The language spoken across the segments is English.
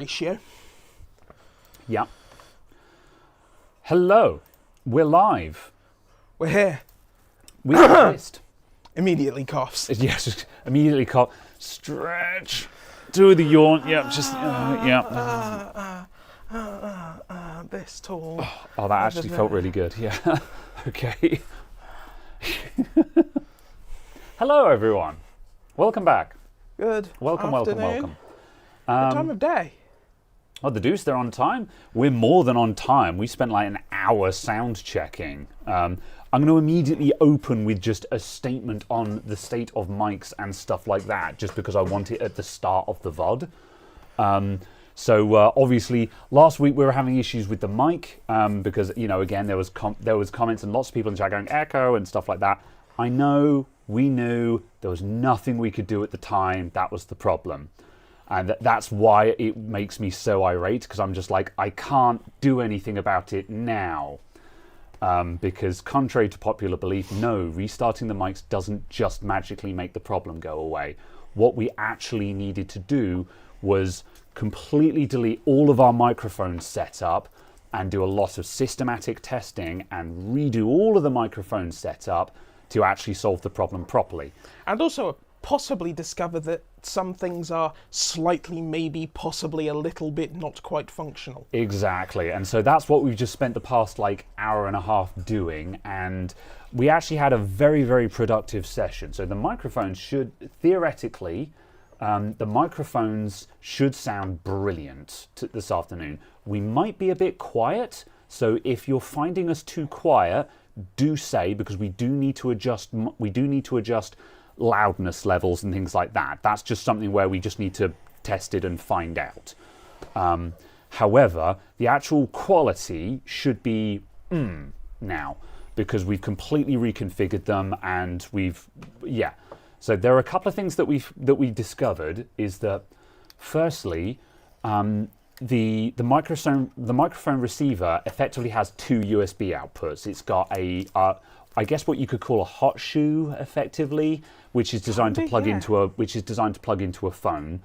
ratio. Yeah. Hello. We're live. We're here. We exist. Immediately coughs. Yes, just immediately cough. Stretch. Do the yawn. Yep, just, yeah. This tall. Oh, that actually felt really good. Yeah. Okay. Hello, everyone. Welcome back. Good. Welcome. What time of day? Oh, the deuce, they're on time. We're more than on time. We spent like an hour sound checking. I'm going to immediately open with just a statement on the state of mics and stuff like that, just because I want it at the start of the VOD. So obviously, last week we were having issues with the mic because, you know, again, there was comments and lots of people in the chat going echo and stuff like that. I know, we knew, there was nothing we could do at the time. That was the problem. And that's why it makes me so irate, because I'm just like, I can't do anything about it now. Because contrary to popular belief, no, restarting the mics doesn't just magically make the problem go away. What we actually needed to do was completely delete all of our microphones set up and do a lot of systematic testing and redo all of the microphones set up to actually solve the problem properly. And also possibly discover that some things are slightly, maybe, possibly a little bit not quite functional. Exactly, and so that's what we've just spent the past like hour and a half doing, and we actually had a very, very productive session. So the microphones should, theoretically, the microphones should sound brilliant this afternoon. We might be a bit quiet, so if you're finding us too quiet, do say, because we do need to adjust loudness levels and things like that. That's just something where we just need to test it and find out. However, the actual quality should be now, because we've completely reconfigured them, and so there are a couple of things that we discovered. Is that firstly, the microphone receiver effectively has two USB outputs. It's got a I guess what you could call a hot shoe, effectively, which is designed to plug into a phone,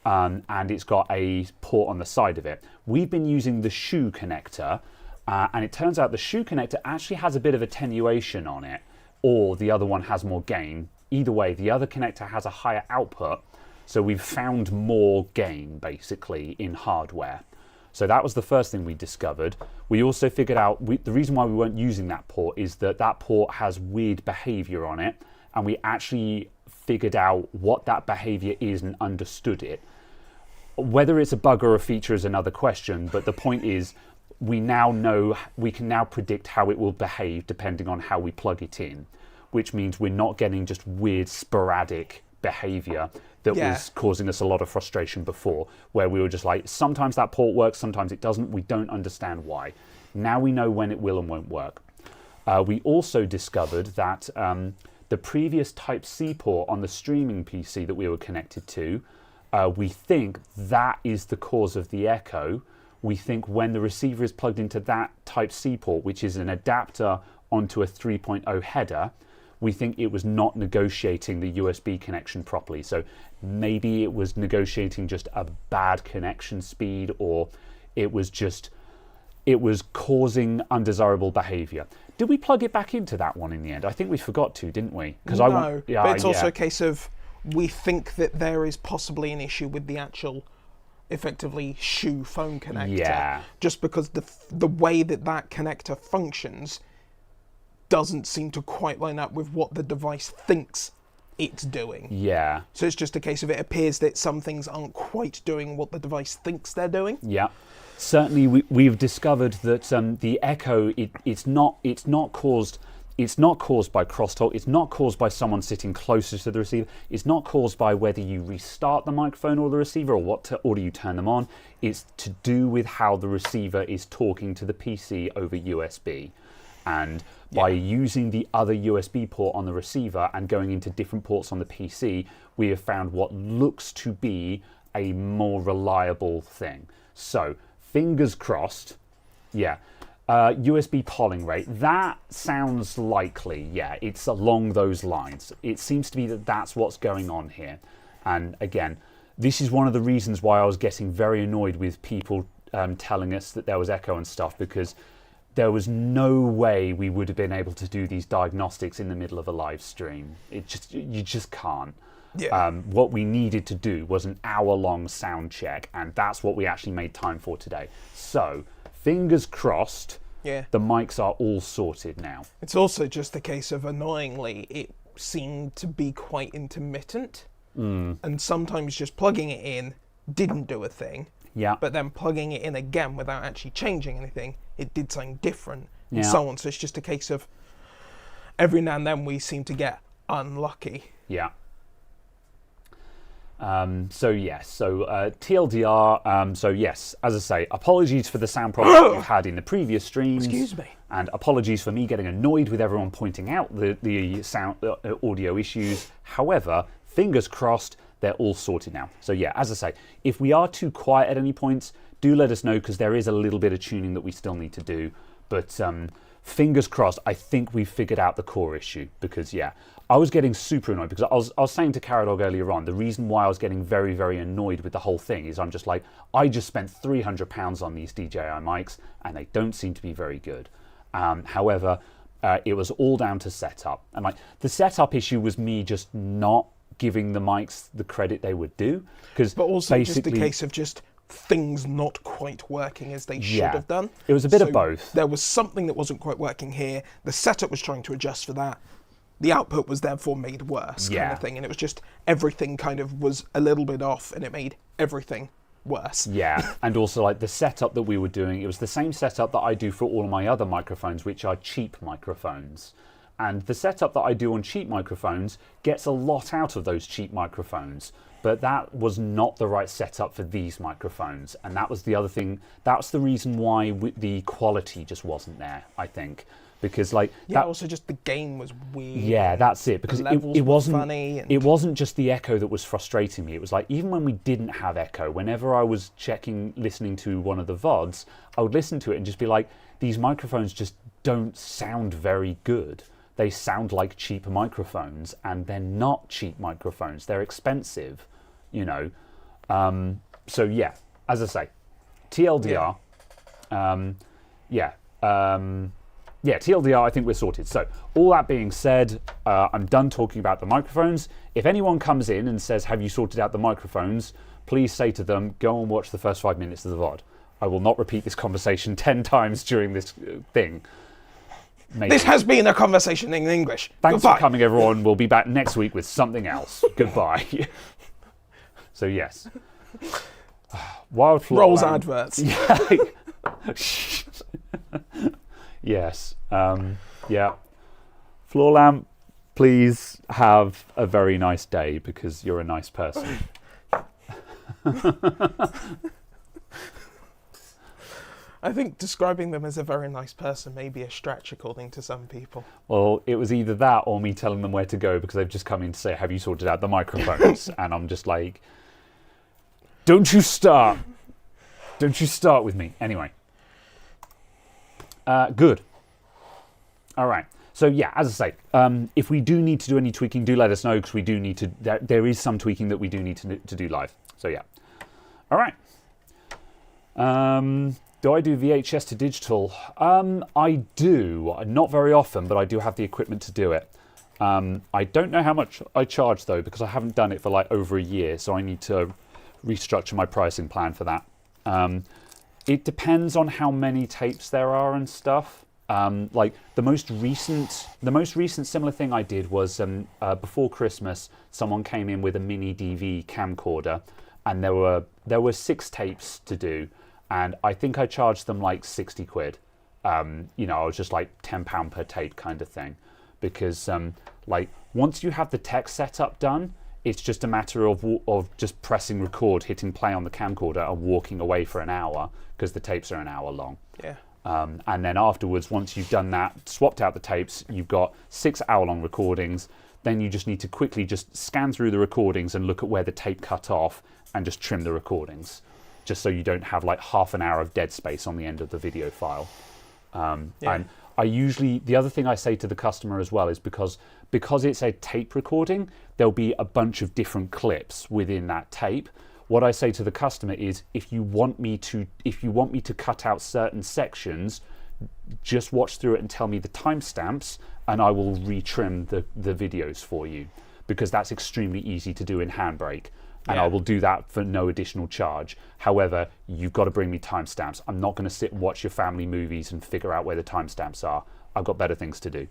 and it's got a port on the side of it. We've been using the shoe connector, and it turns out the shoe connector actually has a bit of attenuation on it, or the other one has more gain. Either way, the other connector has a higher output, so we've found more gain basically in hardware. So that was the first thing we discovered. We also figured out the reason why we weren't using that port is that port has weird behavior on it, and we actually figured out what that behavior is and understood it. Whether it's a bug or a feature is another question, but the point is we can now predict how it will behave depending on how we plug it in, which means we're not getting just weird sporadic behavior that was causing us a lot of frustration before, where we were just like, sometimes that port works, sometimes it doesn't, we don't understand why. Now we know when it will and won't work. We also discovered that the previous Type-C port on the streaming PC that we were connected to, we think that is the cause of the echo. We think when the receiver is plugged into that Type-C port, which is an adapter onto a 3.0 header, we think it was not negotiating the USB connection properly. So maybe it was negotiating just a bad connection speed, or it was causing undesirable behavior. Did we plug it back into that one in the end? I think we forgot to, didn't we? No, but it's also a case of we think that there is possibly an issue with the actual, effectively, shoe phone connector. Yeah. Just because the way that connector functions doesn't seem to quite line up with what the device thinks it's doing. Yeah. So it's just a case of it appears that some things aren't quite doing what the device thinks they're doing. Yeah. Certainly, we've discovered that the echo it's not caused by crosstalk. It's not caused by someone sitting closer to the receiver. It's not caused by whether you restart the microphone or the receiver, or what order you turn them on. It's to do with how the receiver is talking to the PC over USB. And by using the other USB port on the receiver and going into different ports on the PC, we have found what looks to be a more reliable thing. So, fingers crossed, USB polling rate, that sounds likely, it's along those lines. It seems to be that that's what's going on here. And again, this is one of the reasons why I was getting very annoyed with people telling us that there was echo and stuff, because there was no way we would have been able to do these diagnostics in the middle of a live stream. You just can't. Yeah. What we needed to do was an hour-long sound check, and that's what we actually made time for today. So, fingers crossed, Yeah. the mics are all sorted now. It's also just a case of, annoyingly, it seemed to be quite intermittent. And sometimes just plugging it in didn't do a thing. Yeah. But then plugging it in again without actually changing anything, it did something different, and Yeah. so on. So it's just a case of every now and then we seem to get unlucky. Yeah. TLDR, so yes, as I say, apologies for the sound problems we've had in the previous streams. Excuse me. And apologies for me getting annoyed with everyone pointing out the sound audio issues. However, fingers crossed, they're all sorted now. So yeah, as I say, if we are too quiet at any points, do let us know, because there is a little bit of tuning that we still need to do. But fingers crossed, I think we've figured out the core issue, because yeah, I was getting super annoyed, because I was saying to Caradog earlier on, the reason why I was getting very, very annoyed with the whole thing is I'm just like, I just spent £300 on these DJI mics and they don't seem to be very good. However, it was all down to setup, and like the setup issue was me just not giving the mics the credit they would do, because But also just a case of just things not quite working as they should Yeah. have done. It was a bit of both. There was something that wasn't quite working here. The setup was trying to adjust for that. The output was therefore made worse, kind Yeah. of thing. And it was just everything kind of was a little bit off, and it made everything worse. Yeah, and also like the setup that we were doing, it was the same setup that I do for all of my other microphones, which are cheap microphones. And the setup that I do on cheap microphones gets a lot out of those cheap microphones. But that was not the right setup for these microphones. And that was the other thing. That's the reason why the quality just wasn't there, I think. Because like Yeah, also just the game was weird. yeah, that's it. Because levels it were wasn't funny and- it wasn't just the echo that was frustrating me. It was like, even when we didn't have echo, whenever I was listening to one of the VODs, I would listen to it and just be like, these microphones just don't sound very good. They sound like cheap microphones, and they're not cheap microphones. They're expensive, you know. So yeah, as I say, TLDR. Yeah, TLDR, I think we're sorted. So, all that being said, I'm done talking about the microphones. If anyone comes in and says, have you sorted out the microphones, please say to them, go and watch the first 5 minutes of the VOD. I will not repeat this conversation 10 times during this thing. Maybe. This has been a conversation in English. Thanks Goodbye. for coming, everyone. We'll be back next week with something else. Goodbye. So, yes. Wildflower Rolls Land. adverts. Yes. Yeah. Floor lamp, please have a very nice day, because you're a nice person. I think describing them as a very nice person may be a stretch according to some people. Well, it was either that or me telling them where to go, because they've just come in to say, have you sorted out the microphones? And I'm just like, don't you start. Don't you start with me. Anyway. Good. All right. So yeah, as I say, if we do need to do any tweaking, do let us know, because we do need to. There is some tweaking that we do need to do live. So yeah. All right. Do I do VHS to digital? I do. Not very often, but I do have the equipment to do it. I don't know how much I charge though, because I haven't done it for like over a year, so I need to restructure my pricing plan for that. It depends on how many tapes there are and stuff. Like the most recent similar thing I did was before Christmas, someone came in with a mini DV camcorder, and there were 6 tapes to do, and I think I charged them like 60 quid. You know, I was just like £10 per tape kind of thing, because like once you have the tech setup done, it's just a matter of just pressing record, hitting play on the camcorder, and walking away for an hour, because the tapes are an hour long. Yeah. And then afterwards, once you've done that, swapped out the tapes, you've got 6 hour-long recordings. Then you just need to quickly just scan through the recordings and look at where the tape cut off, and just trim the recordings, just so you don't have like half an hour of dead space on the end of the video file. And the other thing I say to the customer as well is because it's a tape recording, there'll be a bunch of different clips within that tape. What I say to the customer is, if you want me to cut out certain sections, just watch through it and tell me the timestamps, and I will retrim the videos for you, because that's extremely easy to do in Handbrake. And I will do that for no additional charge. However, you've got to bring me timestamps. I'm not going to sit and watch your family movies and figure out where the timestamps are. I've got better things to do.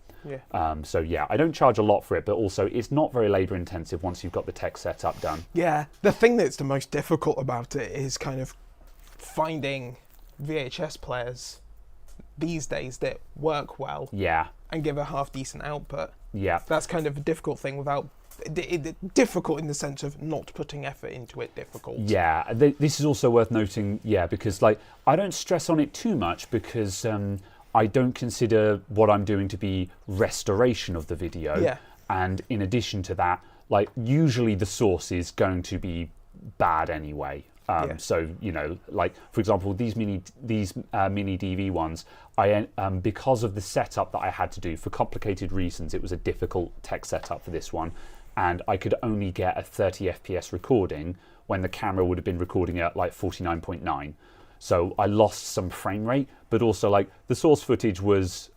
So yeah, I don't charge a lot for it, but also it's not very labor intensive once you've got the tech setup done. Yeah, the thing that's the most difficult about it is kind of finding VHS players these days that work well. Yeah. And give a half decent output. Yeah. That's kind of a difficult thing without... difficult in the sense of not putting effort into it. Difficult. Yeah, this is also worth noting. Yeah, because like I don't stress on it too much, because I don't consider what I'm doing to be restoration of the video. Yeah. And in addition to that, like usually the source is going to be bad anyway. So like for example, these mini DV ones, I because of the setup that I had to do for complicated reasons, it was a difficult tech setup for this one, and I could only get a 30 FPS recording when the camera would have been recording at like 49.9. So I lost some frame rate, but also like the source footage was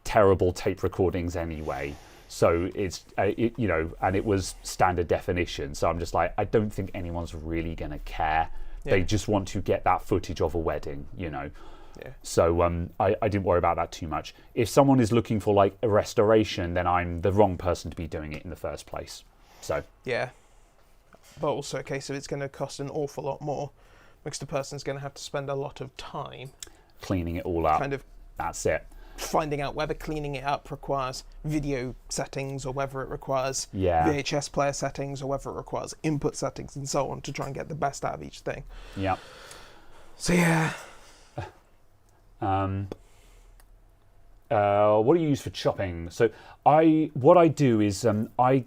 terrible tape recordings anyway. So it's and it was standard definition. So I'm just like, I don't think anyone's really gonna care. They just want to get that footage of a wedding, So I didn't worry about that too much. If someone is looking for like a restoration, then I'm the wrong person to be doing it in the first place. So yeah, but also a case of it's going to cost an awful lot more, because the person's going to have to spend a lot of time cleaning it all up. Kind of. That's it. Finding out whether cleaning it up requires video settings or whether it requires Yeah. VHS player settings or whether it requires input settings and so on to try and get the best out of each thing. Yeah. So yeah. What do you use for chopping? So what I do is I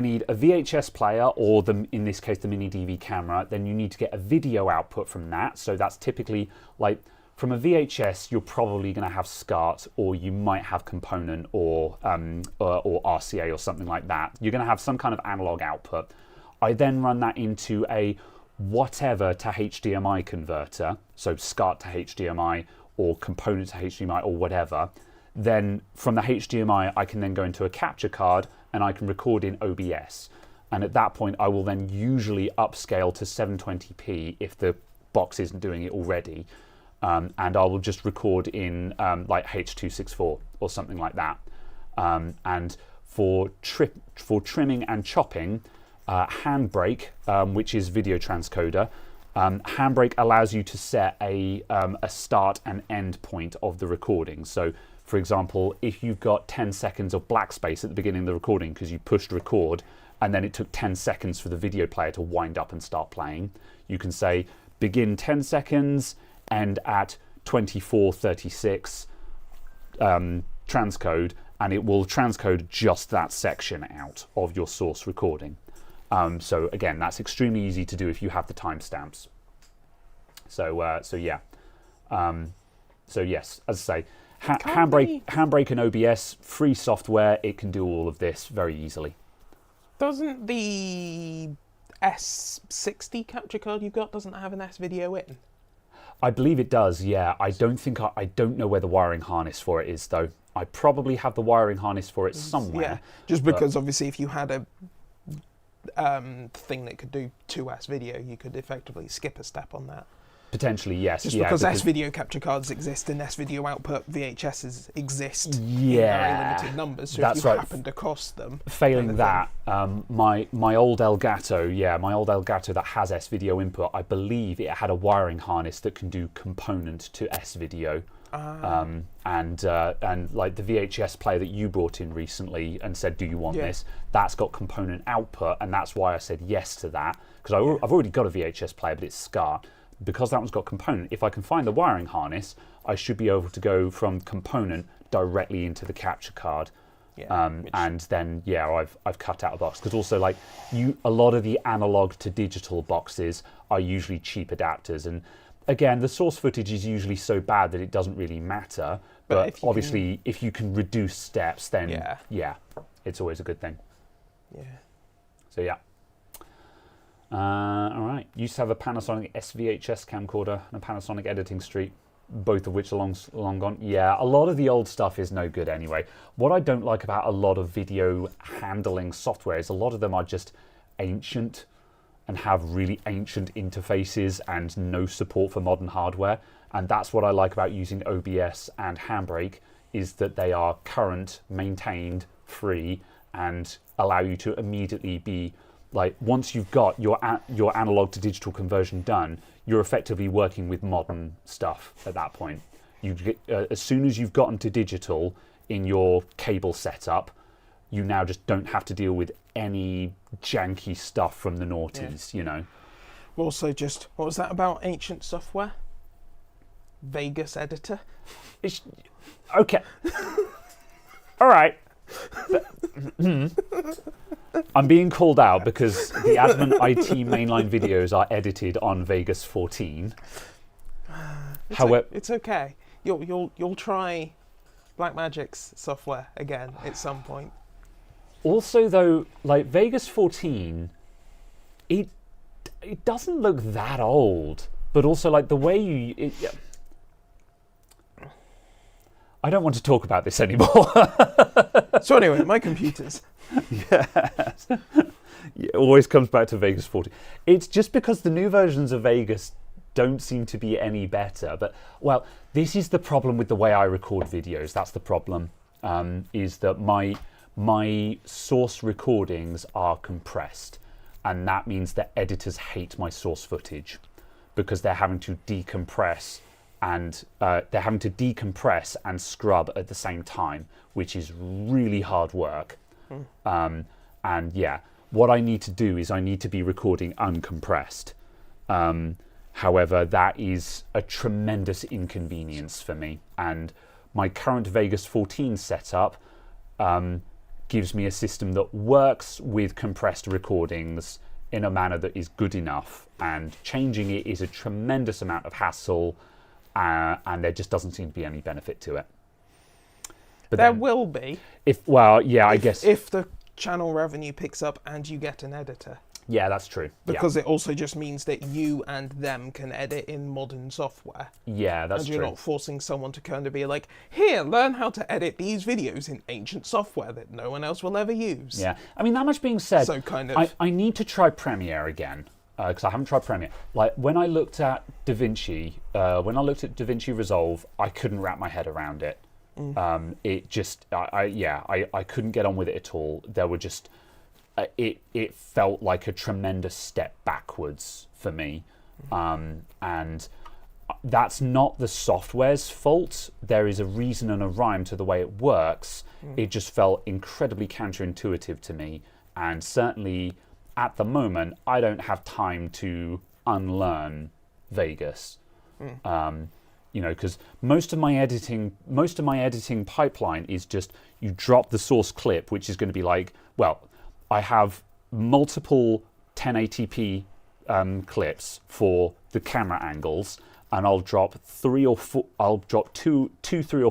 need a VHS player, or in this case the mini DV camera. Then you need to get a video output from that. So that's typically like from a VHS, you're probably going to have SCART, or you might have component or RCA or something like that. You're going to have some kind of analog output. I then run that into a whatever to HDMI converter, so SCART to HDMI or component to HDMI or whatever. Then from the HDMI, I can then go into a capture card and I can record in OBS. And at that point, I will then usually upscale to 720p if the box isn't doing it already. And I will just record in like H.264 or something like that. And for trimming and chopping, Handbrake, which is video transcoder, Handbrake allows you to set a start and end point of the recording. So, for example, if you've got 10 seconds of black space at the beginning of the recording because you pushed record and then it took 10 seconds for the video player to wind up and start playing, you can say begin 10 seconds, end at 24:36 transcode, and it will transcode just that section out of your source recording. So again, that's extremely easy to do if you have the timestamps. So yes, as I say, Handbrake and OBS, free software, it can do all of this very easily. Doesn't the S60 capture card you've got doesn't have an S video in? I believe it does, yeah. I don't know where the wiring harness for it is though. I probably have the wiring harness for it somewhere. Yeah, just because obviously if you had a thing that could do 2S video, you could effectively skip a step on that. Potentially, yes. Just because S-video capture cards exist and S-video output VHSs exist in very limited numbers, so if you happen to cost them... Failing that, my old Elgato that has S-video input, I believe it had a wiring harness that can do component to S-video. And like the VHS player that you brought in recently and said, do you want this? That's got component output, and that's why I said yes to that, because I've already got a VHS player, but it's SCART. Because that one's got component, if I can find the wiring harness, I should be able to go from component directly into the capture card. And then I've cut out a box, because also like a lot of the analog to digital boxes are usually cheap adapters, and again the source footage is usually so bad that it doesn't really matter. But obviously, if you can reduce steps, then it's always a good thing. Yeah. So yeah. All right. Used to have a Panasonic SVHS camcorder and a Panasonic editing street, both of which are long gone. Yeah, a lot of the old stuff is no good anyway. What I don't like about a lot of video handling software is a lot of them are just ancient and have really ancient interfaces and no support for modern hardware. And that's what I like about using OBS and Handbrake, is that they are current, maintained, free, and allow you to immediately be like, once you've got your analog to digital conversion done, you're effectively working with modern stuff at that point. You get, as soon as you've gotten to digital in your cable setup, you now just don't have to deal with any janky stuff from the noughties, you know. Also, just what was that about ancient software? Vegas editor. It's okay. All right. I'm being called out because the admin IT mainline videos are edited on Vegas 14. However, it's okay. You'll try Blackmagic's software again at some point. Also, though, like Vegas 14, it doesn't look that old, but also like the way I don't want to talk about this anymore. So anyway, my computers. Yes. It always comes back to Vegas 14. It's just because the new versions of Vegas don't seem to be any better. But, well, this is the problem with the way I record videos. That's the problem, is that my source recordings are compressed. And that means that editors hate my source footage because they're having to decompress and scrub at the same time, which is really hard work. And yeah, what I need to do is I need to be recording uncompressed. However, that is a tremendous inconvenience for me. And my current Vegas 14 setup gives me a system that works with compressed recordings in a manner that is good enough. And changing it is a tremendous amount of hassle. And there just doesn't seem to be any benefit to it. But there will be. I guess. If the channel revenue picks up and you get an editor. Yeah, that's true. Because it also just means that you and them can edit in modern software. Yeah, that's true. true. And you're not forcing someone to kind of be like, here, learn how to edit these videos in ancient software that no one else will ever use. Yeah. I mean, that much being said, so kind of... I need to try Premiere again. Because I haven't tried Premiere. Like, when I looked at DaVinci, DaVinci Resolve, I couldn't wrap my head around it. It just, I couldn't get on with it at all. There were just, it felt like a tremendous step backwards for me. And that's not the software's fault. There is a reason and a rhyme to the way it works. It just felt incredibly counterintuitive to me. And certainly, at the moment, I don't have time to unlearn Vegas. You know, because most of my editing pipeline is just you drop the source clip, which is going to be like, well, I have multiple 1080p clips for the camera angles, and I'll drop two, 3 or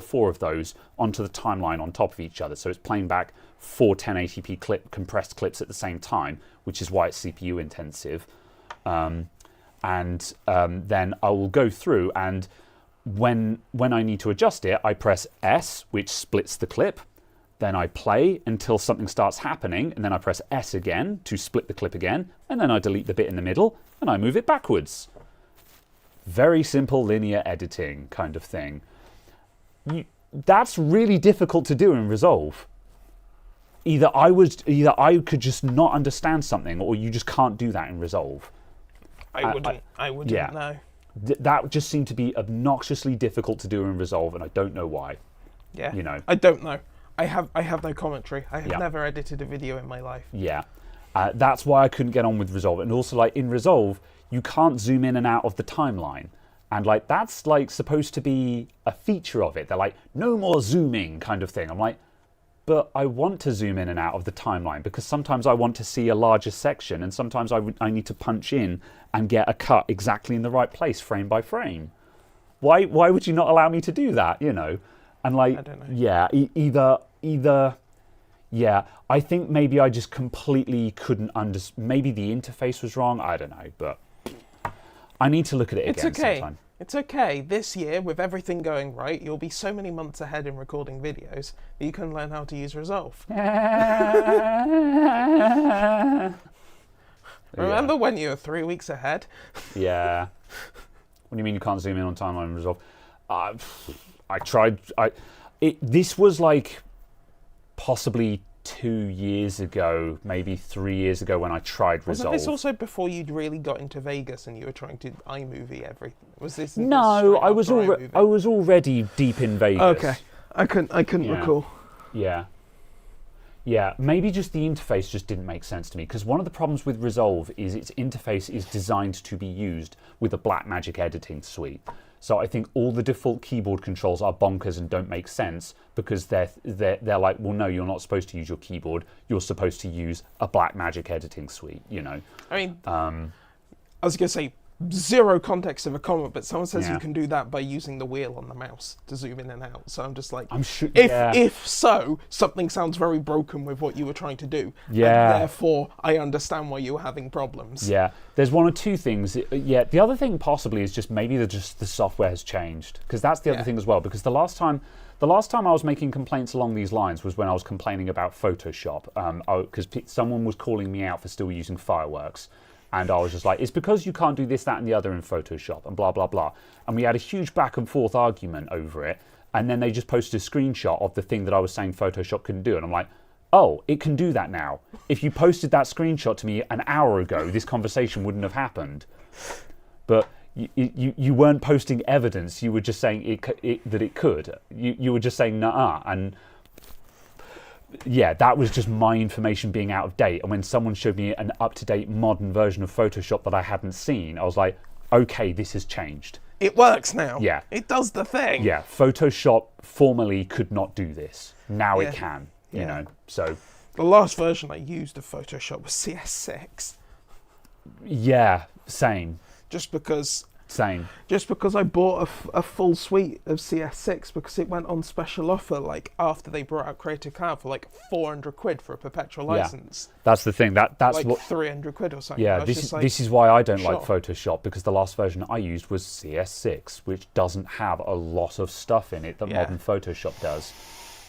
4 of those onto the timeline on top of each other. So it's playing back 4 1080p compressed clips at the same time, which is why it's CPU intensive. Then I will go through, and when I need to adjust it, I press S, which splits the clip. Then I play until something starts happening, and then I press S again to split the clip again, and then I delete the bit in the middle, and I move it backwards. Very simple linear editing kind of thing. That's really difficult to do in Resolve. Either I could just not understand something, or you just can't do that in Resolve. I wouldn't know. That just seemed to be obnoxiously difficult to do in Resolve, and I don't know why. Yeah. You know. I don't know. I have no commentary. I have never edited a video in my life. Yeah. That's why I couldn't get on with Resolve. And also, like, in Resolve, you can't zoom in and out of the timeline. And, like, that's, like, supposed to be a feature of it. They're like, no more zooming kind of thing. I'm like, but I want to zoom in and out of the timeline because sometimes I want to see a larger section, and sometimes I need to punch in and get a cut exactly in the right place, frame by frame. Why would you not allow me to do that, you know? And like, I don't know. yeah, either, yeah, I think maybe I just completely couldn't understand. Maybe the interface was wrong. I don't know, but I need to look at it again sometime. It's okay. This year, with everything going right, you'll be so many months ahead in recording videos that you can learn how to use Resolve. Remember when you were 3 weeks ahead? Yeah. What do you mean you can't zoom in on timeline Resolve? I tried. This was like possibly 2 years ago, maybe 3 years ago when I tried Resolve. Wasn't this also before you'd really got into Vegas and you were trying to iMovie everything? Was this? No, I was already deep in Vegas. Okay, I couldn't recall. Yeah. Yeah, maybe just the interface just didn't make sense to me, because one of the problems with Resolve is its interface is designed to be used with the Blackmagic editing suite. So I think all the default keyboard controls are bonkers and don't make sense because they're like, well, no, you're not supposed to use your keyboard. You're supposed to use a Blackmagic editing suite, you know. I mean, I was going to say, zero context of a comment, but someone says you can do that by using the wheel on the mouse to zoom in and out. So I'm just like, I'm sure, if so, something sounds very broken with what you were trying to do. Yeah. And therefore, I understand why you were having problems. Yeah. There's one or two things. Yeah. The other thing possibly is just maybe the software has changed, because that's the other thing as well. Because the last time I was making complaints along these lines was when I was complaining about Photoshop, because someone was calling me out for still using Fireworks. And I was just like, it's because you can't do this, that, and the other in Photoshop, and blah, blah, blah. And we had a huge back and forth argument over it. And then they just posted a screenshot of the thing that I was saying Photoshop couldn't do. And I'm like, oh, it can do that now. If you posted that screenshot to me an hour ago, this conversation wouldn't have happened. But you weren't posting evidence. You were just saying that it could. You were just saying, nah. And yeah, that was just my information being out of date. And when someone showed me an up-to-date modern version of Photoshop that I hadn't seen, I was like, okay, this has changed. It works now. Yeah. It does the thing. Yeah, Photoshop formerly could not do this. Now it can, you know, so. The last version I used of Photoshop was CS6. Yeah, same. Just because I bought a full suite of CS6 because it went on special offer like after they brought out Creative Cloud for like 400 quid for a perpetual license. That's the thing. That's like what 300 quid or something. Yeah, this is why I don't like Photoshop, because the last version I used was CS6, which doesn't have a lot of stuff in it that modern Photoshop does.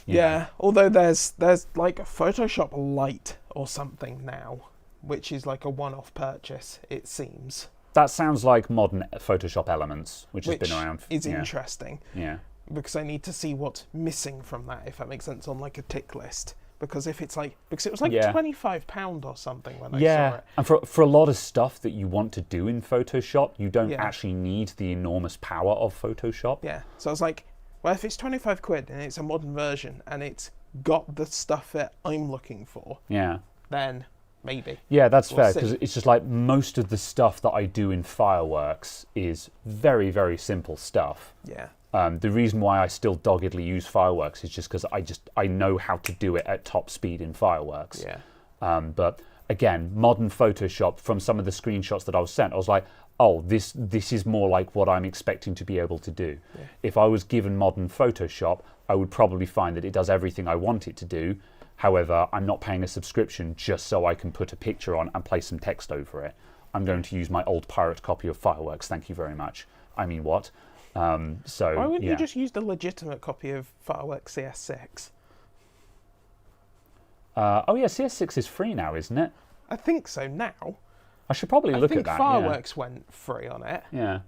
Yeah, although there's like a Photoshop Lite or something now, which is like a one-off purchase, it seems. That sounds like modern Photoshop Elements, which has been around. Is interesting. Yeah. Because I need to see what's missing from that, if that makes sense, on like a tick list. Because it was like £25 or something when I saw it. And for a lot of stuff that you want to do in Photoshop, you don't actually need the enormous power of Photoshop. Yeah. So I was like, well, if it's 25 quid and it's a modern version and it's got the stuff that I'm looking for, then maybe. Yeah, that's fair, because it's just like most of the stuff that I do in Fireworks is very, very simple stuff. Yeah. The reason why I still doggedly use Fireworks is just because I know how to do it at top speed in Fireworks. Yeah. But again, modern Photoshop, from some of the screenshots that I was sent, I was like, oh, this is more like what I'm expecting to be able to do. Yeah. If I was given modern Photoshop, I would probably find that it does everything I want it to do. However, I'm not paying a subscription just so I can put a picture on and place some text over it. I'm going to use my old pirate copy of Fireworks. Thank you very much. I mean, what? So why wouldn't you just use the legitimate copy of Fireworks CS6? Oh yeah, CS6 is free now, isn't it? I think so now. I should probably look at that. I think Fireworks went free on it. Yeah.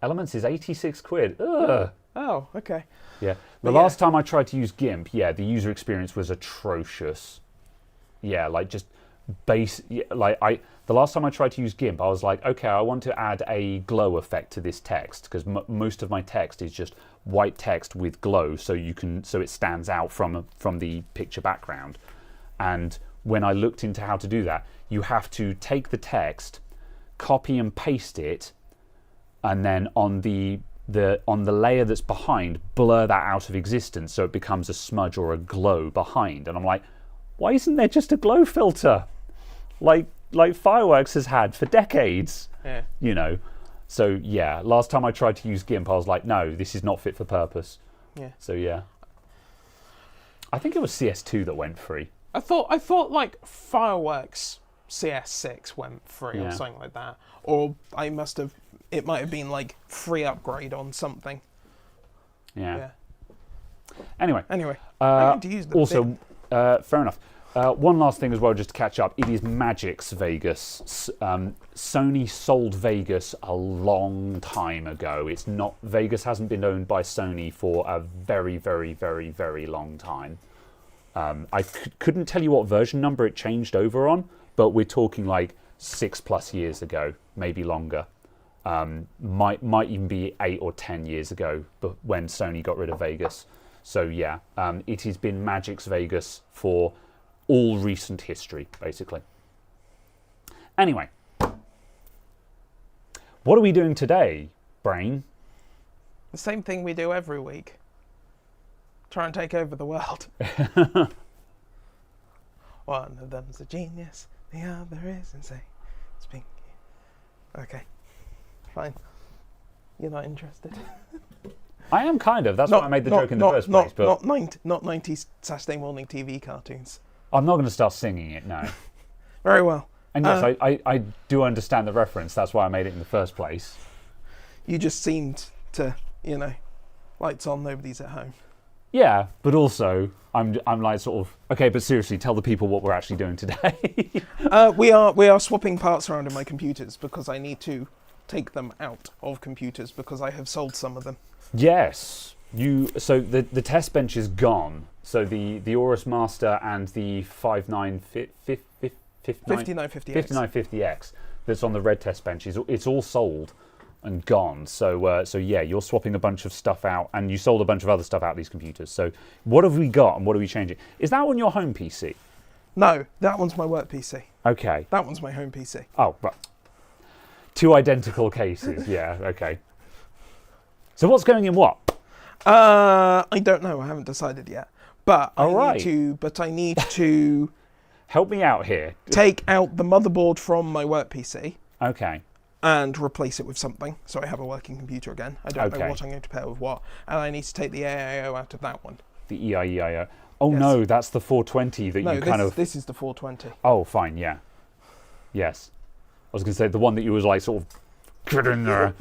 Elements is 86 quid. Ugh. Oh, okay. Yeah. The last time I tried to use GIMP, the user experience was atrocious. Yeah, like just the last time I tried to use GIMP, I was like, okay, I want to add a glow effect to this text, because most of my text is just white text with glow, so it stands out from the picture background. And when I looked into how to do that, you have to take the text, copy and paste it, and then on the on the layer that's behind, blur that out of existence so it becomes a smudge or a glow behind. And I'm like, why isn't there just a glow filter like Fireworks has had for decades? Yeah. You know. So yeah, last time I tried to use GIMP, I was like, no, this is not fit for purpose. Yeah. So yeah, I think it was CS2 that went free. I thought like Fireworks CS6 went free Yeah. or something like that, or it might have been like free upgrade on something. Yeah. Anyway, I had to use the also, fair enough. One last thing as well, just to catch up. It is Magic's Vegas. Sony sold Vegas a long time ago. It's not Vegas hasn't been owned by Sony for a very, very, very, very long time. I couldn't tell you what version number it changed over on, but we're talking like 6+ years ago, maybe longer. Might even be 8 or 10 years ago, but when Sony got rid of Vegas. So yeah, it has been Magic's Vegas for all recent history, basically. Anyway, what are we doing today, Brain? The same thing we do every week. Try and take over the world. One of them's a genius, the other is insane. Speaking. Okay, fine. You're not interested. I am kind of. That's why I made the joke in the first place. But not 90s Saturday morning TV cartoons. I'm not going to start singing it now. Very well. And yes, I do understand the reference. That's why I made it in the first place. You just seemed to, lights on, nobody's at home. Yeah, but also I'm like sort of okay. But seriously, tell the people what we're actually doing today. We are swapping parts around in my computers because I need to take them out of computers because I have sold some of them. Yes. So the test bench is gone. So the Aorus Master and the 5950X that's on the red test bench it's all sold and gone. So yeah, you're swapping a bunch of stuff out, and you sold a bunch of other stuff out of these computers. So what have we got, and what are we changing? Is that on your home PC? No, that one's my work PC. Okay. That one's my home PC. Oh, right. Two identical cases. Yeah. Okay. So what's going in what? I don't know. I haven't decided yet. But I need to help me out here. Take out the motherboard from my work PC. Okay. And replace it with something, so I have a working computer again. I don't know what I'm going to pair with what, and I need to take the AIO out of that one. The EIEIO. Oh yes. No, that's the 420 that you kind of. This is the 420. Oh, fine. Yeah. Yes. I was going to say the one that you was like sort of get in there.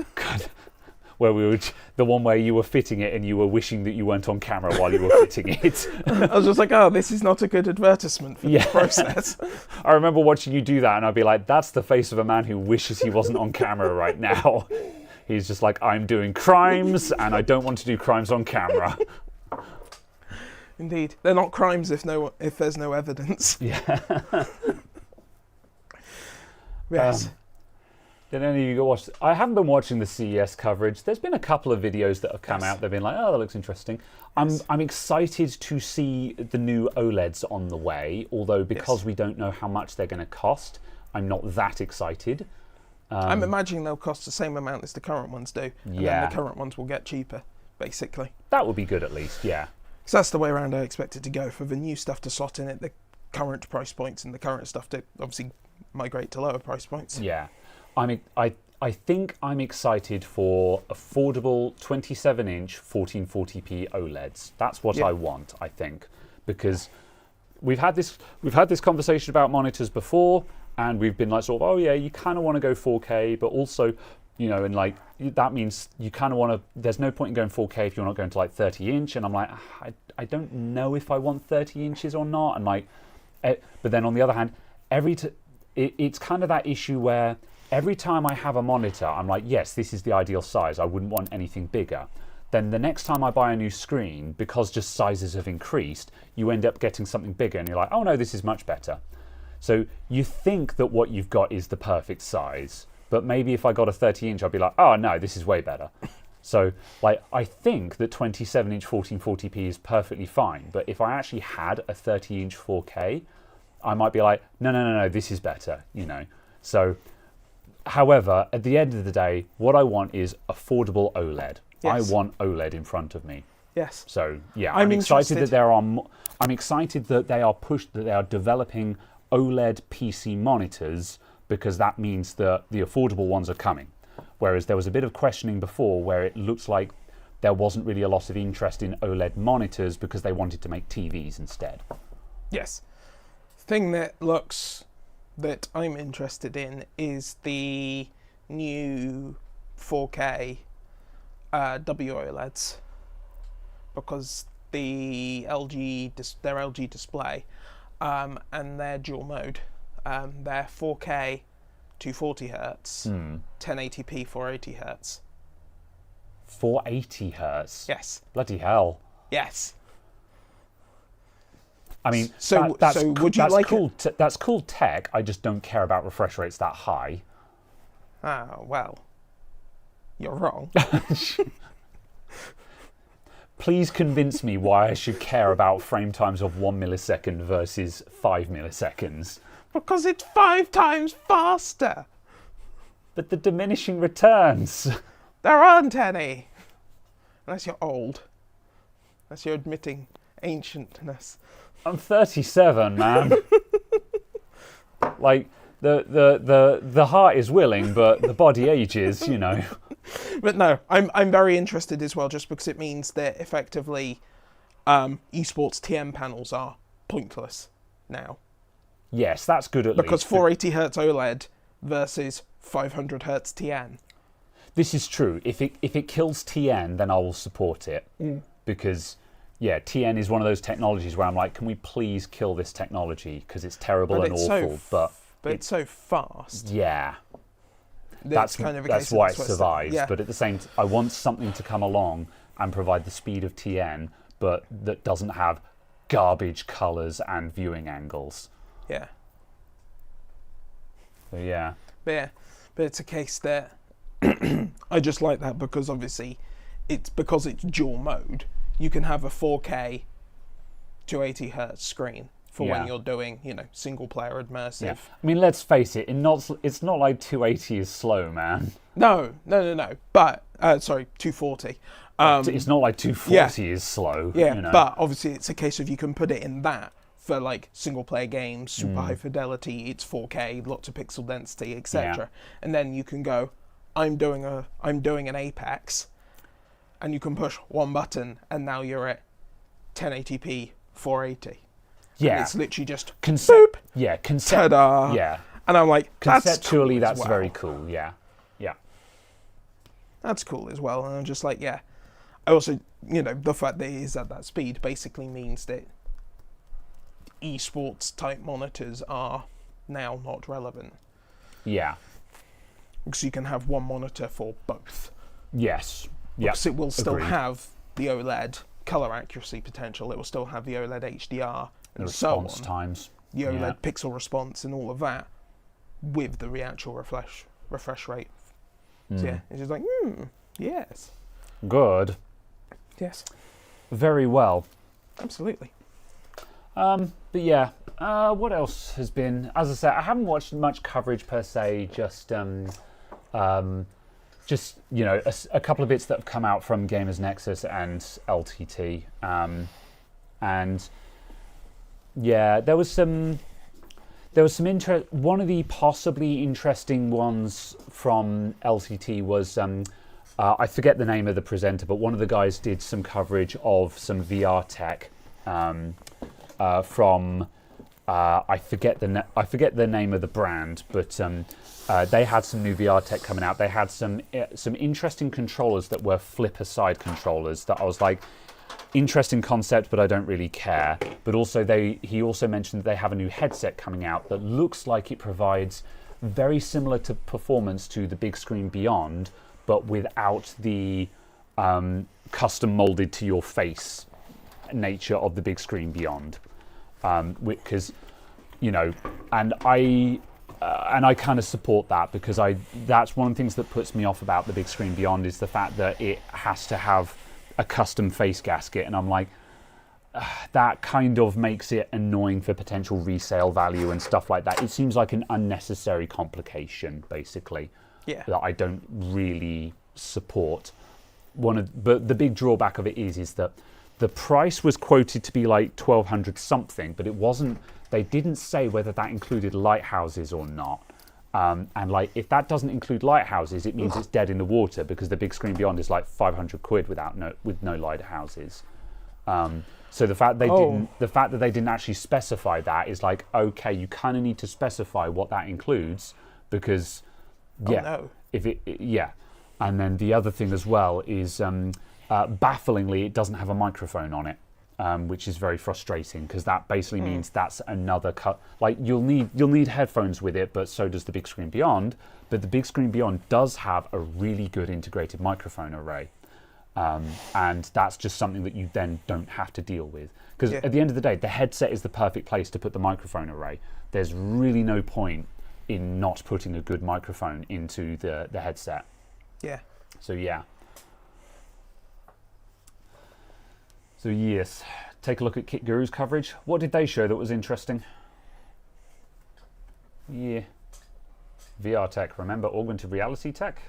Where the one where you were fitting it and you were wishing that you weren't on camera while you were fitting it. I was just like, oh, this is not a good advertisement for the process. I remember watching you do that, and I'd be like, that's the face of a man who wishes he wasn't on camera right now. He's just like, I'm doing crimes, and I don't want to do crimes on camera. Indeed, they're not crimes if there's no evidence. Yeah. Yes. Did any of you go watch? I haven't been watching the CES coverage. There's been a couple of videos that have come out. They've been like, oh, that looks interesting. I'm excited to see the new OLEDs on the way, although because we don't know how much they're going to cost, I'm not that excited. I'm imagining they'll cost the same amount as the current ones do, and then the current ones will get cheaper, basically. That would be good at least, yeah. Because that's the way around I expect it to go, for the new stuff to slot in at the current price points and the current stuff to obviously migrate to lower price points. Yeah. I think I'm excited for affordable 27-inch 1440p OLEDs. That's what I want, I think, because we've had this conversation about monitors before, and we've been like sort of, oh yeah, you kind of want to go 4K, but also, and like that means you kind of want to. There's no point in going 4K if you're not going to like 30-inch, and I'm like, I don't know if I want 30 inches or not, and like, but then on the other hand, it's kind of that issue where. Every time I have a monitor, I'm like, yes, this is the ideal size. I wouldn't want anything bigger. Then the next time I buy a new screen, because just sizes have increased, you end up getting something bigger and you're like, oh no, this is much better. So you think that what you've got is the perfect size, but maybe if I got a 30-inch, I'd be like, oh no, this is way better. So like, I think that 27-inch 1440p is perfectly fine, but if I actually had a 30-inch 4K, I might be like, no, this is better, So. However, at the end of the day, what I want is affordable OLED. Yes. I want OLED in front of me. Yes. So yeah, I'm excited interested. that I'm excited that they are developing OLED PC monitors, because that means that the affordable ones are coming. Whereas there was a bit of questioning before where it looks like there wasn't really a lot of interest in OLED monitors because they wanted to make TVs instead. Yes. Thing that I'm interested in is the new 4K WOLEDs, because their LG display and their dual mode, they're 4K 240 hertz, 1080p 480 hertz. 480 hertz. Yes. Bloody hell. Yes. I mean, so would you that's like cool. That's cool tech. I just don't care about refresh rates that high. Ah, well, you're wrong. Please convince me why I should care about frame times of 1 millisecond versus 5 milliseconds. Because it's 5 times faster. But the diminishing returns. There aren't any. Unless you're old. Unless you're admitting ancientness. I'm 37, man. Like, the heart is willing, but the body ages, you know. But no, I'm very interested as well, just because it means that effectively esports TM panels are pointless now. Yes, that's good at least. Because 480 hertz OLED versus 500 hertz TN. This is true. If it kills TN, then I will support it. Because, yeah, TN is one of those technologies where I'm like, can we please kill this technology? Because it's terrible and awful. But it's so fast. Yeah. That's kind of a that's case why of it survives. Yeah. But at the same time, I want something to come along and provide the speed of TN, but that doesn't have garbage colours and viewing angles. Yeah. So, yeah. But it's a case that I just like that because obviously it's dual mode. You can have a 4K 280 hertz screen for when you're doing, single player immersive. Yeah. I mean, let's face it, it's not like 280 is slow, man. No. But, 240. It's not like 240 is slow. Yeah, but obviously it's a case of you can put it in that for like single player games, super high fidelity, it's 4K, lots of pixel density, etc. Yeah. And then you can go, I'm doing an Apex, and you can push one button and now you're at 1080p 480. Yeah. And it's literally just boop. Yeah, ta-da. Yeah. And I'm like, conceptually cool that's as well. very cool, yeah. Yeah. That's cool as well. And I'm just like, yeah. I also, the fact that it is at that speed basically means that esports type monitors are now not relevant. Yeah. Because you can have one monitor for both. Yes. Yeah. Because it will still Agreed. have the OLED color accuracy potential. It will still have the OLED HDR and The so on. response times. The OLED pixel response and all of that with the actual refresh rate. So yeah, it's just like, yes. Good. Yes. Very well. Absolutely. But yeah, what else has been? As I said, I haven't watched much coverage per se. Just a couple of bits that have come out from Gamers Nexus and LTT, and yeah, there was some interest. One of the possibly interesting ones from LTT was I forget the name of the presenter, but one of the guys did some coverage of some VR tech. From I forget the name of the brand, but they had some new VR tech coming out. They had some interesting controllers that were flipper side controllers that I was like, interesting concept, but I don't really care. But also he also mentioned that they have a new headset coming out that looks like it provides very similar to performance to the big screen Beyond, but without the custom molded to your face nature of the big screen Beyond. Because and I kind of support that, because that's one of the things that puts me off about the big screen Beyond is the fact that it has to have a custom face gasket, and I'm like, that kind of makes it annoying for potential resale value and stuff like that. It seems like an unnecessary complication, basically, that I don't really support. but the big drawback of it is that the price was quoted to be like 1,200 something, but it wasn't. They didn't say whether that included lighthouses or not. And like, if that doesn't include lighthouses, it means it's dead in the water, because the big screen beyond is like 500 quid with no lighthouses. So the fact that they didn't actually specify that is like, okay, you kind of need to specify what that includes, because And then the other thing as well is, bafflingly, it doesn't have a microphone on it, which is very frustrating, because that basically means that's another cut. Like, you'll need headphones with it, but so does the big screen beyond. But the big screen beyond does have a really good integrated microphone array. And that's just something that you then don't have to deal with. Because at the end of the day, the headset is the perfect place to put the microphone array. There's really no point in not putting a good microphone into the headset. Yeah. So yes, take a look at Kit Guru's coverage. What did they show that was interesting? Yeah. VR tech, remember augmented reality tech?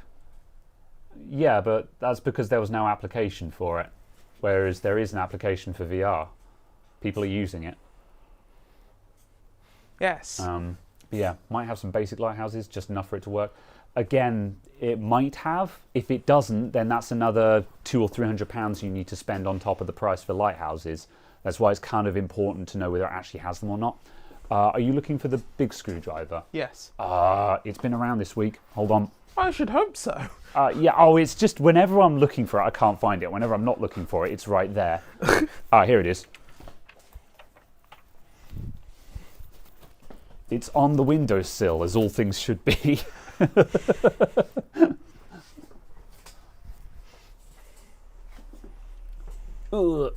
Yeah, but that's because there was no application for it, whereas there is an application for VR. People are using it. Yes. Yeah, might have some basic lighthouses, just enough for it to work. Again, it might have. If it doesn't, then that's another £200 or £300 you need to spend on top of the price for lighthouses. That's why it's kind of important to know whether it actually has them or not. Are you looking for the big screwdriver? Yes. It's been around this week. Hold on. I should hope so. It's just whenever I'm looking for it, I can't find it. Whenever I'm not looking for it, it's right there. Here it is. It's on the windowsill, as all things should be. Ugh.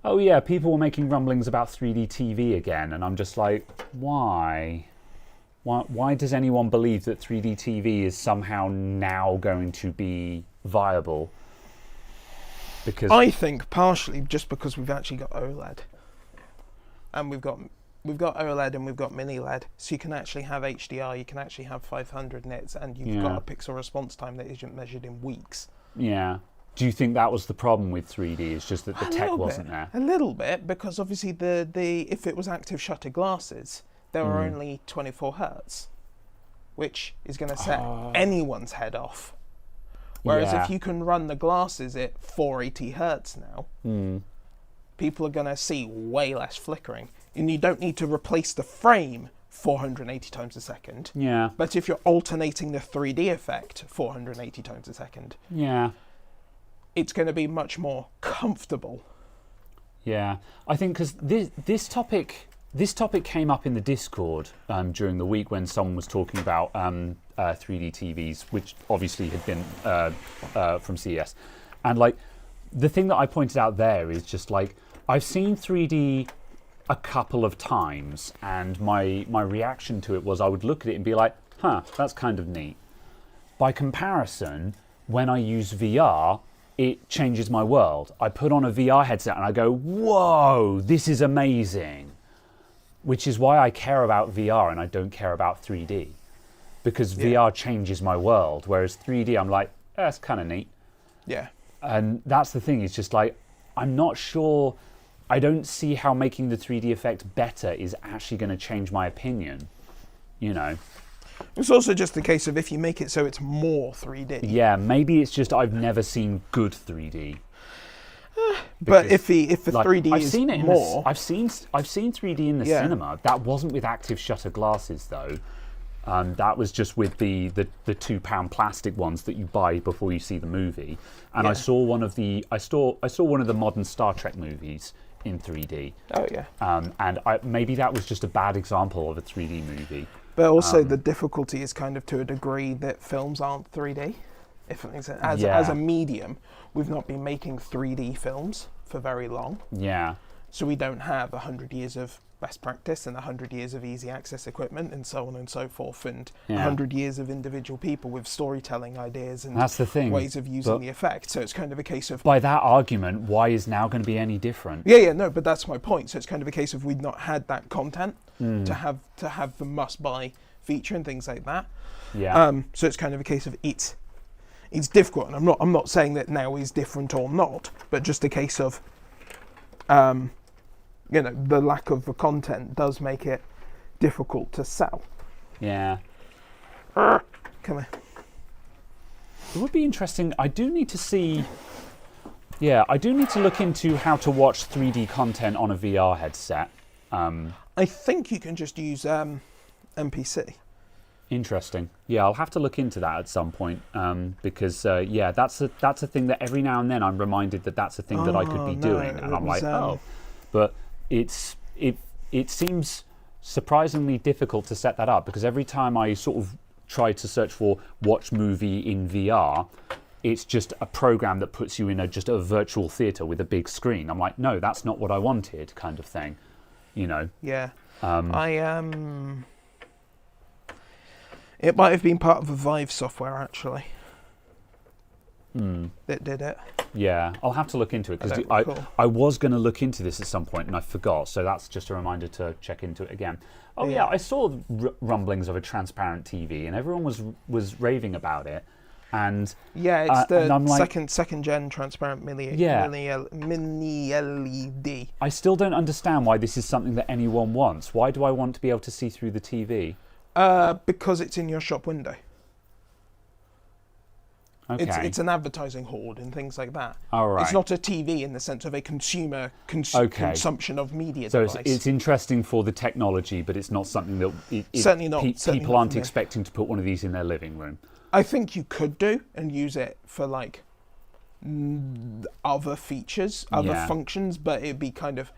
Oh yeah, people were making rumblings about 3D TV again, and I'm just like, why? Why does anyone believe that 3D TV is somehow now going to be viable? Because I think partially just because we've actually got OLED, and we've got OLED and we've got mini LED, so you can actually have HDR, you can actually have 500 nits, and you've got a pixel response time that isn't measured in weeks. Yeah. Do you think that was the problem with 3D? It's just that the tech wasn't there. A little bit, because obviously if it was active shutter glasses, they were only 24 hertz, which is going to set anyone's head off. Whereas if you can run the glasses at 480 hertz now, people are going to see way less flickering. And you don't need to replace the frame 480 times a second. Yeah. But if you're alternating the 3D effect 480 times a second, it's going to be much more comfortable. Yeah. I think because this topic came up in the Discord during the week when someone was talking about 3D TVs, which obviously had been from CES. And like, the thing that I pointed out there is just like, I've seen 3D a couple of times, and my reaction to it was I would look at it and be like, that's kind of neat. By comparison, when I use VR, it changes my world. I put on a VR headset and I go, whoa, this is amazing. Which is why I care about VR and I don't care about 3D. Because VR changes my world, whereas 3D, I'm like, that's kind of neat. Yeah. And that's the thing, it's just like, I'm not sure, I don't see how making the 3D effect better is actually going to change my opinion, you know. It's also just a case of if you make it so it's more 3D. Yeah, maybe it's just I've never seen good 3D. But if the 3D I've is seen it more... I've seen 3D in the cinema. That wasn't with active shutter glasses, though. That was just with the £2 plastic ones that you buy before you see the movie. And I saw one of the modern Star Trek movies in 3D. Oh yeah. And maybe that was just a bad example of a 3D movie. But also the difficulty is kind of to a degree that films aren't 3D. If it makes sense. As a medium, we've not been making 3D films for very long. Yeah. So we don't have 100 years of best practice and 100 years of easy access equipment and so on and so forth, and 100 years of individual people with storytelling ideas and that's the thing. Ways of using the effect. So it's kind of a case of... By that argument, why is now going to be any different? No, but that's my point. So it's kind of a case of we've not had that content to have the must-buy feature and things like that. Yeah. So it's kind of a case of it's difficult, and I'm not saying that now is different or not, but just a case of the lack of the content does make it difficult to sell. Yeah. Come here. It would be interesting. I do need to see. Yeah, I do need to look into how to watch 3D content on a VR headset. I think you can just use MPC. Interesting. Yeah, I'll have to look into that at some point because that's a thing that every now and then I'm reminded that that's a thing that I could be doing, and I'm like, but it seems surprisingly difficult to set that up because every time I sort of try to search for watch movie in VR, it's just a program that puts you in just a virtual theatre with a big screen. I'm like, no, that's not what I wanted, kind of thing, Yeah. It might have been part of the Vive software, actually. That did it. Yeah, I'll have to look into it because Cool. I was going to look into this at some point and I forgot, so that's just a reminder to check into it again. Oh yeah, I saw rumblings of a transparent TV and everyone was raving about it. And yeah, it's the and like, second gen transparent mini LED. I still don't understand why this is something that anyone wants. Why do I want to be able to see through the TV? Because it's in your shop window. Okay. It's an advertising hoard and things like that. All right. It's not a TV in the sense of a consumer consumption of media so device. it's interesting for the technology, but it's not something that certainly not. People aren't expecting to put one of these in their living room. I think you could do and use it for like other features, other functions, but it'd be kind of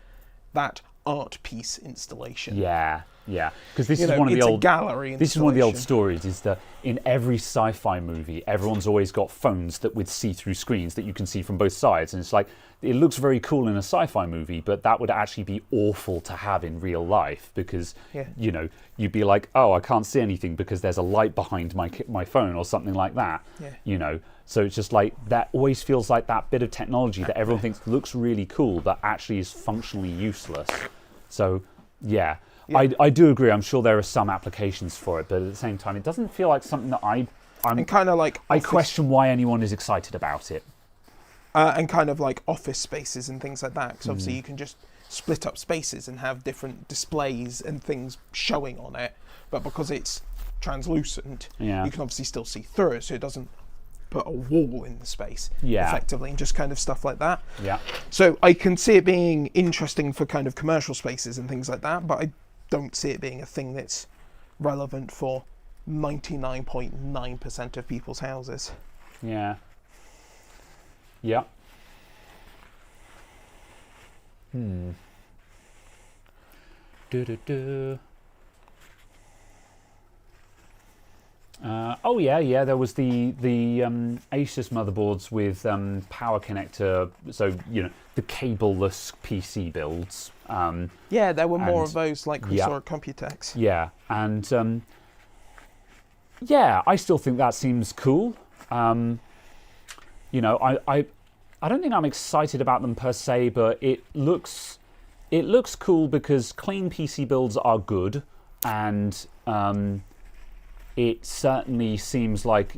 that art piece installation. Yeah. Because this is one of the old gallery. This is one of the old stories. Is that in every sci-fi movie, everyone's always got phones with see-through screens that you can see from both sides, and it's like it looks very cool in a sci-fi movie, but that would actually be awful to have in real life because you'd be like, oh, I can't see anything because there's a light behind my phone or something like that. Yeah. So it's just like that always feels like that bit of technology that everyone thinks looks really cool, but actually is functionally useless. So yeah. I do agree. I'm sure there are some applications for it, but at the same time, it doesn't feel like something that I'm kind of like I question why anyone is excited about it. And kind of like office spaces and things like that, because obviously you can just split up spaces and have different displays and things showing on it, but because it's translucent, you can obviously still see through it, so it doesn't put a wall in the space effectively, and just kind of stuff like that. Yeah. So I can see it being interesting for kind of commercial spaces and things like that, but I don't see it being a thing that's relevant for 99.9% of people's houses. Yeah. Yeah. There was the Asus motherboards with power connector, so the cableless PC builds. There were more of those like we saw at Computex. Yeah, and I still think that seems cool. I don't think I'm excited about them per se, but it looks cool because clean PC builds are good, and it certainly seems like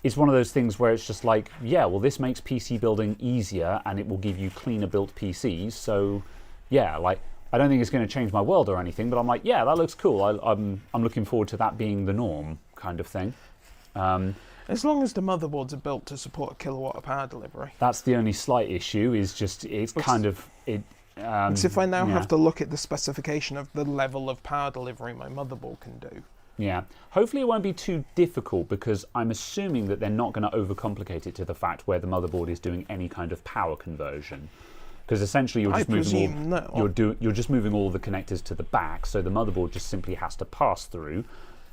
it's one of those things where it's just like, this makes PC building easier and it will give you cleaner built PCs. So I don't think it's going to change my world or anything, but I'm like, that looks cool. I'm looking forward to that being the norm, kind of thing. As long as the motherboards are built to support a kilowatt of power delivery. That's the only slight issue. Is just it's kind of it. If I now have to look at the specification of the level of power delivery my motherboard can do. Yeah. Hopefully it won't be too difficult because I'm assuming that they're not going to overcomplicate it to the fact where the motherboard is doing any kind of power conversion. Because essentially you're just you're just moving all the connectors to the back, so the motherboard just simply has to pass through,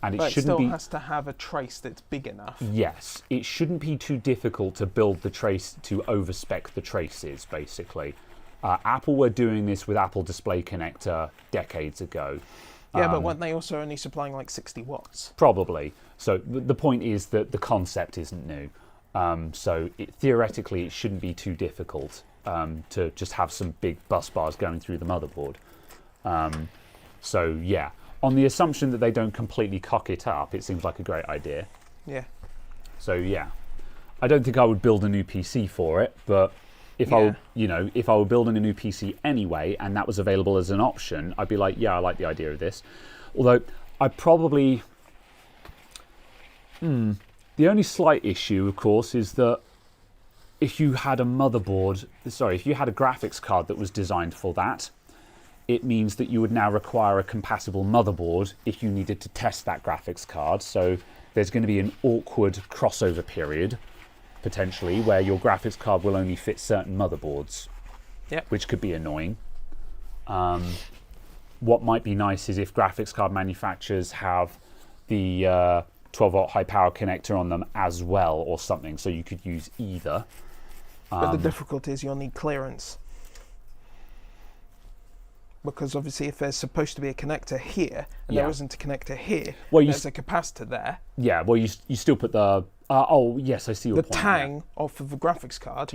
and it still has to have a trace that's big enough. Yes, it shouldn't be too difficult to build the trace to overspec the traces. Basically, Apple were doing this with Apple Display Connector decades ago. Yeah, but weren't they also only supplying like 60 watts? Probably. So the point is that the concept isn't new. So theoretically, it shouldn't be too difficult to just have some big bus bars going through the motherboard. on the assumption that they don't completely cock it up, it seems like a great idea. Yeah. So yeah, I don't think I would build a new PC for it, but if if I were building a new PC anyway, and that was available as an option, I'd be like, yeah, I like the idea of this. Although I probably, the only slight issue, of course, is that if you had a if you had a graphics card that was designed for that, it means that you would now require a compatible motherboard if you needed to test that graphics card. So there's going to be an awkward crossover period, potentially, where your graphics card will only fit certain motherboards, which could be annoying. What might be nice is if graphics card manufacturers have the 12-volt high power connector on them as well, or something, so you could use either. But the difficulty is you'll need clearance. Because obviously if there's supposed to be a connector here, and there isn't a connector here, there's a capacitor there. Yeah, well, you still put the... oh, yes, I see your point. The tang off of the graphics card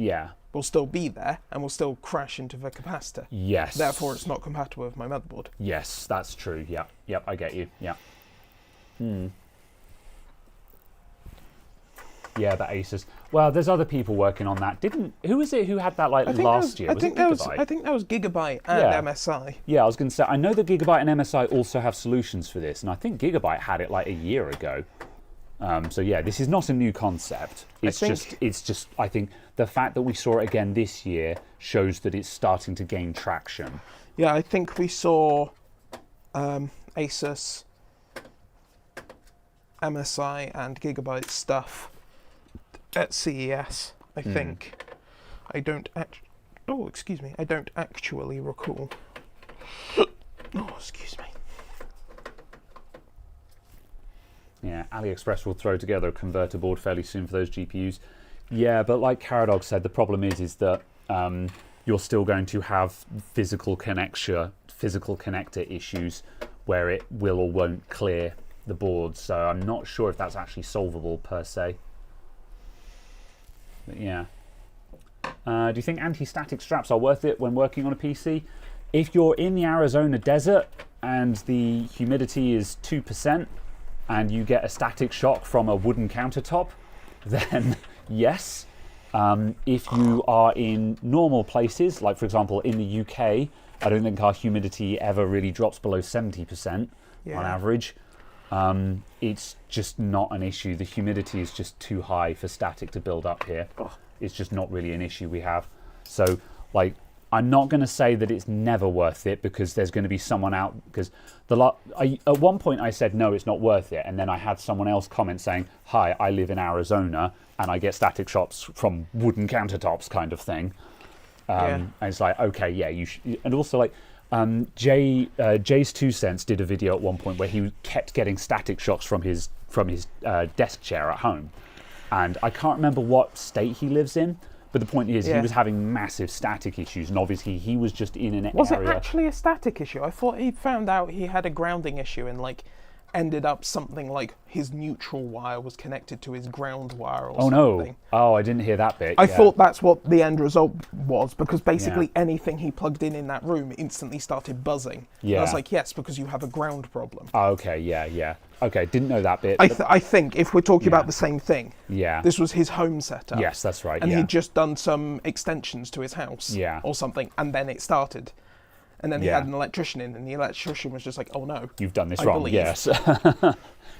will still be there, and will still crash into the capacitor. Yes. Therefore, it's not compatible with my motherboard. Yes, that's true. Yep, I get you. Yeah. Yeah, the Asus. Well, there's other people working on that. Who was it who had that last year? I think that was Gigabyte and MSI. Yeah, I was going to say, I know that Gigabyte and MSI also have solutions for this, and I think Gigabyte had it like a year ago. So yeah, this is not a new concept. It's just I think the fact that we saw it again this year shows that it's starting to gain traction. Yeah, I think we saw Asus, MSI, and Gigabyte stuff at CES. I think. I don't actually recall. Oh, excuse me. Yeah, AliExpress will throw together a converter board fairly soon for those GPUs. Yeah, but like Caradog said, the problem is that you're still going to have physical connector issues where it will or won't clear the board. So I'm not sure if that's actually solvable per se. But yeah. Do you think anti-static straps are worth it when working on a PC? If you're in the Arizona desert and the humidity is 2%, and you get a static shock from a wooden countertop, then yes. If you are in normal places, like for example in the UK, I don't think our humidity ever really drops below 70% on average. It's just not an issue. The humidity is just too high for static to build up here. It's just not really an issue we have. So like, I'm not going to say that it's never worth it, because there's going to be someone out, because at one point I said no, it's not worth it, and then I had someone else comment saying, hi, I live in Arizona and I get static shocks from wooden countertops, kind of thing. And it's like, okay, yeah, you should. And also like Jay's 2 Cents did a video at one point where he kept getting static shocks from his desk chair at home, and I can't remember what state he lives in. But the point is, he was having massive static issues, and obviously he was just in an area... Was it actually a static issue? I thought he found out he had a grounding issue and, like, ended up something like his neutral wire was connected to his ground wire or something. Oh, I didn't hear that bit. I thought that's what the end result was, because basically anything he plugged in that room instantly started buzzing. Yeah. And I was like, yes, because you have a ground problem. Oh, okay, yeah. Okay, didn't know that bit. I think if we're talking about the same thing, this was his home setup. Yes, that's right. And he'd just done some extensions to his house or something, and then it started. And then he had an electrician in, and the electrician was just like, oh no. You've done this wrong, yes.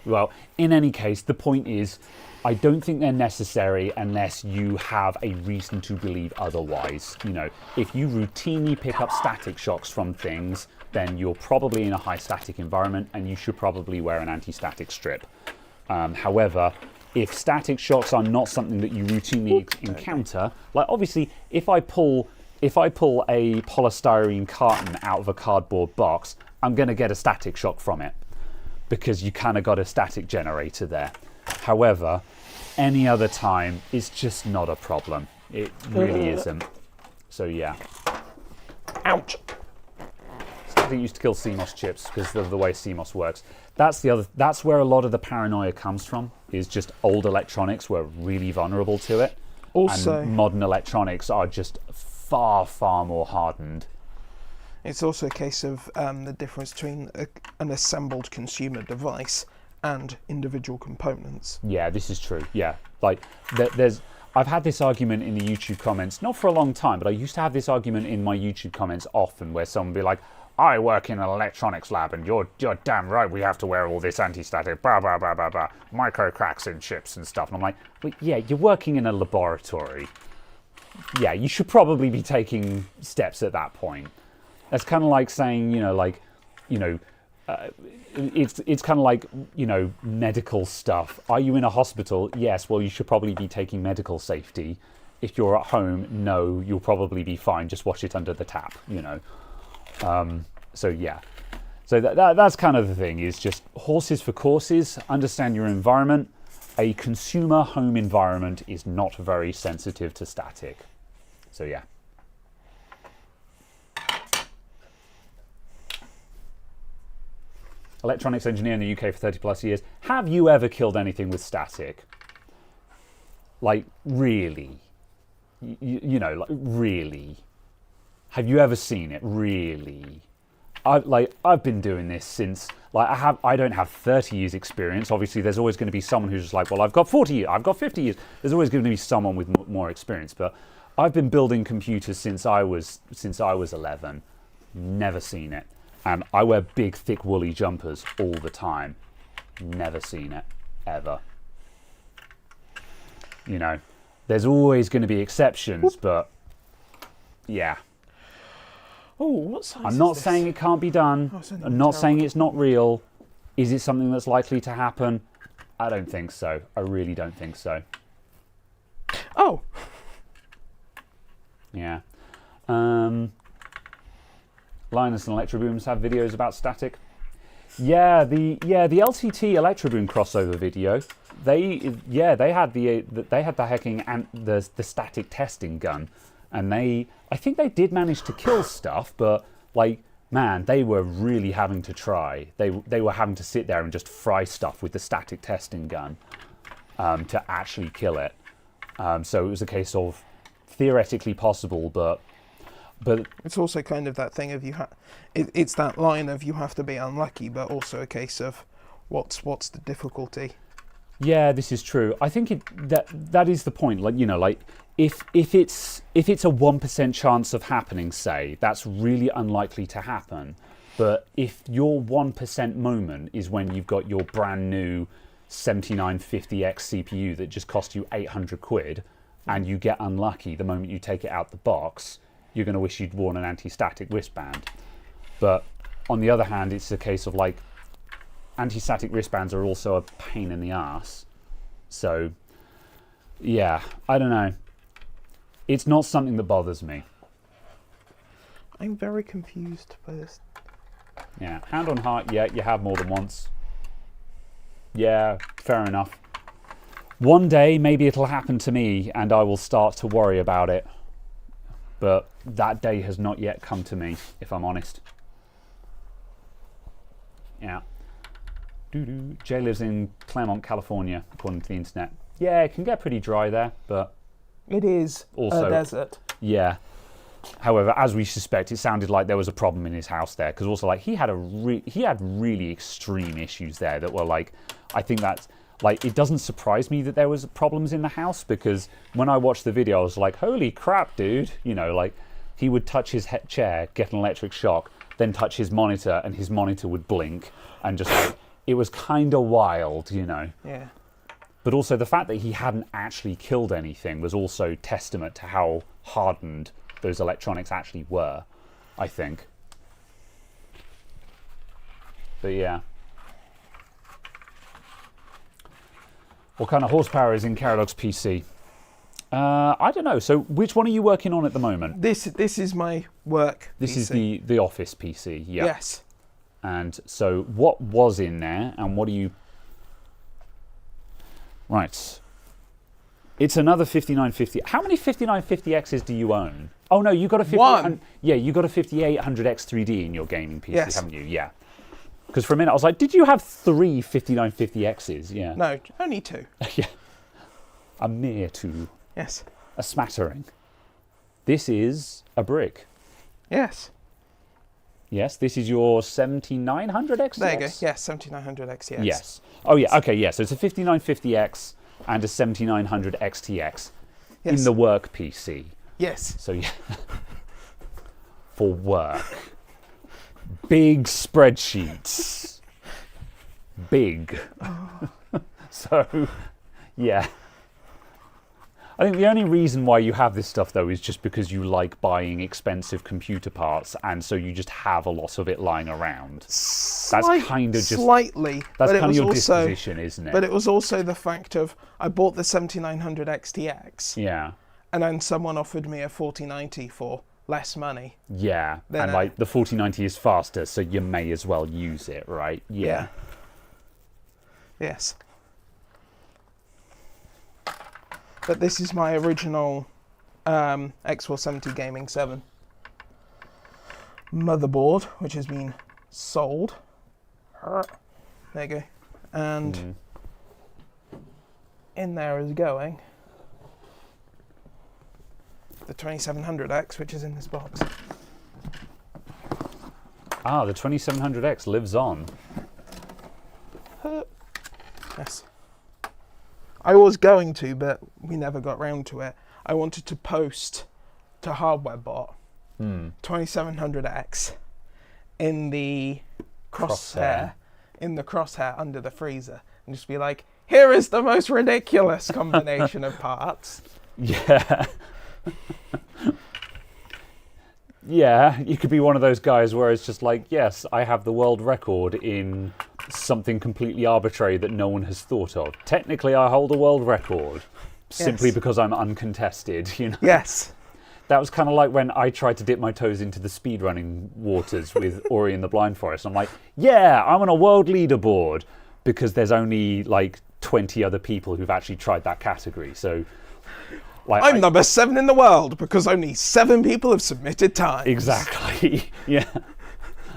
Well, in any case, the point is, I don't think they're necessary unless you have a reason to believe otherwise. You know, if you routinely pick up static shocks from things, then you're probably in a high static environment, and you should probably wear an anti-static strip. However, if static shocks are not something that you routinely encounter, like obviously, if I pull a polystyrene carton out of a cardboard box, I'm going to get a static shock from it, because you kind of got a static generator there. However, any other time, it's just not a problem. It really isn't. So yeah. Ouch. Static used to kill CMOS chips because of the way CMOS works. That's where a lot of the paranoia comes from, is just old electronics were really vulnerable to it. Also, and modern electronics are just far, far more hardened. It's also a case of the difference between an assembled consumer device and individual components. Yeah, this is true. Yeah, like I've had this argument in the YouTube comments, not for a long time, but I used to have this argument in my YouTube comments often, where someone would be like, I work in an electronics lab, and you're damn right we have to wear all this anti-static, blah, blah, blah, blah, blah, micro cracks in chips and stuff. And I'm like, well, yeah, you're working in a laboratory. Yeah, you should probably be taking steps at that point. That's kind of like saying, it's kind of like, medical stuff. Are you in a hospital? Yes, well, you should probably be taking medical safety. If you're at home, no, you'll probably be fine. Just wash it under the tap, So yeah, so that's kind of the thing, is just horses for courses. Understand your environment. A consumer home environment is not very sensitive to static. So yeah. Electronics engineer in the UK for 30 plus years. Have you ever killed anything with static? Like, really? Like, really? Have you ever seen it? Really? I've been doing this since, I don't have 30 years experience. Obviously, there's always going to be someone who's just like, well, I've got 40 years, I've got 50 years. There's always going to be someone with more experience. But I've been building computers since I was 11. Never seen it. And I wear big, thick, woolly jumpers all the time. Never seen it, ever. There's always going to be exceptions, but yeah. Oh, what size I'm not is this? saying it can't be done. I'm not saying it's not real. Is it something that's likely to happen? I don't think so. I really don't think so. Oh. Yeah. Linus and Electrobooms have videos about static. Yeah, the LTT Electroboom crossover video. They had the hacking and the static testing gun, and I think they did manage to kill stuff, but man, they were really having to try. They were having to sit there and just fry stuff with the static testing gun to actually kill it. So it was a case of theoretically possible, but it's also kind of that thing of it's that line of you have to be unlucky, but also a case of what's the difficulty. Yeah, this is true. I think that is the point. If it's a 1% chance of happening, say, that's really unlikely to happen. But if your 1% moment is when you've got your brand new 7950X CPU that just cost you 800 quid, and you get unlucky the moment you take it out the box, you're going to wish you'd worn an anti-static wristband. But on the other hand, it's a case of anti-static wristbands are also a pain in the ass. So yeah, I don't know. It's not something that bothers me. I'm very confused by this. Yeah, hand on heart, yeah, you have more than once. Yeah, fair enough. One day, maybe it'll happen to me and I will start to worry about it. But that day has not yet come to me, if I'm honest. Yeah. Jay lives in Claremont, California, according to the internet. Yeah, it can get pretty dry there, but it is also a desert. Yeah. However, as we suspect, it sounded like there was a problem in his house there, because also he had really extreme issues there that were I think that's it doesn't surprise me that there was problems in the house, because when I watched the video, I was like, holy crap, dude! He would touch his chair, get an electric shock, then touch his monitor, and his monitor would blink, and just it was kind of wild, Yeah. But also the fact that he hadn't actually killed anything was also testament to how hardened those electronics actually were, I think. But yeah. What kind of horsepower is in Caradog's PC? I don't know. So which one are you working on at the moment? This is my work This PC. is the office PC, yeah. Yes. And so what was in there and what do you... Right. It's another 5950. How many 5950Xs do you own? Oh no, you got a 1. Yeah, you got a 5800X3D in your gaming PC, Yes. haven't you? Yeah. Because for a minute I was like, did you have 3 5950Xs? Yeah. No, only 2. Yeah. A mere 2. Yes. A smattering. This is a brick. Yes. Yes, this is your 7900 XTX? There you go. Yes, 7900 XTX. Yes. Oh, yeah. Okay, yeah. So it's a 5950X and a 7900 XTX in the work PC. Yes. So, yeah. For work. Big spreadsheets. Big. So, yeah. I think the only reason why you have this stuff, though, is just because you like buying expensive computer parts, and so you just have a lot of it lying around. That's kind of just... Slightly. That's kind of your disposition, isn't it? But it was also the fact of, I bought the 7900 XTX. Yeah. And then someone offered me a 4090 for less money. Yeah. And, like, the 4090 is faster, so you may as well use it, right? Yeah. Yes. But this is my original X470 Gaming 7 motherboard, which has been sold. There you go. And in there is going the 2700X, which is in this box. Ah, the 2700X lives on. Yes. I was going to, but we never got round to it. I wanted to post to HardwareBot 2700X in the crosshair, under the freezer, and just be like, here is the most ridiculous combination of parts. Yeah. Yeah, you could be one of those guys where it's just like, yes, I have the world record in something completely arbitrary that no one has thought of. Technically, I hold a world record simply because I'm uncontested, you know? Yes. That was kind of like when I tried to dip my toes into the speedrunning waters with Ori and the Blind Forest. I'm like, yeah, I'm on a world leaderboard because there's only like 20 other people who've actually tried that category. So, like, I'm number 7 in the world because only 7 people have submitted time. Exactly. Yeah.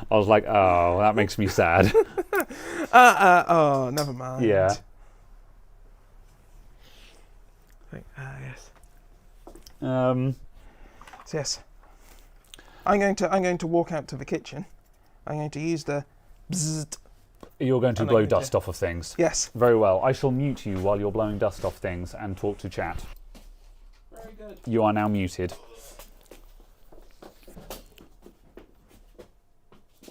I was like, oh, that makes me sad. Oh, never mind. Yeah. Yes. Um. So yes. I'm going to walk out to the kitchen. I'm going to use the bzzzt. You're going to blow dust off of things. Yes. Very well. I shall mute you while you're blowing dust off things and talk to chat. Very good. You are now muted.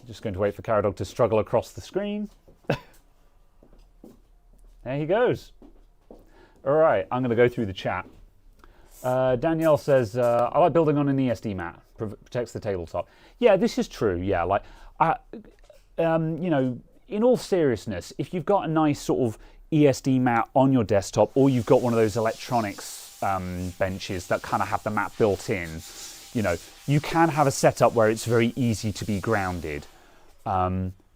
Just going to wait for Caradog to struggle across the screen. There he goes. All right, I'm going to go through the chat. Danielle says, I like building on an ESD mat. Protects the tabletop. Yeah, this is true. Yeah, like, you know, in all seriousness, if you've got a nice sort of ESD mat on your desktop, or you've got one of those electronics benches that kind of have the mat built in, you know, you can have a setup where it's very easy to be grounded.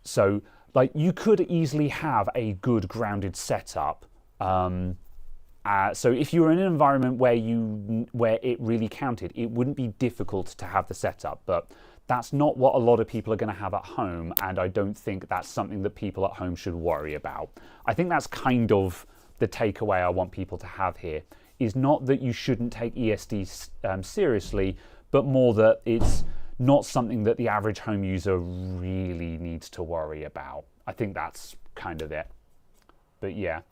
So, like, you could easily have a good grounded setup. So if you were in an environment where it really counted, it wouldn't be difficult to have the setup, but that's not what a lot of people are going to have at home, and I don't think that's something that people at home should worry about. I think that's kind of the takeaway I want people to have here, is not that you shouldn't take ESD seriously, but more that it's not something that the average home user really needs to worry about. I think that's kind of it. But yeah.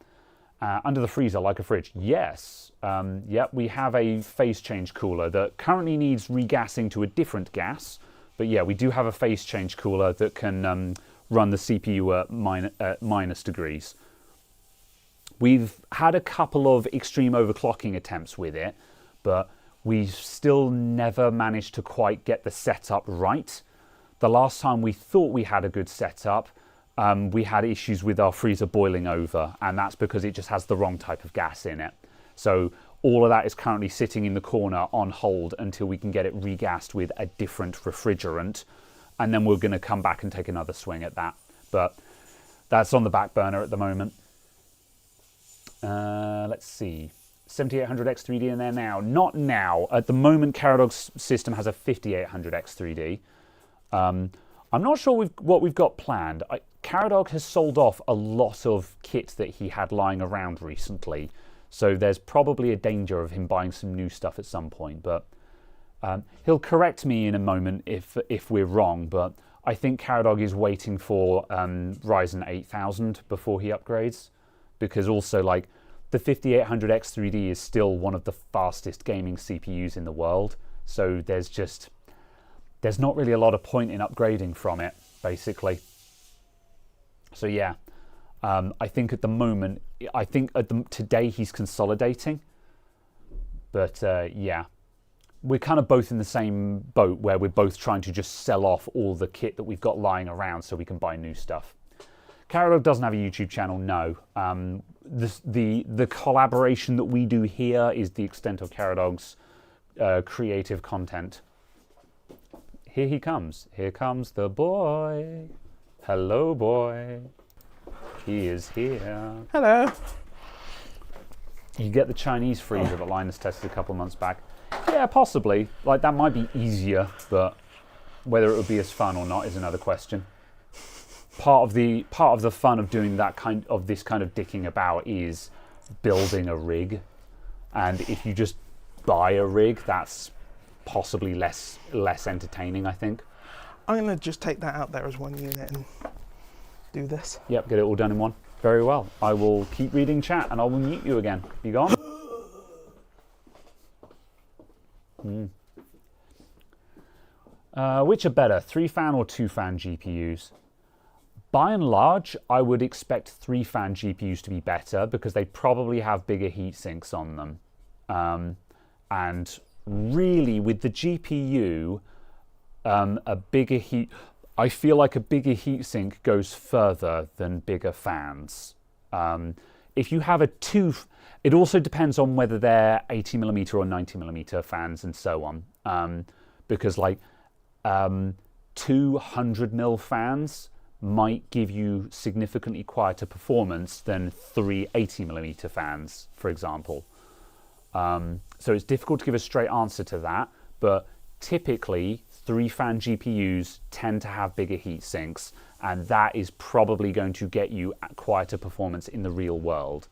Under the freezer, like a fridge. Yes. Yep, we have a phase change cooler that currently needs regassing to a different gas. But yeah, we do have a phase change cooler that can run the CPU at minus degrees. We've had a couple of extreme overclocking attempts with it, but we still never managed to quite get the setup right. The last time we thought we had a good setup, we had issues with our freezer boiling over, and that's because it just has the wrong type of gas in it. So all of that is currently sitting in the corner on hold until we can get it regassed with a different refrigerant, and then we're going to come back and take another swing at that. But that's on the back burner at the moment. Let's see. 7800X3D in there now. Not now. At the moment, Caradog's system has a 5800X3D. I'm not sure what we've got planned. Caradog has sold off a lot of kit that he had lying around recently, so there's probably a danger of him buying some new stuff at some point, but he'll correct me in a moment if we're wrong, but I think Caradog is waiting for Ryzen 8000 before he upgrades, because also like the 5800X3D is still one of the fastest gaming CPUs in the world. So there's not really a lot of point in upgrading from it, basically. So yeah, I think at the moment, today he's consolidating. But yeah, we're kind of both in the same boat where we're both trying to just sell off all the kit that we've got lying around so we can buy new stuff. Caradog doesn't have a YouTube channel, no. The collaboration that we do here is the extent of Caradog's creative content. Here he comes. Here comes the boy. Hello, boy. He is here. Hello. You get the Chinese freezer that Linus tested a couple of months back. Yeah, possibly. Like, that might be easier, but whether it would be as fun or not is another question. Part of the fun of doing this kind of dicking about is building a rig, and if you just buy a rig, that's possibly less entertaining, I think. I'm gonna just take that out there as one unit and do this. Yep, get it all done in one. Very well. I will keep reading chat and I will mute you again. You gone? Which are better, 3-fan or 2-fan GPUs? By and large, I would expect 3-fan GPUs to be better because they probably have bigger heat sinks on them. And really, with the GPU, I feel like a bigger heatsink goes further than bigger fans. If you have it also depends on whether they're 80mm or 90mm fans and so on. Because like 200mm fans might give you significantly quieter performance than 3 80mm fans, for example. So it's difficult to give a straight answer to that, but typically 3-fan GPUs tend to have bigger heat sinks, and that is probably going to get you quieter performance in the real world.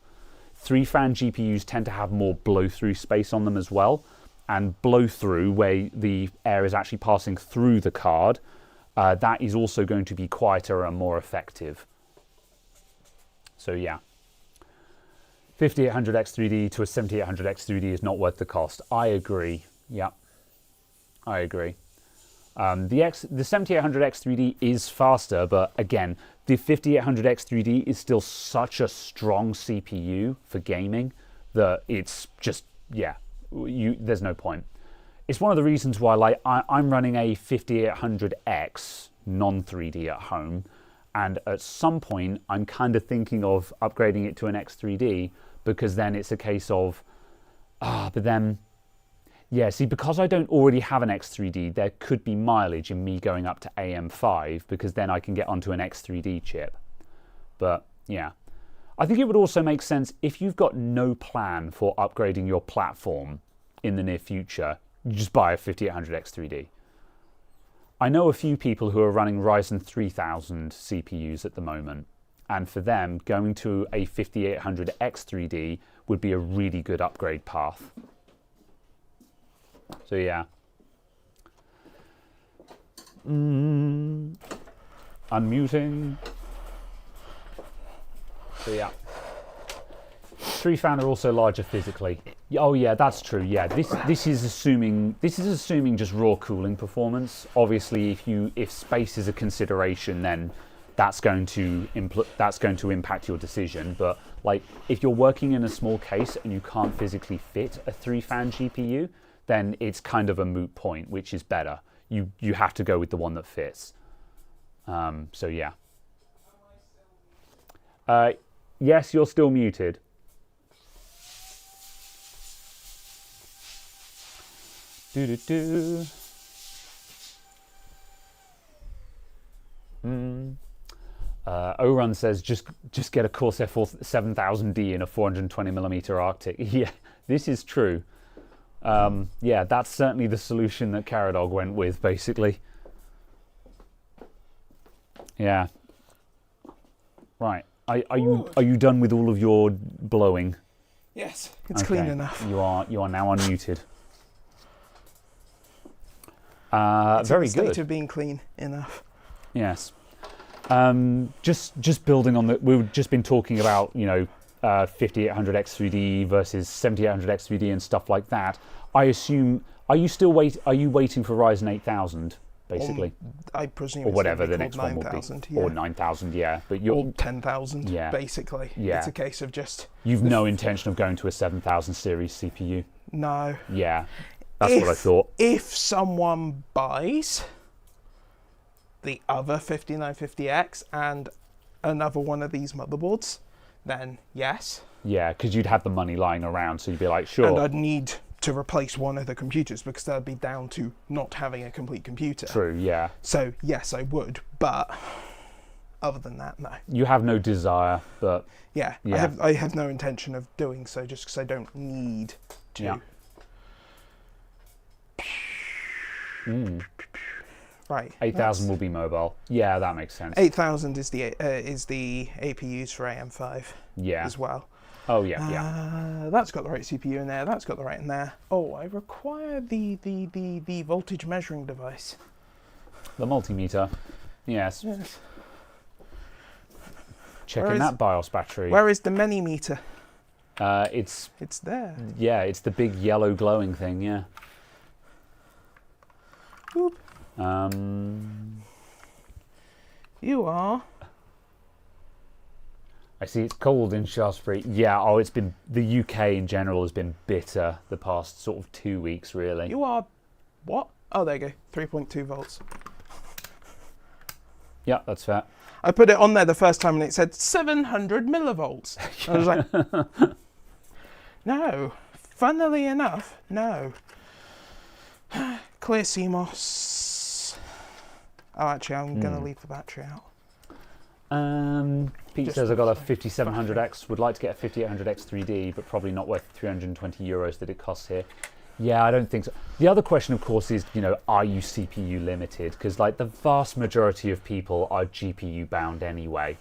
3-fan GPUs tend to have more blow-through space on them as well, and blow-through, where the air is actually passing through the card, that is also going to be quieter and more effective. So yeah, 5800X3D to a 7800X3D is not worth the cost. I agree. Yeah, I agree. The 7800X3D is faster, but again, the 5800X3D is still such a strong CPU for gaming that it's just, yeah, there's no point. It's one of the reasons why, like, I'm running a 5800X non-3D at home, and at some point I'm kind of thinking of upgrading it to an X3D, because then it's a case of, but then, yeah, see, because I don't already have an X3D, there could be mileage in me going up to AM5, because then I can get onto an X3D chip. But, yeah. I think it would also make sense if you've got no plan for upgrading your platform in the near future, you just buy a 5800X3D. I know a few people who are running Ryzen 3000 CPUs at the moment, and for them, going to a 5800X3D would be a really good upgrade path. So yeah. Unmuting. So yeah. 3-fan are also larger physically. Oh yeah, that's true. Yeah, this is assuming just raw cooling performance. Obviously, if space is a consideration, then that's going to impact your decision. But like, if you're working in a small case and you can't physically fit a 3-fan GPU, then it's kind of a moot point. Which is better? You have to go with the one that fits. So yeah. Yes, you're still muted. Orun says just get a Corsair 7000D in a 420mm Arctic. Yeah, this is true. Yeah, that's certainly the solution that Caradog went with, basically. Yeah. Right. Are you done with all of your blowing? Yes, it's clean enough. You are now unmuted. It's Very in the good. state of being clean enough. Yes. Just building on that, we've just been talking about 5800X3D versus 7800X3D and stuff like that. I assume, are you waiting for Ryzen 8000 basically? I presume, or whatever it's the next one will be, yeah. or 9000, yeah. But you're or 10,000, yeah. basically. Yeah. It's a case of just. You've no intention of going to a 7000 series CPU. No. Yeah, that's what I thought. If someone buys the other 5950X and another one of these motherboards, then yes. Yeah, because you'd have the money lying around, so you'd be like, sure. And I'd need to replace one of the computers because that'd be down to not having a complete computer. True, yeah. So yes, I would, but other than that, no. You have no desire, but yeah. I have no intention of doing so just because I don't need to. Yeah. Right. 8000 will be mobile. Yeah, that makes sense. 8000 is the APUs for AM5 Yeah. as well. Oh yeah. That's got the right CPU in there. That's got the right in there. Oh, I require the voltage measuring device. The multimeter. Yes. Yes. Checking that BIOS battery. Where is the Manymeter? It's there. Yeah, it's the big yellow glowing thing. Yeah. Oop. You are. I see it's cold in Shaftesbury. Yeah, it's been, the UK in general has been bitter the past sort of 2 weeks, really. You are, what? Oh, there you go, 3.2 volts. Yeah, that's fair. I put it on there the first time and it said 700 millivolts. I was like, no, funnily enough, no. Clear CMOS. Oh, actually, I'm going to leave the battery out. Pete Just says I got a 5700X, would like to get a 5800X 3D, but probably not worth 320 euros that it costs here. Yeah, I don't think so. The other question, of course, is, are you CPU limited? Because like the vast majority of people are GPU bound anyway.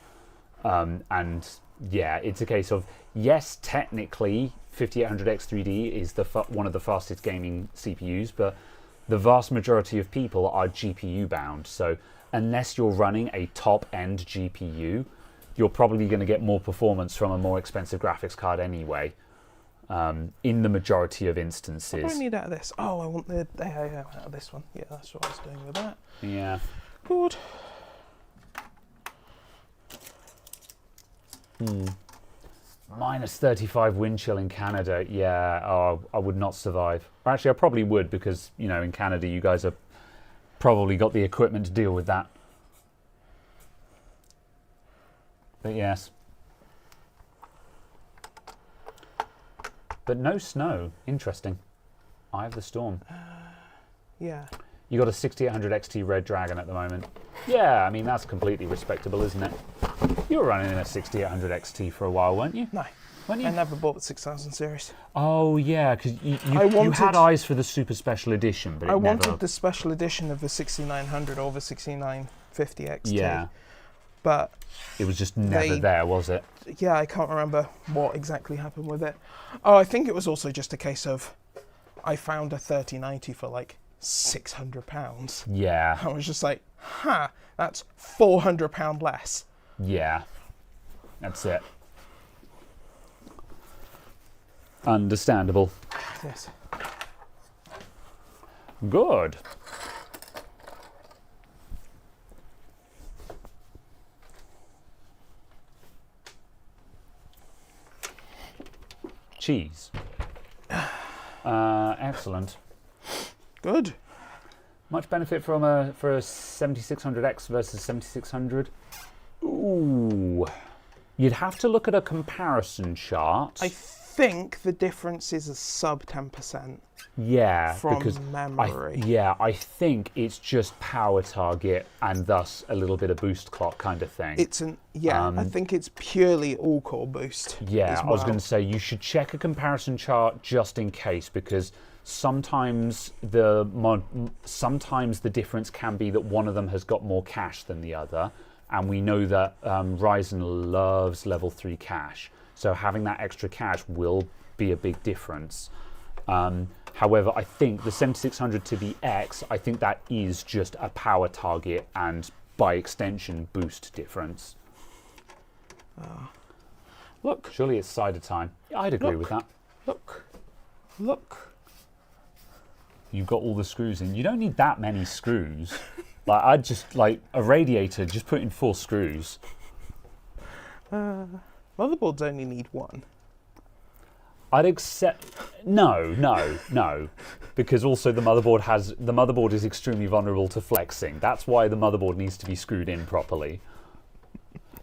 And yeah, it's a case of, yes, technically 5800X 3D is one of the fastest gaming CPUs, but the vast majority of people are GPU bound. So unless you're running a top-end GPU, you're probably going to get more performance from a more expensive graphics card anyway, in the majority of instances. What do I need out of this? Oh, I want the out of this one. Yeah, that's what I was doing with that. Yeah. Good. Minus 35 wind chill in Canada. Yeah, I would not survive. Or actually, I probably would because, in Canada, you guys have probably got the equipment to deal with that. But yes. But no snow. Interesting. Eye of the storm. Yeah. You got a 6800 XT Red Dragon at the moment. Yeah, I mean, that's completely respectable, isn't it? You were running in a 6800 XT for a while, weren't you? No. Weren't you? I never bought the 6000 series. Oh, yeah, because you had eyes for the super special edition, but I wanted the special edition of the 6900 or the 6950 XT. Yeah. But it was just never there, was it? Yeah, I can't remember what exactly happened with it. Oh, I think it was also just a case of I found a 3090 for like £600. Yeah. I was just like, that's £400 less. Yeah, that's it. Understandable. Yes. Good. Cheese. Excellent. Good. Much benefit for a 7600X versus 7600? Ooh. You'd have to look at a comparison chart. I think the difference is a sub 10%. Yeah, from because memory. I think it's just power target and thus a little bit of boost clock kind of thing. I think it's purely all core boost. Yeah, I was going to say you should check a comparison chart just in case, because sometimes the difference can be that one of them has got more cache than the other, and we know that Ryzen loves level 3 cache, so having that extra cache will be a big difference. However, I think the 7600 to the X, I think that is just a power target and by extension, boost difference. Look. Surely it's cider time. Yeah, I'd agree with that. Look. You've got all the screws in. You don't need that many screws. Like, I'd just, like, a radiator, just put in 4 screws. Motherboards only need 1. I'd accept... No. Because also the motherboard is extremely vulnerable to flexing. That's why the motherboard needs to be screwed in properly.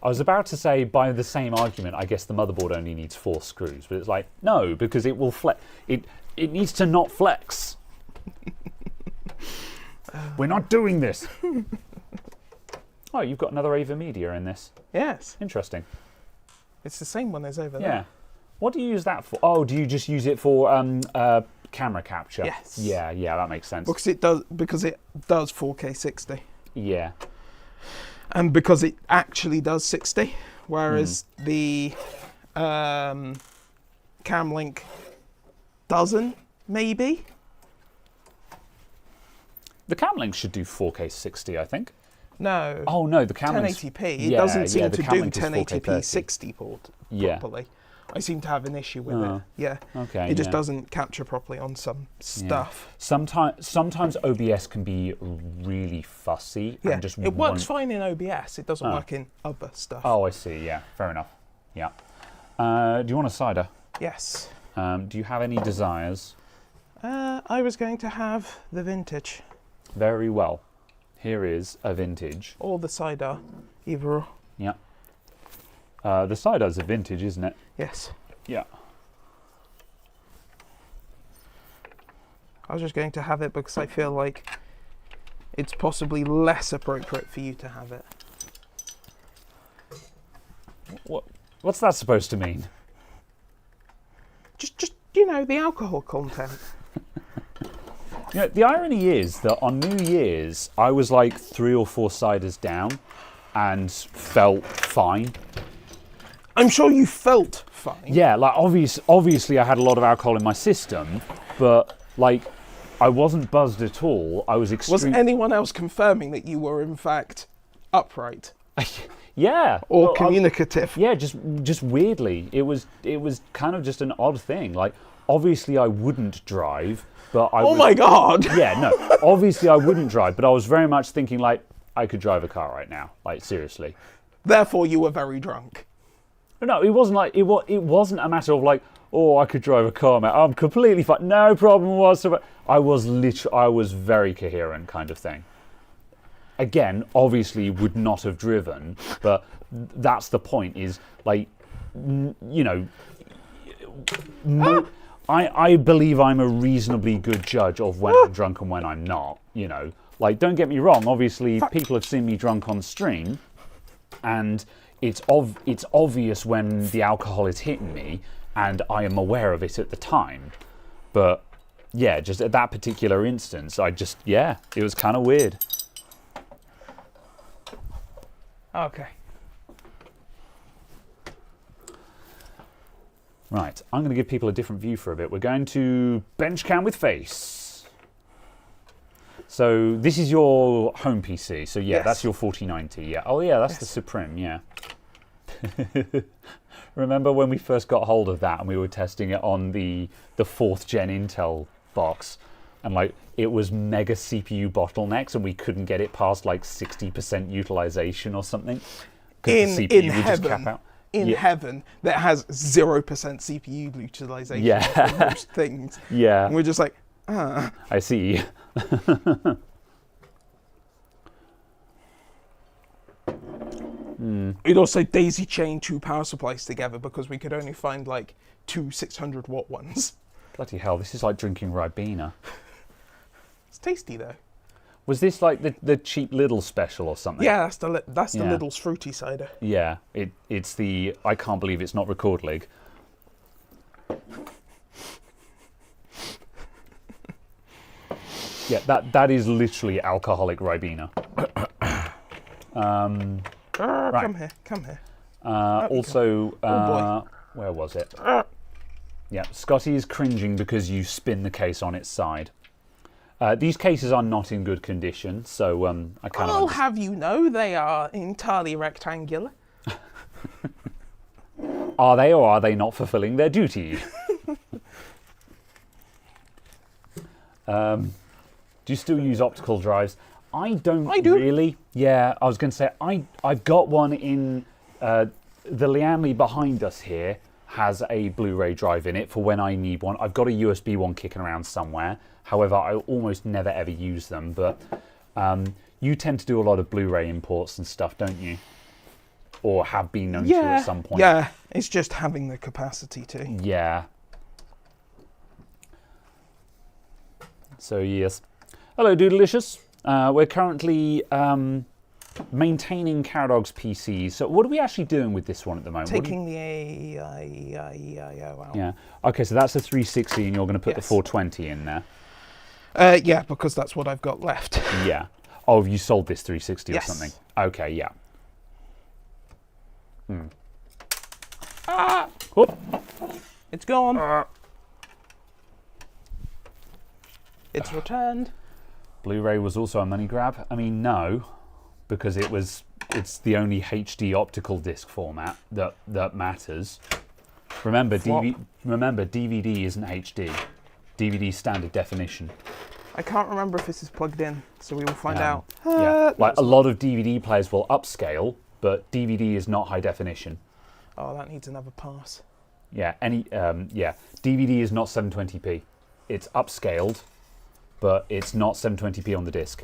I was about to say, by the same argument, I guess the motherboard only needs 4 screws. But it's like, no, because it will flex. It needs to not flex. We're not doing this. Oh, you've got another AV Media in this. Yes. Interesting. It's the same one as over Yeah. there. What do you use that for? Oh, do you just use it for camera capture? Yes. Yeah, that makes sense. Because it does 4K 60. Yeah. And because it actually does 60, whereas the Camlink doesn't, maybe. The Camlink should do 4K 60, I think. No. Oh no, the Camlink 1080p. It doesn't seem to do 1080p 30. 60 port Yeah. properly. I seem to have an issue with it. Yeah. Okay. It just doesn't capture properly on some stuff. Sometimes OBS can be really fussy. Yeah. And just It works fine in OBS. It doesn't work in other stuff. Oh, I see. Yeah. Fair enough. Yeah. Do you want a cider? Yes. Do you have any desires? I was going to have the vintage. Very well. Here is a vintage. Or the cider. Either or. Yeah. The cider's a vintage, isn't it? Yes. Yeah. I was just going to have it because I feel like it's possibly less appropriate for you to have it. What's that supposed to mean? Just you know, the alcohol content. You know, the irony is that on New Year's, I was like 3 or 4 ciders down and felt fine. I'm sure you felt fine. Yeah, like obviously I had a lot of alcohol in my system, but like I wasn't buzzed at all. I was Was anyone else confirming that you were in fact upright? Yeah. Or communicative? Yeah, just weirdly. It was kind of just an odd thing. Like obviously I wouldn't drive, but I my god. Yeah, no. Obviously I wouldn't drive, but I was very much thinking like I could drive a car right now. Like seriously. Therefore you were very drunk. No, it wasn't like it wasn't a matter of like, oh, I could drive a car, mate. I'm completely fine. No problem whatsoever. I was very coherent kind of thing. Again, obviously would not have driven, but that's the point is like, you know, I believe I'm a reasonably good judge of when I'm drunk and when I'm not, you know. Like, don't get me wrong, obviously people have seen me drunk on stream and it's obvious when the alcohol is hitting me and I am aware of it at the time. But yeah, just at that particular instance, it was kind of weird. Okay. Right, I'm going to give people a different view for a bit. We're going to bench cam with face. So this is your home PC. So yeah, Yes. That's your 4090. Yeah. Oh yeah, that's the Supreme. Yeah. Remember when we first got hold of that and we were testing it on the 4th gen Intel box, and like it was mega CPU bottlenecks and we couldn't get it past like 60% utilization or something. In the CPU would just heaven. cap out. In heaven, that has 0% CPU utilization Yeah. for most things. Yeah. And we're just like, ah. I see. We'd also daisy chain 2 power supplies together because we could only find like 2 600-watt ones. Bloody hell, this is like drinking Ribena. It's tasty though. Was this like the cheap Lidl special or something? Yeah, that's the Yeah. Lidl's fruity cider. Yeah, it's the I can't believe it's not Record League. Yeah, that is literally alcoholic Ribena. Right. Come here. Also, where was it? Yeah, Scotty is cringing because you spin the case on its side. These cases are not in good condition, so I kind of. I'll have you know they are entirely rectangular. Are they, or are they not fulfilling their duty? Do you still use optical drives? I do. Really. Yeah, I was going to say I've got one in the Lianli behind us here has a Blu-ray drive in it for when I need one. I've got a USB one kicking around somewhere. However, I almost never ever use them. But you tend to do a lot of Blu-ray imports and stuff, don't you? Or have been known to at some point. Yeah, it's just having the capacity to. Yeah. So yes. Hello, Doodalicious. We're currently maintaining Caradog's PC. So what are we actually doing with this one at the moment? Taking the AIO out. Yeah. Okay, so that's a 360 and you're going to put the 420 in there. Yeah, because that's what I've got left. Yeah. Oh, have you sold this 360 Yes. or something? Okay, yeah. Whoop. It's gone. It's returned. Blu-ray was also a money grab. I mean, no, because it's the only HD optical disc format that matters. Remember, DVD isn't HD. DVD standard definition. I can't remember if this is plugged in, so we will find out. Yeah, like a lot of DVD players will upscale, but DVD is not high definition. Oh, that needs another pass. Yeah, DVD is not 720p. It's upscaled, but it's not 720p on the disc.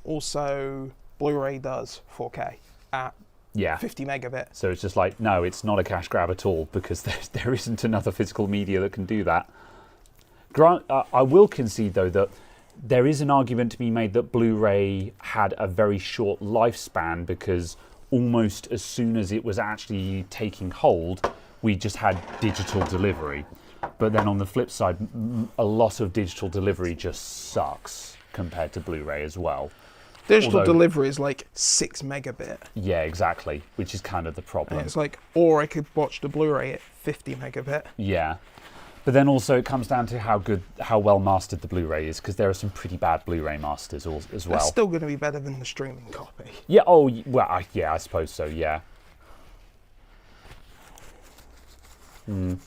Also, Blu-ray does 4K at 50 megabit. So it's just like, no, it's not a cash grab at all because there isn't another physical media that can do that. I will concede, though, that there is an argument to be made that Blu-ray had a very short lifespan because almost as soon as it was actually taking hold, we just had digital delivery. But then on the flip side, a lot of digital delivery just sucks compared to Blu-ray as well. Digital delivery is like 6 megabit. Yeah, exactly, which is kind of the problem. And it's like, or I could watch the Blu-ray at 50 megabit. Yeah. But then also it comes down to how well mastered the Blu-ray is, because there are some pretty bad Blu-ray masters as well. It's still going to be better than the streaming copy. Yeah. Oh, well, yeah. I suppose so. Yeah. That'll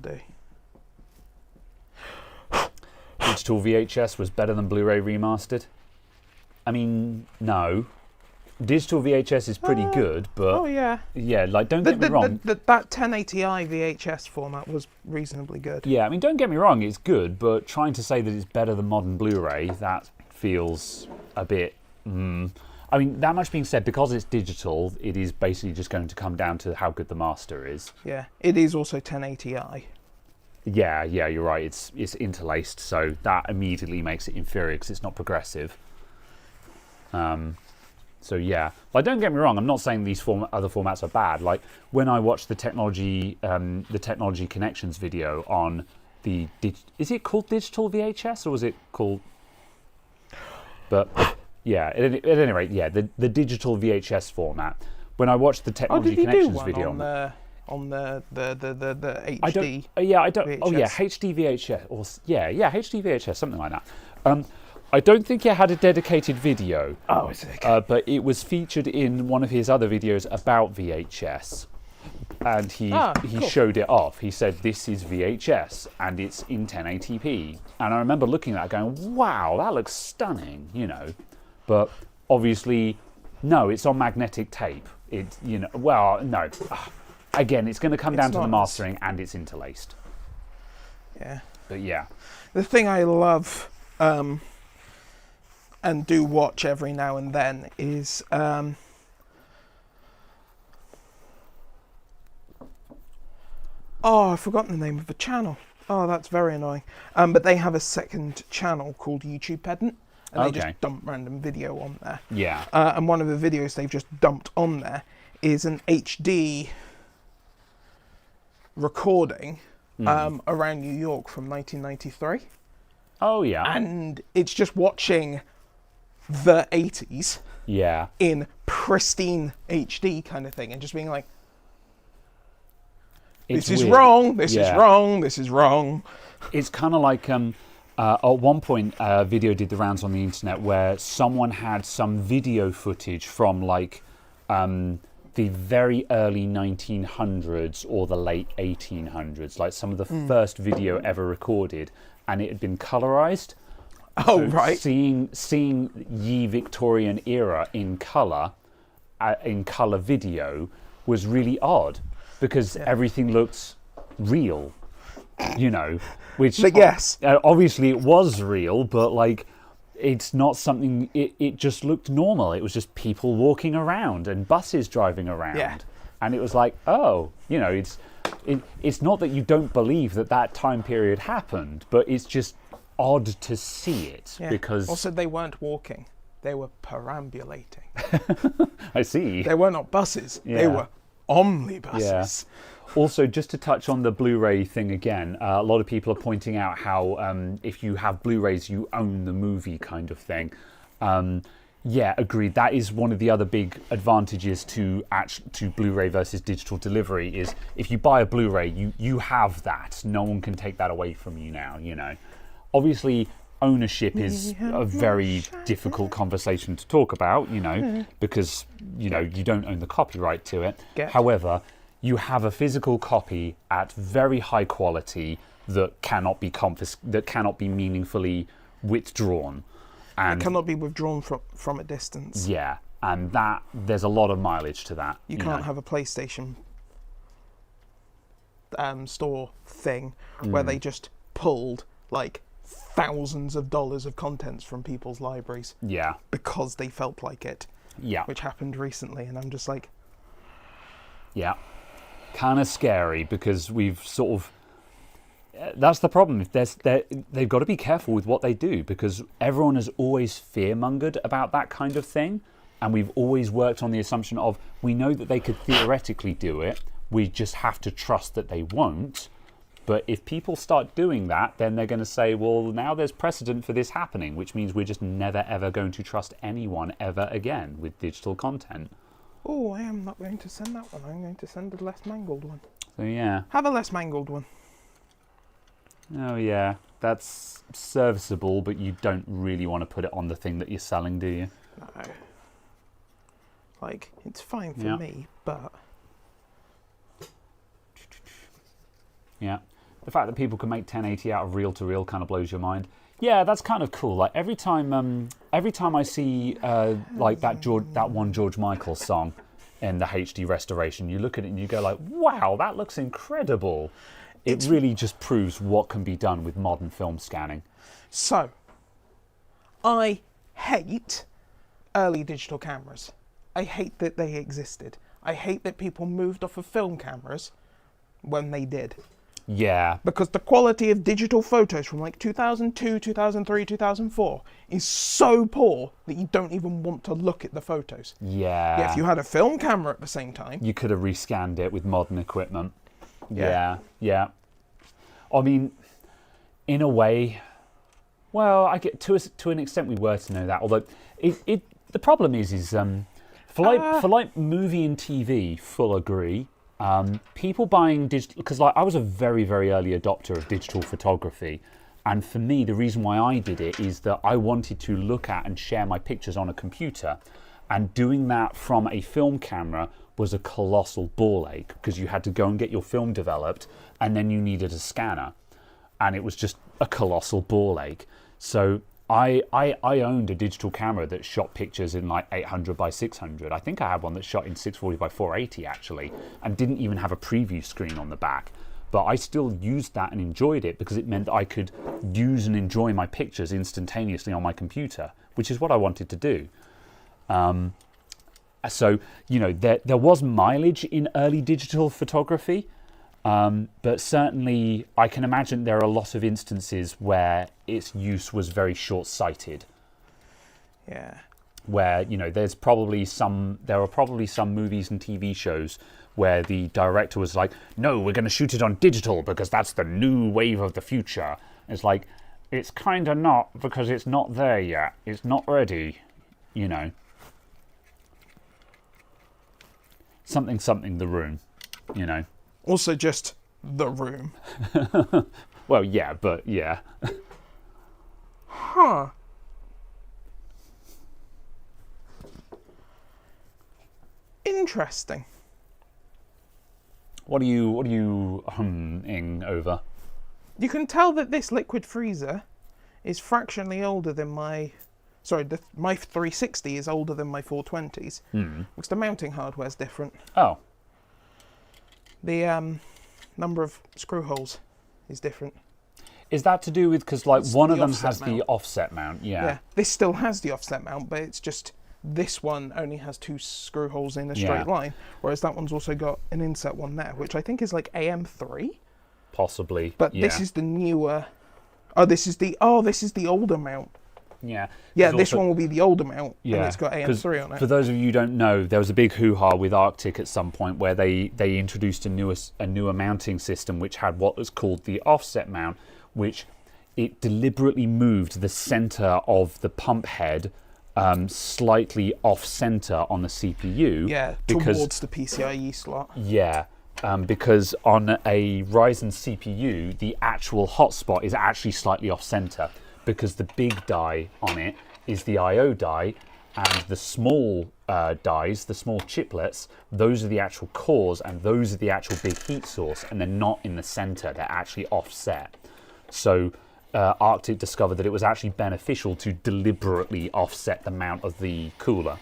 do. Digital VHS was better than Blu-ray remastered. I mean, no. Digital VHS is pretty good, but oh yeah, like don't get me wrong. That 1080i VHS format was reasonably good. Yeah, I mean, don't get me wrong, it's good, but trying to say that it's better than modern Blu-ray, that feels a bit. I mean, that much being said, because it's digital, it is basically just going to come down to how good the master is. Yeah, it is also 1080i. Yeah, you're right. It's interlaced, so that immediately makes it inferior because it's not progressive. So yeah, like don't get me wrong, I'm not saying these other formats are bad. Like when I watched the technology connections video on the is it called digital VHS or was it called? But yeah, at any rate, yeah, the digital VHS format. When I watched the technology connections video on the HD. I don't. VHS. Oh yeah, HD VHS or HD VHS, something like that. I don't think it had a dedicated video. Oh, is it? Okay. But it was featured in one of his other videos about VHS. And he cool. showed it off. He said, this is VHS, and it's in 1080p. And I remember looking at that going, wow, that looks stunning, you know. But obviously, no, it's on magnetic tape. No. Again, it's going to come down to the mastering, and it's interlaced. Yeah. But yeah. The thing I love... and do watch every now and then is oh, I've forgotten the name of the channel. Oh, that's very annoying. But they have a second channel called YouTube Pedant, and they just dump random video on there. Yeah. And one of the videos they've just dumped on there is an HD recording around New York from 1993. Oh yeah. And it's just watching the 80s in pristine HD kind of thing and just being like, This is weird. wrong. This is Yeah. wrong. This is wrong. It's kind of like at one point a video did the rounds on the internet where someone had some video footage from like the very early 1900s or the late 1800s, like some of the first video ever recorded, and it had been colorized. Oh, So right. Seeing ye Victorian era in color video was really odd because everything looked real, you know, which But yes. obviously it was real, but like it's not something, it just looked normal. It was just people walking around and buses driving around. Yeah. And it was like, oh, you know, it's not that you don't believe that time period happened, but it's just odd to see it because Also, they weren't walking. They were perambulating. I see. They were not buses. They Yeah. were omnibuses. Also, just to touch on the Blu-ray thing again, a lot of people are pointing out how if you have Blu-rays, you own the movie kind of thing. Yeah, agreed. That is one of the other big advantages to Blu-ray versus digital delivery is if you buy a Blu-ray, you have that. No one can take that away from you now, you know. Obviously, ownership is a very difficult conversation to talk about, you know, because, you know, you don't own the copyright to it. However, you have a physical copy at very high quality that cannot be meaningfully withdrawn. And It cannot be withdrawn from a distance. yeah, and that there's a lot of mileage to that. You can't have a PlayStation store thing where they just pulled like thousands of dollars of contents from people's libraries Yeah, because they felt like it, yeah, which happened recently, and I'm just like, yeah. Kind of scary because we've sort of. That's the problem. They've got to be careful with what they do because everyone has always fear-mongered about that kind of thing. And we've always worked on the assumption of we know that they could theoretically do it. We just have to trust that they won't. But if people start doing that, then they're going to say, well, now there's precedent for this happening, which means we're just never, ever going to trust anyone ever again with digital content. oh, I am not going to send that one. I'm going to send a less mangled one. So, yeah. Have a less mangled one. Oh, yeah. That's serviceable, but you don't really want to put it on the thing that you're selling, do you? No. Like, it's fine for Yeah. me, but... Yeah. The fact that people can make 1080 out of reel-to-reel kind of blows your mind. Yeah, that's kind of cool. Like every time I see like that one George Michael song in the HD restoration, you look at it and you go like, wow, that looks incredible. It really just proves what can be done with modern film scanning. So, I hate early digital cameras. I hate that they existed. I hate that people moved off of film cameras when they did. Yeah. Because the quality of digital photos from like 2002, 2003, 2004 is so poor that you don't even want to look at the photos. Yeah. Yeah, if you had a film camera at the same time... You could have rescanned it with modern equipment. Yeah. Yeah. I mean, in a way, well, I get to an extent we were to know that. Although the problem is for like movie and TV, full agree. People buying digital, because like I was a very, very early adopter of digital photography, and for me the reason why I did it is that I wanted to look at and share my pictures on a computer, and doing that from a film camera was a colossal ball ache because you had to go and get your film developed and then you needed a scanner, and it was just a colossal ball ache. So I owned a digital camera that shot pictures in like 800 by 600. I think I had one that shot in 640 by 480 actually, and didn't even have a preview screen on the back. But I still used that and enjoyed it because it meant that I could use and enjoy my pictures instantaneously on my computer, which is what I wanted to do. So, you know, there was mileage in early digital photography, but certainly I can imagine there are a lot of instances where its use was very short-sighted. Yeah. Where, you know, there are probably some movies and TV shows where the director was like, no, we're going to shoot it on digital because that's the new wave of the future. It's like, it's kind of not because it's not there yet. It's not ready, you know. Something, the room, you know. Also, just the room. Well, yeah, but yeah. Huh. Interesting. What are you humming over? You can tell that this liquid freezer is fractionally older than my... Sorry, my 360 is older than my 420s. Because the mounting hardware is different. Oh. The number of screw holes is different. Is that to do with, because like It's one of the them offset has the mount. offset mount, Yeah. This still has the offset mount, but it's just this one only has 2 screw holes in a straight line, whereas that one's also got an inset one there, which I think is like AM3. Possibly. But yeah. this is the newer. Oh, this is the older mount. Yeah. Yeah, There's this also- one will be the older mount, Yeah, and it's got 'cause AM3 on it. For those of you who don't know, there was a big hoo-ha with Arctic at some point where they introduced a newer mounting system which had what was called the offset mount, which it deliberately moved the center of the pump head slightly off-center on the CPU. Yeah, because, towards the PCIe slot. Yeah, because on a Ryzen CPU, the actual hotspot is actually slightly off-center because the big die on it is the I/O die, and the small dies, the small chiplets, those are the actual cores, and those are the actual big heat source, and they're not in the center, they're actually offset. So Arctic discovered that it was actually beneficial to deliberately offset the mount of the cooler.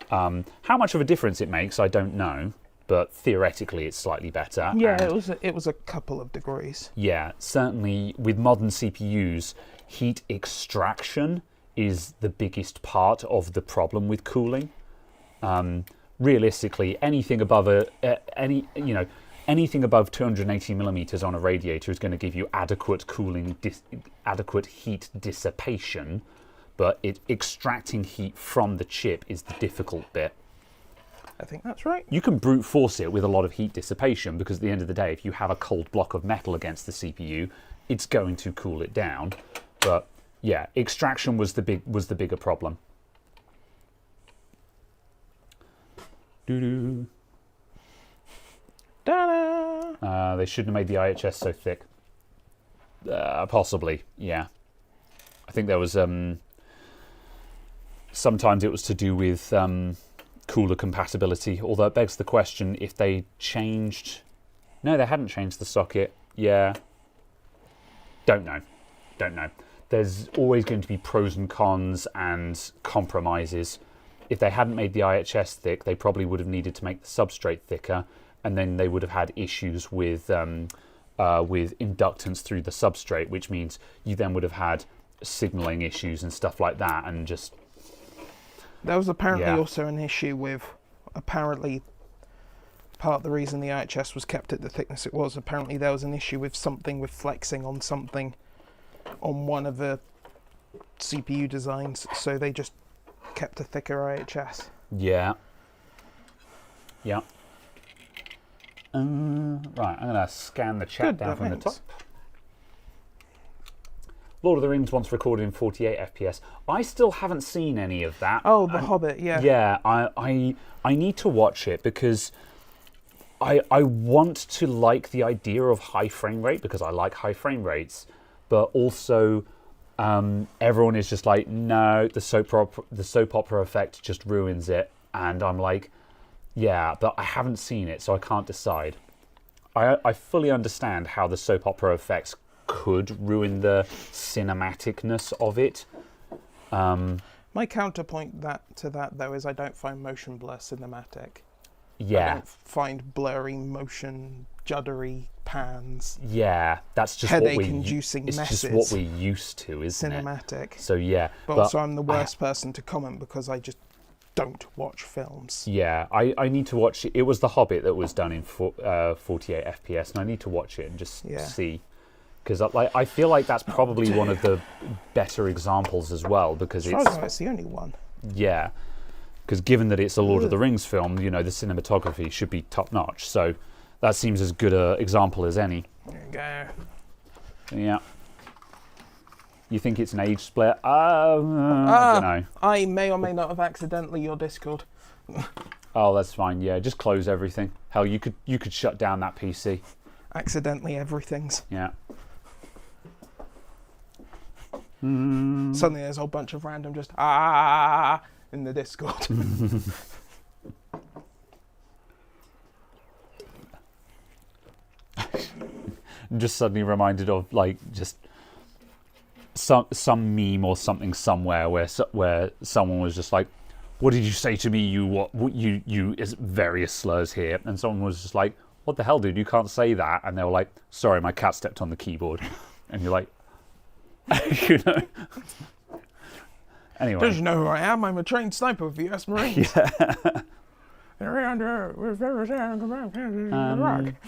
How much of a difference it makes, I don't know, but theoretically it's slightly better. Yeah, and it was a couple of degrees. yeah, certainly with modern CPUs, heat extraction is the biggest part of the problem with cooling. Realistically, anything above anything above 280 millimeters on a radiator is going to give you adequate cooling, adequate heat dissipation, but extracting heat from the chip is the difficult bit. I think that's right. You can brute force it with a lot of heat dissipation because at the end of the day, if you have a cold block of metal against the CPU, it's going to cool it down. But yeah, extraction was the bigger problem. Doo-doo. Ta-da! They shouldn't have made the IHS so thick. Possibly, yeah. I think there was sometimes it was to do with cooler compatibility, although it begs the question if they changed... No, they hadn't changed the socket. Yeah. Don't know. There's always going to be pros and cons and compromises. If they hadn't made the IHS thick, they probably would have needed to make the substrate thicker, and then they would have had issues with inductance through the substrate, which means you then would have had signaling issues and stuff like that, and just... There was apparently also an issue with, apparently, part of the reason the IHS was kept at the thickness it was, apparently there was an issue with something with flexing on something on one of the CPU designs, so they just kept a thicker IHS. Yeah. Yeah. Right, I'm going to scan the chat down from the top. Lord of the Rings once recorded in 48 FPS. I still haven't seen any of that. Oh, The Hobbit, yeah. Yeah, I need to watch it because I want to like the idea of high frame rate because I like high frame rates, but also everyone is just like, no, the soap opera effect just ruins it, and I'm like, yeah, but I haven't seen it, so I can't decide. I fully understand how the soap opera effects could ruin the cinematicness of it. My counterpoint to that though is I don't find motion blur cinematic. Yeah. I don't find blurry motion, juddery pans. Yeah, that's just headache-inducing it's messes. just what we're used to, isn't Cinematic. it? So yeah. But also I'm the worst person to comment because I just don't watch films. Yeah, I need to watch it. It was The Hobbit that was done in 48 FPS, and I need to watch it and just see. Because I feel like that's probably one of the better examples as well, because it's the only one. Yeah, because given that it's a Lord of the Rings film, you know, the cinematography should be top notch. So that seems as good an example as any. There you go. Yeah. You think it's an age split? I don't know. I may or may not have accidentally your Discord. Oh, that's fine. Yeah, just close everything. Hell, you could shut down that PC. Accidentally, everything's. Yeah. Suddenly, there's a whole bunch of random just in the Discord. Just suddenly reminded of like just some meme or something somewhere where someone was just like, "What did you say to me? You is various slurs here," and someone was just like, "What the hell, dude? You can't say that." And they were like, "Sorry, my cat stepped on the keyboard," and you're like, you know. Anyway, Don't you know who I am? I'm a trained sniper with the US Marines. yeah.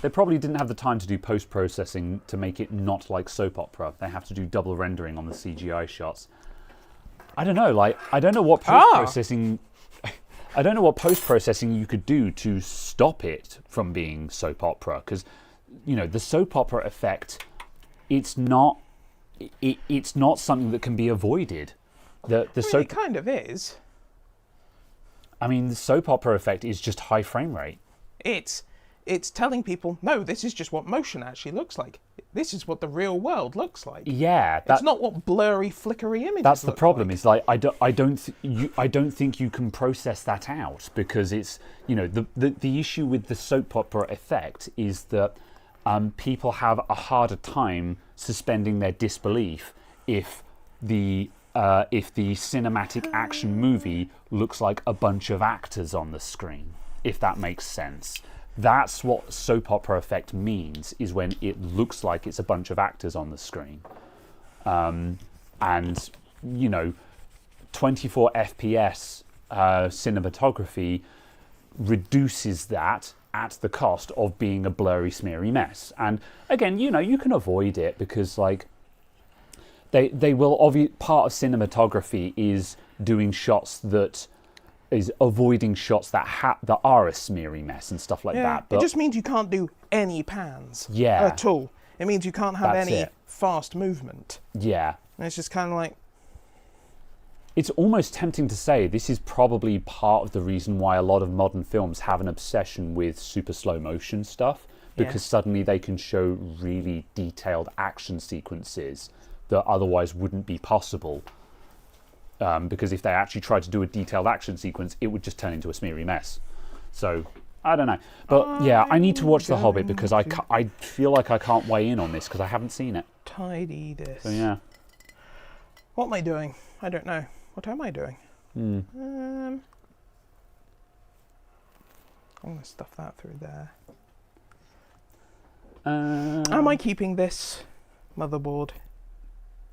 They probably didn't have the time to do post-processing to make it not like soap opera. They have to do double rendering on the CGI shots. I don't know. Like, I don't know what post-processing. I don't know what post-processing you could do to stop it from being soap opera, because, you know, the soap opera effect. It's not something that can be avoided. It kind of is. I mean, the soap opera effect is just high frame rate. It's telling people, no, this is just what motion actually looks like. This is what the real world looks like. Yeah, it's not what blurry, flickery images. That's the problem. Like. Is like I don't think you can process that out, because it's, you know, the issue with the soap opera effect is that people have a harder time suspending their disbelief if the cinematic action movie looks like a bunch of actors on the screen, if that makes sense. That's what soap opera effect means, is when it looks like it's a bunch of actors on the screen. And, you know, 24 FPS cinematography reduces that at the cost of being a blurry, smeary mess. And again, you know, you can avoid it because, like, They will part of cinematography is doing shots that is avoiding shots that are a smeary mess and stuff like that. But it just means you can't do any pans at all. It means you can't have any fast movement. Yeah. And it's just kind of like... It's almost tempting to say this is probably part of the reason why a lot of modern films have an obsession with super slow motion stuff, because suddenly they can show really detailed action sequences that otherwise wouldn't be possible. Because if they actually tried to do a detailed action sequence, it would just turn into a smeary mess. So, I don't know. But yeah, I need to watch The Hobbit because I feel like I can't weigh in on this because I haven't seen it. Tidy this. So yeah. What am I doing? I don't know. What am I doing? I'm going to stuff that through there. Am I keeping this motherboard?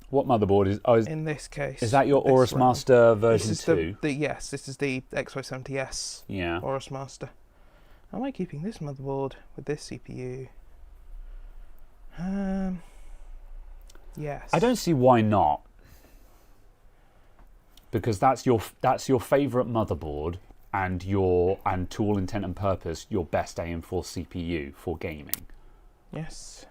What motherboard is? Oh, in this case, is that your Aorus Master version this is 2? Yes, this is the X570S. Yeah. Aorus Master. Am I keeping this motherboard with this CPU? Yes. I don't see why not. Because that's your favourite motherboard and to all intent and purpose your best AM4 CPU for gaming. Yes.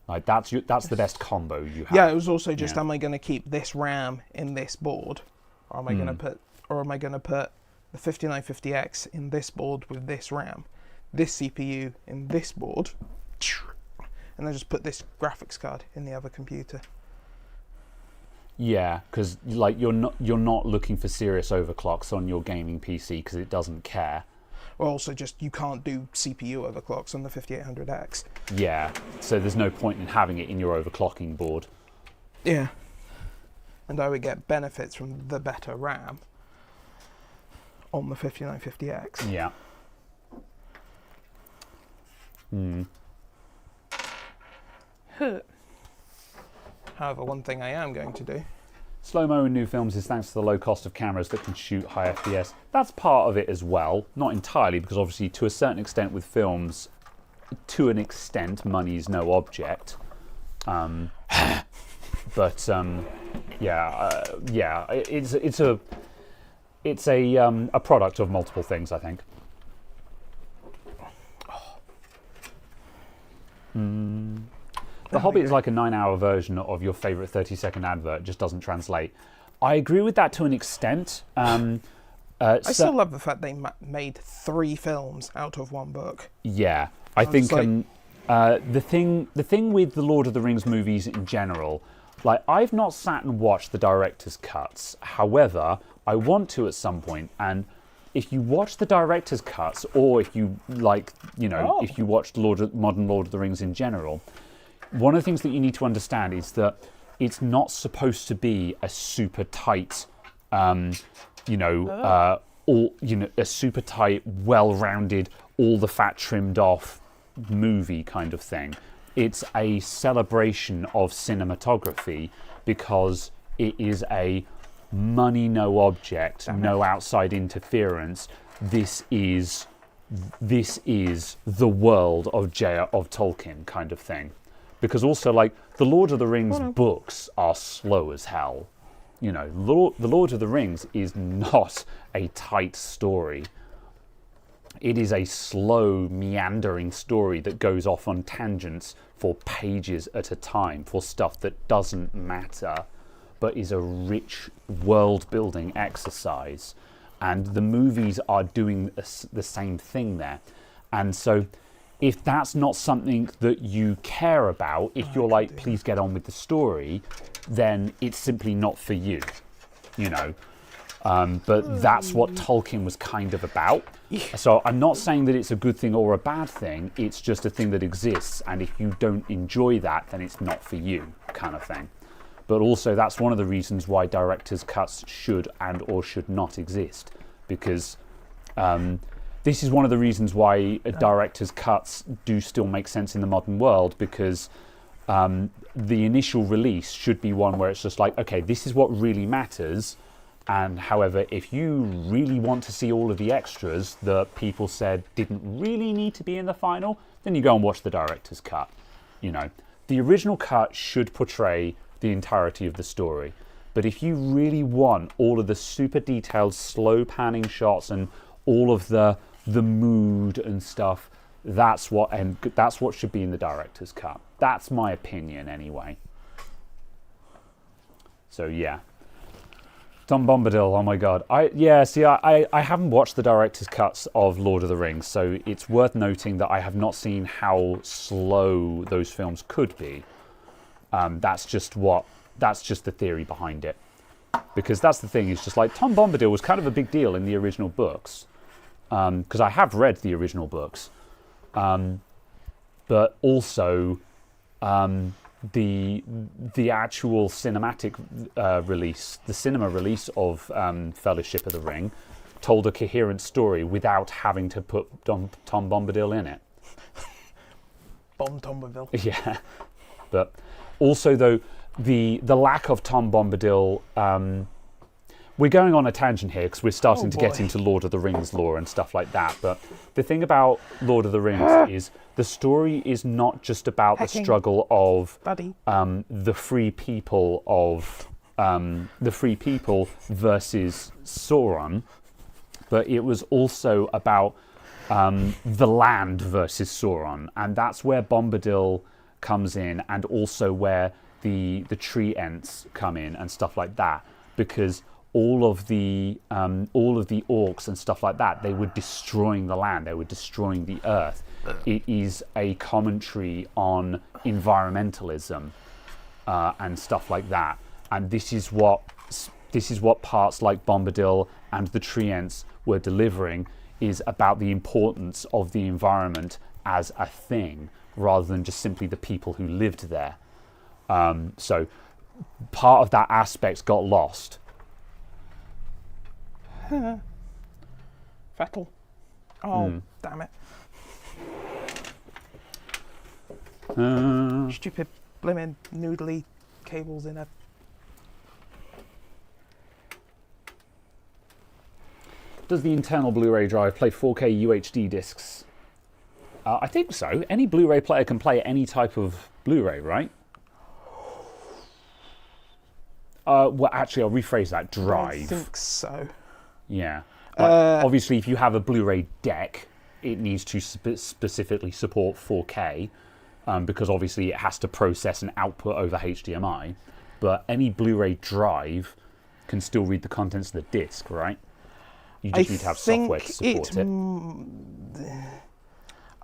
Like that's the best combo you have. Yeah, it was also just, am I going to keep this RAM in this board, or am I going to put the 5950X in this board with this RAM, this CPU in this board, and then just put this graphics card in the other computer. Yeah, because like you're not looking for serious overclocks on your gaming PC because it doesn't care. Well, also just you can't do CPU overclocks on the 5800X. Yeah, so there's no point in having it in your overclocking board. Yeah. And I would get benefits from the better RAM on the 5950X. Yeah. However, one thing I am going to do. Slow-mo in new films is thanks to the low cost of cameras that can shoot high FPS. That's part of it as well. Not entirely, because obviously to a certain extent with films, to an extent, money is no object. But it's a product of multiple things, I think. The Hobbit is like a 9-hour version of your favourite 30-second advert, just doesn't translate. I agree with that to an extent. I still love the fact they made 3 films out of 1 book. Yeah, I think the thing with the Lord of the Rings movies in general, like I've not sat and watched the director's cuts. However, I want to at some point, and if you watch the director's cuts, or if you if you watched modern Lord of the Rings in general, one of the things that you need to understand is that it's not supposed to be a super tight, a super tight, well-rounded, all the fat trimmed off movie kind of thing. It's a celebration of cinematography because it is a money no object, no outside interference. This is the world of Tolkien kind of thing. Because also, like, the Lord of the Rings books are slow as hell. You know, the Lord of the Rings is not a tight story. It is a slow, meandering story that goes off on tangents for pages at a time, for stuff that doesn't matter, but is a rich world-building exercise. And the movies are doing the same thing there. And so, if that's not something that you care about, if you're like, please get on with the story, then it's simply not for you, you know. But that's what Tolkien was kind of about. So I'm not saying that it's a good thing or a bad thing. It's just a thing that exists. And if you don't enjoy that, then it's not for you, kind of thing. But also, that's one of the reasons why director's cuts should and or should not exist. Because this is one of the reasons why director's cuts do still make sense in the modern world, because the initial release should be one where it's just like, okay, this is what really matters. And however, if you really want to see all of the extras that people said didn't really need to be in the final, then you go and watch the director's cut. You know, the original cut should portray the entirety of the story. But if you really want all of the super detailed, slow panning shots and all of the mood and stuff, that's what should be in the director's cut. That's my opinion, anyway. So yeah. Tom Bombadil, oh my god. I haven't watched the director's cuts of Lord of the Rings, so it's worth noting that I have not seen how slow those films could be. That's just the theory behind it. Because that's the thing, it's just like, Tom Bombadil was kind of a big deal in the original books. Because I have read the original books. But also, the actual cinematic release, the cinema release of Fellowship of the Ring, told a coherent story without having to put Tom Bombadil in it. Tom Bombadil. Yeah, but also though the lack of Tom Bombadil. We're going on a tangent here because we're starting to get into Lord of the Rings lore and stuff like that. But the thing about Lord of the Rings is the story is not just about the struggle of the free people versus Sauron, but it was also about the land versus Sauron, and that's where Bombadil comes in, and also where the tree ents come in and stuff like that, because all of the orcs and stuff like that, they were destroying the land, they were destroying the earth. It is a commentary on environmentalism and stuff like that. And this is what parts like Bombadil and the Treants were delivering, is about the importance of the environment as a thing, rather than just simply the people who lived there. So part of that aspect got lost. Vettel. Oh, damn it. Stupid blimmin' noodly cables in a... Does the internal Blu-ray drive play 4K UHD discs? I think so. Any Blu-ray player can play any type of Blu-ray, right? Well, actually, I'll rephrase that. Drive. I think so. Yeah. Obviously, if you have a Blu-ray deck, it needs to specifically support 4K, because obviously it has to process and output over HDMI. But any Blu-ray drive can still read the contents of the disc, right? You just need to have software to support it.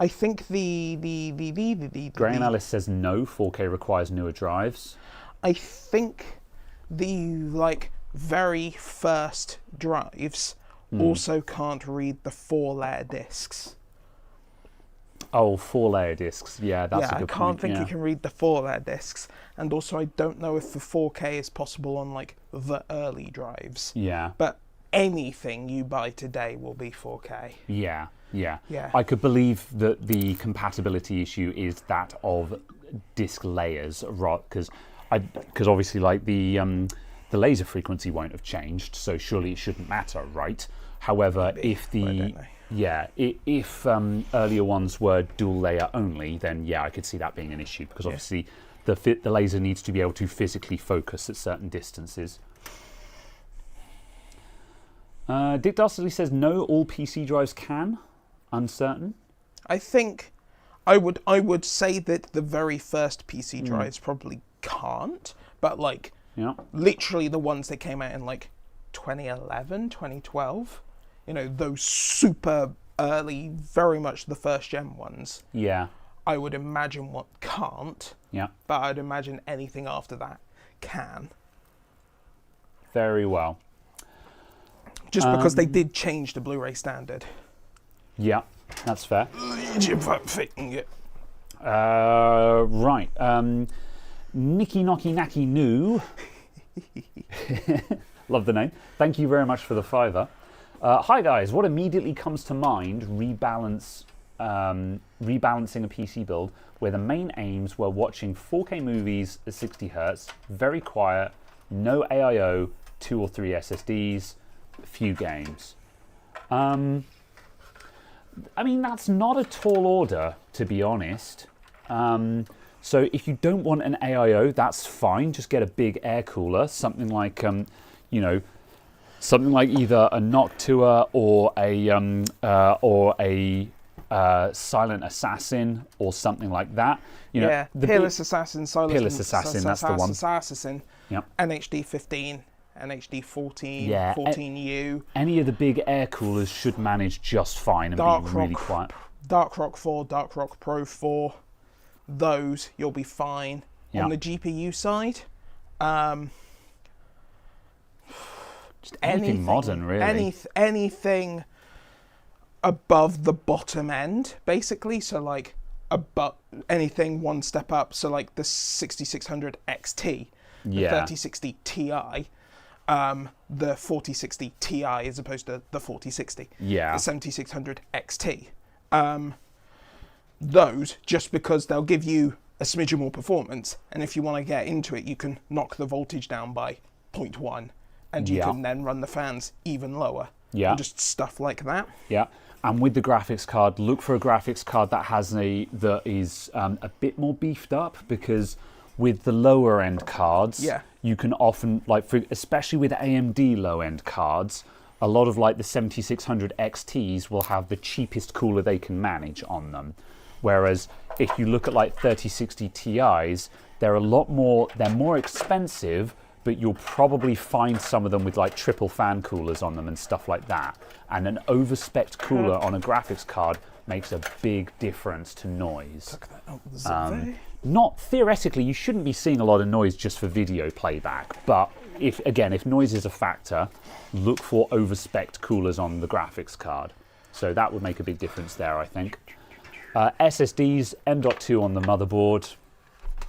I think the Graham Ellis says no, 4K requires newer drives. I think the very first drives also can't read the 4-layer discs. Oh, 4-layer discs. Yeah, that's a good point. I can't think it can read the 4-layer discs. And also I don't know if the 4K is possible on the early drives. Yeah. But anything you buy today will be 4K. Yeah. Yeah. I could believe that the compatibility issue is that of disk layers, right? Because obviously the laser frequency won't have changed, so surely it shouldn't matter, right? However, if earlier ones were dual layer only, then yeah, I could see that being an issue because obviously the laser needs to be able to physically focus at certain distances. Dick Dastardly says no, all PC drives can. Uncertain. I think I would say that the very first PC drives probably can't, but literally the ones that came out in 2011, 2012, those super early, very much the first gen ones. Yeah. I would imagine what can't. Yeah. But I'd imagine anything after that can. Very well. Just because they did change the Blu-ray standard. Yeah, that's fair. Right. Nicky Knocky Nacky Noo. Love the name. Thank you very much for the $5. Hi guys, what immediately comes to mind rebalancing a PC build where the main aims were watching 4K movies at 60 Hz, very quiet, no AIO, 2 or 3 SSDs, few games. I mean, that's not a tall order, to be honest. So if you don't want an AIO, that's fine. Just get a big air cooler, something like, something like either a Noctua or a Silent Assassin or something like that. Peerless Assassin, Peerless Assassin, that's the one. Assassin, yep. NHD 15. NHD 14, 14U. Any of the big air coolers should manage just fine and be really quiet. Dark Rock 4, Dark Rock Pro 4, those you'll be fine. Yep. On the GPU side, just anything modern, really. Anything above the bottom end, basically. So anything one step up. So the 6600 XT, the 3060 Ti. The 4060 Ti as opposed to the 4060. Yeah. The 7600 XT. Those, just because they'll give you a smidgen more performance, and if you want to get into it, you can knock the voltage down by 0.1, and you can then run the fans even lower. Yeah. And just stuff like that. Yeah. And with the graphics card, look for a graphics card that is a bit more beefed up, because with the lower end cards, you can often, especially with AMD low end cards, a lot of the 7600 XTs will have the cheapest cooler they can manage on them. Whereas if you look at 3060 Ti's, they're more expensive, but you'll probably find some of them with triple fan coolers on them and stuff like that. And an overspec'd cooler on a graphics card makes a big difference to noise. Not theoretically, you shouldn't be seeing a lot of noise just for video playback, but if noise is a factor, look for overspec'd coolers on the graphics card. So that would make a big difference there, I think. SSDs, M.2 on the motherboard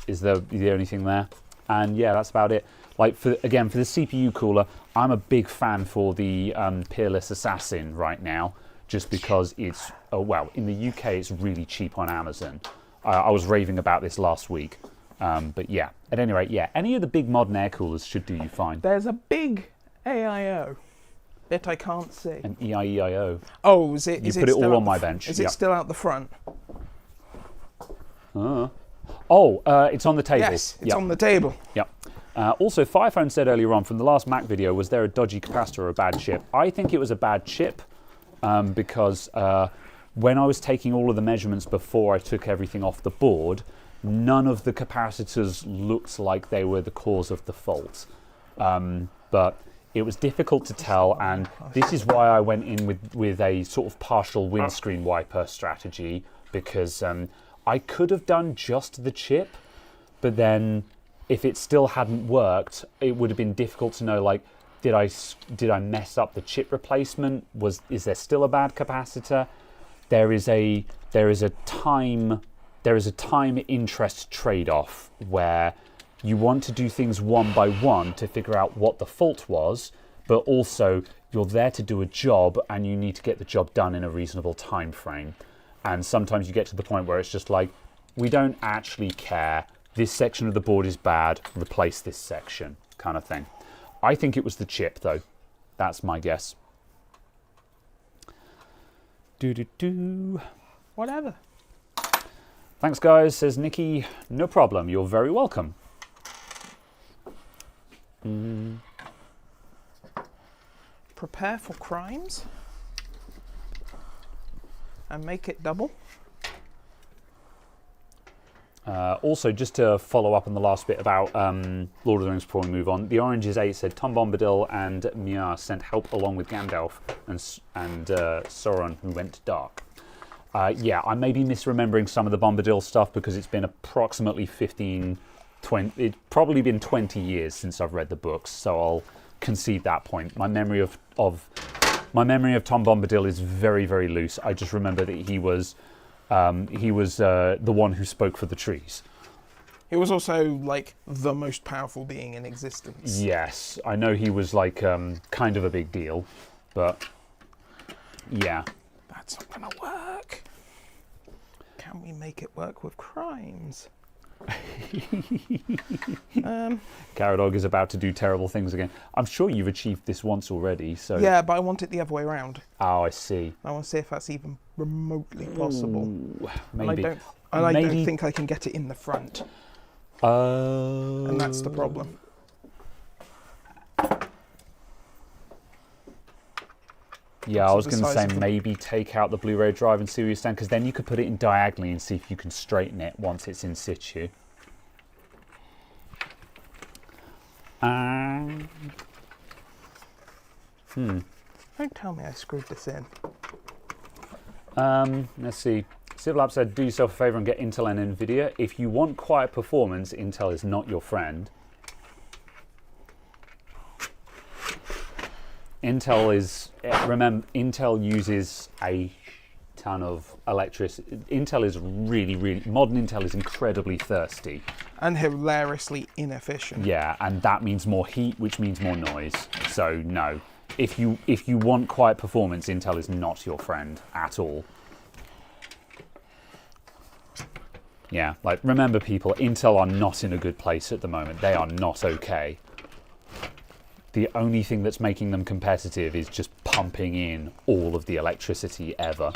is the only thing there. And yeah, that's about it. For the CPU cooler, I'm a big fan for the Peerless Assassin right now, just because it's, in the UK it's really cheap on Amazon. I was raving about this last week. But yeah, at any rate, any of the big modern air coolers should do you fine. There's a big AIO that I can't see. An EIEIO. Oh, is it? You put it all on my bench. Is it still out the front? It's on the table. Yes, it's on the table. Yep. Also, Firephone said earlier on from the last Mac video, was there a dodgy capacitor or a bad chip? I think it was a bad chip because when I was taking all of the measurements before I took everything off the board, none of the capacitors looked like they were the cause of the fault. But it was difficult to tell, and this is why I went in with a sort of partial windscreen wiper strategy, because I could have done just the chip, but then if it still hadn't worked, it would have been difficult to know, like, did I mess up the chip replacement? Is there still a bad capacitor? There is a time interest trade-off where you want to do things one by one to figure out what the fault was, but also you're there to do a job and you need to get the job done in a reasonable time frame. And sometimes you get to the point where it's just like, we don't actually care. This section of the board is bad, replace this section, kind of thing. I think it was the chip, though. That's my guess. Whatever. Thanks, guys, says Nikki. No problem. You're very welcome. Prepare for crimes. And make it double. Also, just to follow up on the last bit about Lord of the Rings before we move on, the Oranges 8 said Tom Bombadil and Mia sent help along with Gandalf and Sauron, who went dark. Yeah, I may be misremembering some of the Bombadil stuff because it's been approximately 20, it's probably been 20 years since I've read the books, so I'll concede that point. My memory of Tom Bombadil is very, very loose. I just remember that he was the one who spoke for the trees. He was also, like, the most powerful being in existence. Yes, I know he was, like, kind of a big deal, but yeah. That's not gonna work. Can we make it work with crimes? Caradog is about to do terrible things again. I'm sure you've achieved this once already, so... Yeah, but I want it the other way around. Oh, I see. I want to see if that's even remotely possible. Ooh, maybe. I don't think I can get it in the front. And that's the problem. Yeah, I was going to say maybe take out the Blu-ray drive and see where you stand, because then you could put it in diagonally and see if you can straighten it once it's in situ. Don't tell me I screwed this in. Let's see. Civilab said, do yourself a favor and get Intel and NVIDIA. If you want quiet performance, Intel is not your friend. Intel uses a ton of electricity. Intel is modern Intel is incredibly thirsty. And hilariously inefficient. Yeah, and that means more heat, which means more noise. So no, if you want quiet performance, Intel is not your friend at all. Yeah, like, remember people, Intel are not in a good place at the moment. They are not okay. The only thing that's making them competitive is just pumping in all of the electricity ever.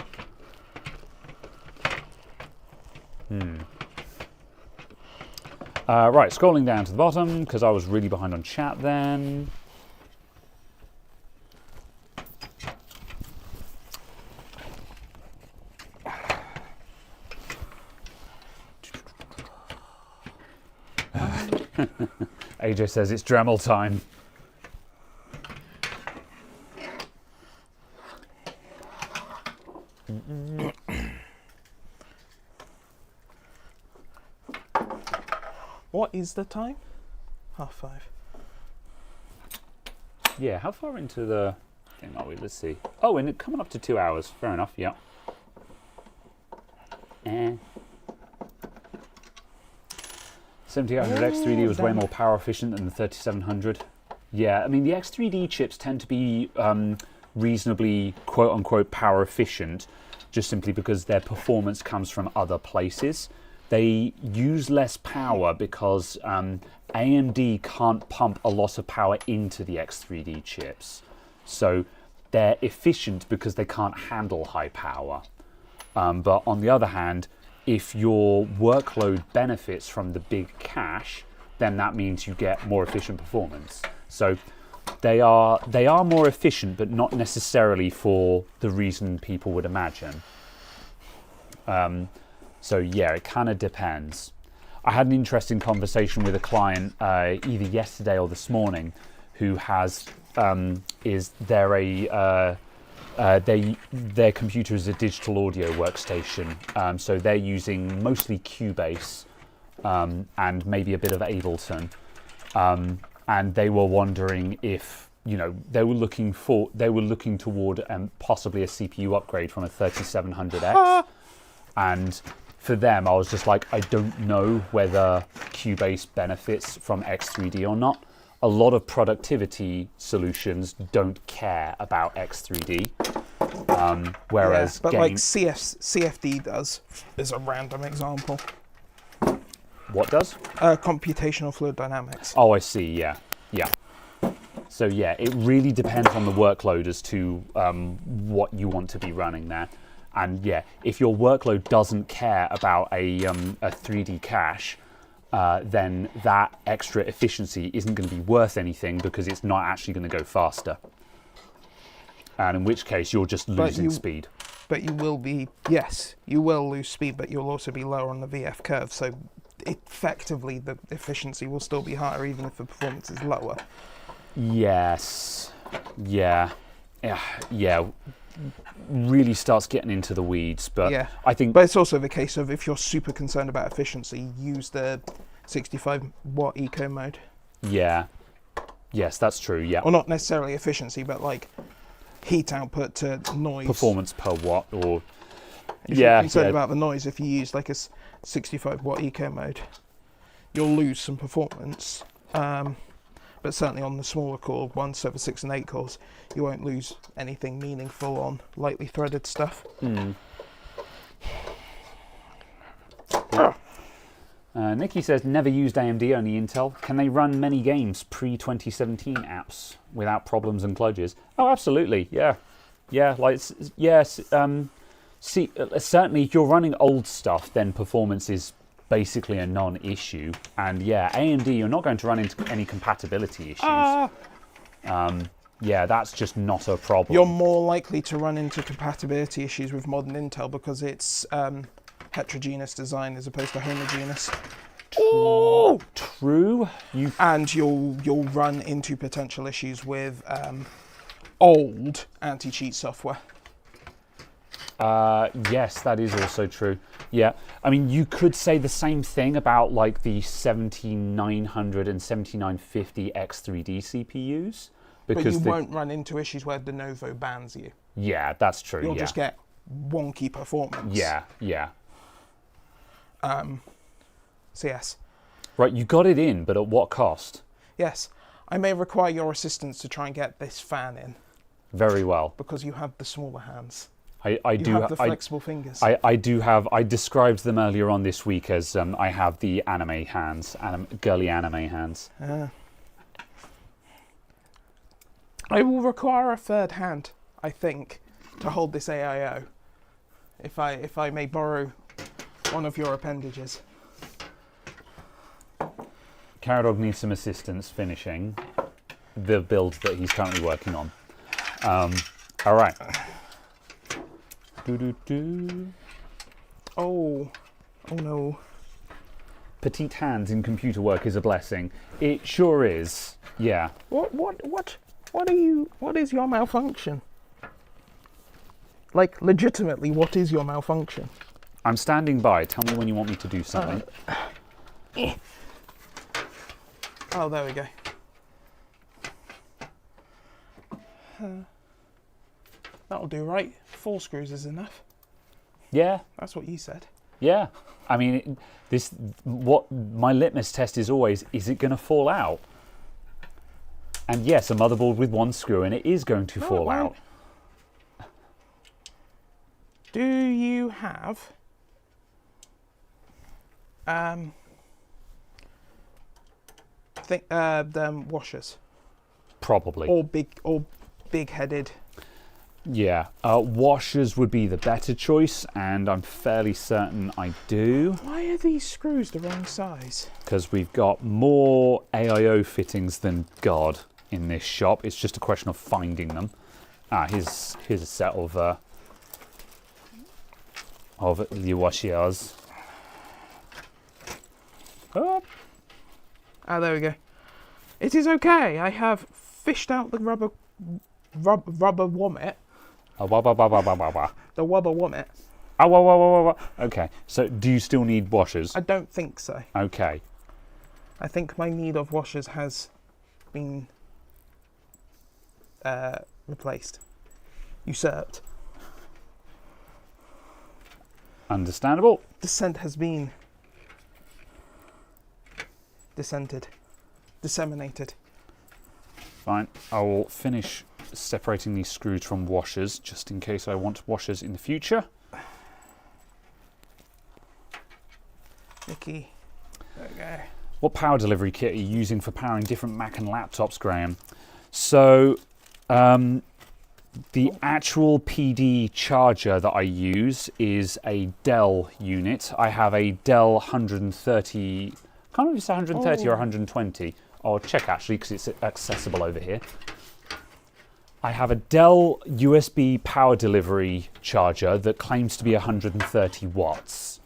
Right, scrolling down to the bottom, because I was really behind on chat then. AJ says it's Dremel time. What is the time? 5:30. Yeah, how far into the thing are we? Let's see. Oh, and coming up to 2 hours. Fair enough, yeah. 7800 X3D was way more power efficient than the 3700. Yeah, I mean, the X3D chips tend to be reasonably quote-unquote power efficient, just simply because their performance comes from other places. They use less power because AMD can't pump a lot of power into the X3D chips. So they're efficient because they can't handle high power. But on the other hand, if your workload benefits from the big cache, then that means you get more efficient performance. So they are more efficient, but not necessarily for the reason people would imagine. So yeah, it kind of depends. I had an interesting conversation with a client either yesterday or this morning who has is they're their computer is a digital audio workstation, so they're using mostly Cubase and maybe a bit of Ableton, and they were wondering if they were looking toward possibly a CPU upgrade from a 3700X, and for them I was just like, I don't know whether Cubase benefits from X3D or not. A lot of productivity solutions don't care about X3D, whereas but like CFD does, is a random example. What does? Computational fluid dynamics. Oh, I see. Yeah. So yeah, it really depends on the workload as to what you want to be running there. And yeah, if your workload doesn't care about a 3D cache, then that extra efficiency isn't going to be worth anything because it's not actually going to go faster. And in which case, you're just losing speed. But you will be, yes, you will lose speed, but you'll also be lower on the VF curve. So effectively, the efficiency will still be higher even if the performance is lower. Yes. Yeah. Really starts getting into the weeds, but yeah. I think. But it's also the case of if you're super concerned about efficiency, use the 65-watt eco mode. Yeah. Yes, that's true. Yeah. Or not necessarily efficiency, but like heat output to noise. Performance per watt, or if you're concerned about the noise, if you use like a 65-watt eco mode, you'll lose some performance. But certainly on the smaller core ones, so the 6 and 8 cores, you won't lose anything meaningful on lightly threaded stuff. Nikki says, never used AMD, only Intel. Can they run many games pre-2017 apps without problems and kludges? Oh, absolutely, yeah. Yes. Certainly if you're running old stuff, then performance is basically a non-issue. And yeah, AMD, you're not going to run into any compatibility issues. Yeah, that's just not a problem. You're more likely to run into compatibility issues with modern Intel because it's heterogeneous design as opposed to homogeneous. Ooh, true. And you'll run into potential issues with old anti-cheat software. Yes, that is also true. Yeah, I mean, you could say the same thing about like the 7900 and 7950 X3D CPUs. Because but you won't run into issues where de novo bans you. Yeah, that's true. You'll just get wonky performance. Yeah. So yes. Right, you got it in, but at what cost? Yes, I may require your assistance to try and get this fan in. Very well. Because you have the smaller hands. I do have the flexible fingers. I do have. I described them earlier on this week as I have the anime hands, girly anime hands. I will require a third hand, I think, to hold this AIO. If I may borrow one of your appendages. Caradog needs some assistance finishing the build that he's currently working on. All right. Oh no. Petite hands in computer work is a blessing. It sure is. Yeah. What is your malfunction? Like, legitimately, what is your malfunction? I'm standing by. Tell me when you want me to do something. Oh, there we go. That'll do, right? 4 screws is enough. Yeah. That's what you said. Yeah. I mean, what my litmus test is always, is it going to fall out? And yes, a motherboard with 1 screw in it is going to fall out. Do you have washers? Probably. Or big-headed. Yeah, washers would be the better choice, and I'm fairly certain I do. Why are these screws the wrong size? Because we've got more AIO fittings than God in this shop. It's just a question of finding them. Here's a set of the washers. Oh, there we go. It is okay. I have fished out the rubber womit. Oh, wah, wah, wah, wah, wah, wah, wah. The rubber womit. Oh, wah, wah, wah, wah, wah. Okay, so do you still need washers? I don't think so. Okay. I think my need of washers has been replaced. Usurped. Understandable. Descent has been disseminated. Fine. I will finish separating these screws from washers, just in case I want washers in the future. Mickey, there we go. What power delivery kit are you using for powering different Mac and laptops, Graham? So, the actual PD charger that I use is a Dell unit. I have a Dell 130, can't remember if it's 130 or 120. I'll check actually because it's accessible over here. I have a Dell USB power delivery charger that claims to be 130 watts.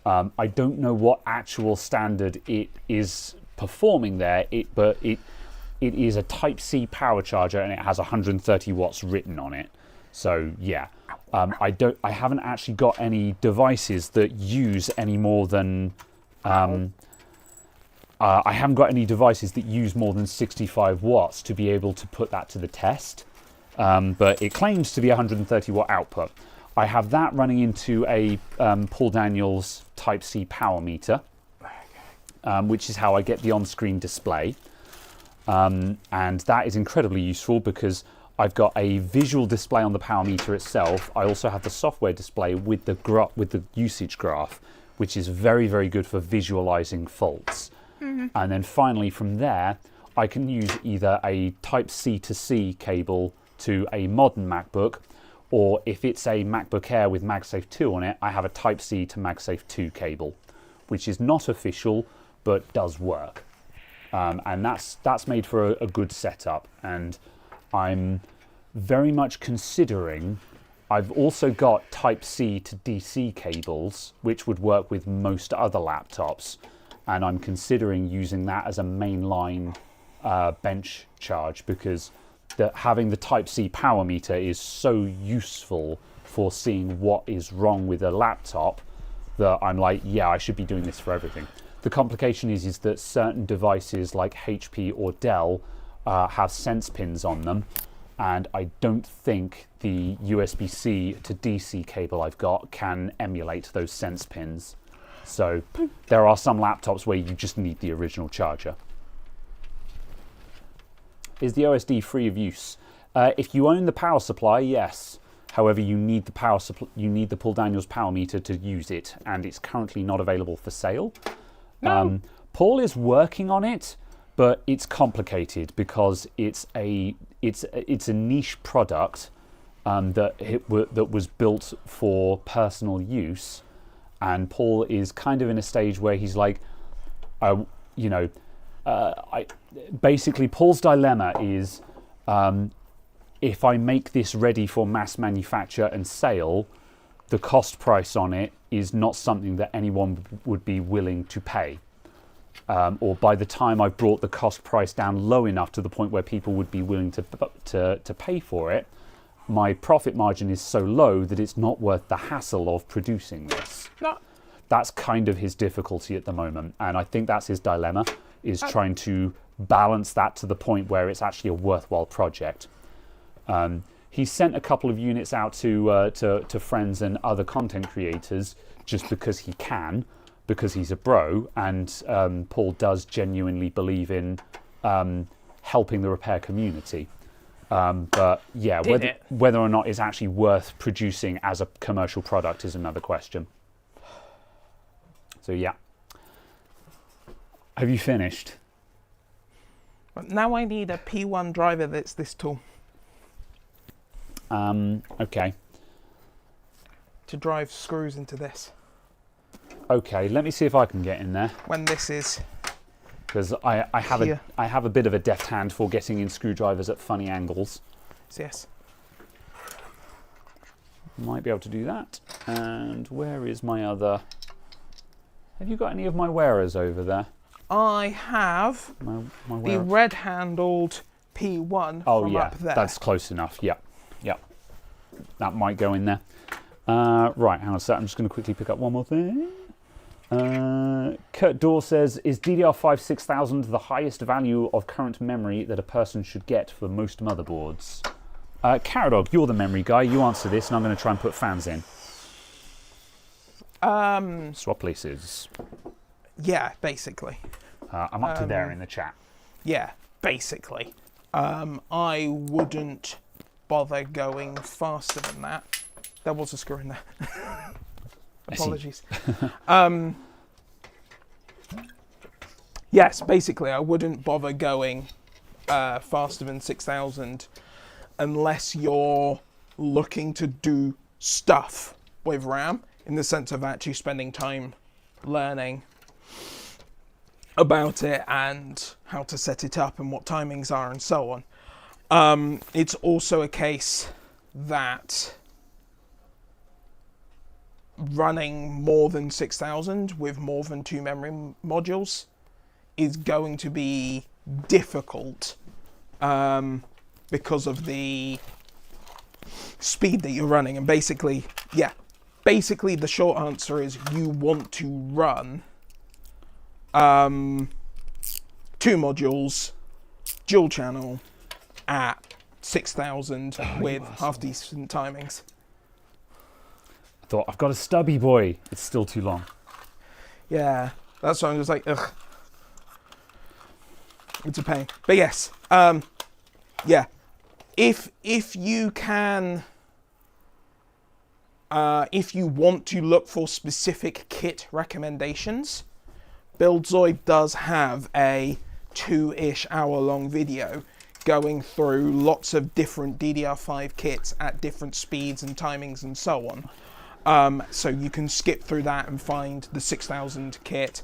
I don't know what actual standard it is performing there, but it is a Type-C power charger and it has 130 watts written on it. So yeah, I haven't actually got any devices that use any more than I haven't got any devices that use more than 65 watts to be able to put that to the test. But it claims to be 130 watt output. I have that running into a Paul Daniels Type-C power meter, which is how I get the on-screen display. And that is incredibly useful because I've got a visual display on the power meter itself. I also have the software display with the usage graph, which is very, very good for visualizing faults. And then finally from there, I can use either a Type-C to C cable to a modern MacBook, or if it's a MacBook Air with MagSafe 2 on it, I have a Type-C to MagSafe 2 cable, which is not official, but does work. And that's made for a good setup. And I'm very much considering, I've also got Type-C to DC cables, which would work with most other laptops. And I'm considering using that as a mainline bench charge because having the Type-C power meter is so useful for seeing what is wrong with a laptop that I'm like, yeah, I should be doing this for everything. The complication is that certain devices like HP or Dell have sense pins on them, and I don't think the USB-C to DC cable I've got can emulate those sense pins. So there are some laptops where you just need the original charger. Is the OSD free of use? If you own the power supply, yes. However, you need the power you need the Paul Daniels power meter to use it, and it's currently not available for sale. No. Paul is working on it, but it's complicated because it's a niche product that was built for personal use, and Paul is kind of in a stage where he's like, basically Paul's dilemma is, if I make this ready for mass manufacture and sale, the cost price on it is not something that anyone would be willing to pay. Or by the time I've brought the cost price down low enough to the point where people would be willing to pay for it, my profit margin is so low that it's not worth the hassle of producing this. No. That's kind of his difficulty at the moment, and I think that's his dilemma, is trying to balance that to the point where it's actually a worthwhile project. He sent a couple of units out to friends and other content creators just because he can, because he's a bro, and Paul does genuinely believe in helping the repair community. But yeah, whether or not it's actually worth producing as a commercial product is another question. So yeah. Have you finished? Now I need a P1 driver that's this tall. Okay. To drive screws into this. Okay, let me see if I can get in there. When this is... Because I have a bit of a deft hand for getting in screwdrivers at funny angles. Yes. Might be able to do that. And where is my other... Have you got any of my wearers over there? I have the red-handled P1 Oh from yeah, up there. that's close enough. Yep, yep. That might go in there. Right, hang on a sec. I'm just going to quickly pick up one more thing. Kurt Dorr says, is DDR5 6000 the highest value of current memory that a person should get for most motherboards? Caradog, you're the memory guy. You answer this, and I'm going to try and put fans in. Swap places. Yeah, basically. I'm up to there in the chat. Yeah, basically. I wouldn't bother going faster than that. There was a screw in there. Apologies. Yes, basically, I wouldn't bother going faster than 6000 unless you're looking to do stuff with RAM, in the sense of actually spending time learning about it and how to set it up and what timings are and so on. It's also a case that running more than 6000 with more than 2 memory modules is going to be difficult because of the speed that you're running. And basically the short answer is you want to run 2 modules dual channel at 6000 with half decent timings. I thought, I've got a stubby boy. It's still too long. Yeah, that's why I'm just like, ugh. It's a pain. But yes, yeah. If you can, if you want to look for specific kit recommendations, BuildZoid does have a 2-ish hour long video going through lots of different DDR5 kits at different speeds and timings and so on. So you can skip through that and find the 6000 kit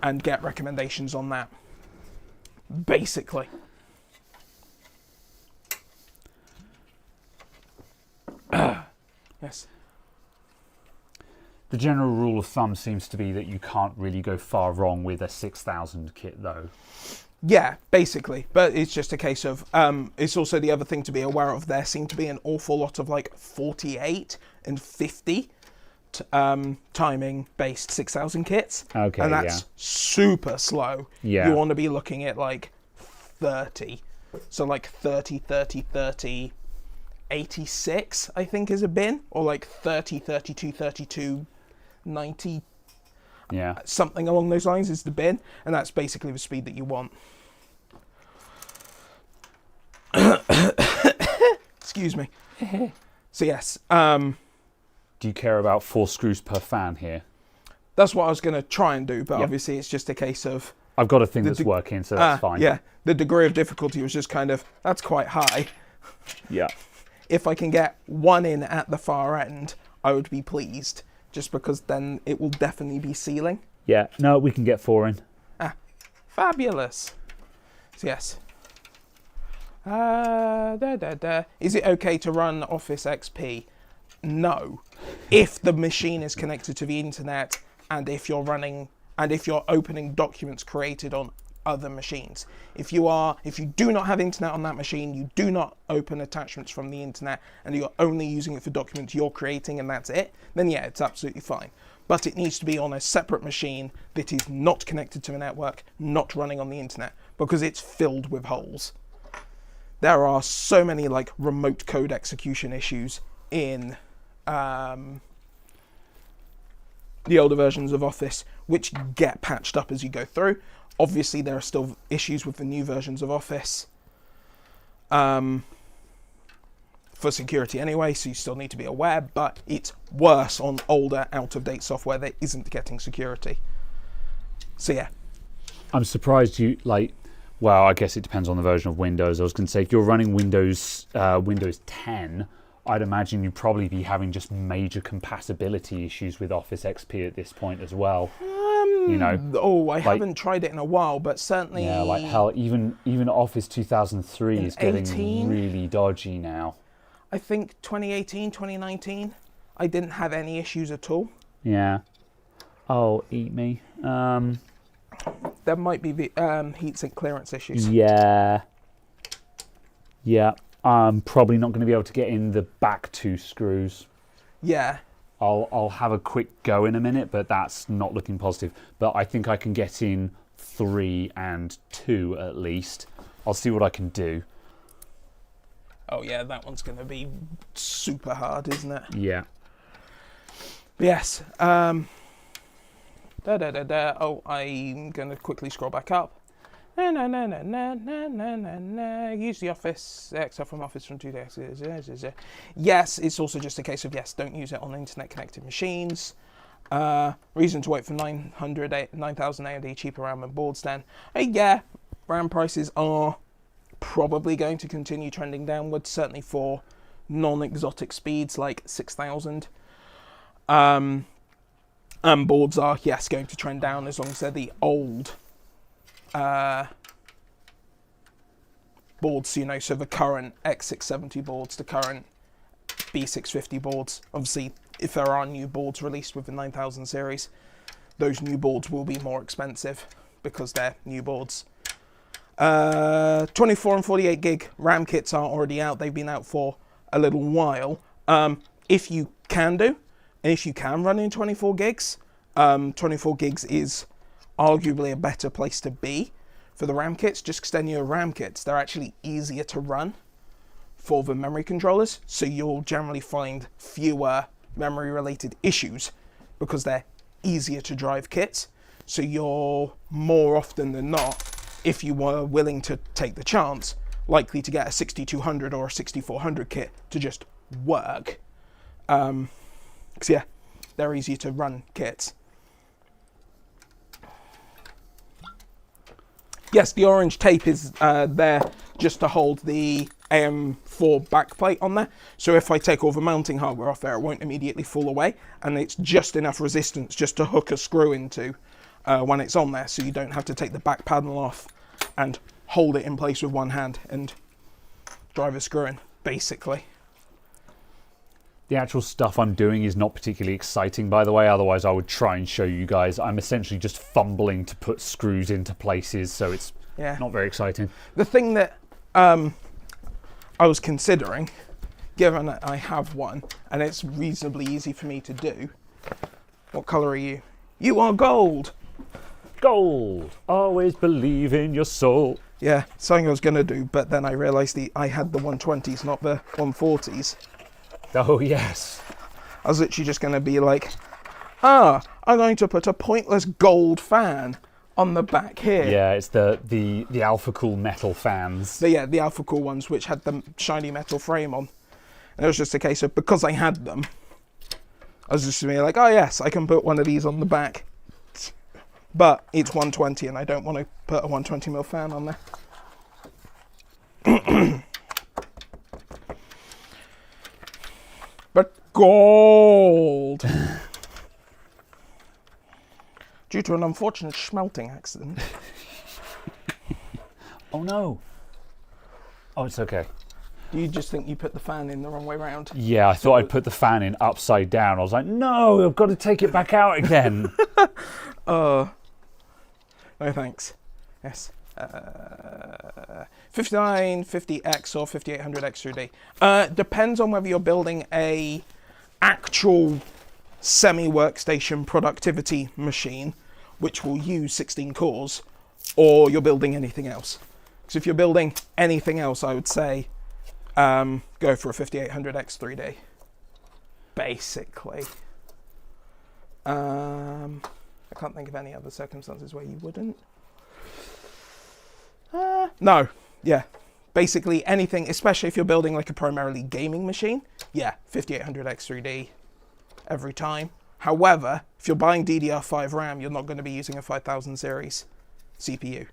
and get recommendations on that. Basically. Yes. The general rule of thumb seems to be that you can't really go far wrong with a 6000 kit, though. Yeah, basically. But it's just a case of, it's also the other thing to be aware of. There seem to be an awful lot of like 48 and 50 timing based 6000 kits. Okay, and that's super slow. Yeah. You want to be looking at like 30. So like 30, 30, 30, 86, I think is a bin. Or like 30, 32, 32, 90. Yeah. Something along those lines is the bin. And that's basically the speed that you want. Excuse me. So yes. Do you care about 4 screws per fan here? That's what I was going to try and do, but obviously it's just a case of... I've got a thing that's working, so that's fine. Yeah, the degree of difficulty was just kind of, that's quite high. Yeah. If I can get 1 in at the far end, I would be pleased, just because then it will definitely be sealing. Yeah, no, we can get 4 in. Fabulous. So yes. Is it okay to run Office XP? No. If the machine is connected to the internet and if you're opening documents created on other machines. If you do not have internet on that machine, you do not open attachments from the internet and you're only using it for documents you're creating and that's it, then yeah, it's absolutely fine. But it needs to be on a separate machine that is not connected to a network, not running on the internet, because it's filled with holes. There are so many like remote code execution issues in the older versions of Office, which get patched up as you go through. Obviously, there are still issues with the new versions of Office for security anyway, so you still need to be aware, but it's worse on older, out-of-date software that isn't getting security. So yeah. I'm surprised you, well, I guess it depends on the version of Windows. I was going to say, if you're running Windows 10, I'd imagine you'd probably be having just major compatibility issues with Office XP at this point as well. I haven't tried it in a while, but certainly... Yeah, like hell, even Office 2003 is getting 18? really dodgy now. I think 2018, 2019, I didn't have any issues at all. Yeah. Oh, eat me. There might be the heatsink clearance issues. Yeah. Yeah, I'm probably not going to be able to get in the back 2 screws. Yeah. I'll have a quick go in a minute, but that's not looking positive. But I think I can get in 3 and 2 at least. I'll see what I can do. Oh yeah, that one's going to be super hard, isn't it? Yeah. But yes. Oh, I'm going to quickly scroll back up. Use the Office, Excel from Office from 2 days. Yes, it's also just a case of, yes, don't use it on internet-connected machines. Reason to wait for 9,000 AMD cheaper RAM and boards then. Yeah, RAM prices are probably going to continue trending downwards, certainly for non-exotic speeds like 6,000. And boards are, yes, going to trend down as long as they're the old boards, you know, so the current X670 boards, the current B650 boards. Obviously, if there are new boards released with the 9000 series, those new boards will be more expensive because they're new boards. 24 and 48 gig RAM kits are already out. They've been out for a little while. If you can do, and if you can run in 24 gigs, 24 gigs is arguably a better place to be for the RAM kits, just because they're newer RAM kits. They're actually easier to run for the memory controllers, so you'll generally find fewer memory related issues because they're easier to drive kits. So you're more often than not, if you were willing to take the chance, likely to get a 6200 or a 6400 kit to just work. Because yeah, they're easier to run kits. Yes, the orange tape is there just to hold the AM4 backplate on there. So if I take all the mounting hardware off there, it won't immediately fall away. And it's just enough resistance just to hook a screw into when it's on there. So you don't have to take the back panel off and hold it in place with one hand and drive a screw in, basically. The actual stuff I'm doing is not particularly exciting, by the way, otherwise I would try and show you guys. I'm essentially just fumbling to put screws into places, so it's not very exciting. The thing that I was considering, given that I have one, and it's reasonably easy for me to do. What colour are you? You are gold! Gold! Always believe in your soul. Yeah, something I was going to do, but then I realised I had the 120s, not the 140s. Oh, yes. I was literally just going to be like, I'm going to put a pointless gold fan on the back here. Yeah, it's the Alpha Cool metal fans. The Alpha Cool ones, which had the shiny metal frame on. And it was just a case of, because I had them, I was just going to be like, oh yes, I can put one of these on the back. But it's 120 and I don't want to put a 120mm fan on there. But gold! Due to an unfortunate smelting accident. Oh no! Oh, it's okay. Do you just think you put the fan in the wrong way round? Yeah, I thought I'd put the fan in upside down. I was like, no, I've got to take it back out again. No thanks. Yes. 5950X or 5800X 3D. Depends on whether you're building a actual semi-workstation productivity machine, which will use 16 cores, or you're building anything else. Because if you're building anything else, I would say go for a 5800X 3D. Basically. I can't think of any other circumstances where you wouldn't. No, yeah. Basically anything, especially if you're building like a primarily gaming machine, yeah, 5800X 3D every time. However, if you're buying DDR5 RAM, you're not going to be using a 5000 series CPU.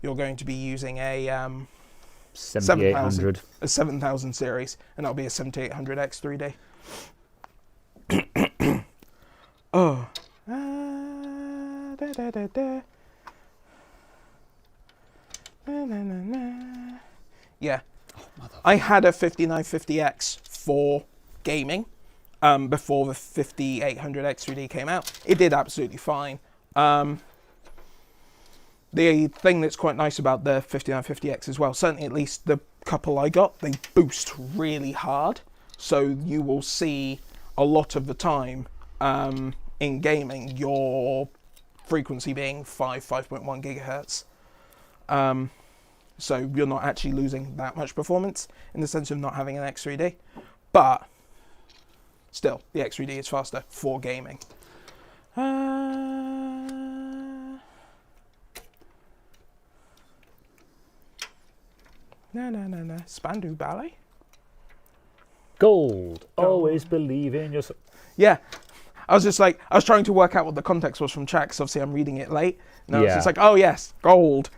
You're going to be using a 7800. A 7000 series, and that'll be a 7800X 3D. Oh. Yeah. I had a 5950X for gaming before the 5800X 3D came out. It did absolutely fine. The thing that's quite nice about the 5950X as well, certainly at least the couple I got, they boost really hard. So you will see a lot of the time in gaming your frequency being 5.1 gigahertz. So you're not actually losing that much performance in the sense of not having an X3D. But still, the X3D is faster for gaming. No. Spandau Ballet? Gold. Always believe in yourself. Yeah. I was trying to work out what the context was from chat, because obviously I'm reading it late. No, it's just like, oh yes, gold.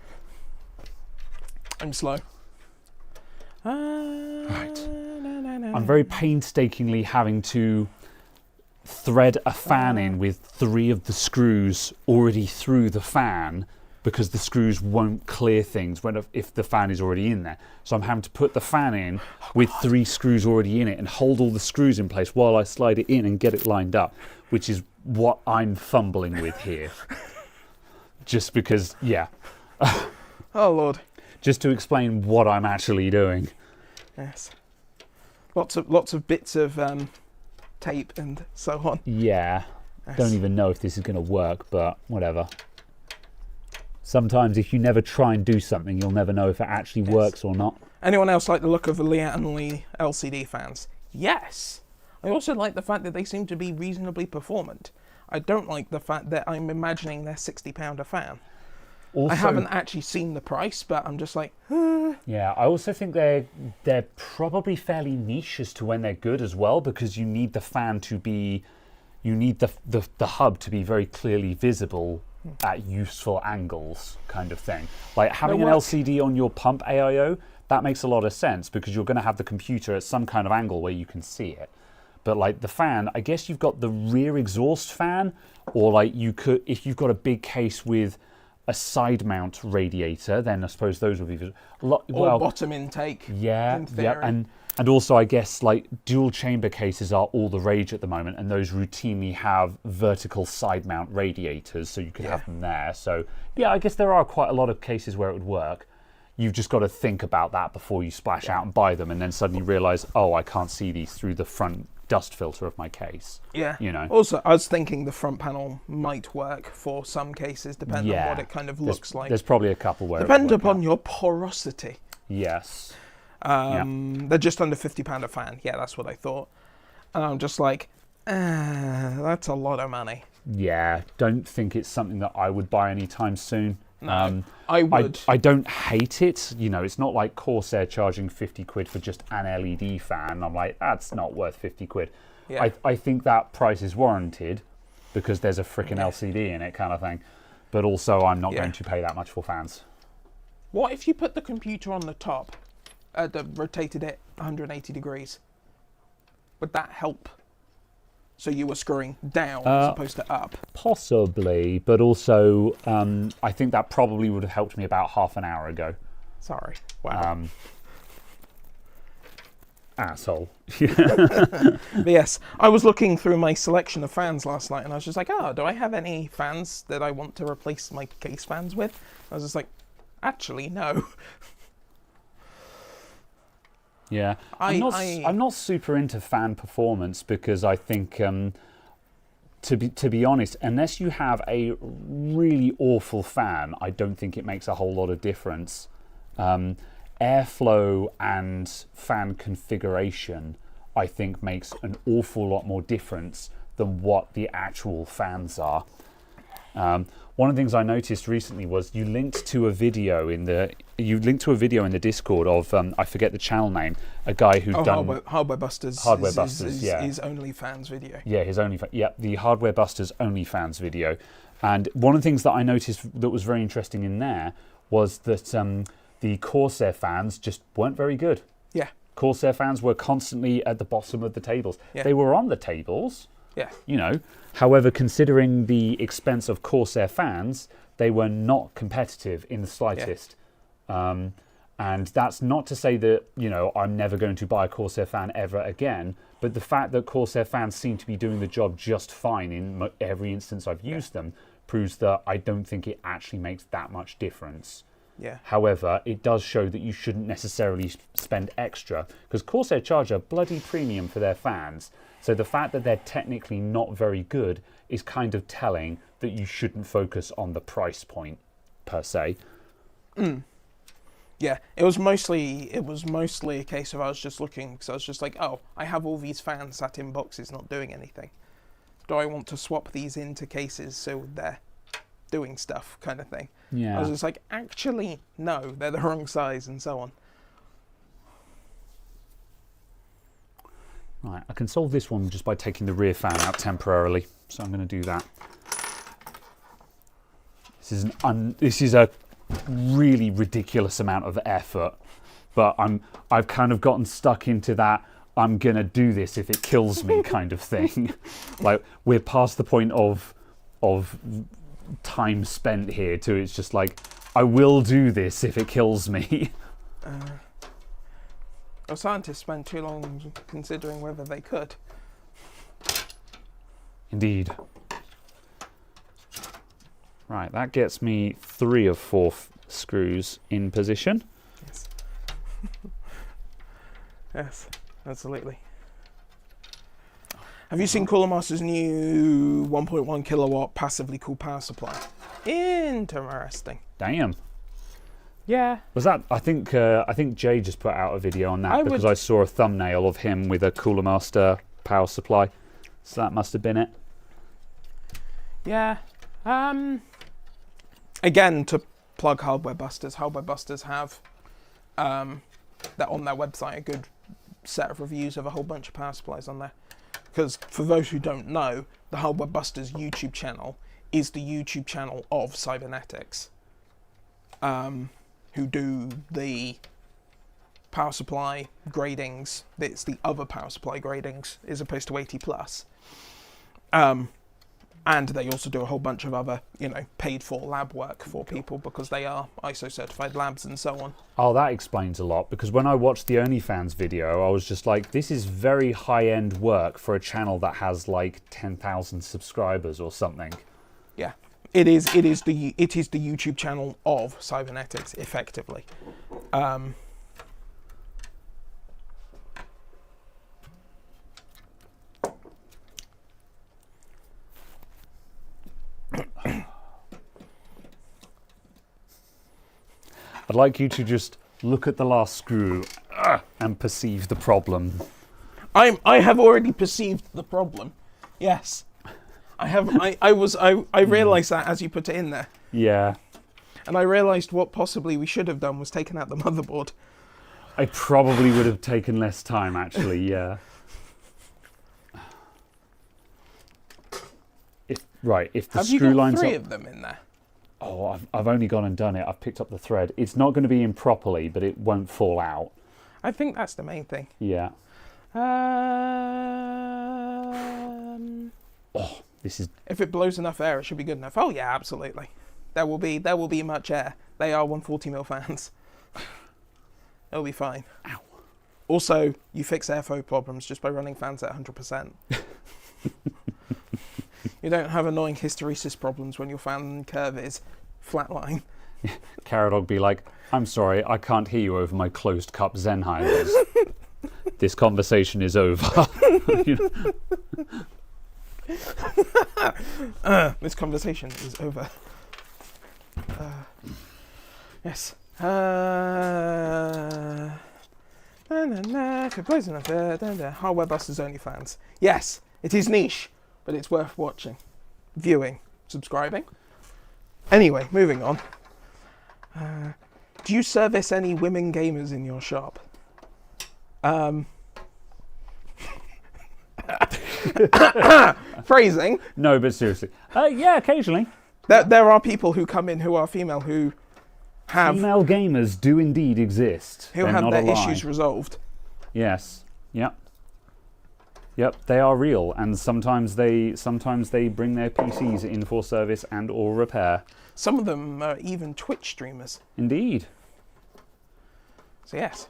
I'm slow. Right. I'm very painstakingly having to thread a fan in with 3 of the screws already through the fan, because the screws won't clear things if the fan is already in there. So I'm having to put the fan in with 3 screws already in it and hold all the screws in place while I slide it in and get it lined up, which is what I'm fumbling with here. Just because, yeah. Oh Lord. Just to explain what I'm actually doing. Yes. Lots of bits of tape and so on. Yeah. Yes. Don't even know if this is going to work, but whatever. Sometimes if you never try and do something, you'll never know if it actually works or not. Anyone else like the look of the Lee LCD fans? Yes. I also like the fact that they seem to be reasonably performant. I don't like the fact that I'm imagining they're £60 a fan. Also, I haven't actually seen the price, but I'm just like, yeah, I also think they're probably fairly niche as to when they're good as well, because you need the fan to be, you need the hub to be very clearly visible at useful angles, kind of thing. Like having an LCD on your pump AIO, that makes a lot of sense, because you're going to have the computer at some kind of angle where you can see it. But like the fan, I guess you've got the rear exhaust fan, or like you could, if you've got a big case with a side mount radiator, then I suppose those would be or bottom intake. Yeah, in theory. yeah, and also I guess like dual chamber cases are all the rage at the moment, and those routinely have vertical side mount radiators, so you could have them there. So yeah, I guess there are quite a lot of cases where it would work. You've just got to think about that before you splash out and buy them, and then suddenly realise, oh, I can't see these through the front dust filter of my case. Yeah. You know. Also, I was thinking the front panel might work for some cases, depending on what it kind of looks like. There's probably a couple where depend upon your porosity. Yes. They're just under £50 a fan. Yeah, that's what I thought. And I'm just like, that's a lot of money. Yeah, don't think it's something that I would buy anytime soon. No, I would. I don't hate it. You know, it's not like Corsair charging 50 quid for just an LED fan. I'm like, that's not worth 50 quid. Yeah. I think that price is warranted because there's a freaking LCD in it, kind of thing. But also, I'm not going to pay that much for fans. What if you put the computer on the top, rotated it 180 degrees? Would that help? So you were screwing down as opposed to up? Possibly, but also I think that probably would have helped me about half an hour ago. Sorry. Wow. Asshole. But yes, I was looking through my selection of fans last night, and I was just like, oh, do I have any fans that I want to replace my case fans with? I was just like, actually, no. Yeah, I'm not super into fan performance, because I think, to be honest, unless you have a really awful fan, I don't think it makes a whole lot of difference. Airflow and fan configuration, I think, makes an awful lot more difference than what the actual fans are. One of the things I noticed recently was you linked to a video in the Discord of I forget the channel name, a guy who'd done Hardware Busters. Hardware Busters, his OnlyFans video. Yeah, the Hardware Busters OnlyFans video. And one of the things that I noticed that was very interesting in there was that the Corsair fans just weren't very good. Yeah. Corsair fans were constantly at the bottom of the tables. Yeah. They were on the tables. Yeah. You know, however, considering the expense of Corsair fans, they were not competitive in the slightest. Yeah. And that's not to say that, you know, I'm never going to buy a Corsair fan ever again, but the fact that Corsair fans seem to be doing the job just fine in every instance I've used them proves that I don't think it actually makes that much difference. Yeah. However, it does show that you shouldn't necessarily spend extra, because Corsair charge a bloody premium for their fans. So the fact that they're technically not very good is kind of telling that you shouldn't focus on the price point per se. Yeah, it was mostly a case of I was just looking, because I was just like, oh, I have all these fans sat in boxes not doing anything. Do I want to swap these into cases so they're doing stuff, kind of thing? Yeah. I was just like, actually, no, they're the wrong size, and so on. Right, I can solve this one just by taking the rear fan out temporarily, so I'm going to do that. This is a really ridiculous amount of effort, but I've kind of gotten stuck into that I'm gonna do this if it kills me kind of thing. Like, we're past the point of time spent here to it's just like, I will do this if it kills me. Well, scientists spend too long considering whether they could. Indeed. Right, that gets me 3 of 4 screws in position. Yes. Yes, absolutely. Have you seen Cooler Master's new 1.1 kilowatt passively cooled power supply? Interesting. Damn. Yeah. Was that? I think Jay just put out a video on that because I saw a thumbnail of him with a Cooler Master power supply. So that must have been it. Yeah. Again, to plug Hardware Busters have that on their website a good set of reviews of a whole bunch of power supplies on there. Because for those who don't know, the Hardware Busters YouTube channel is the YouTube channel of Cybernetics, who do the power supply gradings. It's the other power supply gradings as opposed to 80 plus. And they also do a whole bunch of other, paid for lab work for people because they are ISO certified labs and so on. Oh, that explains a lot, because when I watched the OnlyFans video, I was just like, this is very high-end work for a channel that has like 10,000 subscribers or something. Yeah, it is the YouTube channel of Cybernetics, effectively. I'd like you to just look at the last screw and perceive the problem. I have already perceived the problem. Yes, I have. I realised that as you put it in there. Yeah. And I realised what possibly we should have done was taken out the motherboard. I probably would have taken less time, actually. Yeah. If the screw lines have you got 3 of them in there? Oh, I've only gone and done it. I've picked up the thread. It's not going to be in properly, but it won't fall out. I think that's the main thing. Yeah. This is. If it blows enough air, it should be good enough. Oh yeah, absolutely. There will be much air. They are 140mm fans. It'll be fine. Ow. Also, you fix airflow problems just by running fans at 100%. You don't have annoying hysteresis problems when your fan curve is flatline. Caradog be like, I'm sorry, I can't hear you over my closed cup Sennheisers. This conversation is over. This conversation is over. Yes. Hardware Busters only fans. Yes, it is niche, but it's worth watching, viewing, subscribing. Anyway, moving on. Do you service any women gamers in your shop? Phrasing. No, but seriously. Yeah, occasionally. There are people who come in who are female who have... Female gamers do indeed exist. Who have their issues resolved. Yes. Yep. Yep, they are real, and sometimes they bring their PCs in for service and or repair. Some of them are even Twitch streamers. Indeed. So yes.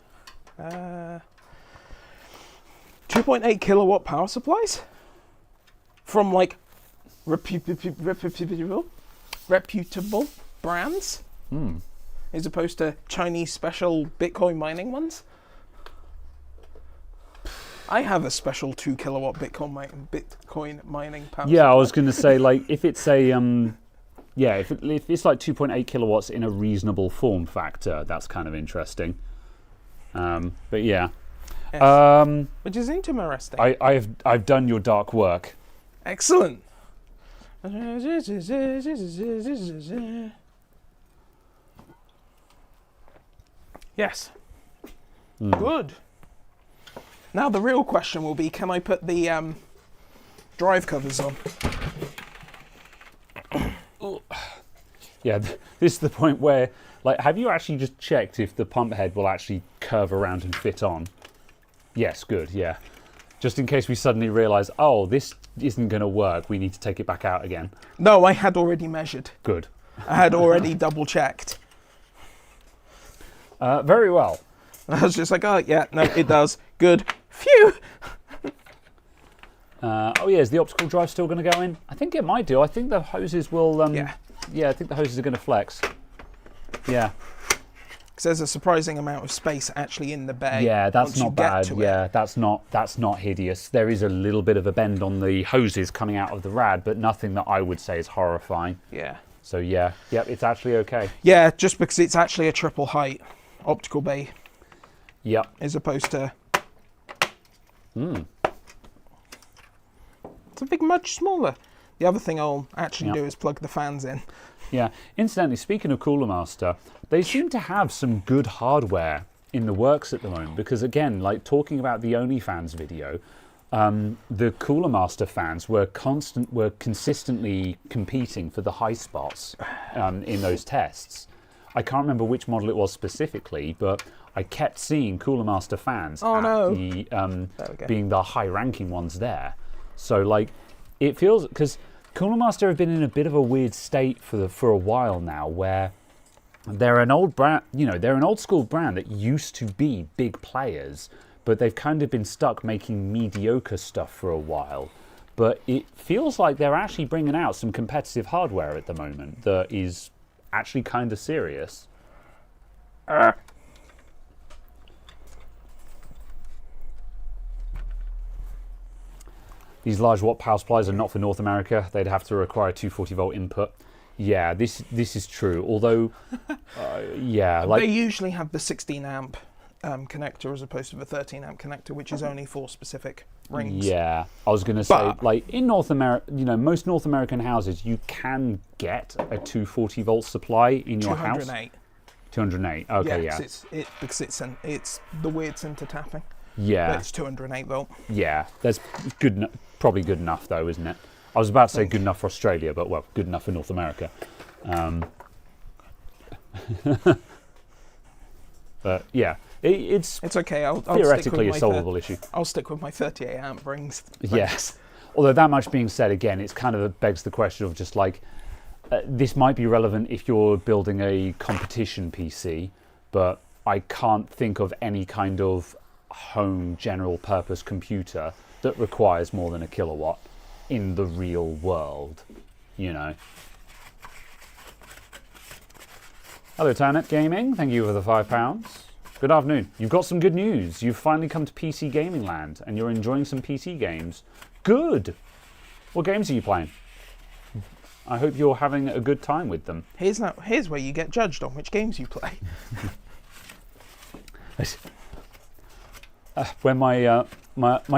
2.8 kilowatt power supplies? From like reputable reputable brands, as opposed to Chinese special Bitcoin mining ones. I have a special 2 kilowatt Bitcoin mining power. Yeah, I was going to say, like, if it's a if it's like 2.8 kilowatts in a reasonable form factor, that's kind of interesting. But yeah, Yes. Which is interesting. I've done your dark work. Excellent. Yes. Good. Now the real question will be, can I put the drive covers on? Yeah, this is the point where, like, have you actually just checked if the pump head will actually curve around and fit on? Yes, good, yeah. Just in case we suddenly realise, oh, this isn't going to work, we need to take it back out again. No, I had already measured. Good. I had already double checked. Very well. I was just like, oh, yeah, no, it does. Good. Phew! Oh yeah, is the optical drive still going to go in? I think it might do. I think the hoses will... Yeah, I think the hoses are going to flex. Yeah. Because there's a surprising amount of space actually in the bay. Yeah, that's not bad. Yeah, that's not hideous. There is a little bit of a bend on the hoses coming out of the rad, but nothing that I would say is horrifying. Yeah. So yeah, yep, it's actually okay. Yeah, just because it's actually a triple height optical bay. Yep. As opposed to... It's a bit much smaller. The other thing I'll actually do is plug the fans in. Yeah. Incidentally, speaking of Cooler Master, they seem to have some good hardware in the works at the moment, because again, like talking about the OnlyFans video, the Cooler Master fans were consistently competing for the high spots in those tests. I can't remember which model it was specifically, but I kept seeing Cooler Master fans being the high-ranking ones there. So like, it feels, because Cooler Master have been in a bit of a weird state for a while now, where they're an old brand, they're an old school brand that used to be big players, but they've kind of been stuck making mediocre stuff for a while. But it feels like they're actually bringing out some competitive hardware at the moment that is actually kind of serious. These large watt power supplies are not for North America. They'd have to require 240 volt input. Yeah, this is true. Although, yeah, like they usually have the 16 amp connector as opposed to the 13 amp connector, which is only for specific rings. Yeah, I was going to say, like in North America, most North American houses, you can get a 240 volt supply in your house. 208. 208. Okay, yeah. Because it's the weird center tapping. Yeah. But it's 208 volt. Yeah, that's good. Probably good enough though, isn't it? I was about to say good enough for Australia, but well, good enough for North America. But yeah, it's okay. I'll theoretically a solvable issue. I'll stick with my 38 amp rings. Yes. Although that much being said, again, it's kind of begs the question of just like, this might be relevant if you're building a competition PC, but I can't think of any kind of home general purpose computer that requires more than a kilowatt in the real world, Hello, Turnet Gaming. Thank you for the £5. Good afternoon. You've got some good news. You've finally come to PC Gaming Land and you're enjoying some PC games. Good. What games are you playing? I hope you're having a good time with them. Here's where you get judged on which games you play. When my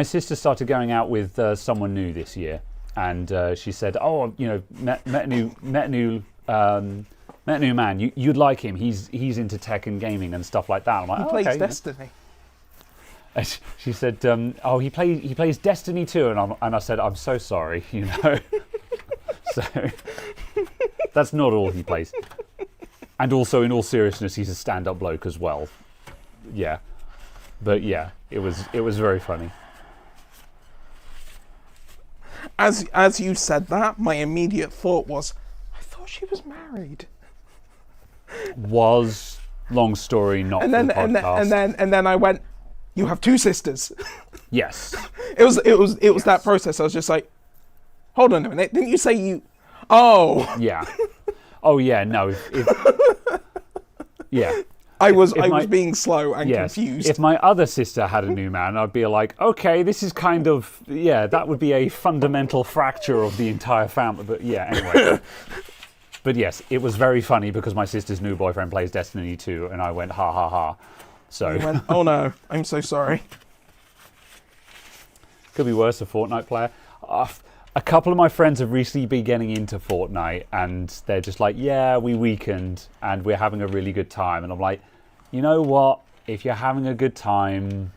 sister started going out with someone new this year, and she said, "Oh, met a new man. You'd like him. He's into tech and gaming and stuff like that." I'm like, he plays Destiny. And she said, "Oh, he plays Destiny too," and I said, "I'm so sorry, So that's not all he plays. And also, in all seriousness, he's a stand-up bloke as well. Yeah, but yeah, it was very funny. As you said that, my immediate thought was, I thought she was married. Was long story, not and then, for the podcast. And then I went, you have two sisters. Yes. It was that process. I was just like, hold on a minute. Didn't you say you? Oh. Yeah. Oh yeah, no. Yeah. I was my- being slow and Yes. confused. If my other sister had a new man, I'd be like, okay, this is kind of, that would be a fundamental fracture of the entire family. But yeah, anyway. But yes, it was very funny because my sister's new boyfriend plays Destiny 2, and I went, ha ha ha. So You went, oh no, I'm so sorry. could be worse, a Fortnite player. A couple of my friends have recently been getting into Fortnite, and they're just like, yeah, we weakened, and we're having a really good time. And I'm like, you know what? If you're having a good time,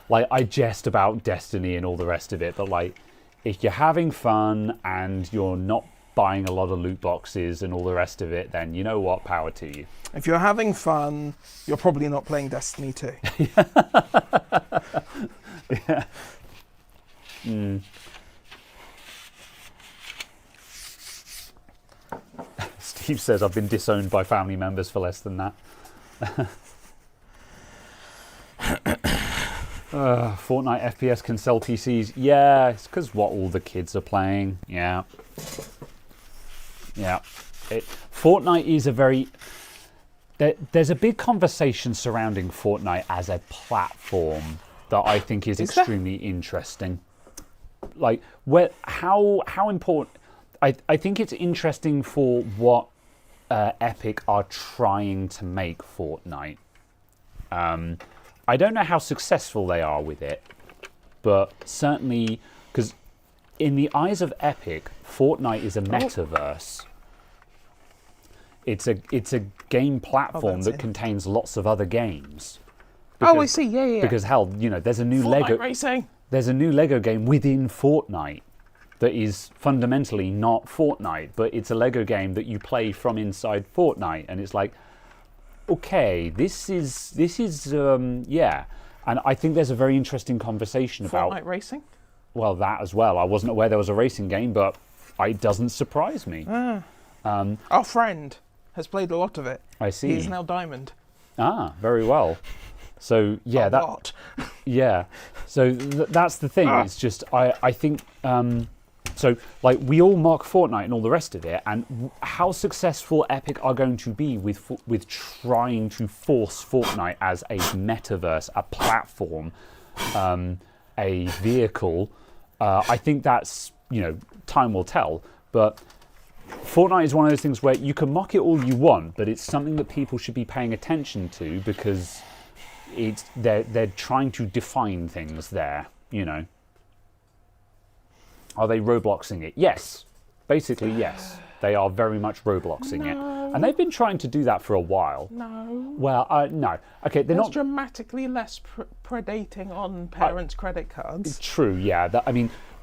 like I jest about Destiny and all the rest of it, but like, if you're having fun and you're not buying a lot of loot boxes and all the rest of it, then you know what? Power to you. If you're having fun, you're probably not playing Destiny 2. Yeah. Mm. Steve says, I've been disowned by family members for less than that. Fortnite FPS can sell PCs. Yeah, it's because what all the kids are playing. Yeah. Yeah. Fortnite is a very... There's a big conversation surrounding Fortnite as a platform that I think is extremely interesting. Like, how important... I think it's interesting for what Epic are trying to make Fortnite. I don't know how successful they are with it, but certainly, because in the eyes of Epic, Fortnite is a metaverse. It's a game platform that contains lots of other games. Because, I see. Yeah. Because hell, there's a new Fortnite racing. There's a new Lego game within Fortnite that is fundamentally not Fortnite, but it's a Lego game that you play from inside Fortnite, and it's like, okay, this is yeah. And I think there's a very interesting conversation about Fortnite racing. Well, that as well. I wasn't aware there was a racing game, but it doesn't surprise me. Our friend has played a lot of it. I see. He's now Diamond. Ah, very well. So yeah, A lot. Yeah. So that's the thing. It's just I think so like we all mock Fortnite and all the rest of it, and how successful Epic are going to be with trying to force Fortnite as a metaverse, a platform, a vehicle. I think that's time will tell, but. Fortnite is one of those things where you can mock it all you want, but it's something that people should be paying attention to because they're trying to define things there, Are they Robloxing it? Yes. Basically, yes. They are very much Robloxing it. And they've been trying to do that for a while. No. Well, no. Okay, they're not... dramatically less predating on parents' credit cards. True, yeah.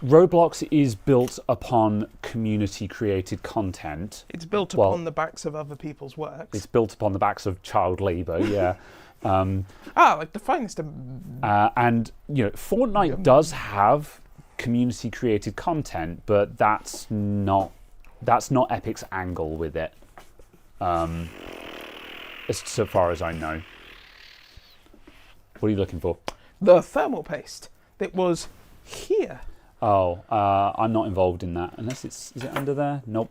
Roblox is built upon community-created content. It's built upon the backs of other people's works. It's built upon the backs of child labour, yeah. Like the finest of... and, Fortnite does have community-created content, but that's not Epic's angle with it, as so far as I know. What are you looking for? The thermal paste that was here. Oh, I'm not involved in that. Unless is it under there? Nope.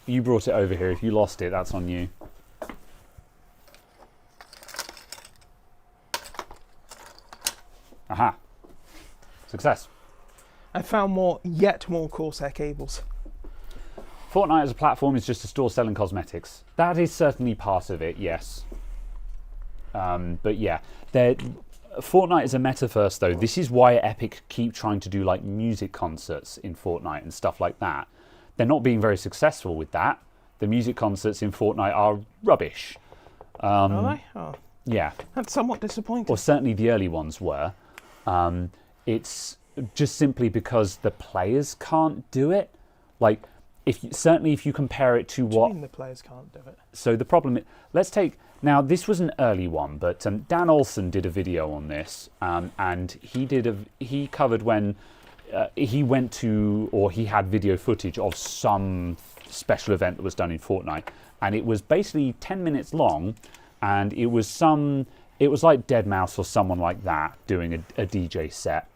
You brought it over here. If you lost it, that's on you. Aha. Success. I found yet more Corsair cables. Fortnite as a platform is just a store selling cosmetics. That is certainly part of it, yes. But yeah, Fortnite is a metaverse, though. This is why Epic keep trying to do like music concerts in Fortnite and stuff like that. They're not being very successful with that. The music concerts in Fortnite are rubbish. Are they? Oh, yeah. that's somewhat disappointing. Or certainly the early ones were. It's just simply because the players can't do it. Like, if you compare it to what do you mean the players can't do it? So the problem is, let's take... Now, this was an early one, but Dan Olsen did a video on this, and he covered when he went to, or he had video footage of some special event that was done in Fortnite, and it was basically 10 minutes long, and it was like deadmau5 or someone like that doing a DJ set.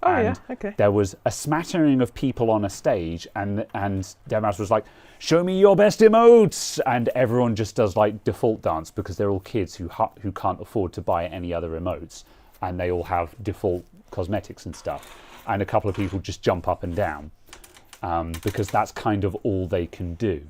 Oh, and yeah, okay. there was a smattering of people on a stage, and Deadmau5 was like, "Show me your best emotes," and everyone just does like default dance because they're all kids who can't afford to buy any other emotes, and they all have default cosmetics and stuff, and a couple of people just jump up and down because that's kind of all they can do.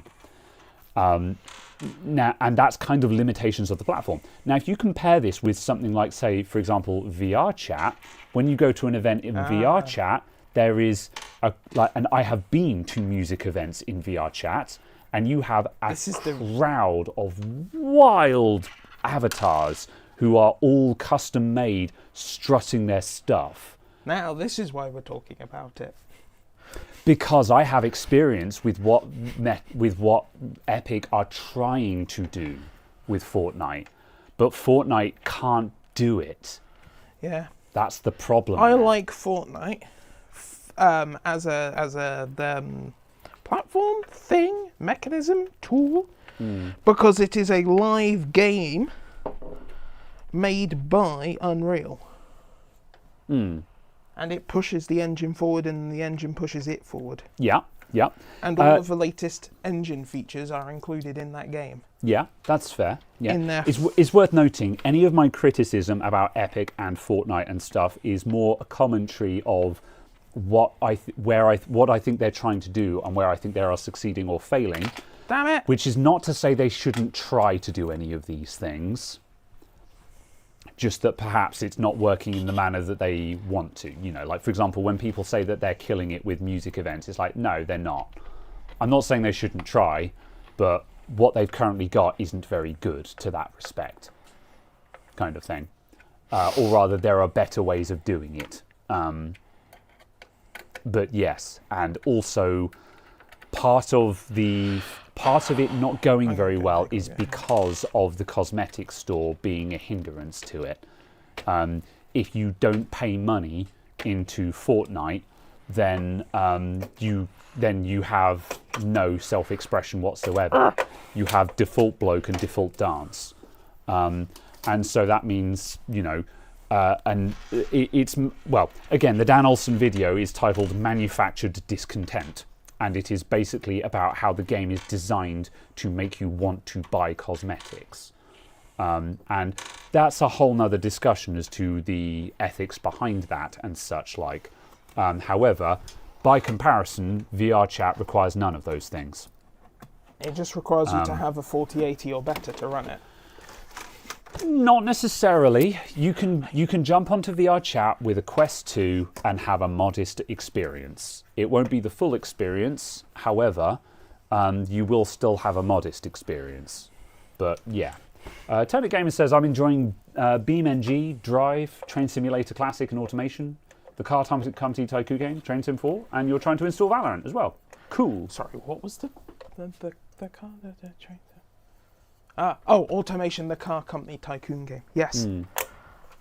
Now, and that's kind of limitations of the platform. Now, if you compare this with something like, say, for example, VR chat, when you go to an event in VR chat, there is and I have been to music events in VR chat, and you have a crowd of wild avatars who are all custom made, strutting their stuff. Now, this is why we're talking about it. Because I have experience with what Epic are trying to do with Fortnite, but Fortnite can't do it. Yeah, that's the problem. I like Fortnite as a platform thing, mechanism, tool, because it is a live game made by Unreal. And it pushes the engine forward, and the engine pushes it forward. Yeah. And all of the latest engine features are included in that game. Yeah, that's fair. Yeah. In there. It's worth noting, any of my criticism about Epic and Fortnite and stuff is more a commentary of what I think they're trying to do and where I think they are succeeding or failing. Damn it! Which is not to say they shouldn't try to do any of these things. Just that perhaps it's not working in the manner that they want to. You know, like, for example, when people say that they're killing it with music events, it's like, no, they're not. I'm not saying they shouldn't try, but what they've currently got isn't very good to that respect, kind of thing. Or rather, there are better ways of doing it. But yes, and also part of it not going very well is because of the cosmetic store being a hindrance to it. If you don't pay money into Fortnite, then you have no self-expression whatsoever. You have default bloke and default dance, and so that means, you know, and it's, well, again, the Dan Olsen video is titled "Manufactured Discontent." And it is basically about how the game is designed to make you want to buy cosmetics. And that's a whole nother discussion as to the ethics behind that and such like. However, by comparison, VR chat requires none of those things. It just requires you to have a 4080 or better to run it. Not necessarily. You can jump onto VR chat with a Quest 2 and have a modest experience. It won't be the full experience, however, you will still have a modest experience. But yeah. Tony Gamer says, I'm enjoying BeamNG, Drive, Train Simulator Classic and Automation, the Car Company Tycoon game, Train Sim 4, and you're trying to install Valorant as well. Cool. Sorry, what was the car, the train? Automation, the Car Company Tycoon game. Yes.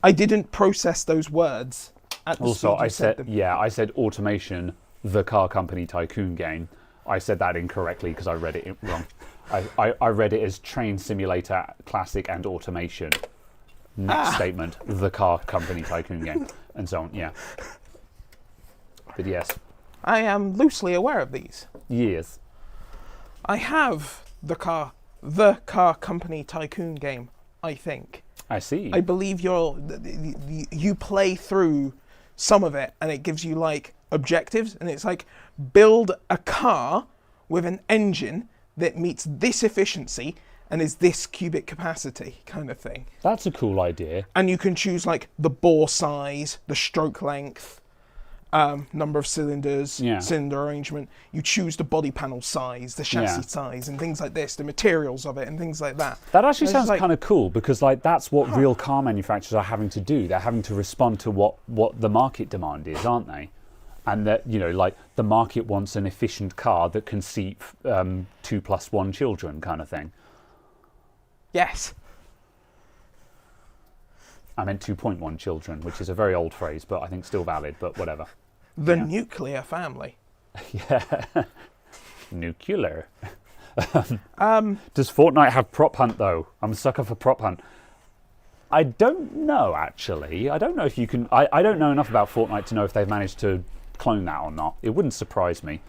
I didn't process those words at the Also, speed you said them. I said Automation, the Car Company Tycoon game. I said that incorrectly because I read it wrong. I read it as Train Simulator Classic and Automation. Next statement, the Car Company Tycoon game, and so on, yeah. But yes. I am loosely aware of these. Yes. I have the Car Company Tycoon game, I think. I see. I believe you play through some of it and it gives you like objectives, and it's like build a car with an engine that meets this efficiency and is this cubic capacity kind of thing. That's a cool idea. And you can choose like the bore size, the stroke length, number of cylinders, cylinder arrangement. You choose the body panel size, the chassis size, and things like this, the materials of it, and things like that. That actually sounds kind of cool, because like that's what real car manufacturers are having to do. They're having to respond to what the market demand is, aren't they? And that, you know, like the market wants an efficient car that can seat 2+1 children, kind of thing. Yes. I meant 2.1 children, which is a very old phrase, but I think still valid, but whatever. The nuclear family. Yeah. Nuclear. Does Fortnite have prop hunt, though? I'm a sucker for prop hunt. I don't know, actually. I don't know if you can... I don't know enough about Fortnite to know if they've managed to clone that or not. It wouldn't surprise me.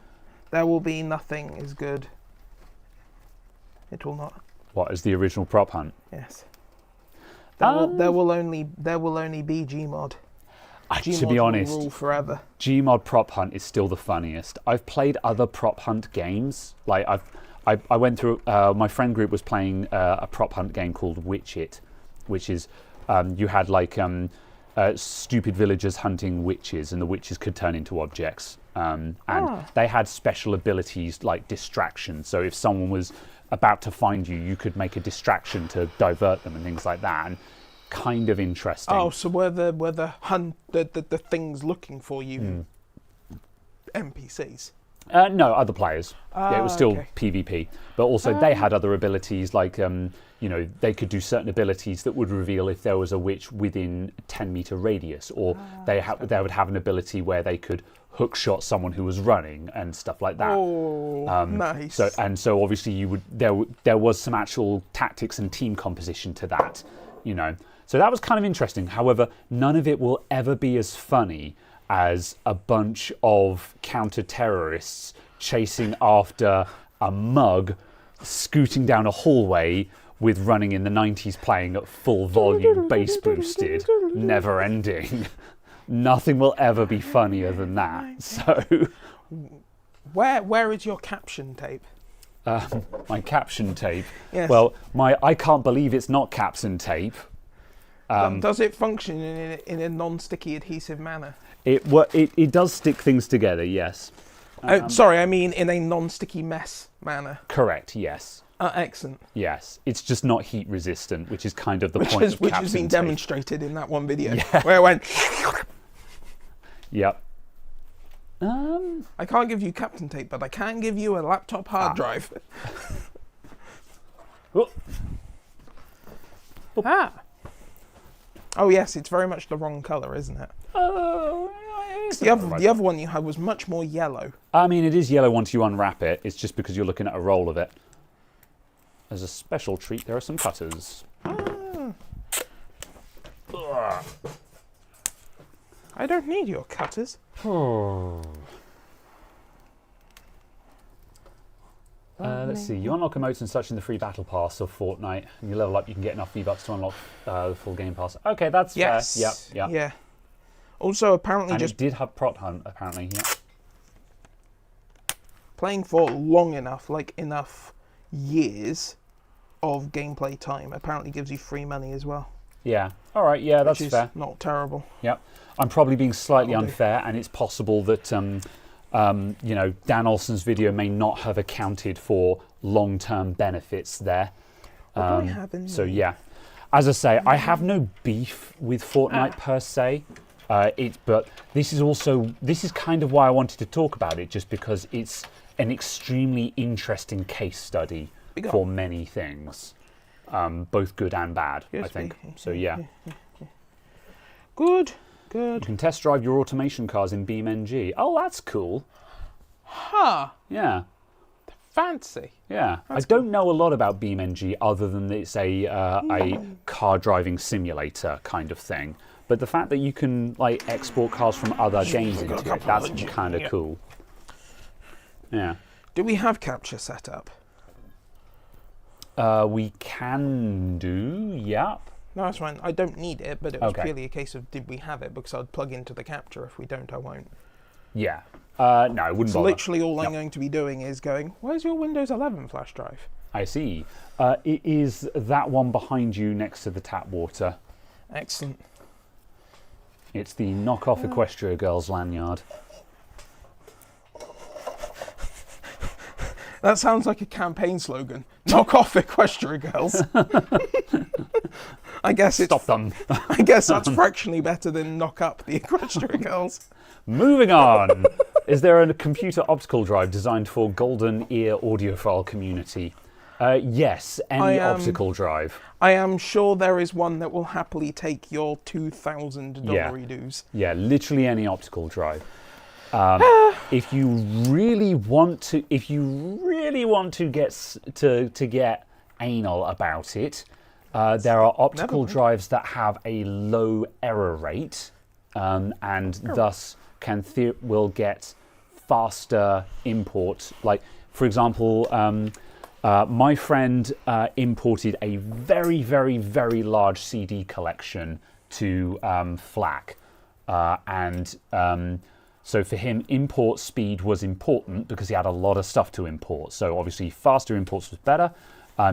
There will be nothing as good. It will not. What, as the original prop hunt? Yes. There will only be Gmod. To be honest, will rule forever. Gmod prop hunt is still the funniest. I've played other prop hunt games. Like I went through. My friend group was playing a prop hunt game called Witch It, which is you had like stupid villagers hunting witches, and the witches could turn into objects. And they had special abilities like distraction. So if someone was about to find you, you could make a distraction to divert them and things like that. And kind of interesting. Oh, so were the things looking for you NPCs? No, other players. Yeah, it was still okay. PvP, but also they had other abilities like they could do certain abilities that would reveal if there was a witch within a 10-meter radius, or they would have an ability where they could hook shot someone who was running and stuff like that. Oh, nice. So obviously there was some actual tactics and team composition to that, So that was kind of interesting. However, none of it will ever be as funny as a bunch of counter-terrorists chasing after a mug, scooting down a hallway with Running in the 90s playing at full volume, bass boosted, never ending. Nothing will ever be funnier than that. So, where is your caption tape? My caption tape. Yes. Well, I can't believe it's not caption tape. Does it function in a non-sticky adhesive manner? It does stick things together, yes. Sorry, I mean in a non-sticky mess manner. Correct, yes. Excellent. Yes, it's just not heat resistant, which is kind of the point of which caption has been tape. demonstrated in that one video Yeah. where I went. Yep. I can't give you captain tape, but I can give you a laptop hard drive. Oh. Oh yes, it's very much the wrong colour, isn't it? The other one you had was much more yellow. I mean, it is yellow once you unwrap it. It's just because you're looking at a roll of it. As a special treat, there are some cutters. I don't need your cutters. Let's see. You unlock emotes and such in the free battle pass of Fortnite, and you level up. You can get enough V-Bucks to unlock the full game pass. Okay, that's fair. Yep. Yeah. Also, apparently, And just it did have prop hunt. Apparently, yeah. playing for long enough, like enough years of gameplay time, apparently gives you free money as well. Yeah. All right. Yeah, that's which is fair. Not terrible. Yep. I'm probably being slightly unfair, and it's possible that Dan Olsen's video may not have accounted for long-term benefits there. What do I have in So there? yeah, as I say, I have no beef with Fortnite per se. But this is kind of why I wanted to talk about it, just because it's an extremely interesting case study for many things, both good and bad. I think so. Yeah. Good. You can test drive your automation cars in BeamNG. Oh, that's cool. Huh. Yeah. Fancy. Yeah. I don't know a lot about BeamNG other than it's a car driving simulator kind of thing. But the fact that you can like export cars from other games into it, that's kind of cool. Yeah. Do we have capture set up? We can do, yep. No, that's fine. I don't need it, but it was purely a case of did we have it, because I'd plug into the capture. If we don't, I won't. Yeah. No, it wouldn't bother. Literally all I'm going to be doing is going, where's your Windows 11 flash drive? I see. It is that one behind you next to the tap water. Excellent. It's the knockoff Equestria Girls lanyard. That sounds like a campaign slogan. Knock off Equestria Girls. I guess it's... Stop them. I guess that's fractionally better than knock up the Equestria Girls. Moving on. Is there a computer optical drive designed for golden ear audiophile community? Yes, any optical drive. I am sure there is one that will happily take your $2,000 dues. Yeah, literally any optical drive. If you really want to get anal about it, There are optical mind. drives that have a low error rate, and thus will get faster import. Like, for example, my friend imported a very, very, very large CD collection to FLAC, so for him, import speed was important because he had a lot of stuff to import. So obviously, faster imports was better.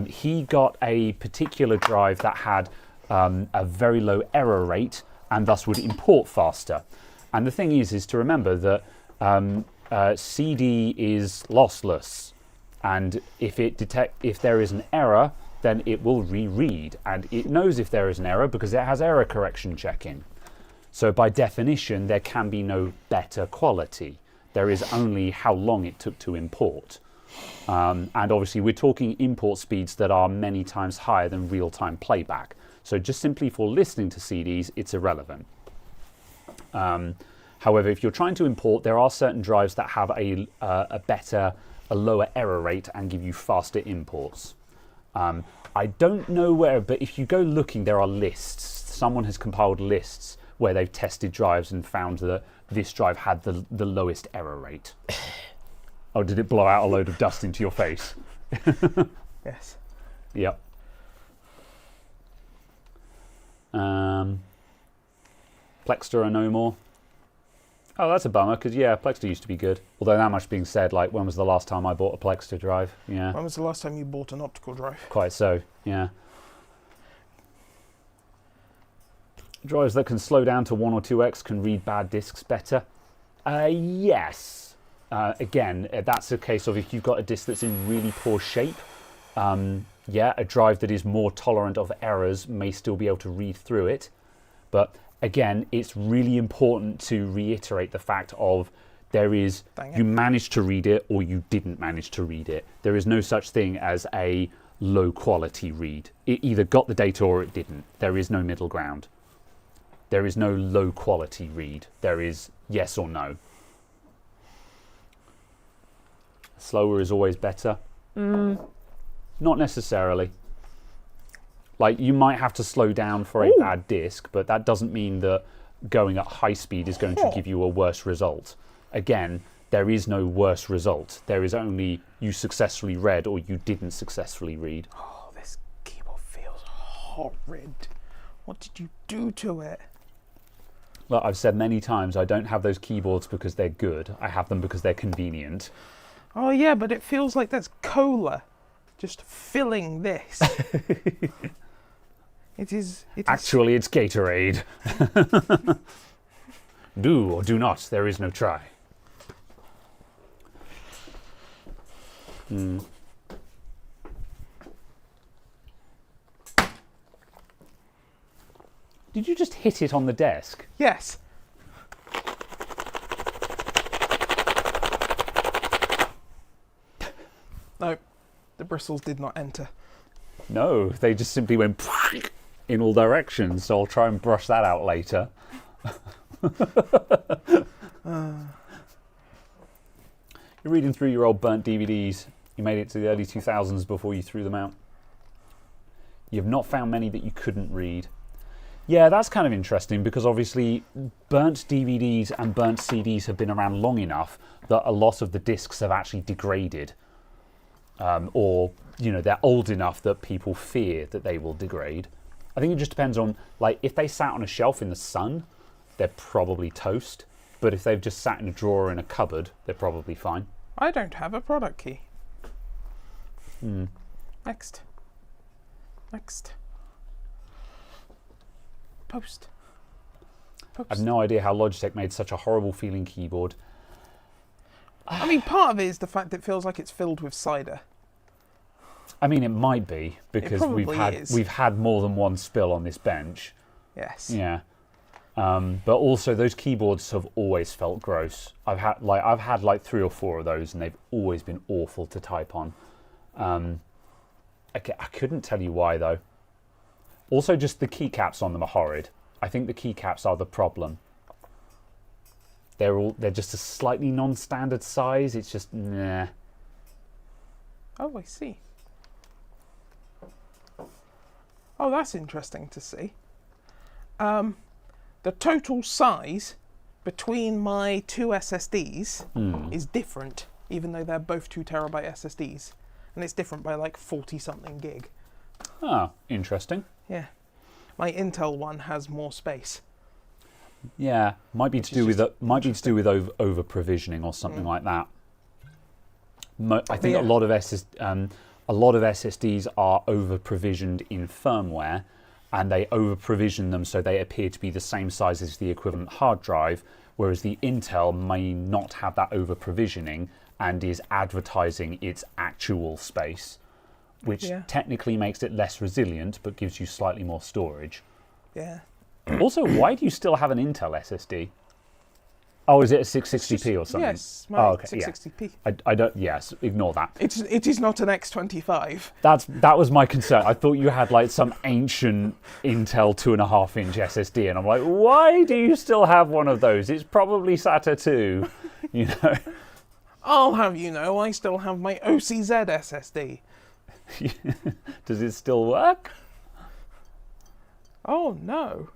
He got a particular drive that had a very low error rate and thus would import faster. And the thing is to remember that CD is lossless, and if there is an error, then it will reread, and it knows if there is an error because it has error correction check-in. So by definition, there can be no better quality. There is only how long it took to import. And obviously, we're talking import speeds that are many times higher than real-time playback. So just simply for listening to CDs, it's irrelevant. However, if you're trying to import, there are certain drives that have a lower error rate and give you faster imports. I don't know where, but if you go looking, there are lists. Someone has compiled lists where they've tested drives and found that this drive had the lowest error rate. Oh, did it blow out a load of dust into your face? Yes. Yep. Plexter are no more. Oh, that's a bummer, because, yeah, Plexter used to be good. Although that much being said, like, when was the last time I bought a Plexter drive? Yeah. When was the last time you bought an optical drive? Quite so, yeah. Drives that can slow down to 1 or 2x can read bad discs better. Yes. Again, that's a case of if you've got a disc that's in really poor shape, yeah, a drive that is more tolerant of errors may still be able to read through it. But again, it's really important to reiterate the fact of you managed to read it or you didn't manage to read it. There is no such thing as a low quality read. It either got the data or it didn't. There is no middle ground. There is no low quality read. There is yes or no. Slower is always better. Not necessarily. Like, you might have to slow down for a bad disc, but that doesn't mean that going at high speed is going to give you a worse result. Again, there is no worse result. There is only you successfully read or you didn't successfully read. Oh, this keyboard feels horrid. What did you do to it? Look, I've said many times, I don't have those keyboards because they're good. I have them because they're convenient. Oh, yeah, but it feels like there's cola just filling this. Actually, it's Gatorade. Do or do not, there is no try. Did you just hit it on the desk? Yes. No, the bristles did not enter. No, they just simply went in all directions, so I'll try and brush that out later. You're reading through your old burnt DVDs. You made it to the early 2000s before you threw them out. You've not found many that you couldn't read. Yeah, that's kind of interesting because obviously burnt DVDs and burnt CDs have been around long enough that a lot of the discs have actually degraded. Or, you know, they're old enough that people fear that they will degrade. I think it just depends on, like, if they sat on a shelf in the sun, they're probably toast. But if they've just sat in a drawer in a cupboard, they're probably fine. I don't have a product key. Next. Post. I've no idea how Logitech made such a horrible feeling keyboard. I mean, part of it is the fact that it feels like it's filled with cider. I mean, it might be because we've had more than one spill on this bench. Yes. Yeah. But also those keyboards have always felt gross. I've had like 3 or 4 of those, and they've always been awful to type on. I couldn't tell you why though. Also, just the keycaps on them are horrid. I think the keycaps are the problem. They're just a slightly non-standard size. It's just nah. Oh, I see. Oh, that's interesting to see. The total size between my two SSDs is different, even though they're both 2 terabyte SSDs. And it's different by like 40 something gig. Ah, interesting. Yeah. My Intel one has more space. Yeah, might be to do with over provisioning or something like that. I think a lot of SSDs are over provisioned in firmware, and they over provision them so they appear to be the same size as the equivalent hard drive, whereas the Intel may not have that over provisioning and is advertising its actual space, which technically makes it less resilient but gives you slightly more storage. Yeah. Also, why do you still have an Intel SSD? Oh, is it a 660p or something? Yes, my 660p. I don't. Yes, ignore that. It is not an X25. That was my concern. I thought you had like some ancient Intel 2.5-inch SSD, and I'm like, why do you still have one of those? It's probably SATA 2, you know. I'll have you know, I still have my OCZ SSD. Does it still work? Oh no.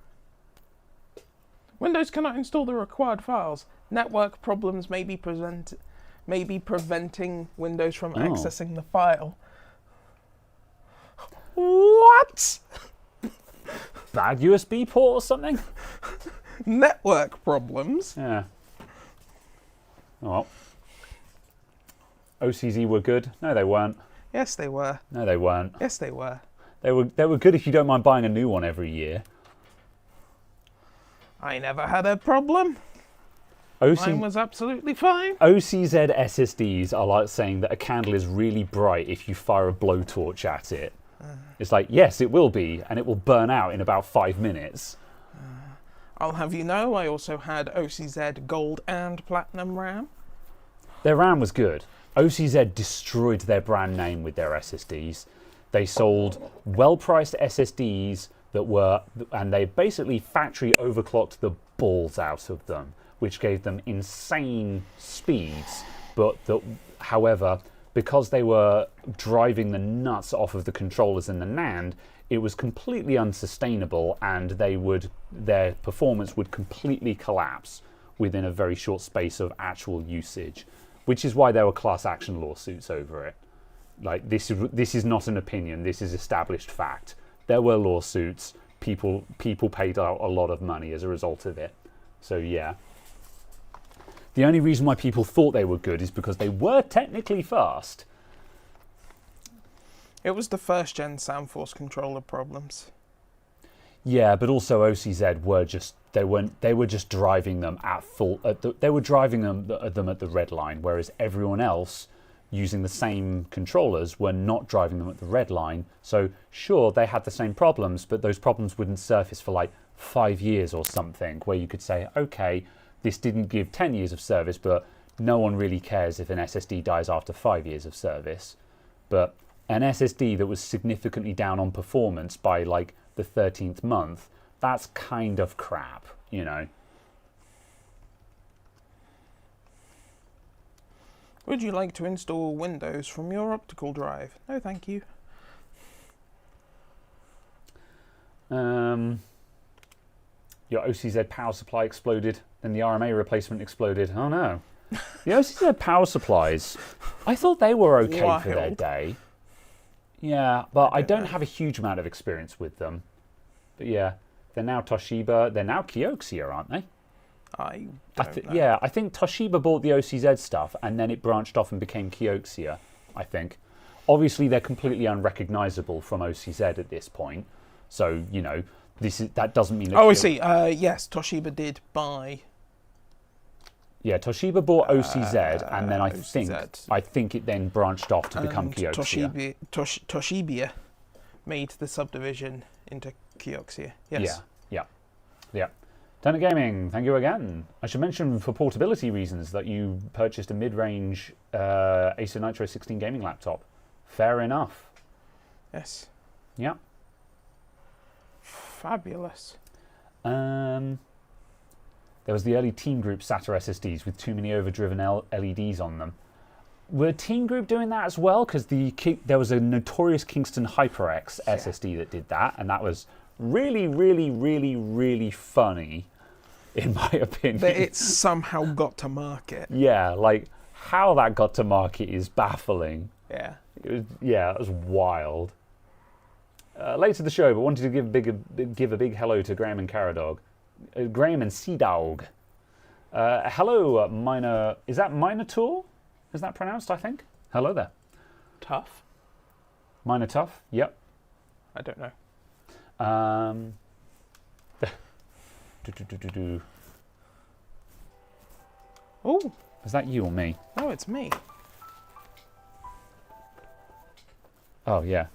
Windows cannot install the required files. Network problems may be preventing Windows from accessing the file. What? Bad USB port or something? Network problems? Yeah. Well. OCZ were good? No, they weren't. Yes, they were. No, they weren't. Yes, they were. They were good if you don't mind buying a new one every year. I never had a problem. Mine was absolutely fine. OCZ SSDs are like saying that a candle is really bright if you fire a blowtorch at it. It's like, yes, it will be, and it will burn out in about 5 minutes. I'll have you know, I also had OCZ Gold and Platinum RAM. Their RAM was good. OCZ destroyed their brand name with their SSDs. They sold well-priced SSDs and they basically factory overclocked the balls out of them, which gave them insane speeds. But however, because they were driving the nuts off of the controllers in the NAND, it was completely unsustainable, and their performance would completely collapse within a very short space of actual usage, which is why there were class action lawsuits over it. Like, this is not an opinion, this is established fact. There were lawsuits, people paid out a lot of money as a result of it. So yeah. The only reason why people thought they were good is because they were technically fast. It was the first gen SoundForce controller problems. Yeah, but also OCZ were just driving them at full. They were driving them at the red line, whereas everyone else using the same controllers were not driving them at the red line. So sure, they had the same problems, but those problems wouldn't surface for like 5 years or something, where you could say, okay, this didn't give 10 years of service, but no one really cares if an SSD dies after 5 years of service. But an SSD that was significantly down on performance by like the 13th month, that's kind of crap, you know. Would you like to install Windows from your optical drive? No, thank you. Your OCZ power supply exploded, then the RMA replacement exploded. Oh no. The OCZ power supplies, I thought they were okay for their day. Yeah, but I don't have a huge amount of experience with them. But yeah, they're now Toshiba, they're now Kioxia, aren't they? I don't know. Yeah, I think Toshiba bought the OCZ stuff and then it branched off and became Kioxia, I think. Obviously, they're completely unrecognizable from OCZ at this point. So, you know, that doesn't mean... I see. Yes, Toshiba did buy... Yeah, Toshiba bought OCZ and then I think it then branched off to become Kioxia. Toshiba made the subdivision into Kioxia. Yes. Yeah. Turner Gaming, thank you again. I should mention for portability reasons that you purchased a mid-range Acer Nitro 16 gaming laptop. Fair enough. Yes. Yeah. Fabulous. There was the early Team Group SATA SSDs with too many overdriven LEDs on them. were Team Group doing that as well? Because there was a notorious Kingston HyperX SSD that did that, and that was really, really, really, really funny, in my opinion. That it somehow got to market. Yeah, like how that got to market is baffling. Yeah. It was wild. Late to the show, but wanted to give a big hello to Graham and Caradog. Graham and Sea Dog. Hello, Minor. Is that Minotaur? Is that pronounced, I think? Hello there. Tough? Minor Tough? Yep. I don't know. Oh. Is that you or me? No, it's me. Oh, yeah.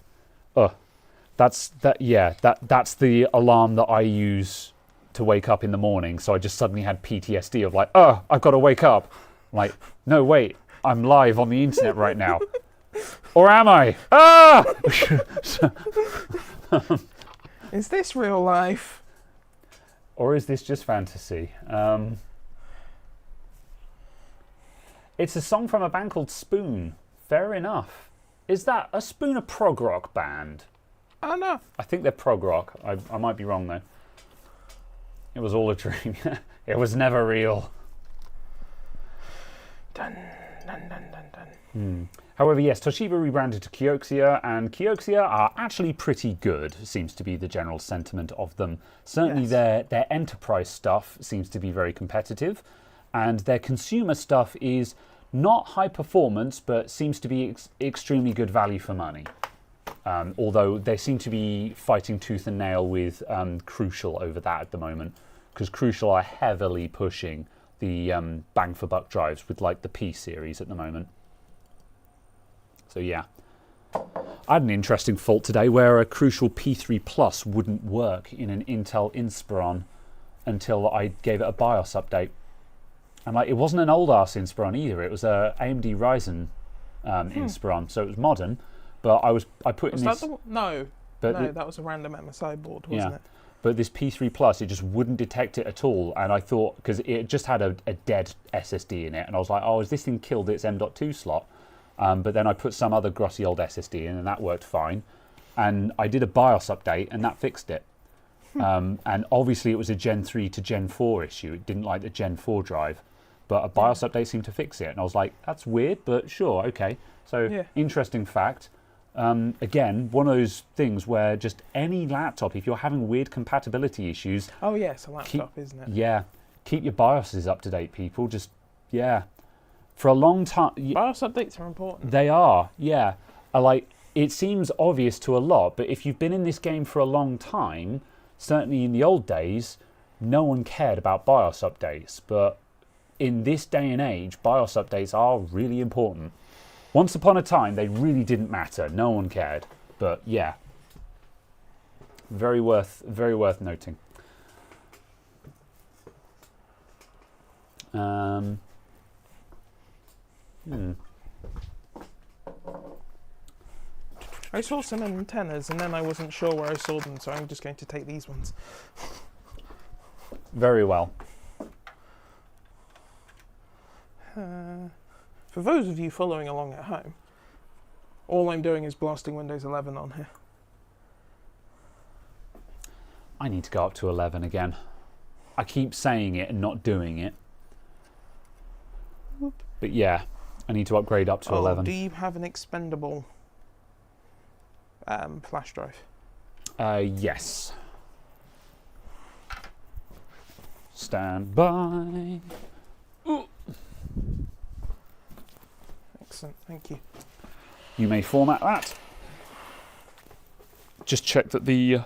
That's the alarm that I use to wake up in the morning. So I just suddenly had PTSD of like, I've got to wake up. I'm like, no, wait, I'm live on the internet right now. Or am I? Ah! Is this real life? Or is this just fantasy? It's a song from a band called Spoon. Fair enough. Is that a Spoon a prog rock band? I don't know. I think they're prog rock. I might be wrong though. It was all a dream. It was never real. Dun, dun, dun, dun, dun. However, yes, Toshiba rebranded to Kioxia, and Kioxia are actually pretty good, seems to be the general sentiment of them. Certainly Yes. their enterprise stuff seems to be very competitive, and their consumer stuff is not high performance, but seems to be extremely good value for money. Although they seem to be fighting tooth and nail with Crucial over that at the moment, because Crucial are heavily pushing the bang for buck drives with like the P series at the moment. So yeah, I had an interesting fault today where a Crucial P3 Plus wouldn't work in an Intel Inspiron until I gave it a BIOS update. And like, it wasn't an old ass Inspiron either. It was a AMD Ryzen Inspiron, so it was modern. But I put Was in that this. the one? No. But No, that was a random MSI board, wasn't it? But this P3 Plus, it just wouldn't detect it at all. And I thought, because it just had a dead SSD in it, and I was like, oh, has this thing killed its M.2 slot? But then I put some other grossy old SSD in, and that worked fine. And I did a BIOS update, and that fixed it. And obviously, it was a Gen 3 to Gen 4 issue. It didn't like the Gen 4 drive. But a BIOS update seemed to fix it. And I was like, that's weird, but sure, okay. So, interesting fact. Again, one of those things where just any laptop, if you're having weird compatibility issues... Oh, yeah, it's a laptop, isn't it? Yeah. Keep your BIOSes up to date, people. Just, yeah. For a long time... BIOS updates are important. They are, yeah. It seems obvious to a lot, but if you've been in this game for a long time, certainly in the old days, no one cared about BIOS updates. But in this day and age, BIOS updates are really important. Once upon a time, they really didn't matter. No one cared. But yeah, very worth noting. I saw some antennas and then I wasn't sure where I saw them, so I'm just going to take these ones. Very well. For those of you following along at home, all I'm doing is blasting Windows 11 on here. I need to go up to 11 again. I keep saying it and not doing it. Whoop. But yeah, I need to upgrade up to 11. Do you have an expendable flash drive? Yes. Stand by. Ooh. Excellent, thank you. You may format that. Just check that the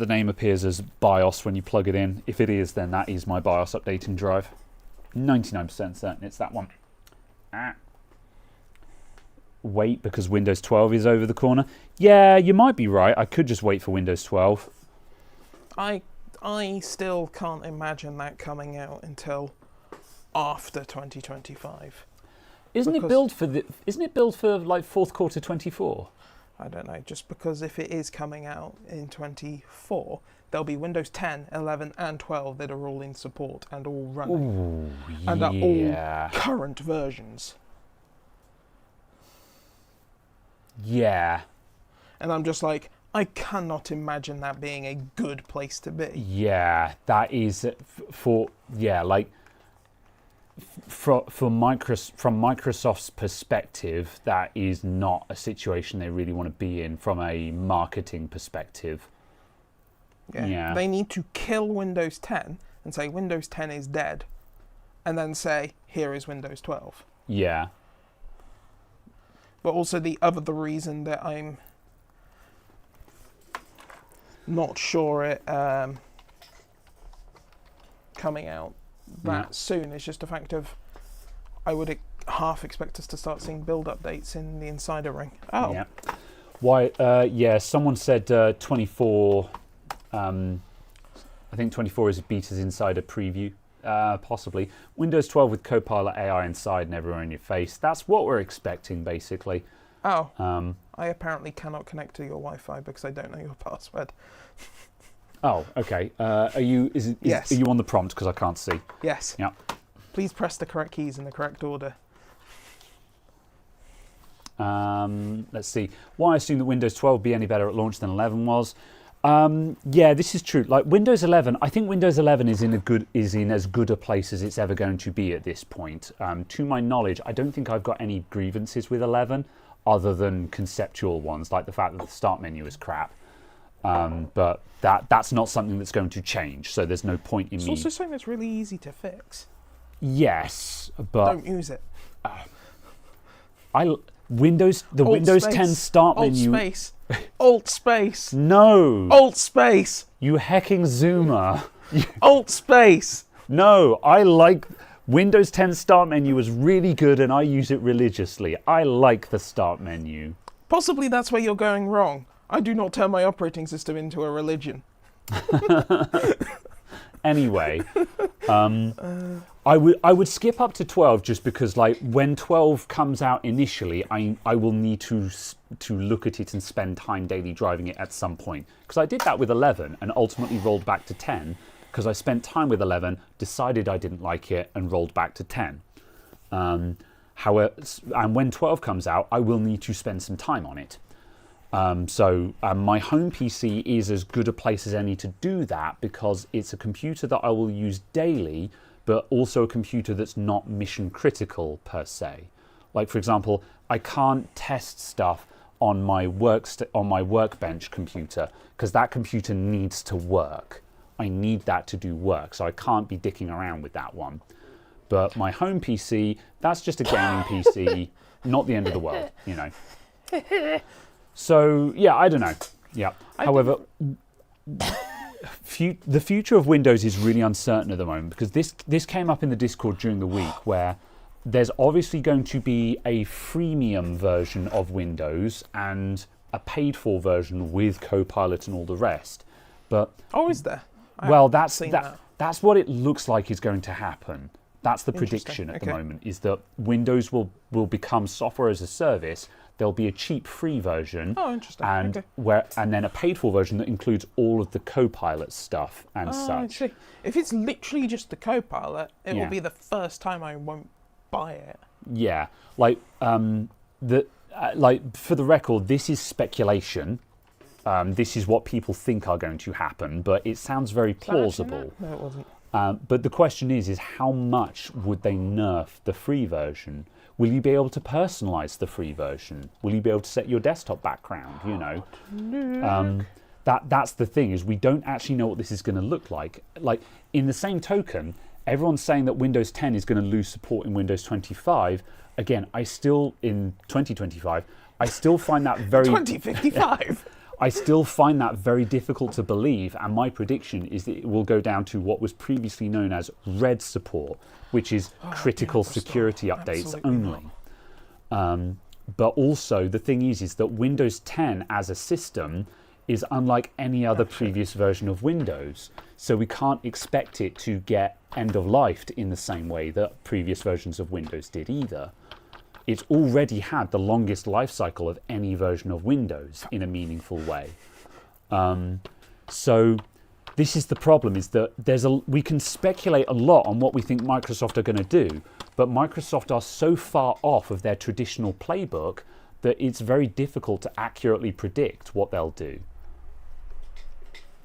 name appears as BIOS when you plug it in. If it is, then that is my BIOS updating drive. 99% certain it's that one. Wait, because Windows 12 is over the corner. Yeah, you might be right. I could just wait for Windows 12. I still can't imagine that coming out until after 2025. Isn't it billed for like fourth quarter 24? I don't know, just because if it is coming out in 24, there'll be Windows 10, 11 and 12 that are all in support and all running. Ooh, and are all current versions. Yeah. And I'm just like, I cannot imagine that being a good place to be. Yeah, that is from Microsoft's perspective, that is not a situation they really want to be in from a marketing perspective. Yeah. They need to kill Windows 10 and say Windows 10 is dead, and then say, here is Windows 12. Yeah. But also the reason that I'm not sure it coming out that soon is just a fact of I would half expect us to start seeing build updates in the Insider Ring. Oh. Yeah. Why? Someone said 24. I think 24 is a Beta's Insider preview. Possibly. Windows 12 with Copilot AI inside and everywhere in your face. That's what we're expecting, basically. Oh. I apparently cannot connect to your Wi-Fi because I don't know your password. Oh, okay. Are you? Yes. Are you on the prompt? Because I can't see. Yes. Yeah. Please press the correct keys in the correct order. Let's see. Why assume that Windows 12 will be any better at launch than 11 was? Yeah, this is true. Like Windows 11, I think Windows 11 is in as good a place as it's ever going to be at this point. To my knowledge, I don't think I've got any grievances with 11, other than conceptual ones, like the fact that the start menu is crap. But that's not something that's going to change. So there's no point in me. It's also something that's really easy to fix. Yes, but don't use it. Windows 10 start menu. Alt space. Alt space. No. Alt space. You hecking Zoomer. Alt space. No, I like Windows 10 start menu is really good and I use it religiously. I like the start menu. Possibly that's where you're going wrong. I do not turn my operating system into a religion. Anyway, I would skip up to 12 just because, like, when 12 comes out initially, I will need to look at it and spend time daily driving it at some point. Because I did that with 11 and ultimately rolled back to 10 because I spent time with 11, decided I didn't like it, and rolled back to 10. However, and when 12 comes out, I will need to spend some time on it. So my home PC is as good a place as any to do that because it's a computer that I will use daily, but also a computer that's not mission critical per se. Like, for example, I can't test stuff on my workbench computer because that computer needs to work. I need that to do work, so I can't be dicking around with that one. But my home PC, that's just a gaming PC, not the end of the world, you know. So, yeah, I don't know. Yeah. However, the future of Windows is really uncertain at the moment because this came up in the Discord during the week where there's obviously going to be a freemium version of Windows and a paid-for version with Copilot and all the rest. But is there? That's what it looks like is going to happen. That's the prediction at the moment, is that Windows will become software as a service. There'll be a cheap free version. Oh, interesting. And then a paid-for version that includes all of the Copilot stuff and such. I see. If it's literally just the Copilot, it will be the first time I won't buy it. Yeah, like for the record, this is speculation. This is what people think are going to happen, but it sounds very plausible. No, it wasn't. But the question is how much would they nerf the free version? Will you be able to personalize the free version? Will you be able to set your desktop background? You know, that's the thing, is we don't actually know what this is going to look like. Like, in the same token, everyone's saying that Windows 10 is going to lose support in Windows 25. Again, in 2025, I still find that very 2055. I still find that very difficult to believe, and my prediction is that it will go down to what was previously known as red support, which is critical security updates only. But also, the thing is that Windows 10 as a system is unlike any other previous version of Windows. So we can't expect it to get end-of-lifed in the same way that previous versions of Windows did either. It's already had the longest life cycle of any version of Windows in a meaningful way. So this is the problem, is that we can speculate a lot on what we think Microsoft are going to do, but Microsoft are so far off of their traditional playbook that it's very difficult to accurately predict what they'll do.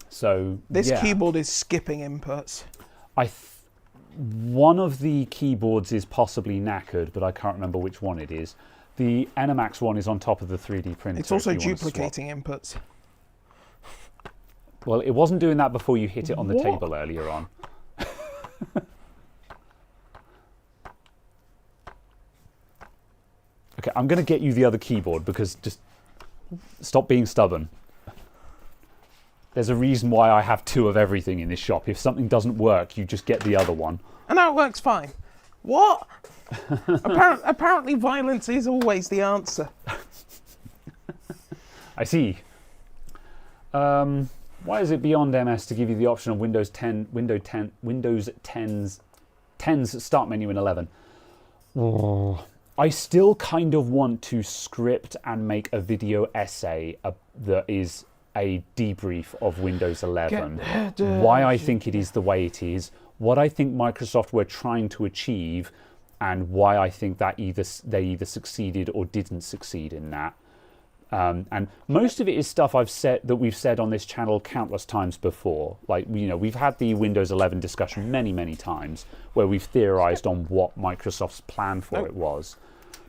So this keyboard is skipping inputs. One of the keyboards is possibly knackered, but I can't remember which one it is. The Enimax one is on top of the 3D printer. It's also duplicating inputs. Well, it wasn't doing that before you hit it on the table earlier on. Okay, I'm going to get you the other keyboard because just stop being stubborn. There's a reason why I have 2 of everything in this shop. If something doesn't work, you just get the other one. And that works fine. What? Apparently violence is always the answer. I see. Why is it beyond MS to give you the option of Windows 10's start menu in 11? Oh. I still kind of want to script and make a video essay that is a debrief of Windows 11. Why I think it is the way it is, what I think Microsoft were trying to achieve, and why I think that they either succeeded or didn't succeed in that. And most of it is stuff we've said on this channel countless times before. Like, we've had the Windows 11 discussion many, many times where we've theorized on what Microsoft's plan for it was.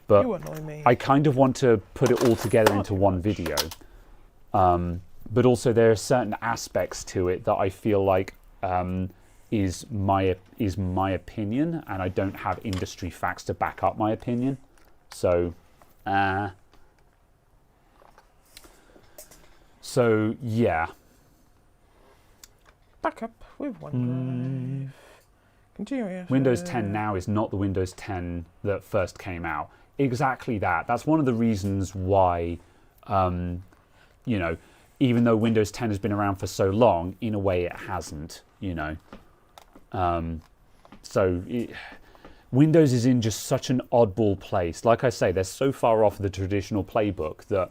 But you annoy me. I kind of want to put it all together into one video. But also there are certain aspects to it that I feel like is my opinion, and I don't have industry facts to back up my opinion. So yeah. Back up with OneDrive. Continue. Windows 10 now is not the Windows 10 that first came out. Exactly that. That's one of the reasons why, even though Windows 10 has been around for so long, in a way it hasn't, Windows is in just such an oddball place. Like I say, they're so far off the traditional playbook that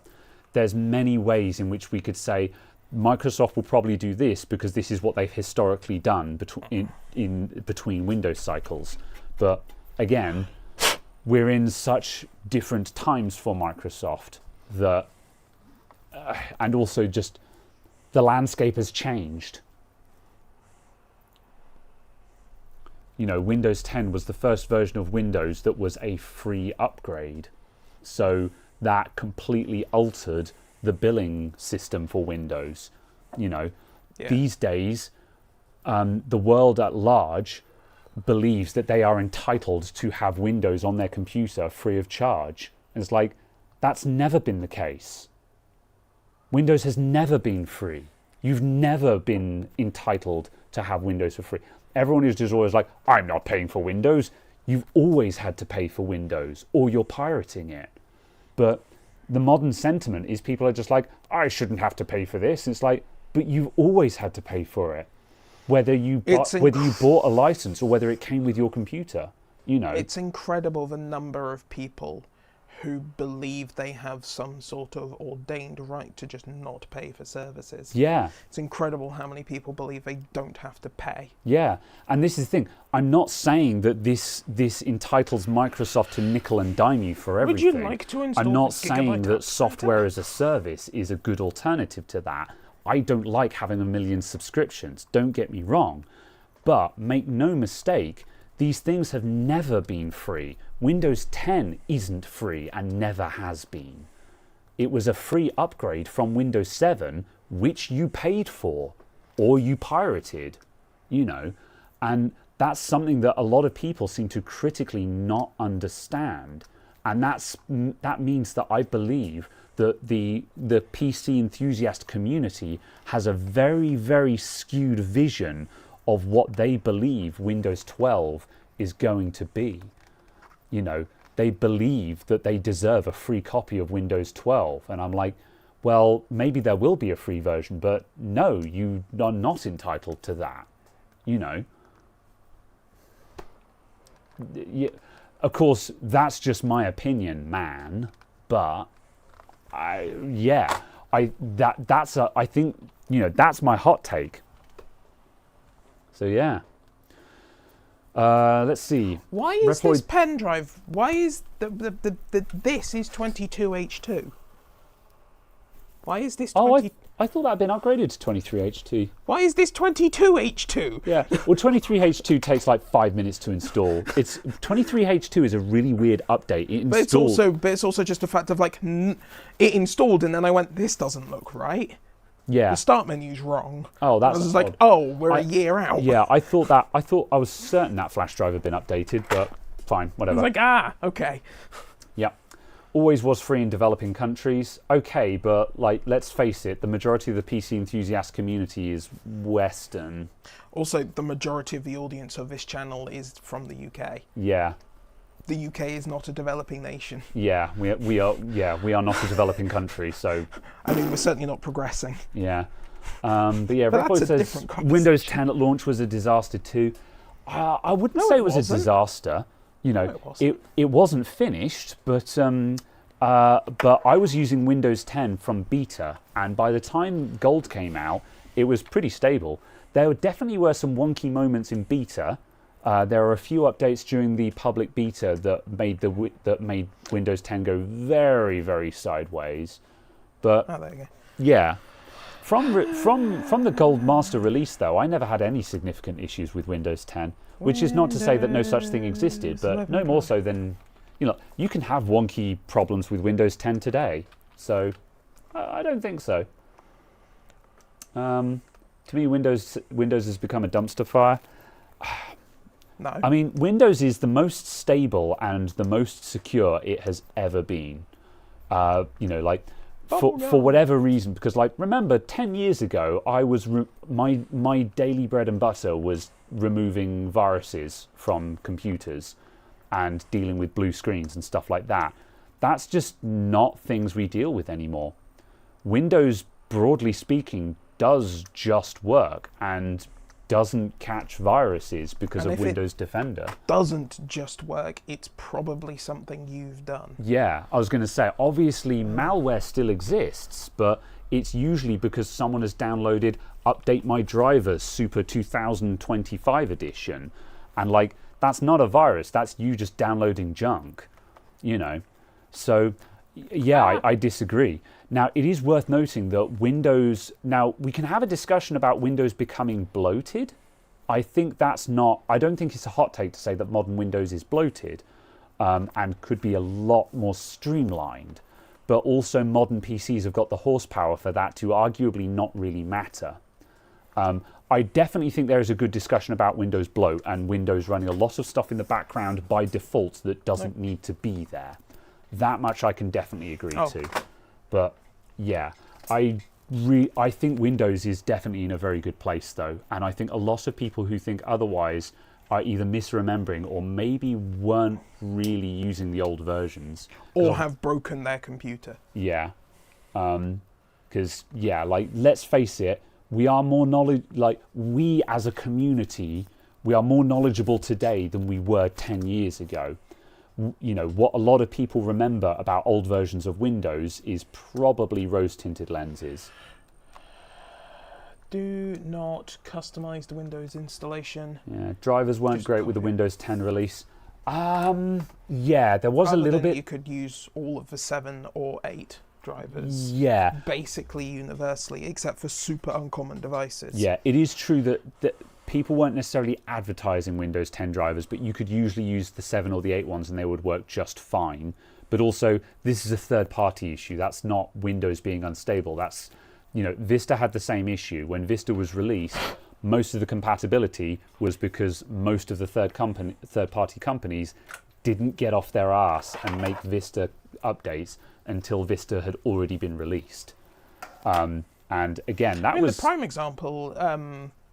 there's many ways in which we could say Microsoft will probably do this because this is what they've historically done between Windows cycles. But again, we're in such different times for Microsoft that, and also just the landscape has changed. Windows 10 was the first version of Windows that was a free upgrade. So that completely altered the billing system for Windows. These days, the world at large believes that they are entitled to have Windows on their computer free of charge. And it's like, that's never been the case. Windows has never been free. You've never been entitled to have Windows for free. Everyone is just always like, I'm not paying for Windows. You've always had to pay for Windows, or you're pirating it. But the modern sentiment is people are just like, I shouldn't have to pay for this. It's like, but you've always had to pay for it. Whether you bought a license or whether it came with your computer, It's incredible the number of people who believe they have some sort of ordained right to just not pay for services. Yeah. It's incredible how many people believe they don't have to pay. Yeah, and this is the thing. I'm not saying that this entitles Microsoft to nickel and dime you for everything. Would you like to install I'm not saying that software as a service is a good alternative to that. I don't like having a million subscriptions, don't get me wrong. But make no mistake, these things have never been free. Windows 10 isn't free and never has been. It was a free upgrade from Windows 7, which you paid for, or you pirated, and that's something that a lot of people seem to critically not understand. And that means that I believe that the PC enthusiast community has a very, very skewed vision of what they believe Windows 12 is going to be. They believe that they deserve a free copy of Windows 12. And I'm like, well, maybe there will be a free version, but no, you are not entitled to that. Yeah, of course, that's just my opinion, man. But I think that's my hot take. So yeah. Let's see. Why is this pen drive? Why is this is 22H2? Why is this 20? I thought that had been upgraded to 23H2. Why is this 22H2? Yeah, well, 23H2 takes like 5 minutes to install. 23H2 is a really weird update. But it's also just a fact of like it installed, and then I went, this doesn't look right. Yeah. The start menu's wrong. Oh, that's I was like, we're a year out. Yeah, I was certain that flash drive had been updated, but fine, whatever. I was like, okay. Yeah. Always was free in developing countries. Okay, but like, let's face it, the majority of the PC enthusiast community is Western. Also, the majority of the audience of this channel is from the UK. Yeah. The UK is not a developing nation. Yeah, we are not a developing country, so... I mean, we're certainly not progressing. Yeah. But yeah, Repoid says Windows 10 at launch was a disaster too. I wouldn't say it was a disaster. You know, it wasn't finished, but I was using Windows 10 from beta, and by the time Gold came out, it was pretty stable. There definitely were some wonky moments in beta. There are a few updates during the public beta that made Windows 10 go very, very sideways. But there you go. Yeah, from the Gold Master release though, I never had any significant issues with Windows 10, which is not to say that no such thing existed, but no more so than you can have wonky problems with Windows 10 today. So I don't think so. To me, Windows has become a dumpster fire. No. I mean, Windows is the most stable and the most secure it has ever been. For whatever reason, because remember 10 years ago, I was my daily bread and butter was removing viruses from computers and dealing with blue screens and stuff like that. That's just not things we deal with anymore. Windows, broadly speaking, does just work and doesn't catch viruses because of Windows Defender. Doesn't just work, it's probably something you've done. Yeah, I was going to say, obviously malware still exists, but it's usually because someone has downloaded Update My Drivers Super 2025 edition, and that's not a virus, that's you just downloading junk, So yeah, I disagree. Now, it is worth noting that Windows... Now, we can have a discussion about Windows becoming bloated. I don't think it's a hot take to say that modern Windows is bloated and could be a lot more streamlined. But also, modern PCs have got the horsepower for that to arguably not really matter. I definitely think there is a good discussion about Windows bloat and Windows running a lot of stuff in the background by default that doesn't need to be there. That much I can definitely agree to. But yeah, I think Windows is definitely in a very good place though, and I think a lot of people who think otherwise are either misremembering or maybe weren't really using the old versions, or have broken their computer. Yeah, because let's face it, we are more we as a community, we are more knowledgeable today than we were 10 years ago. What a lot of people remember about old versions of Windows is probably rose-tinted lenses. Do not customize the Windows installation. Yeah, drivers weren't great with the Windows 10 release. Yeah, there was a little bit... You could use all of the 7 or 8 drivers. Yeah. Basically universally, except for super uncommon devices. Yeah, it is true that people weren't necessarily advertising Windows 10 drivers, but you could usually use the 7 or the 8 ones and they would work just fine. But also, this is a third-party issue. That's not Windows being unstable. That's, Vista had the same issue. When Vista was released, most of the compatibility was because most of the third-party companies didn't get off their ass and make Vista updates until Vista had already been released. And again, was... The prime example...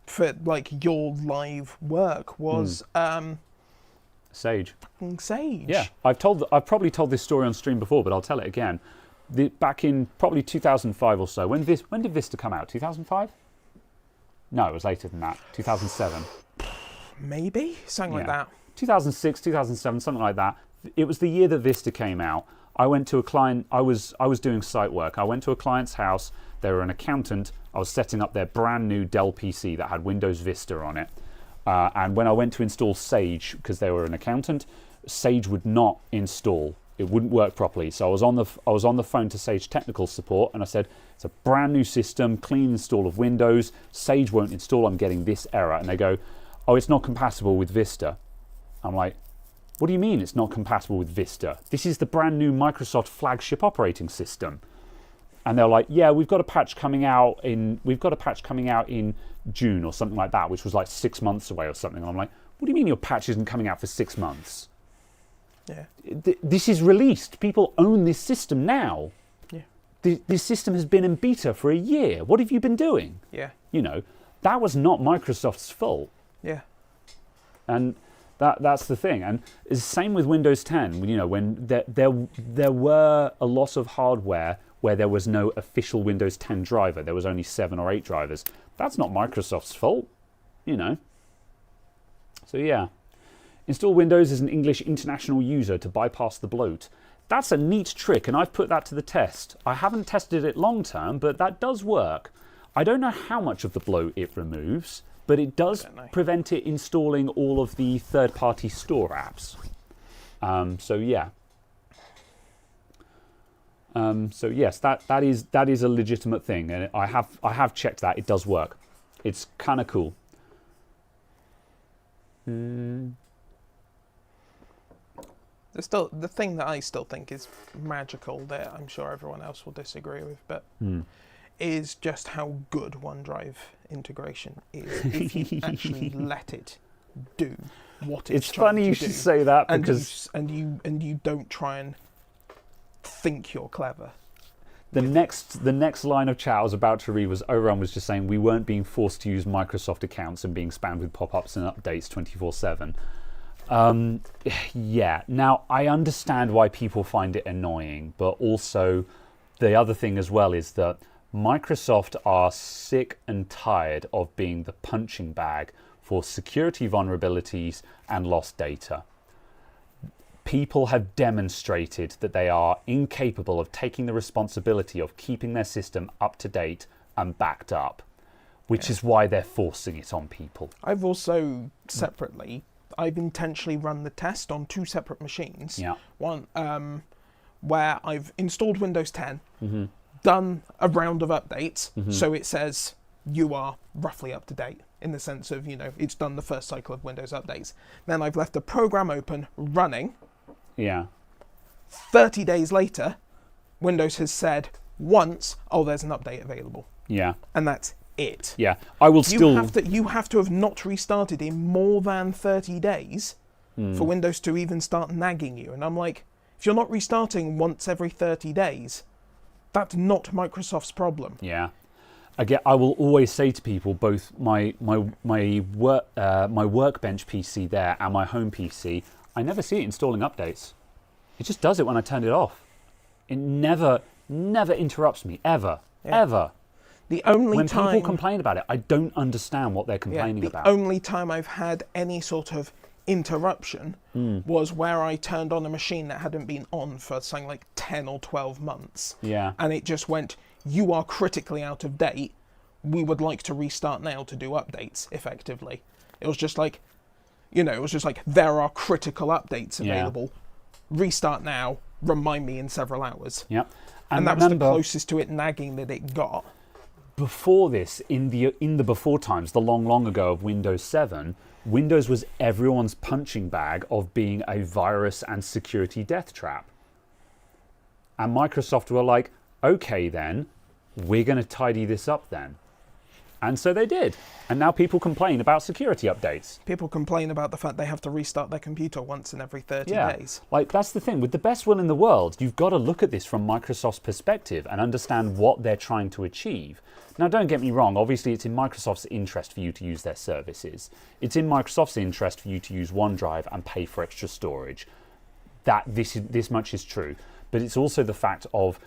for your live work was Sage. Sage. Yeah, I've probably told this story on stream before, but I'll tell it again. Back in probably 2005 or so, when did Vista come out? 2005? No, it was later than that. 2007. Maybe something like that. 2006, 2007, something like that. It was the year that Vista came out. I went to a client. I was doing site work. I went to a client's house. They were an accountant. I was setting up their brand new Dell PC that had Windows Vista on it. And when I went to install Sage, because they were an accountant, Sage would not install. It wouldn't work properly. So I was on the phone to Sage technical support, and I said, it's a brand new system, clean install of Windows. Sage won't install. I'm getting this error. And they go, oh, it's not compatible with Vista. I'm like, what do you mean it's not compatible with Vista? This is the brand new Microsoft flagship operating system. And they're like, yeah, we've got a patch coming out in June or something like that, which was like 6 months away or something. And I'm like, what do you mean your patch isn't coming out for 6 months? Yeah. This is released. People own this system now. Yeah. This system has been in beta for a year. What have you been doing? Yeah. You know, that was not Microsoft's fault. Yeah. And that's the thing. And it's the same with Windows 10. You know, when there were a lot of hardware where there was no official Windows 10 driver. There was only 7 or 8 drivers. That's not Microsoft's fault, you know. So yeah. Install Windows as an English international user to bypass the bloat. That's a neat trick, and I've put that to the test. I haven't tested it long term, but that does work. I don't know how much of the bloat it removes, but it does prevent it installing all of the third-party store apps. So yeah. So yes, that is a legitimate thing, and I have checked that. It does work. It's kind of cool. The thing that I still think is magical, that I'm sure everyone else will disagree with, but is just how good OneDrive integration is if you actually let it do what it's trying funny to you do. should say that, because and you don't try and think you're clever. the next line of chat I was about to read was Oran was just saying we weren't being forced to use Microsoft accounts and being spammed with pop-ups and updates 24/7. Yeah, now I understand why people find it annoying, but also the other thing as well is that Microsoft are sick and tired of being the punching bag for security vulnerabilities and lost data. People have demonstrated that they are incapable of taking the responsibility of keeping their system up to date and backed up, which is why they're forcing it on people. I've also separately, I've intentionally run the test on 2 separate machines. Yeah. One where I've installed Windows 10, done a round of updates, so it says you are roughly up to date in the sense of, you know, it's done the first cycle of Windows updates. Then I've left the program open, running. Yeah. 30 days later, Windows has said once, oh, there's an update available. Yeah. And that's it. Yeah. I will still... You have to have not restarted in more than 30 days for Windows to even start nagging you. And I'm like, if you're not restarting once every 30 days, that's not Microsoft's problem. Yeah. Again, I will always say to people, both my workbench PC there and my home PC, I never see it installing updates. It just does it when I turn it off. It never interrupts me, ever, ever. The only when time... people complain about it, I don't understand what they're complaining about. The only time I've had any sort of interruption was where I turned on a machine that hadn't been on for something like 10 or 12 months. Yeah. And it just went, you are critically out of date. We would like to restart now to do updates, effectively. It was just like, you know, it was just like, there are critical updates available. Yeah. Restart now, remind me in several hours. Yep. And that was the closest to it nagging that it got. Before this, in the before times, the long ago of Windows 7, Windows was everyone's punching bag of being a virus and security death trap. And Microsoft were like, okay then, we're going to tidy this up then. And so they did. And now people complain about security updates. People complain about the fact they have to restart their computer once in every 30 days. Like, that's the thing. With the best will in the world, you've got to look at this from Microsoft's perspective and understand what they're trying to achieve. Now, don't get me wrong. Obviously, it's in Microsoft's interest for you to use their services. It's in Microsoft's interest for you to use OneDrive and pay for extra storage. This much is true. But it's also the fact of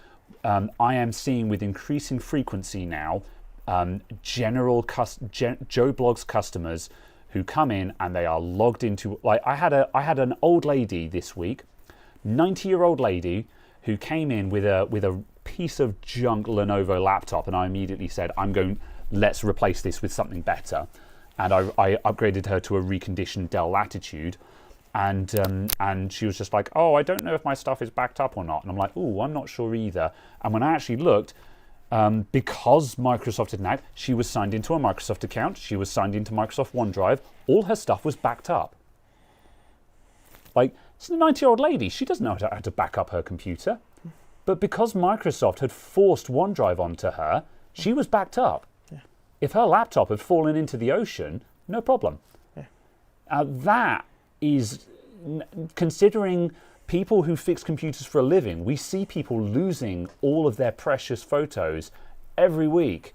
I am seeing with increasing frequency now Joe Blog's customers who come in and they are logged into, like I had an old lady this week, 90-year-old lady who came in with a piece of junk Lenovo laptop, and I immediately said, let's replace this with something better. and I upgraded her to a reconditioned Dell Latitude, and she was just like, oh, I don't know if my stuff is backed up or not. And I'm like, oh, I'm not sure either. And when I actually looked, because Microsoft had now, she was signed into a Microsoft account, she was signed into Microsoft OneDrive, all her stuff was backed up. Like, she's a 90-year-old lady, she doesn't know how to back up her computer. But because Microsoft had forced OneDrive onto her, she was backed up. Yeah. If her laptop had fallen into the ocean, no problem. Yeah. That is, considering people who fix computers for a living, we see people losing all of their precious photos every week.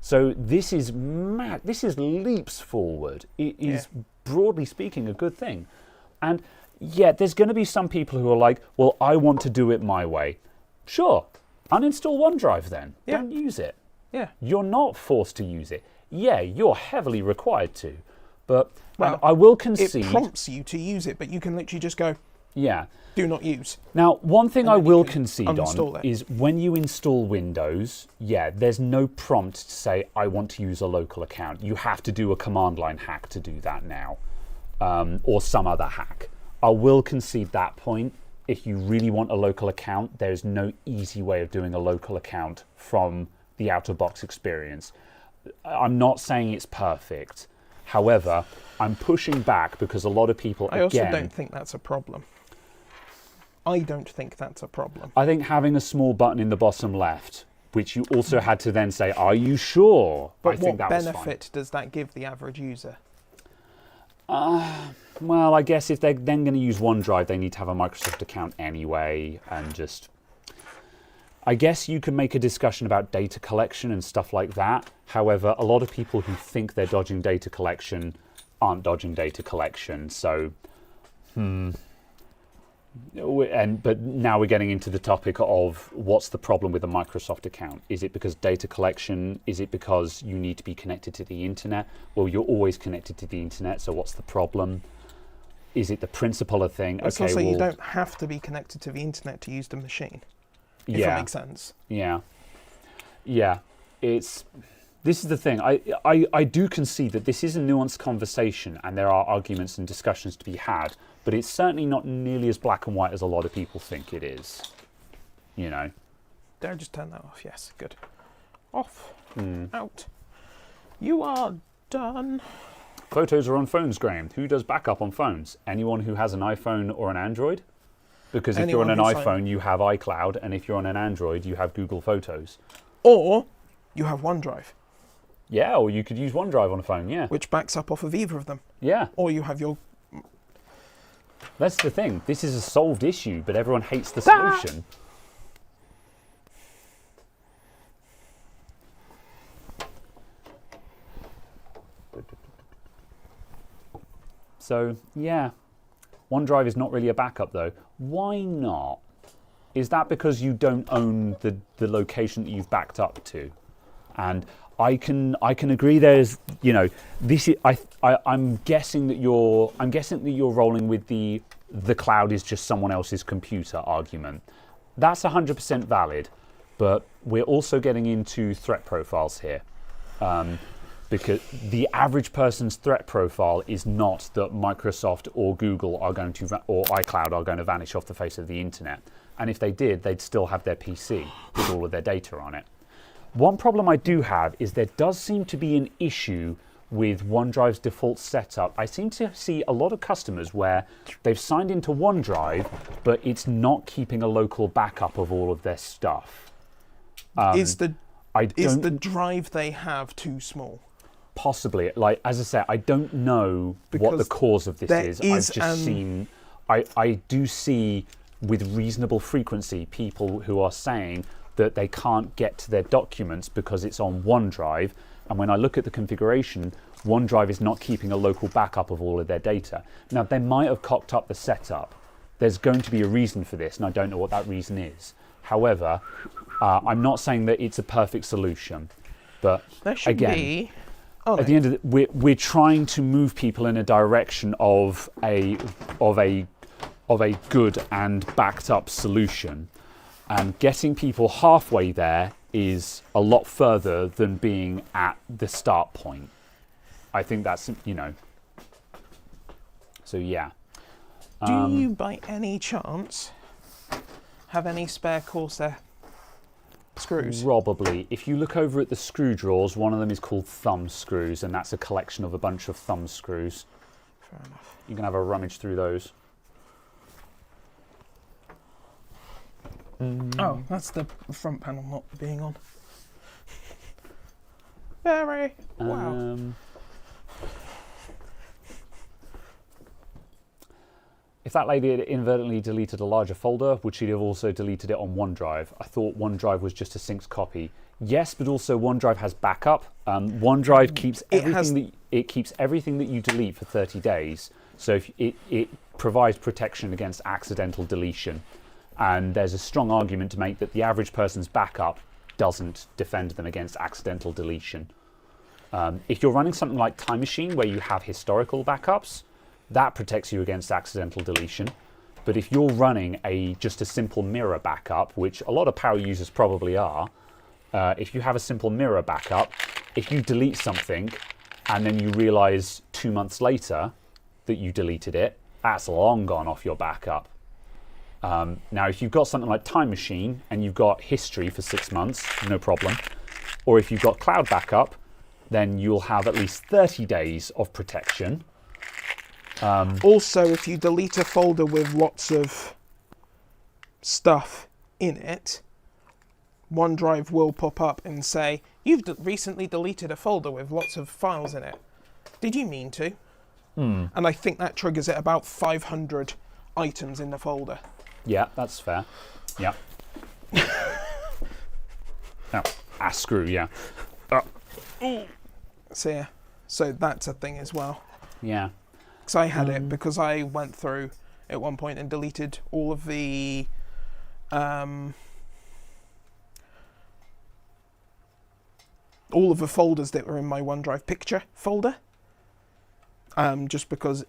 So this is mad. This is leaps forward. It is, broadly speaking, a good thing. And yeah, there's going to be some people who are like, well, I want to do it my way. Sure, uninstall OneDrive then. Yeah. Don't use it. Yeah. You're not forced to use it. Yeah, you're heavily required to. But Well, and I will concede. It prompts you to use it, but you can literally just go, Yeah. do not use. Now, one thing And I then you will can concede uninstall on it. is when you install Windows, yeah, there's no prompt to say, I want to use a local account. You have to do a command line hack to do that now, or some other hack. I will concede that point. If you really want a local account, there's no easy way of doing a local account from the out-of-box experience. I'm not saying it's perfect. However, I'm pushing back because a lot of people, I also don't think that's a problem. I don't think that's a problem. I think having a small button in the bottom left, which you also had to then say, are you sure? But I think what that was benefit does that give the average user? Well, I guess if they're then going to use OneDrive, they need to have a Microsoft account anyway, and just... I guess you could make a discussion about data collection and stuff like that. However, a lot of people who think they're dodging data collection aren't dodging data collection, so... But now we're getting into the topic of what's the problem with a Microsoft account? Is it because data collection? Is it because you need to be connected to the internet? Well, you're always connected to the internet, so what's the problem? Is it the principle of thing? It's also you don't have to be connected to the internet to use the machine. If that makes sense. Yeah. This is the thing. I do concede that this is a nuanced conversation and there are arguments and discussions to be had, but it's certainly not nearly as black and white as a lot of people think it is. You know. Did I just turn that off? Yes, good. Off. Out. You are done. Photos are on phones, Graham. Who does backup on phones? Anyone who has an iPhone or an Android? Because if you're on an iPhone, you have iCloud, and if you're on an Android, you have Google Photos. Or you have OneDrive. Yeah, or you could use OneDrive on a phone, yeah. Which backs up off of either of them. Yeah. Or you have your... That's the thing. This is a solved issue, but everyone hates the solution. So, yeah. OneDrive is not really a backup, though. Why not? Is that because you don't own the location that you've backed up to? And I can agree. There's, you know, this is, I'm guessing that you're rolling with the cloud is just someone else's computer argument. That's 100% valid, but we're also getting into threat profiles here. Because the average person's threat profile is not that Microsoft or Google are going to, or iCloud are going to vanish off the face of the internet. And if they did, they'd still have their PC with all of their data on it. One problem I do have is there does seem to be an issue with OneDrive's default setup. I seem to see a lot of customers where they've signed into OneDrive, but it's not keeping a local backup of all of their stuff. Is the drive they have too small? Possibly. Like, as I said, I don't know what the cause of this is. I've just seen... I do see with reasonable frequency people who are saying that they can't get to their documents because it's on OneDrive. And when I look at the configuration, OneDrive is not keeping a local backup of all of their data. Now, they might have cocked up the setup. There's going to be a reason for this, and I don't know what that reason is. However, I'm not saying that it's a perfect solution. But again, at the end of we're trying to move people in a direction of a good and backed up solution. And getting people halfway there is a lot further than being at the start point. I think that's, you know. So yeah. Do you, by any chance, have any spare Corsair screws? Probably. If you look over at the screw drawers, one of them is called thumb screws, and that's a collection of a bunch of thumb screws. Fair enough. You can have a rummage through those. Oh, that's the front panel not being on. Very. Wow. If that lady had inadvertently deleted a larger folder, would she have also deleted it on OneDrive? I thought OneDrive was just a synced copy. Yes, but also OneDrive has backup. OneDrive keeps everything that you delete for 30 days. So if it provides protection against accidental deletion. And there's a strong argument to make that the average person's backup doesn't defend them against accidental deletion. If you're running something like Time Machine, where you have historical backups, that protects you against accidental deletion. But if you're running just a simple mirror backup, which a lot of power users probably are, if you have a simple mirror backup, if you delete something and then you realize 2 months later that you deleted it, that's long gone off your backup. Now, if you've got something like Time Machine and you've got history for 6 months, no problem. Or if you've got cloud backup, then you'll have at least 30 days of protection. Also, if you delete a folder with lots of stuff in it, OneDrive will pop up and say, you've recently deleted a folder with lots of files in it. Did you mean to? And I think that triggers it about 500 items in the folder. Yeah, that's fair. Yeah. Oh, screw, yeah. So yeah, so that's a thing as well. Yeah. Because I had it because I went through at one point and deleted all of the folders that were in my OneDrive picture folder. Just because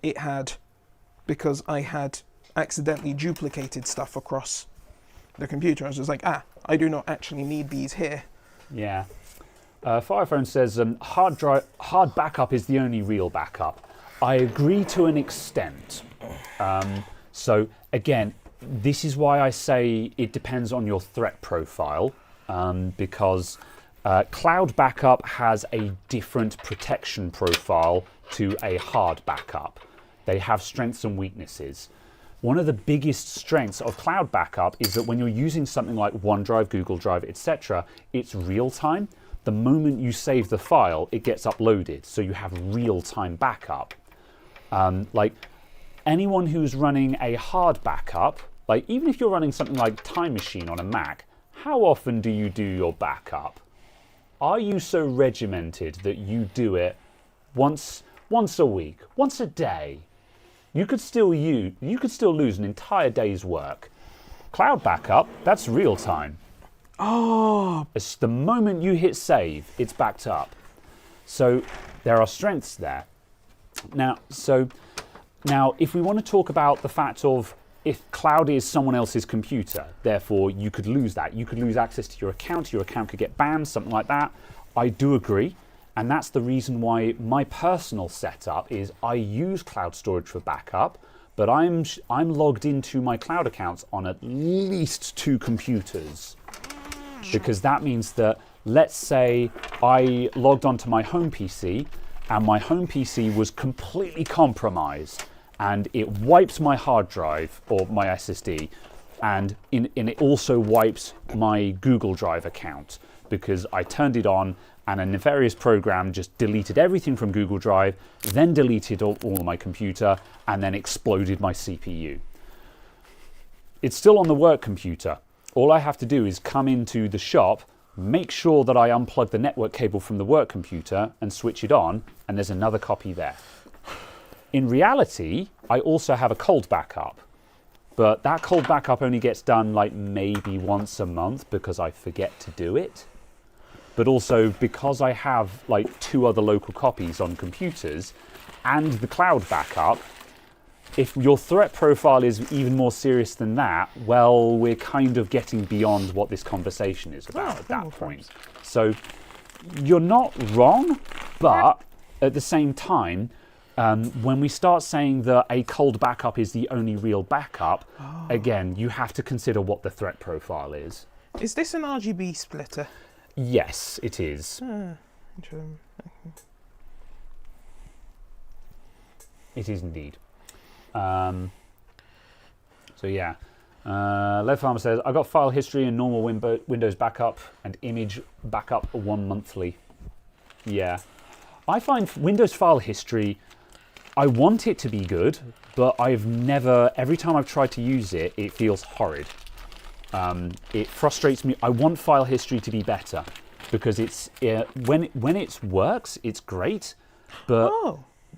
I had accidentally duplicated stuff across the computer. I was just like, I do not actually need these here. Yeah. Firephone says hard backup is the only real backup. I agree to an extent. So again, this is why I say it depends on your threat profile, because cloud backup has a different protection profile to a hard backup. They have strengths and weaknesses. One of the biggest strengths of cloud backup is that when you're using something like OneDrive, Google Drive, etc., it's real time. The moment you save the file, it gets uploaded, so you have real-time backup. Like anyone who's running a hard backup, like even if you're running something like Time Machine on a Mac, how often do you do your backup? Are you so regimented that you do it once a week, once a day? You could still lose an entire day's work. Cloud backup, that's real time. Oh. It's the moment you hit save, it's backed up. So there are strengths there. Now, if we want to talk about the fact of if cloud is someone else's computer, therefore you could lose that. You could lose access to your account could get banned, something like that. I do agree. And that's the reason why my personal setup is I use cloud storage for backup, but I'm logged into my cloud accounts on at least 2 computers. Because that means that, let's say I logged onto my home PC and my home PC was completely compromised and it wipes my hard drive or my SSD, and it also wipes my Google Drive account because I turned it on and a nefarious program just deleted everything from Google Drive, then deleted all of my computer, and then exploded my CPU. It's still on the work computer. All I have to do is come into the shop, make sure that I unplug the network cable from the work computer and switch it on, and there's another copy there. In reality, I also have a cold backup, but that cold backup only gets done like maybe once a month because I forget to do it. But also because I have like 2 other local copies on computers and the cloud backup, if your threat profile is even more serious than that, well, we're kind of getting beyond what this conversation is about at that point. So you're not wrong, but at the same time, when we start saying that a cold backup is the only real backup, again, you have to consider what the threat profile is. Is this an RGB splitter? Yes, it is. Interesting. It is indeed. So yeah. Lead Farmer says, I got file history and normal Windows backup and image backup 1 monthly. Yeah. I find Windows file history, I want it to be good, but I've never, every time I've tried to use it, it feels horrid. It frustrates me. I want file history to be better because it's when it works, it's great, but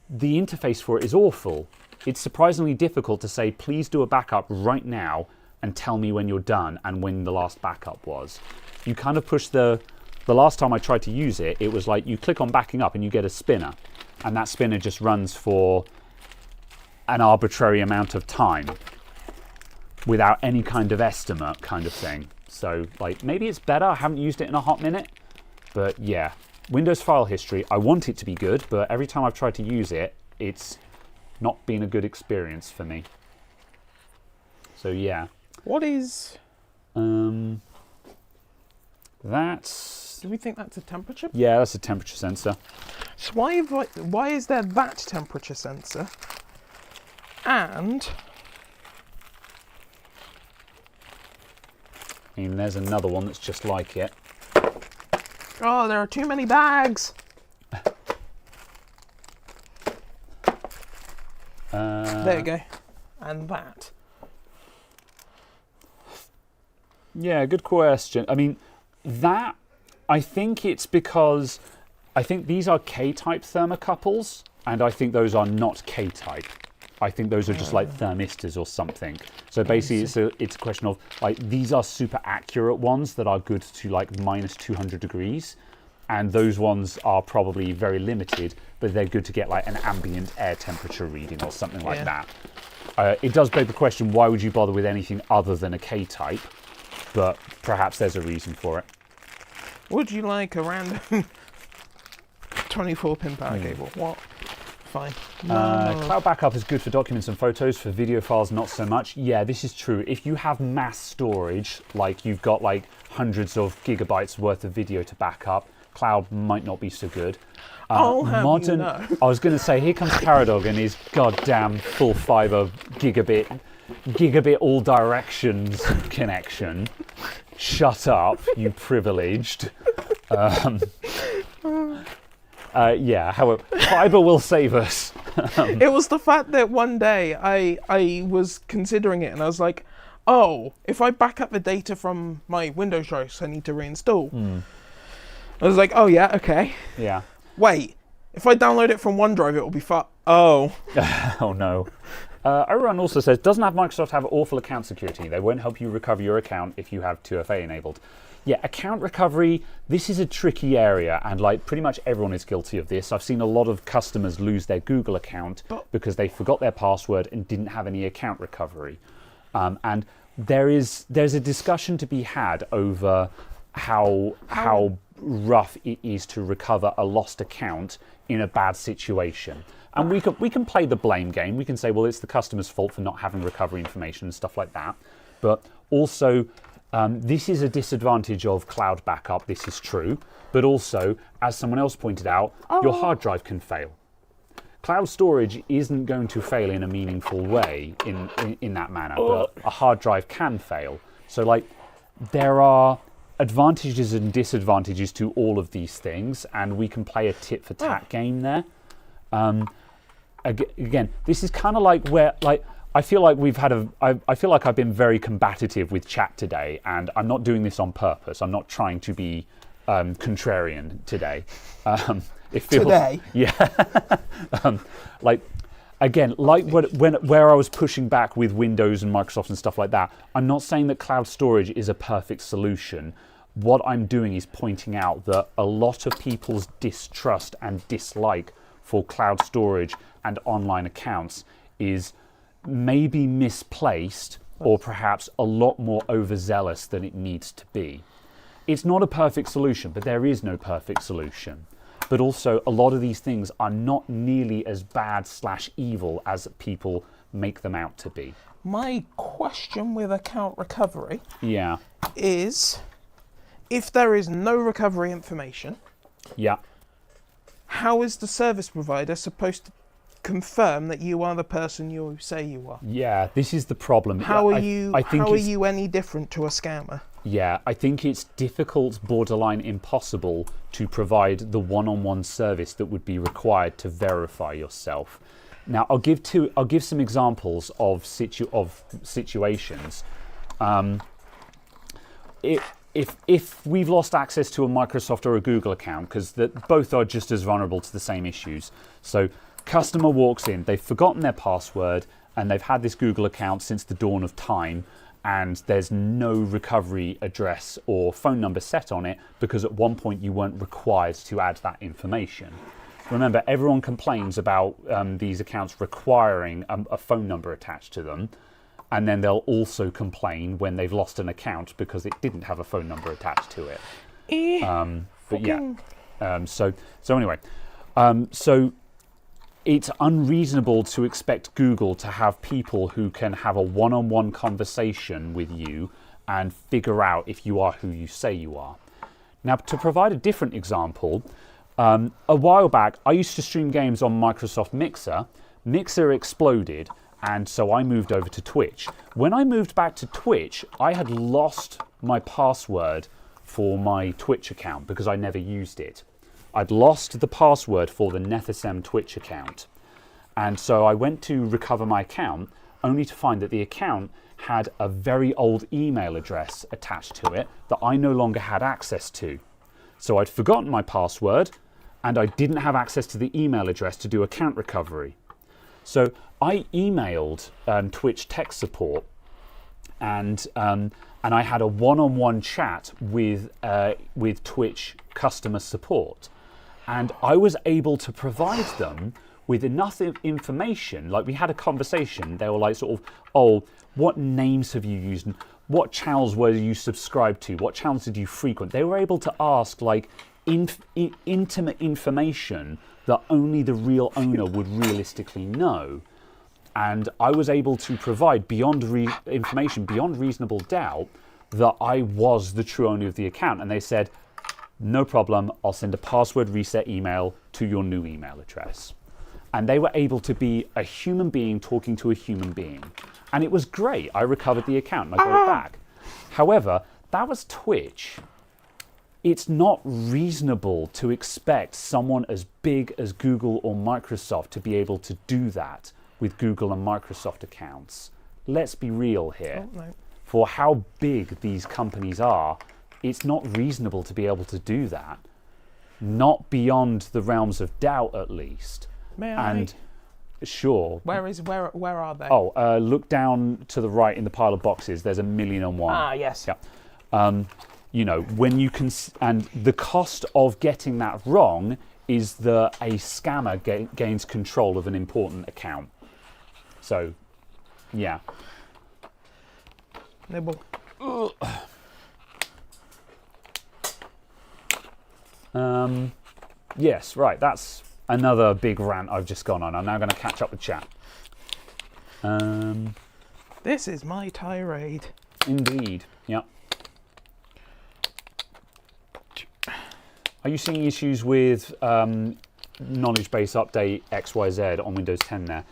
the interface for it is awful. It's surprisingly difficult to say, please do a backup right now and tell me when you're done and when the last backup was. You kind of push the last time I tried to use it, it was like you click on backing up and you get a spinner, and that spinner just runs for an arbitrary amount of time without any kind of estimate kind of thing. So like maybe it's better. I haven't used it in a hot minute, but yeah, Windows file history, I want it to be good, but every time I've tried to use it, it's not been a good experience for me. So yeah. What is... That's... Do we think that's a temperature? Yeah, that's a temperature sensor. So why is there that temperature sensor? And... I mean, there's another one that's just like it. Oh, there are too many bags! There you go. And that. Yeah, good question. I mean, that, I think it's because, I think these are K-type thermocouples, and I think those are not K-type. I think those are just like thermistors or something. So basically it's a question of, like, these are super accurate ones that are good to like minus 200 degrees. And those ones are probably very limited, but they're good to get like an ambient air temperature reading or something like that. It does beg the question, why would you bother with anything other than a K-type? But perhaps there's a reason for it. Would you like a random 24-pin power cable? What? Fine. Cloud backup is good for documents and photos. For video files, not so much. Yeah, this is true. If you have mass storage, like you've got like hundreds of gigabytes worth of video to back up, cloud might not be so good. Modern, I was going to say, here comes Caradog and his goddamn full fiber gigabit all directions connection. Shut up, you privileged. Yeah, however, fiber will save us. It was the fact that one day I was considering it and I was like, oh, if I back up the data from my Windows drives, I need to reinstall. I was like, oh yeah, okay. Yeah. Wait, if I download it from OneDrive, it will be Oh. Oh no. Everyone also says, doesn't have Microsoft have awful account security? They won't help you recover your account if you have 2FA enabled. Yeah, account recovery, this is a tricky area, and like pretty much everyone is guilty of this. I've seen a lot of customers lose their Google account because they forgot their password and didn't have any account recovery. And there's a discussion to be had over how rough it is to recover a lost account in a bad situation. And we can play the blame game. We can say, well, it's the customer's fault for not having recovery information and stuff like that. But also, this is a disadvantage of cloud backup. This is true. But also, as someone else pointed out, your hard drive can fail. Cloud storage isn't going to fail in a meaningful way in that manner, but a hard drive can fail. So, like, there are advantages and disadvantages to all of these things, and we can play a tit for tat game there. Again, this is kind of like where, like, I feel like I feel like I've been very combative with chat today, and I'm not doing this on purpose. I'm not trying to be contrarian today. It feels, today? Yeah. Like, again, like where I was pushing back with Windows and Microsoft and stuff like that, I'm not saying that cloud storage is a perfect solution. What I'm doing is pointing out that a lot of people's distrust and dislike for cloud storage and online accounts is maybe misplaced or perhaps a lot more overzealous than it needs to be. It's not a perfect solution, but there is no perfect solution. but also a lot of these things are not nearly as bad / evil as people make them out to be. My question with account recovery Yeah. is, if there is no recovery information, Yeah. how is the service provider supposed to confirm that you are the person you say you are? Yeah, this is the problem. How are how are you any different to a scammer? Yeah, I think it's difficult, borderline impossible, to provide the one-on-one service that would be required to verify yourself. Now, I'll give some examples of situations. If we've lost access to a Microsoft or a Google account, because both are just as vulnerable to the same issues. So, customer walks in, they've forgotten their password, and they've had this Google account since the dawn of time, and there's no recovery address or phone number set on it because at one point you weren't required to add that information. Remember, everyone complains about these accounts requiring a phone number attached to them, and then they'll also complain when they've lost an account because it didn't have a phone number attached to it. But yeah, so anyway, so it's unreasonable to expect Google to have people who can have a one-on-one conversation with you and figure out if you are who you say you are. Now, to provide a different example, a while back, I used to stream games on Microsoft Mixer. Mixer exploded, and so I moved over to Twitch. When I moved back to Twitch, I had lost my password for my Twitch account because I never used it. I'd lost the password for the NetherSem Twitch account. And so I went to recover my account, only to find that the account had a very old email address attached to it that I no longer had access to. So I'd forgotten my password, and I didn't have access to the email address to do account recovery. So I emailed Twitch tech support, and I had a one-on-one chat with Twitch customer support. And I was able to provide them with enough information. Like, we had a conversation. They were like, sort of, oh, what names have you used? What channels were you subscribed to? What channels did you frequent? They were able to ask, like, intimate information that only the real owner would realistically know. And I was able to provide information beyond reasonable doubt that I was the true owner of the account. And they said, no problem, I'll send a password reset email to your new email address. And they were able to be a human being talking to a human being. And it was great. I recovered the account and I got it back. However, that was Twitch. It's not reasonable to expect someone as big as Google or Microsoft to be able to do that with Google and Microsoft accounts. Let's be real here. Oh, no. For how big these companies are, it's not reasonable to be able to do that. Not beyond the realms of doubt, at least. May I? And sure. Where are they? Oh, look down to the right in the pile of boxes. There's 1,000,001. Ah, yes. Yeah. You know, when you can, and the cost of getting that wrong is that a scammer gains control of an important account. So, yeah. Nibble. Yes, right. That's another big rant I've just gone on. I'm now going to catch up with chat. This is my tirade. Indeed. Yeah. Are you seeing issues with knowledge base update XYZ on Windows 10 there?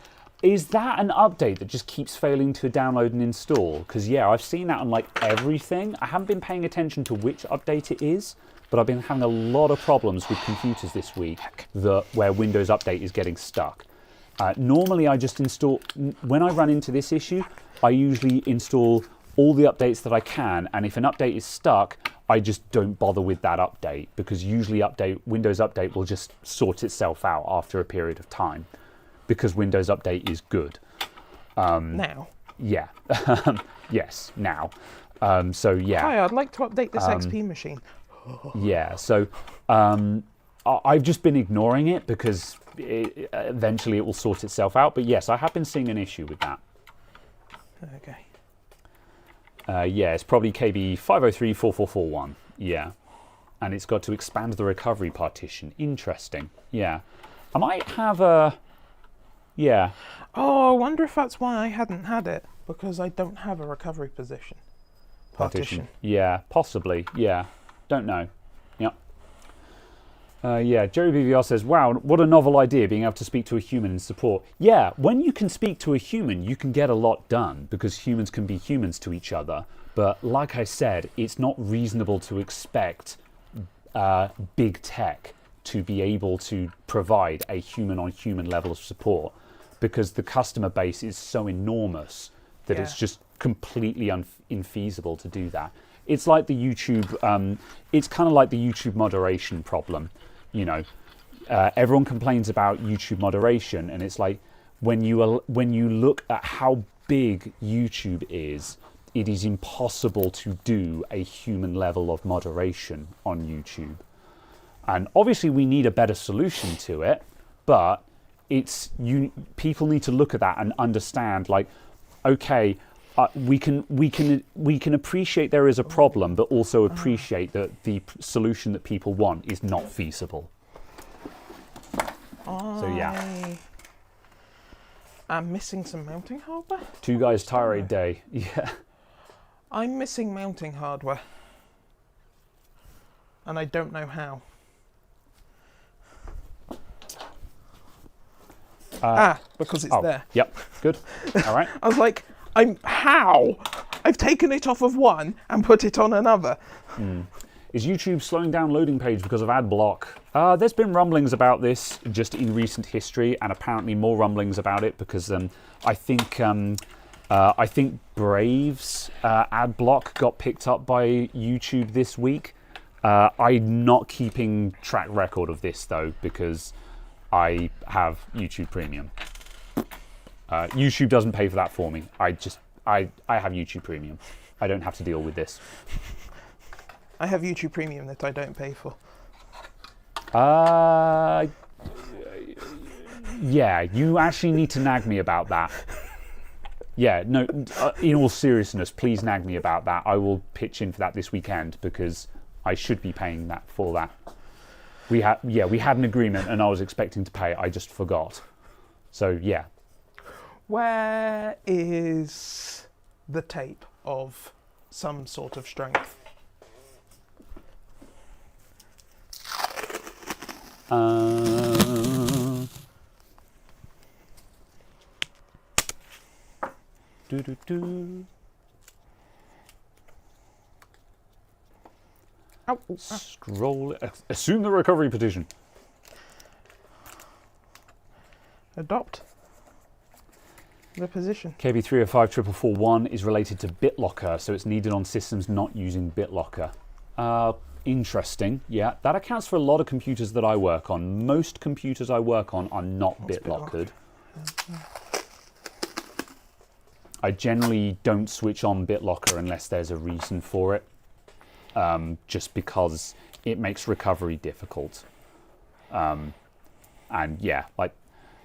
Is that an update that just keeps failing to download and install? Because, yeah, I've seen that on, like, everything. I haven't been paying attention to which update it is, but I've been having a lot of problems with computers this week where Windows Update is getting stuck. Normally, I just install... When I run into this issue, I usually install all the updates that I can, and if an update is stuck, I just don't bother with that update, because usually Windows Update will just sort itself out after a period of time, because Windows Update is good. Now? Yeah. Yes, now. So, yeah. Hi, I'd like to update this XP machine. Yeah, so I've just been ignoring it because eventually it will sort itself out. But yes, I have been seeing an issue with that. Okay. Yeah, it's probably KB 5034441. Yeah. and it's got to expand the recovery partition. Interesting. Yeah. I might have a... Yeah. Oh, I wonder if that's why I hadn't had it, because I don't have a recovery partition. Yeah, possibly. Yeah. Don't know. Yeah. Yeah, Jerry BVR says, wow, what a novel idea, being able to speak to a human in support. Yeah, when you can speak to a human, you can get a lot done, because humans can be humans to each other. But like I said, it's not reasonable to expect big tech to be able to provide a human-on-human level of support, because the customer base is so enormous that it's just completely infeasible to do that. It's like the YouTube, it's kind of like the YouTube moderation problem. You know, everyone complains about YouTube moderation, and it's like when you look at how big YouTube is, it is impossible to do a human level of moderation on YouTube. And obviously we need a better solution to it, but people need to look at that and understand, like, okay, we can appreciate there is a problem, but also appreciate that the solution that people want is not feasible. So yeah. I'm missing some mounting hardware. Two guys tirade day. Yeah. I'm missing mounting hardware, and I don't know how. Because it's there. Yep. Good. All right. I was like, how? I've taken it off of one and put it on another. Is YouTube slowing down loading page because of ad block? There's been rumblings about this just in recent history, and apparently more rumblings about it because I think Brave's ad block got picked up by YouTube this week. I'm not keeping track record of this though, because I have YouTube Premium. YouTube doesn't pay for that for me. I have YouTube Premium. I don't have to deal with this. I have YouTube Premium that I don't pay for. Yeah, you actually need to nag me about that. Yeah, no, in all seriousness, please nag me about that. I will pitch in for that this weekend, because I should be paying that for that. We had an agreement and I was expecting to pay. I just forgot. So yeah. Where is the tape of some sort of strength? Scroll. Assume the recovery petition. Adopt the position. KB305441 is related to BitLocker, so it's needed on systems not using BitLocker. Interesting. Yeah, that accounts for a lot of computers that I work on. Most computers I work on are not BitLockered. I generally don't switch on BitLocker unless there's a reason for it, just because it makes recovery difficult. And yeah, like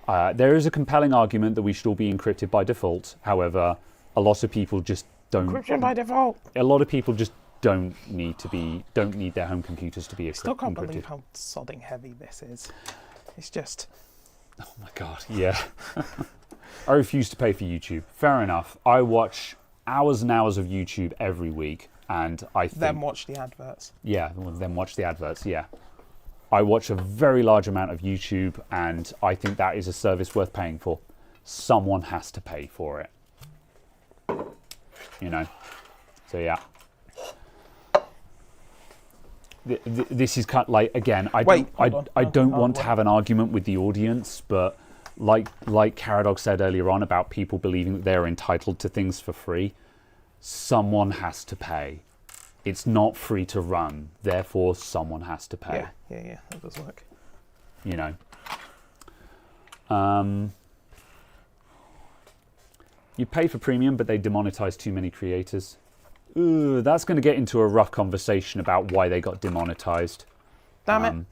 there is a compelling argument that we should all be encrypted by default. However, a lot of people just don't. Encryption by default. A lot of people just don't need their home computers to be encrypted. Still can't believe how sodding heavy this is. It's just. Oh my god! Yeah. I refuse to pay for YouTube. Fair enough. I watch hours and hours of YouTube every week, and I think... Then watch the adverts. Yeah, then watch the adverts, yeah. I watch a very large amount of YouTube, and I think that is a service worth paying for. Someone has to pay for it. You know? So, yeah. This is kind of like, again, I don't want to have an argument with the audience, but... Like Caradog said earlier on about people believing that they're entitled to things for free, someone has to pay. It's not free to run, therefore someone has to pay. Yeah, that does work. You know. You pay for premium, but they demonetize too many creators. Ooh, that's going to get into a rough conversation about why they got demonetized. Damn it.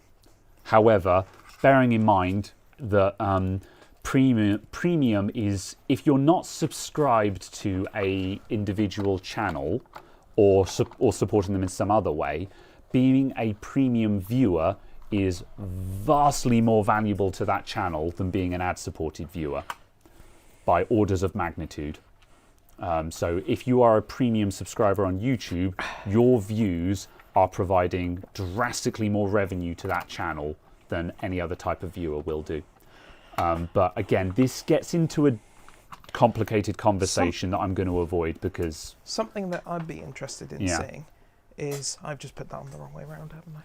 However, bearing in mind that premium is, if you're not subscribed to a individual channel or supporting them in some other way, being a premium viewer is vastly more valuable to that channel than being an ad-supported viewer by orders of magnitude. So if you are a premium subscriber on YouTube, your views are providing drastically more revenue to that channel than any other type of viewer will do. But again, this gets into a complicated conversation that I'm going to avoid because... Something that I'd be interested in seeing is... I've just put that on the wrong way around, haven't I?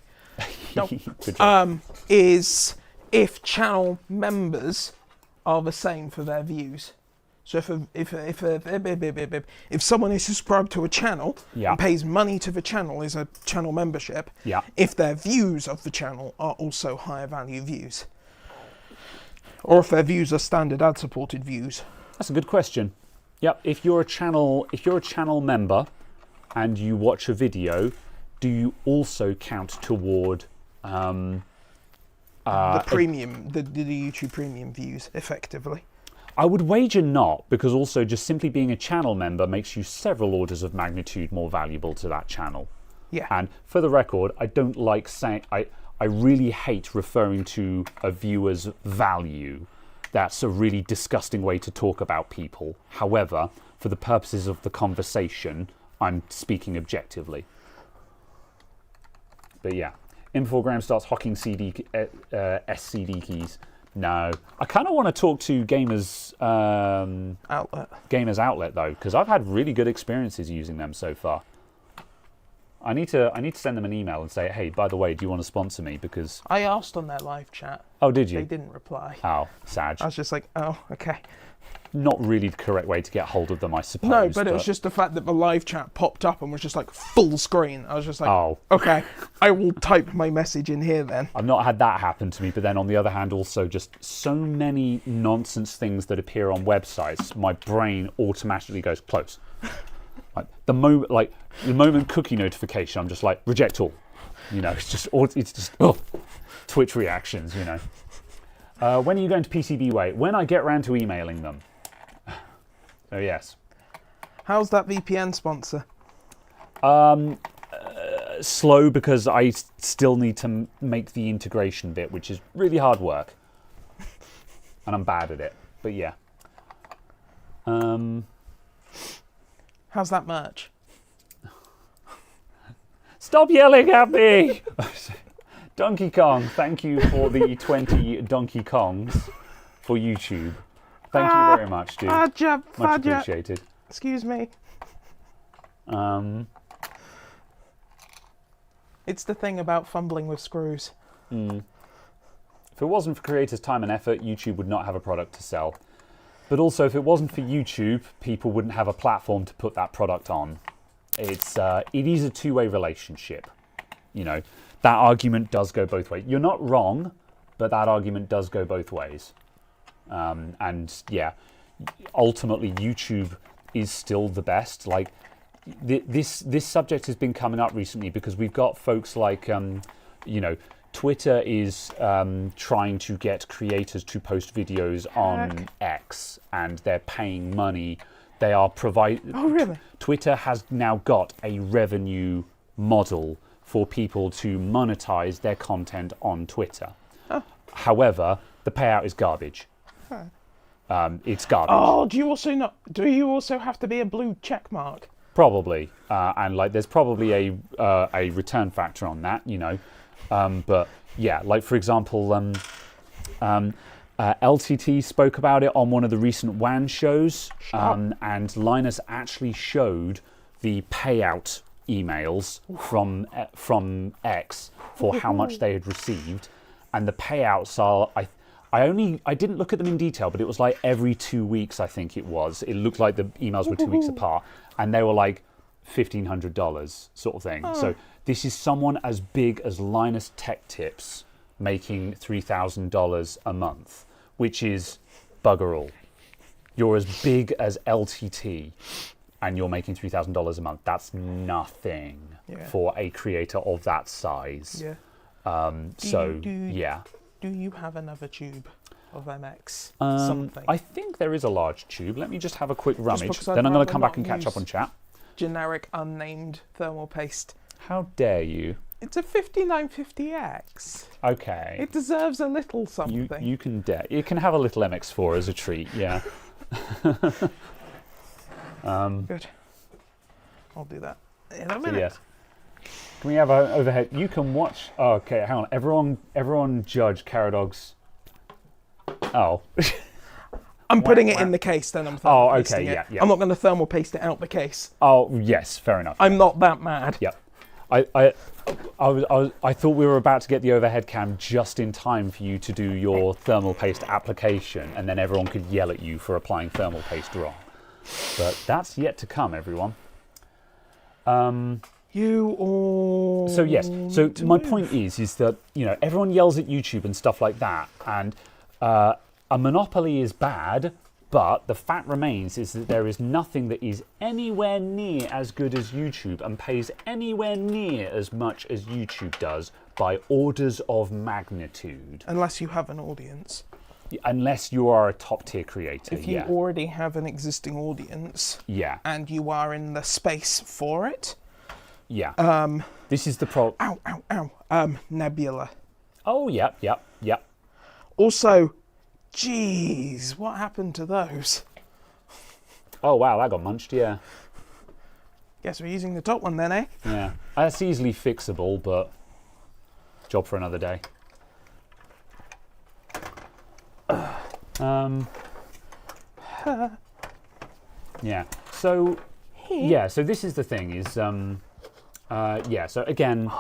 Good job. Is if channel members are the same for their views. So if someone is subscribed to a channel and pays money to the channel as a channel membership, if their views of the channel are also higher value views, or if their views are standard ad supported views. That's a good question. Yep. If you're a channel member and you watch a video, do you also count toward the premium, the YouTube premium views effectively? I would wager not, because also just simply being a channel member makes you several orders of magnitude more valuable to that channel. Yeah. And for the record, I don't like saying, I really hate referring to a viewer's value. That's a really disgusting way to talk about people. However, for the purposes of the conversation, I'm speaking objectively. But yeah, Infogram starts hocking SCD keys. No, I kind of want to talk to Gamers Outlet though, because I've had really good experiences using them so far. I need to send them an email and say, hey, by the way, do you want to sponsor me? Because I asked on their live chat. Oh, did you? They didn't reply. Oh, sad. I was just like, oh, okay. Not really the correct way to get hold of them, I suppose. No, but it was just the fact that the live chat popped up and was just like full screen. I was just like, oh, okay, I will type my message in here then. I've not had that happen to me, but then on the other hand, also just so many nonsense things that appear on websites, my brain automatically goes close. The moment cookie notification, I'm just like reject all. You know, it's just Twitch reactions. You know. When are you going to PCBWay? When I get round to emailing them. Oh yes. How's that VPN sponsor? Slow, because I still need to make the integration bit, which is really hard work, and I'm bad at it. But yeah. How's that merch? Stop yelling at me! Donkey Kong, thank you for the 20 Donkey Kongs for YouTube. Thank you very much, dude. Much appreciated. Excuse me. It's the thing about fumbling with screws. If it wasn't for creators' time and effort, YouTube would not have a product to sell. But also, if it wasn't for YouTube, people wouldn't have a platform to put that product on. It is a two-way relationship. You know, that argument does go both ways. You're not wrong, but that argument does go both ways. And yeah, ultimately, YouTube is still the best. Like this subject has been coming up recently because we've got folks like, you know, Twitter is trying to get creators to post videos on X, and they're paying money. They are providing. Oh, really? Twitter has now got a revenue model for people to monetize their content on Twitter. Oh. However, the payout is garbage. Huh. It's garbage. Oh, do you also have to be a blue check mark? Probably, and like there's probably a return factor on that, you know. But yeah, like for example, LTT spoke about it on one of the recent WAN shows, and Linus actually showed the payout emails from X for how much they had received, and the payouts are I didn't look at them in detail, but it was like every 2 weeks, I think it was. It looked like the emails were 2 weeks apart, and they were like $1,500 sort of thing. So this is someone as big as Linus Tech Tips making $3,000 a month, which is bugger all. You're as big as LTT, and you're making $3,000 a month. That's nothing for a creator of that size. Yeah. Yeah. Do you have another tube of MX? Something? I think there is a large tube. Let me just have a quick rummage. Then I'm going to come back and catch up on chat. Generic, unnamed thermal paste. How dare you? It's a 5950X. Okay. It deserves a little something. You can have a little MX4 as a treat, yeah. Good. I'll do that in a minute. So yeah. Can we have an overhead? You can watch. Oh, okay, hang on. Everyone, judge Caradog's. Oh. I'm putting it in the case, then I'm thermal pasting it. Yeah. I'm not going to thermal paste it out the case. Oh, yes, fair enough. I'm not that mad. Yep. I thought we were about to get the overhead cam just in time for you to do your thermal paste application, and then everyone could yell at you for applying thermal paste wrong. But that's yet to come, everyone. You all. So yes. So my point is that everyone yells at YouTube and stuff like that, and a monopoly is bad. But the fact remains is that there is nothing that is anywhere near as good as YouTube and pays anywhere near as much as YouTube does by orders of magnitude. Unless you have an audience. Unless you are a top tier creator. If you already have an existing audience. Yeah. And you are in the space for it. Yeah. This is the problem. Ow. Nebula. Oh, yep. Also, jeez, what happened to those? Oh, wow, that got munched, yeah. Guess we're using the top one then, eh? Yeah. That's easily fixable, but job for another day. Yeah. So, so this is the thing is, so again,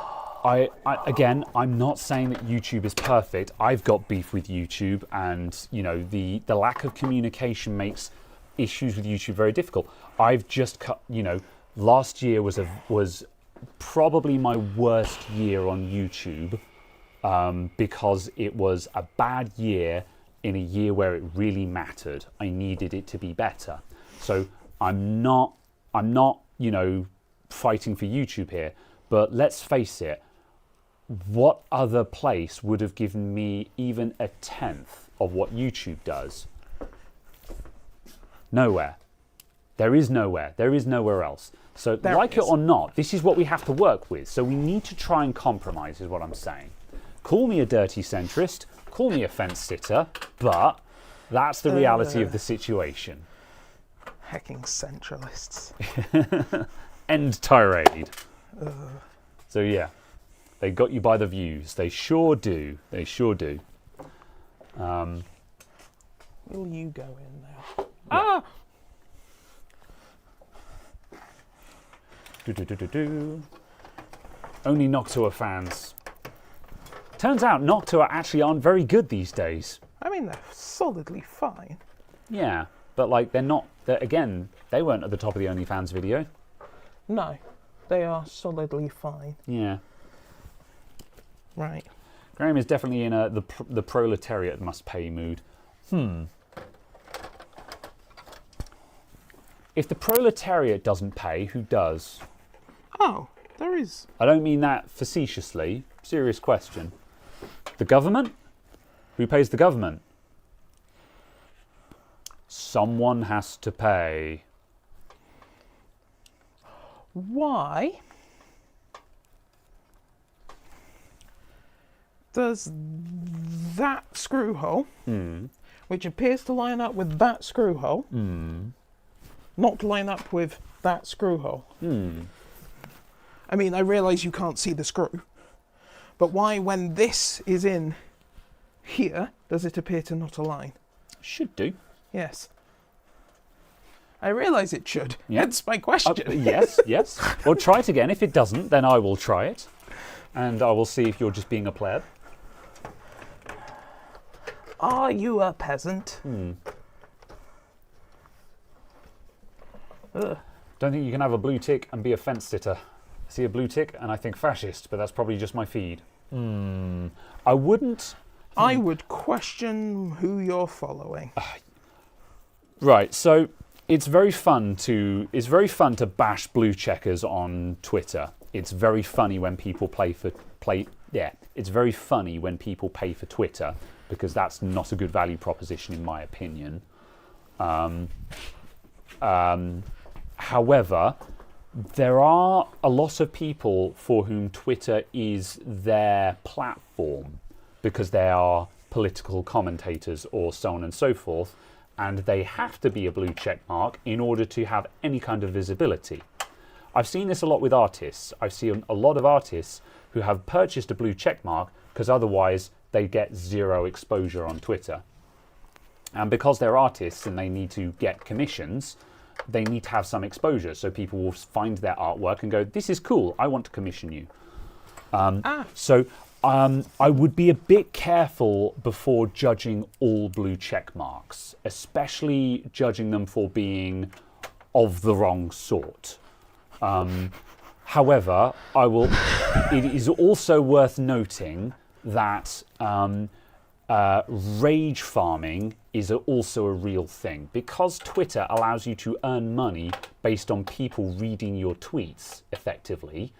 I'm not saying that YouTube is perfect. I've got beef with YouTube, and the lack of communication makes issues with YouTube very difficult. I've just cut. Last year was probably my worst year on YouTube because it was a bad year in a year where it really mattered. I needed it to be better. So I'm not fighting for YouTube here, but let's face it. What other place would have given me even a tenth of what YouTube does? Nowhere. There is nowhere. There is nowhere else. So like it or not, this is what we have to work with. So we need to try and compromise, is what I'm saying. Call me a dirty centrist, call me a fence sitter, but that's the reality of the situation. Hecking centralists. End tirade. So yeah. They got you by the views. They sure do. They sure do. Will you go in there? Yeah. Ah! Only Noctua fans. Turns out Noctua actually aren't very good these days. I mean, they're solidly fine. Yeah, but they're not. Again, they weren't at the top of the OnlyFans video. No, they are solidly fine. Yeah. Right. Graham is definitely in the proletariat must pay mood. If the proletariat doesn't pay, who does? Oh, there is. I don't mean that facetiously. Serious question. The government? Who pays the government? Someone has to pay. Why does that screw hole, which appears to line up with that screw hole, not line up with that screw hole? I mean, I realise you can't see the screw, but why, when this is in here, does it appear to not align? Should do. Yes. I realise it should. Yeah. That's my question. Yes. Well, try it again. If it doesn't, then I will try it. And I will see if you're just being a pleb. Are you a peasant? Don't think you can have a blue tick and be a fence sitter. I see a blue tick and I think fascist, but that's probably just my feed. I wouldn't. I would question who you're following. Right, so it's very fun to bash blue checkers on Twitter. It's very funny when people it's very funny when people pay for Twitter, because that's not a good value proposition in my opinion. However, There are a lot of people for whom Twitter is their platform because they are political commentators or so on and so forth, and they have to be a blue check mark in order to have any kind of visibility. I've seen this a lot with artists. I've seen a lot of artists who have purchased a blue check mark because otherwise they get zero exposure on Twitter. And because they're artists and they need to get commissions, they need to have some exposure. So people will find their artwork and go, this is cool, I want to commission you. So I would be a bit careful before judging all blue check marks, especially judging them for being of the wrong sort. However, it is also worth noting that rage farming is also a real thing. Because Twitter allows you to earn money based on people reading your tweets effectively,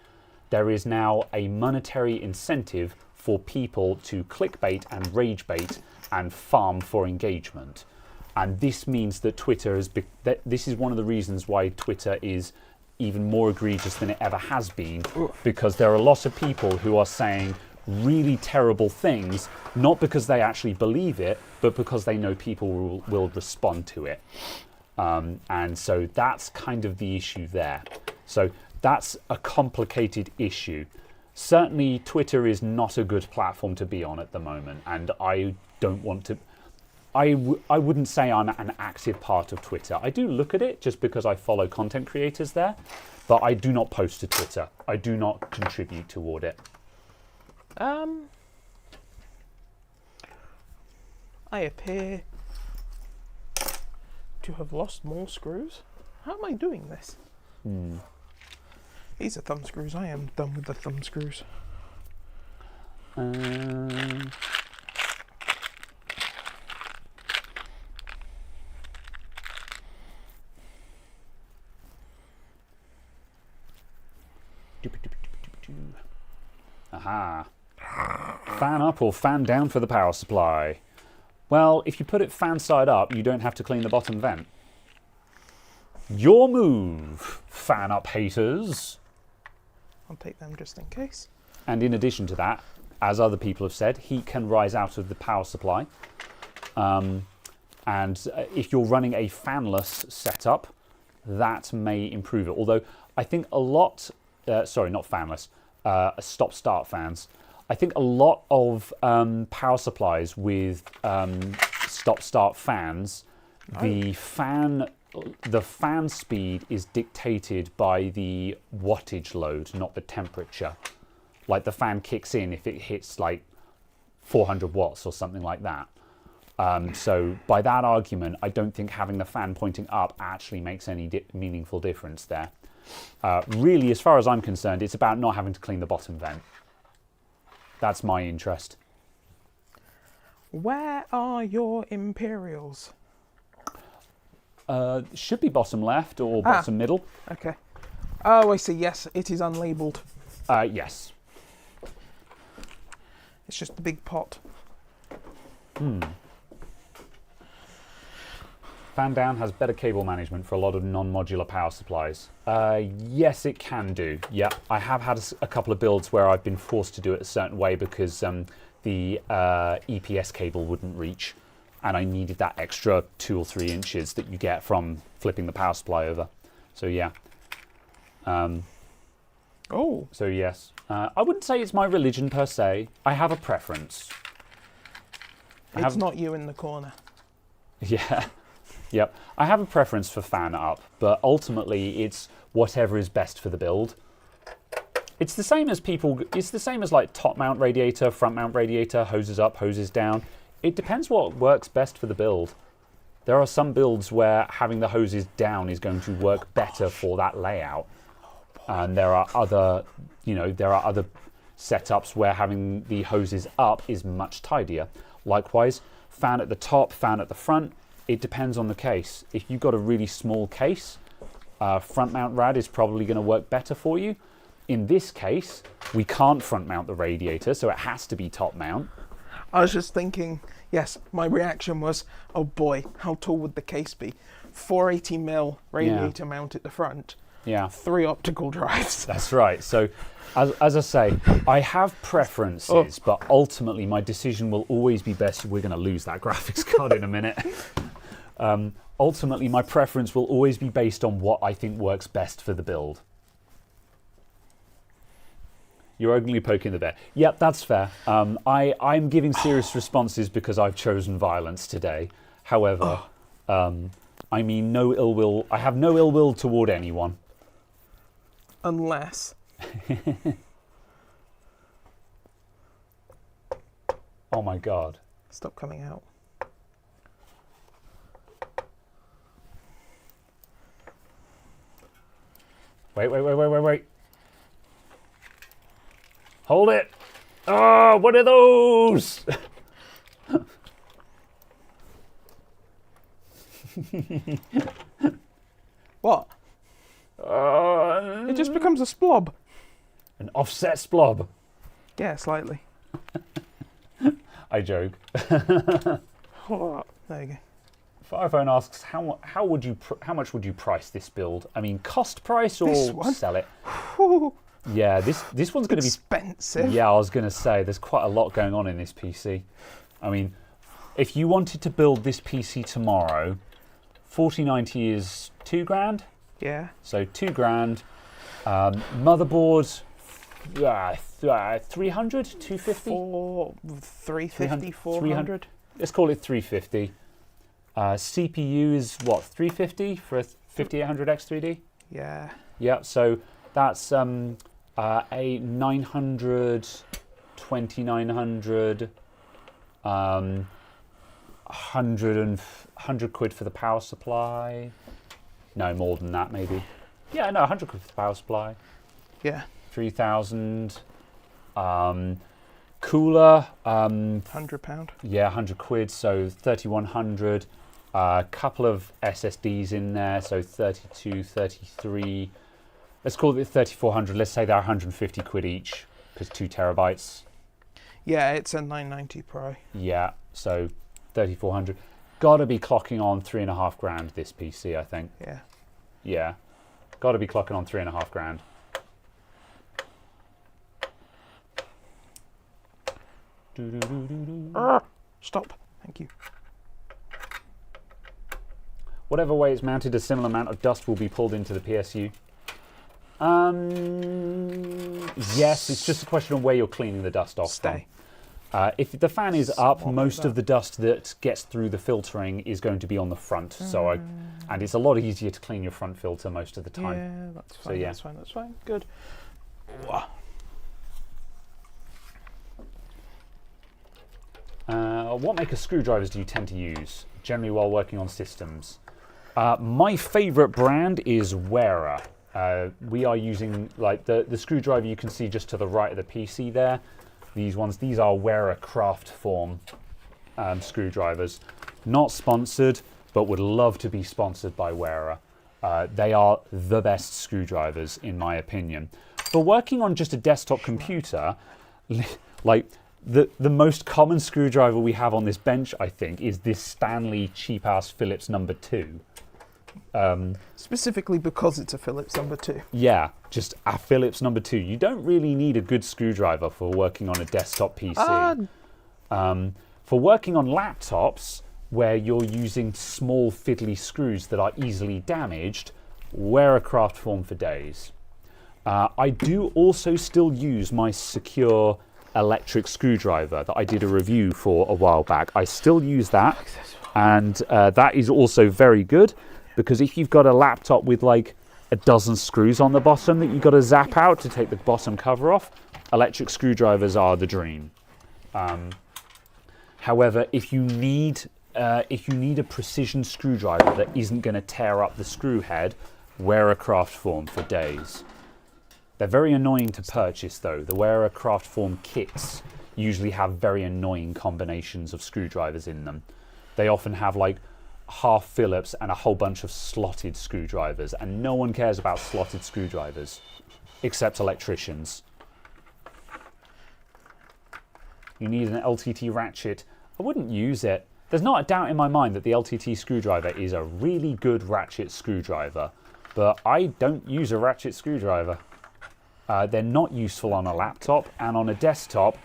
there is now a monetary incentive for people to clickbait and rage bait and farm for engagement. And this means that this is one of the reasons why Twitter is even more egregious than it ever has been, because there are a lot of people who are saying really terrible things, not because they actually believe it, but because they know people will respond to it. And so that's kind of the issue there. So that's a complicated issue. Certainly, Twitter is not a good platform to be on at the moment, and I don't want to... I wouldn't say I'm an active part of Twitter. I do look at it just because I follow content creators there, but I do not post to Twitter. I do not contribute toward it. I appear to have lost more screws. How am I doing this? These are thumb screws. I am done with the thumb screws. Aha. Fan up or fan down for the power supply? Well, if you put it fan side up, you don't have to clean the bottom vent. Your move, fan up haters. I'll take them just in case. And in addition to that, as other people have said, heat can rise out of the power supply. And if you're running a fanless setup, that may improve it. Although I think a lot, sorry, not fanless, stop-start fans. I think a lot of power supplies with stop-start fans, the fan speed is dictated by the wattage load, not the temperature. Like the fan kicks in if it hits like 400 watts or something like that. So by that argument, I don't think having the fan pointing up actually makes any meaningful difference there. Really, as far as I'm concerned, it's about not having to clean the bottom vent. That's my interest. Where are your Imperials? Should be bottom left or bottom middle. Okay. Oh, I see. Yes, it is unlabeled. Yes. It's just a big pot. Fan down has better cable management for a lot of non-modular power supplies. Yes, it can do. Yeah, I have had a couple of builds where I've been forced to do it a certain way because the EPS cable wouldn't reach, and I needed that extra 2 or 3 inches that you get from flipping the power supply over. So yeah. So yes, I wouldn't say it's my religion per se. I have a preference. It's not you in the corner. Yeah. Yep, I have a preference for fan up, but ultimately it's whatever is best for the build. It's the same as like top mount radiator, front mount radiator, hoses up, hoses down. It depends what works best for the build. There are some builds where having the hoses down is going to work better for that layout. And there are other setups where having the hoses up is much tidier. Likewise, fan at the top, fan at the front. It depends on the case. If you've got a really small case, front mount rad is probably going to work better for you. In this case, we can't front mount the radiator, so it has to be top mount. I was just thinking, yes, my reaction was, oh boy, how tall would the case be? 480mm radiator mount at the front, Yeah. 3 optical drives. That's right. So, as I say, I have preferences, but ultimately my decision will always be best. We're going to lose that graphics card in a minute. Ultimately, my preference will always be based on what I think works best for the build. You're openly poking the bear. Yep, that's fair. I'm giving serious responses because I've chosen violence today. However, I mean no ill will. I have no ill will toward anyone. Unless. Oh my God. Stop coming out. Wait. Hold it. Oh, what are those? What? It just becomes a splob. An offset splob. Yeah, slightly. I joke. There you go. Firephone asks, how much would you price this build? I mean, cost price or This one? sell it? Whew. Yeah, this one's going to be Expensive. Yeah, I was going to say there's quite a lot going on in this PC. I mean, if you wanted to build this PC tomorrow, 4090 is $2,000. Yeah. So $2,000. Motherboard, 300, 250. 350, 400. Let's call it 350. CPU is what, 350 for a 5800X3D? Yeah. Yeah, so that's a 900, 2900, 100 quid for the power supply. No, more than that maybe. Yeah, no, 100 quid for the power supply. Yeah. 3,000. Cooler. £100. Yeah, 100 quid, so 3,100. A couple of SSDs in there, so 32, 33. Let's call it 3,400. Let's say they're 150 quid each, because 2 terabytes. Yeah, it's a 990 Pro. Yeah, so 3,400. Gotta be clocking on $3,500 this PC, I think. Yeah. Yeah, gotta be clocking on $3,500. Stop. Thank you. Whatever way it's mounted, a similar amount of dust will be pulled into the PSU. Yes, it's just a question of where you're cleaning the dust off Stay. from. If the fan is up, What most like of the dust that gets through the filtering is going to be on the front. And it's a lot easier to clean your front filter most of the time. Yeah, that's fine. yeah. That's fine. Good. What maker screwdrivers do you tend to use, generally while working on systems? My favourite brand is Wera. We are using like the screwdriver you can see just to the right of the PC there. These are Wera Craft Form screwdrivers. Not sponsored, but would love to be sponsored by Wera. They are the best screwdrivers in my opinion. For working on just a desktop computer, like the most common screwdriver we have on this bench, I think, is this Stanley cheap-ass Phillips number 2. Specifically because it's a Phillips number 2. Yeah, just a Phillips number 2. You don't really need a good screwdriver for working on a desktop PC. For working on laptops, where you're using small fiddly screws that are easily damaged, wear a craft form for days. I do also still use my secure electric screwdriver that I did a review for a while back. I still use that, and that is also very good, because if you've got a laptop with like a dozen screws on the bottom that you've got to zap out to take the bottom cover off, electric screwdrivers are the dream. However, if you need a precision screwdriver that isn't going to tear up the screw head, wear a craft form for days. They're very annoying to purchase though. The Wera Craft Form kits usually have very annoying combinations of screwdrivers in them. They often have like half Phillips and a whole bunch of slotted screwdrivers, and no one cares about slotted screwdrivers except electricians. You need an LTT ratchet. I wouldn't use it. There's not a doubt in my mind that the LTT screwdriver is a really good ratchet screwdriver. but I don't use a ratchet screwdriver. They're not useful on a laptop, and on a desktop,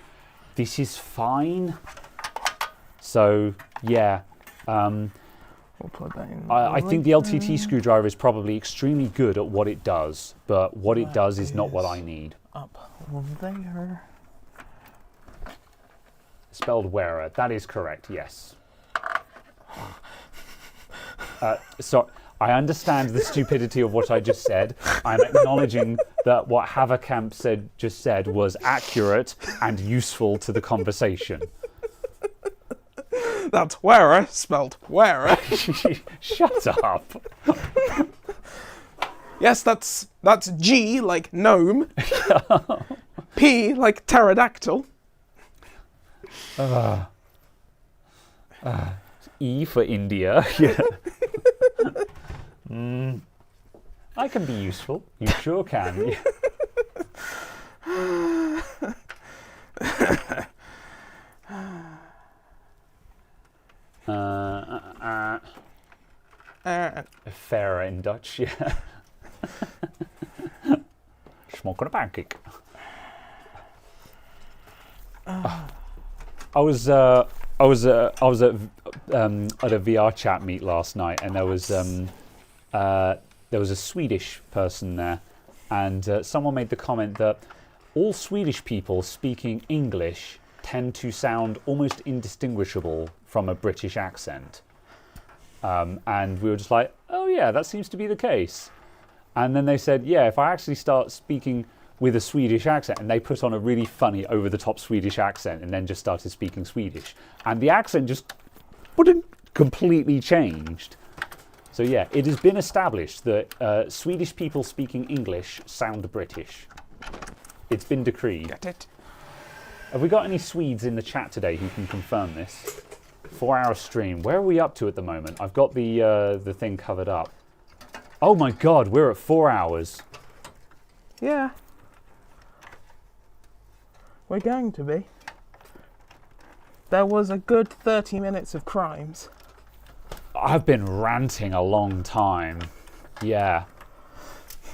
this is fine. So, yeah. We'll plug that in. I think the LTT screwdriver is probably extremely good at what it does, but what it does is not what I need. Up there. Spelled wearer. That is correct, yes. So I understand the stupidity of what I just said. I'm acknowledging that what Haverkamp just said was accurate and useful to the conversation. That's wearer, spelled wearer. Shut up. Yes, that's G like gnome. P like pterodactyl. E for India. Yeah. I can be useful. You sure can. Fairer in Dutch, yeah. Smoking a pancake. I was at a VR chat meet last night, and there was a Swedish person there, and someone made the comment that all Swedish people speaking English tend to sound almost indistinguishable from a British accent. And we were just like, oh yeah, that seems to be the case. And then they said, yeah, if I actually start speaking with a Swedish accent, and they put on a really funny over-the-top Swedish accent and then just started speaking Swedish, and the accent just completely changed. So yeah, it has been established that Swedish people speaking English sound British. It's been decreed. Get it? Have we got any Swedes in the chat today who can confirm this? 4-hour stream. Where are we up to at the moment? I've got the thing covered up. Oh my god, we're at 4 hours. Yeah. We're going to be. There was a good 30 minutes of crimes. I've been ranting a long time. Yeah.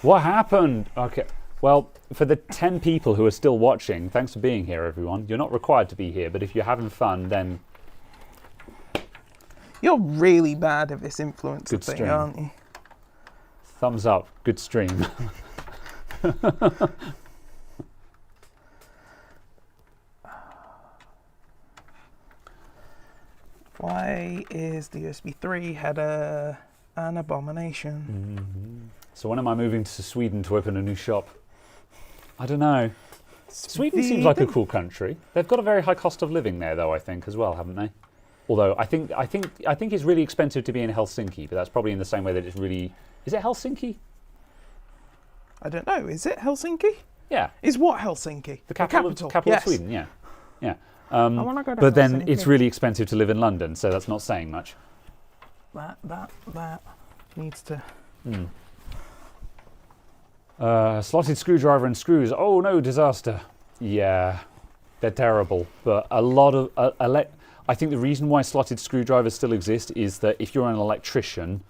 What happened? Okay. Well, for the 10 people who are still watching, thanks for being here, everyone. You're not required to be here, but if you're having fun, then... You're really bad at this influencer Good thing, stream. aren't you? Thumbs up. Good stream. Why is the USB 3 header an abomination? Mm-hmm. So when am I moving to Sweden to open a new shop? I don't know. Sweden seems like a cool country. They've got a very high cost of living there, though, I think, as well, haven't they? Although I think it's really expensive to be in Helsinki, but that's probably in the same way that it's really... Is it Helsinki? I don't know. Is it Helsinki? Yeah. Is what Helsinki? The capital yes. of Sweden, yeah. Yeah. I want to go to but then Helsinki. it's really expensive to live in London, so that's not saying much. That needs to... Slotted screwdriver and screws. Oh no, disaster. Yeah, they're terrible. But a lot of... I think the reason why slotted screwdrivers still exist is that if you're an electrician,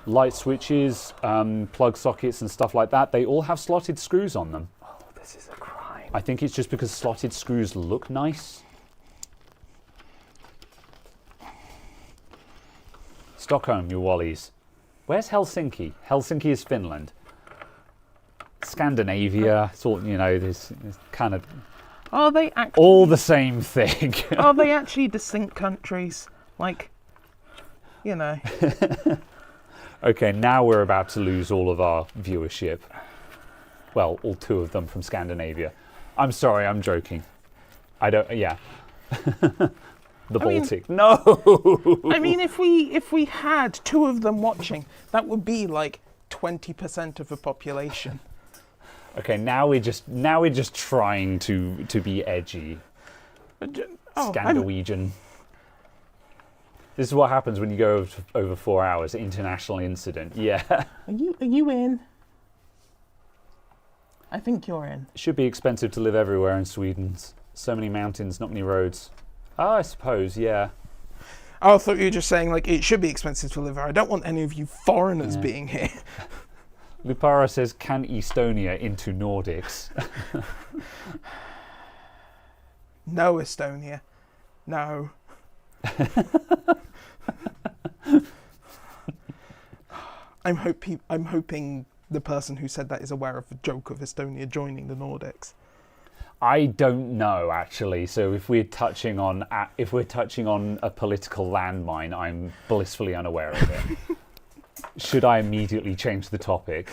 light switches, plug sockets and stuff like that, they all have slotted screws on them. Oh, this is a crime. I think it's just because slotted screws look nice. Stockholm, you wallies. Where's Helsinki? Helsinki is Finland. Scandinavia, it's all, you know, this kind of... Are they actually... all the same thing. Are they actually distinct countries? Like, you know... Okay, now we're about to lose all of our viewership. Well, all 2 of them from Scandinavia. I'm sorry, I'm joking. I don't... Yeah. The Baltic. No! I mean, if we had 2 of them watching, that would be like 20% of the population. Okay, now we're just trying to be edgy. Scandinavian. This is what happens when you go over 4 hours. International incident. Yeah. Are you in? I think you're in. It should be expensive to live everywhere in Sweden. So many mountains, not many roads. Oh, I suppose, yeah. Oh, I thought you were just saying, like, it should be expensive to live here. I don't want any of you foreigners being here. Lupara says, can Estonia into Nordics? No, Estonia. No. I'm hoping the person who said that is aware of the joke of Estonia joining the Nordics. I don't know, actually. So if we're touching on a political landmine, I'm blissfully unaware of it. Should I immediately change the topic?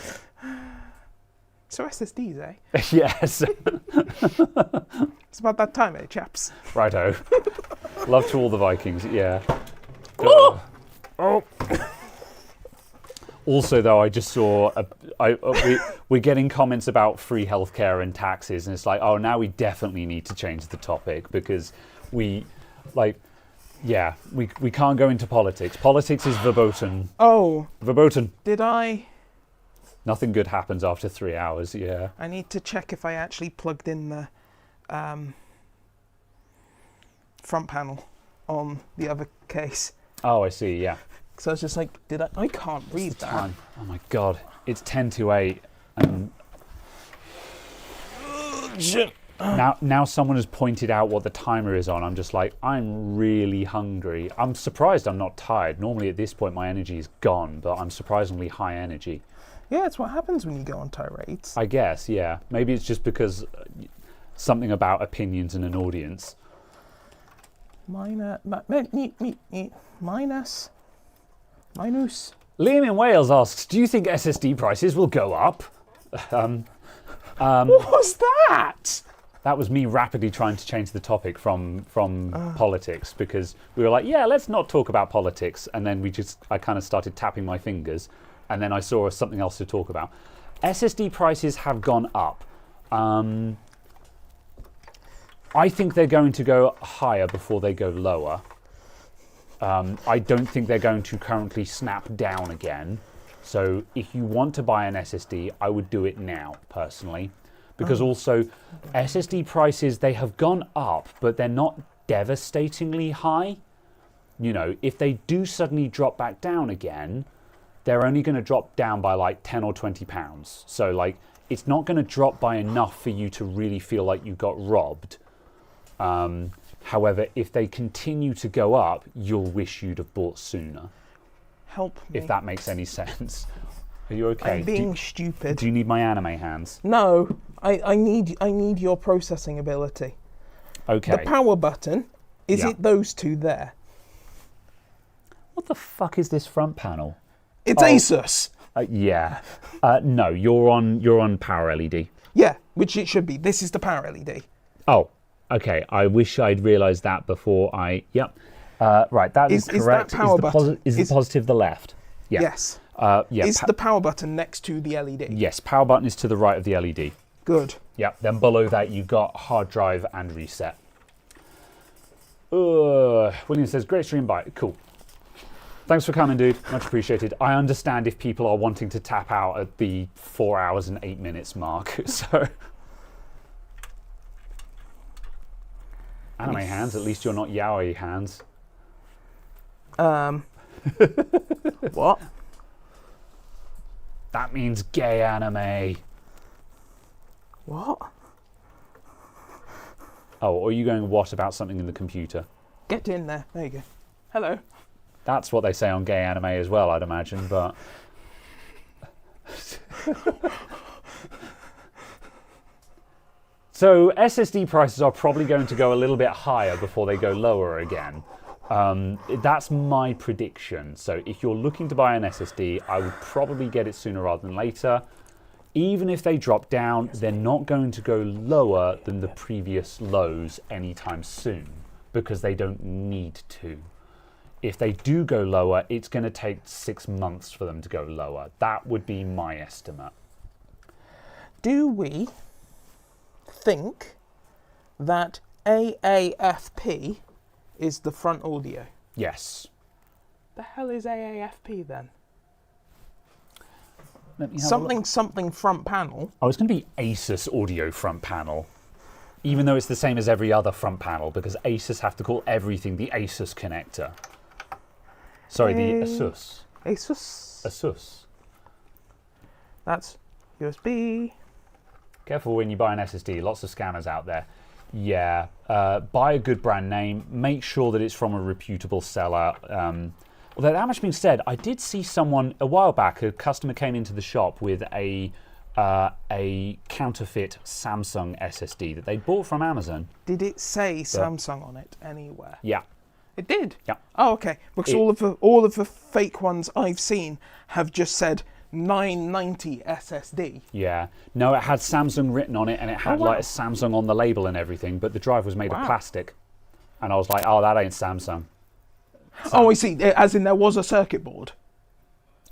So SSDs, eh? Yes. It's about that time, eh, chaps? Righto. Love to all the Vikings, yeah. Oh! Also, though, I just saw we're getting comments about free healthcare and taxes, and it's like, oh, now we definitely need to change the topic because we can't go into politics. Politics is verboten. Oh. Verboten. Did I? Nothing good happens after 3 hours, yeah. I need to check if I actually plugged in the front panel on the other case. Oh, I see, yeah. So I was just like, I can't read that. Time. Oh my God, it's 10 to 8. And now someone has pointed out what the timer is on. I'm just like, I'm really hungry. I'm surprised I'm not tired. Normally at this point my energy is gone, but I'm surprisingly high energy. Yeah, it's what happens when you go on tirades. I guess, yeah. Maybe it's just because something about opinions in an audience. Minus. Liam in Wales asks, do you think SSD prices will go up? What was that? That was me rapidly trying to change the topic from politics, because we were like, yeah, let's not talk about politics. And then I kind of started tapping my fingers, and then I saw something else to talk about. SSD prices have gone up. I think they're going to go higher before they go lower. I don't think they're going to currently snap down again. So if you want to buy an SSD, I would do it now, personally. Because also, SSD prices, they have gone up, but they're not devastatingly high. You know, if they do suddenly drop back down again, they're only going to drop down by like 10 or 20 pounds. So like, it's not going to drop by enough for you to really feel like you got robbed. However, if they continue to go up, you'll wish you'd have bought sooner. Help me. If that makes any sense. Are you okay? I'm being stupid. Do you need my anime hands? No, I need your processing ability. Okay. The power button, is it those two there? What the fuck is this front panel? It's Asus. Yeah. No, you're on power LED. Yeah, which it should be. This is the power LED. Oh, okay. I wish I'd realised that before I. Yep. Right, that is correct. Is that power button? Is the positive the left? Yeah. Yes. Yeah. Is the power button next to the LED? Yes, power button is to the right of the LED. Good. Yeah. Then below that you've got hard drive and reset. William says, great stream, bye. Cool. Thanks for coming, dude. Much appreciated. I understand if people are wanting to tap out at the 4 hours and 8 minutes mark. So, anime hands. At least you're not yaoi hands. What? That means gay anime. What? Oh, or are you going what about something in the computer? Get in there. There you go. Hello. That's what they say on gay anime as well, I'd imagine, but... So SSD prices are probably going to go a little bit higher before they go lower again. That's my prediction. So if you're looking to buy an SSD, I would probably get it sooner rather than later. Even if they drop down, they're not going to go lower than the previous lows anytime soon, because they don't need to. If they do go lower, it's going to take 6 months for them to go lower. That would be my estimate. Do we think that AAFP is the front audio? Yes. The hell is AAFP then? Let me have something front panel. Oh, it's going to be Asus audio front panel. Even though it's the same as every other front panel, because Asus have to call everything the Asus connector. Sorry, the Asus. Asus. That's USB. Careful when you buy an SSD. Lots of scammers out there. Yeah, buy a good brand name. Make sure that it's from a reputable seller. Although that much being said, I did see someone a while back. A customer came into the shop with a counterfeit Samsung SSD that they bought from Amazon. Did it say Samsung on it anywhere? Yeah. It did? Yeah. Oh, okay. Because all of the fake ones I've seen have just said 990 SSD. Yeah. No, it had Samsung written on it, and it had like a Samsung on the label and everything, but the drive was made of plastic. And I was like, oh, that ain't Samsung. Oh, I see. As in there was a circuit board.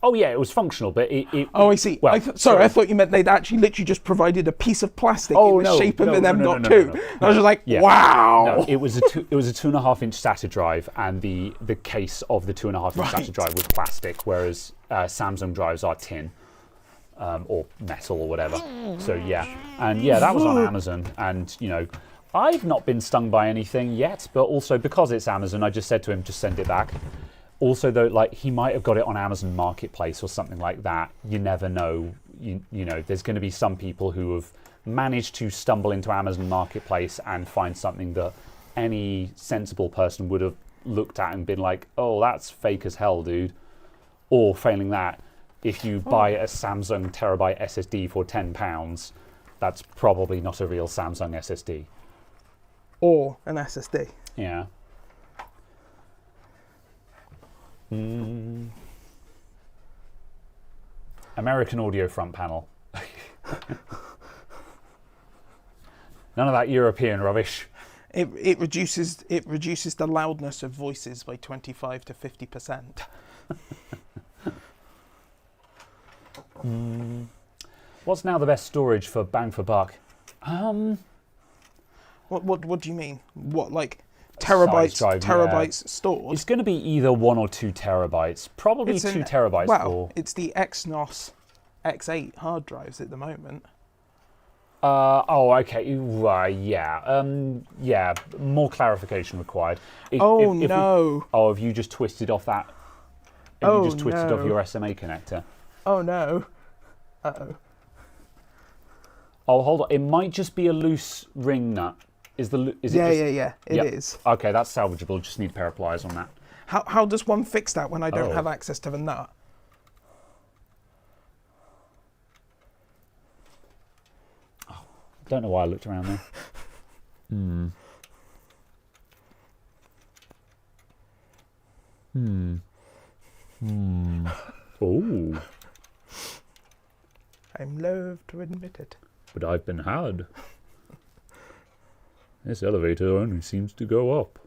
Oh, yeah, it was functional, but it Oh, I see. Well, sorry, I thought you meant they'd actually literally just provided a piece of plastic in the shape of an M.2. I was just like, wow. No, it was a 2.5-inch SATA drive, and the case of the 2.5-inch SATA drive was plastic, whereas Samsung drives are tin or metal or whatever. So yeah, and yeah, that was on Amazon, and you know, I've not been stung by anything yet, but also because it's Amazon, I just said to him, just send it back. Also, though, like he might have got it on Amazon Marketplace or something like that. You never know. You know, there's going to be some people who have managed to stumble into Amazon Marketplace and find something that any sensible person would have looked at and been like, "Oh, that's fake as hell, dude." Or failing that, if you buy a Samsung terabyte SSD for £10, that's probably not a real Samsung SSD. Or an SSD. Yeah. American audio front panel. None of that European rubbish. It reduces the loudness of voices by 25 to 50%. What's now the best storage for bang for buck? What do you mean? What, like terabytes drive, terabytes stored? It's going to be either 1 or 2 terabytes. Probably It's 2 terabytes. Well, it's the Exynos X8 hard drives at the moment. Oh, okay. Yeah. More clarification required. Have you just twisted off that? Have you just twisted off your SMA connector? Oh no. Uh-oh. Oh, hold on. It might just be a loose ring nut. Is it? Yeah. It is. Okay, that's salvageable. Just need a pair of pliers on that. How does one fix that when I don't have access to the nut? Don't know why I looked around there. Oh. I'm loath to admit it. But I've been had. This elevator only seems to go up.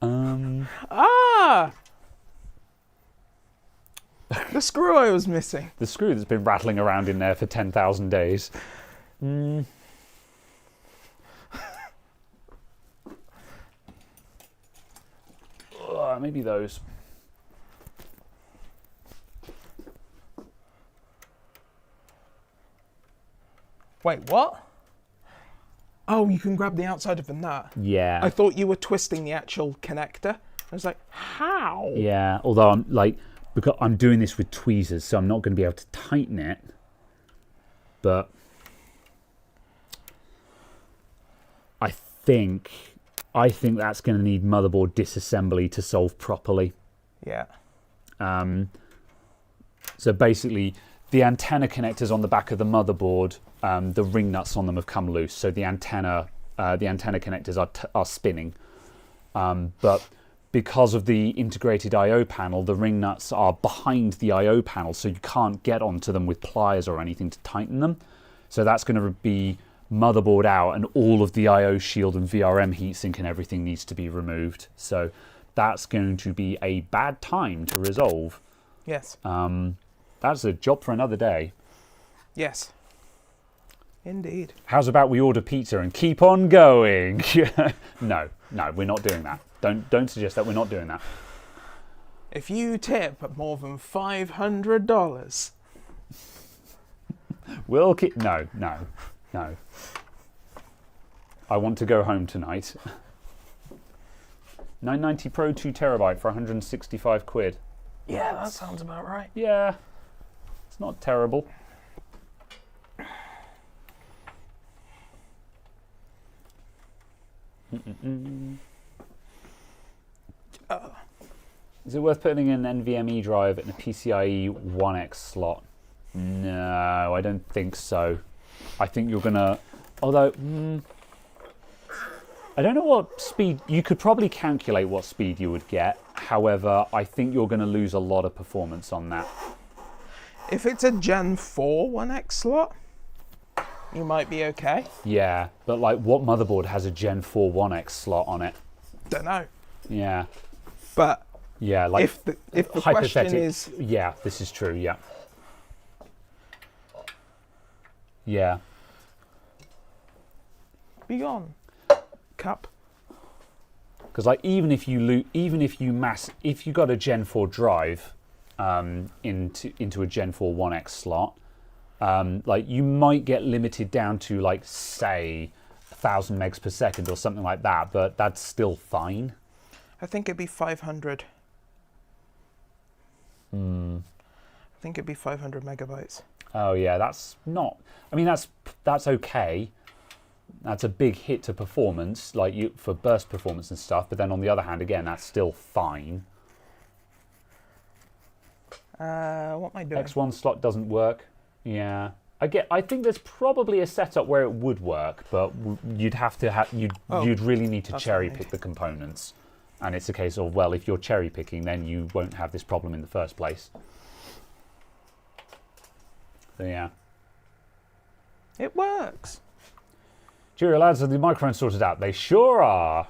The screw I was missing. The screw that's been rattling around in there for 10,000 days. Maybe those. Wait, what? Oh, you can grab the outside of the nut. Yeah. I thought you were twisting the actual connector. I was like, how? Yeah, although because I'm doing this with tweezers, so I'm not going to be able to tighten it. But I think that's going to need motherboard disassembly to solve properly. Yeah. So basically, the antenna connectors on the back of the motherboard, the ring nuts on them have come loose. So the antenna connectors are spinning. But because of the integrated I/O panel, the ring nuts are behind the I/O panel, so you can't get onto them with pliers or anything to tighten them. So that's going to be motherboard out, and all of the I/O shield and VRM heatsink and everything needs to be removed. So that's going to be a bad time to resolve. Yes. That's a job for another day. Yes. Indeed. How's about we order pizza and keep on going? No, we're not doing that. Don't suggest that. We're not doing that. If you tip more than $500, we'll keep. No. I want to go home tonight. 990 Pro 2 terabyte for 165 quid. Yeah, that sounds about right. Yeah, it's not terrible. Is it worth putting in an NVMe drive and a PCIe 1X slot? No, I don't think so. I think you're gonna, although, I don't know what speed, you could probably calculate what speed you would get. However, I think you're gonna lose a lot of performance on that. If it's a Gen 4 1X slot, you might be okay. Yeah, but like what motherboard has a Gen 4 1X slot on it? Don't know. Yeah. But yeah, like if the question is, yeah, this is true. Yeah. Yeah. be gone, cup. Because like even if you got a Gen 4 drive into a Gen 4 1X slot, like you might get limited down to like say 1,000 megs per second or something like that, but that's still fine. I think it'd be 500. I think it'd be 500 megabytes. Oh yeah, that's not. I mean, that's okay. That's a big hit to performance, like for burst performance and stuff. But then on the other hand, again, that's still fine. What am I doing? X1 slot doesn't work. Yeah, I think there's probably a setup where it would work, but you'd have to you'd really need to cherry pick the components. And it's a case of, well, if you're cherry picking, then you won't have this problem in the first place. So yeah. It works. Cheerio lads, are the microphones sorted out? They sure are.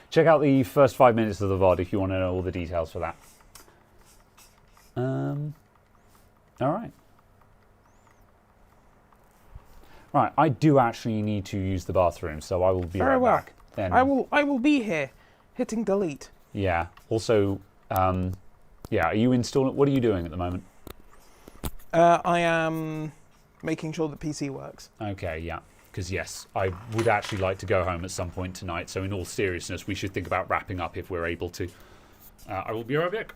Check out the first 5 minutes of the VOD if you want to know all the details for that. All right. Right, I do actually need to use the bathroom, so I will be right back. Then I will be here, hitting delete. Yeah. Also, yeah. Are you installing? What are you doing at the moment? I am making sure the PC works. Okay. Yeah. Because yes, I would actually like to go home at some point tonight. So in all seriousness, we should think about wrapping up if we're able to. I will be right back.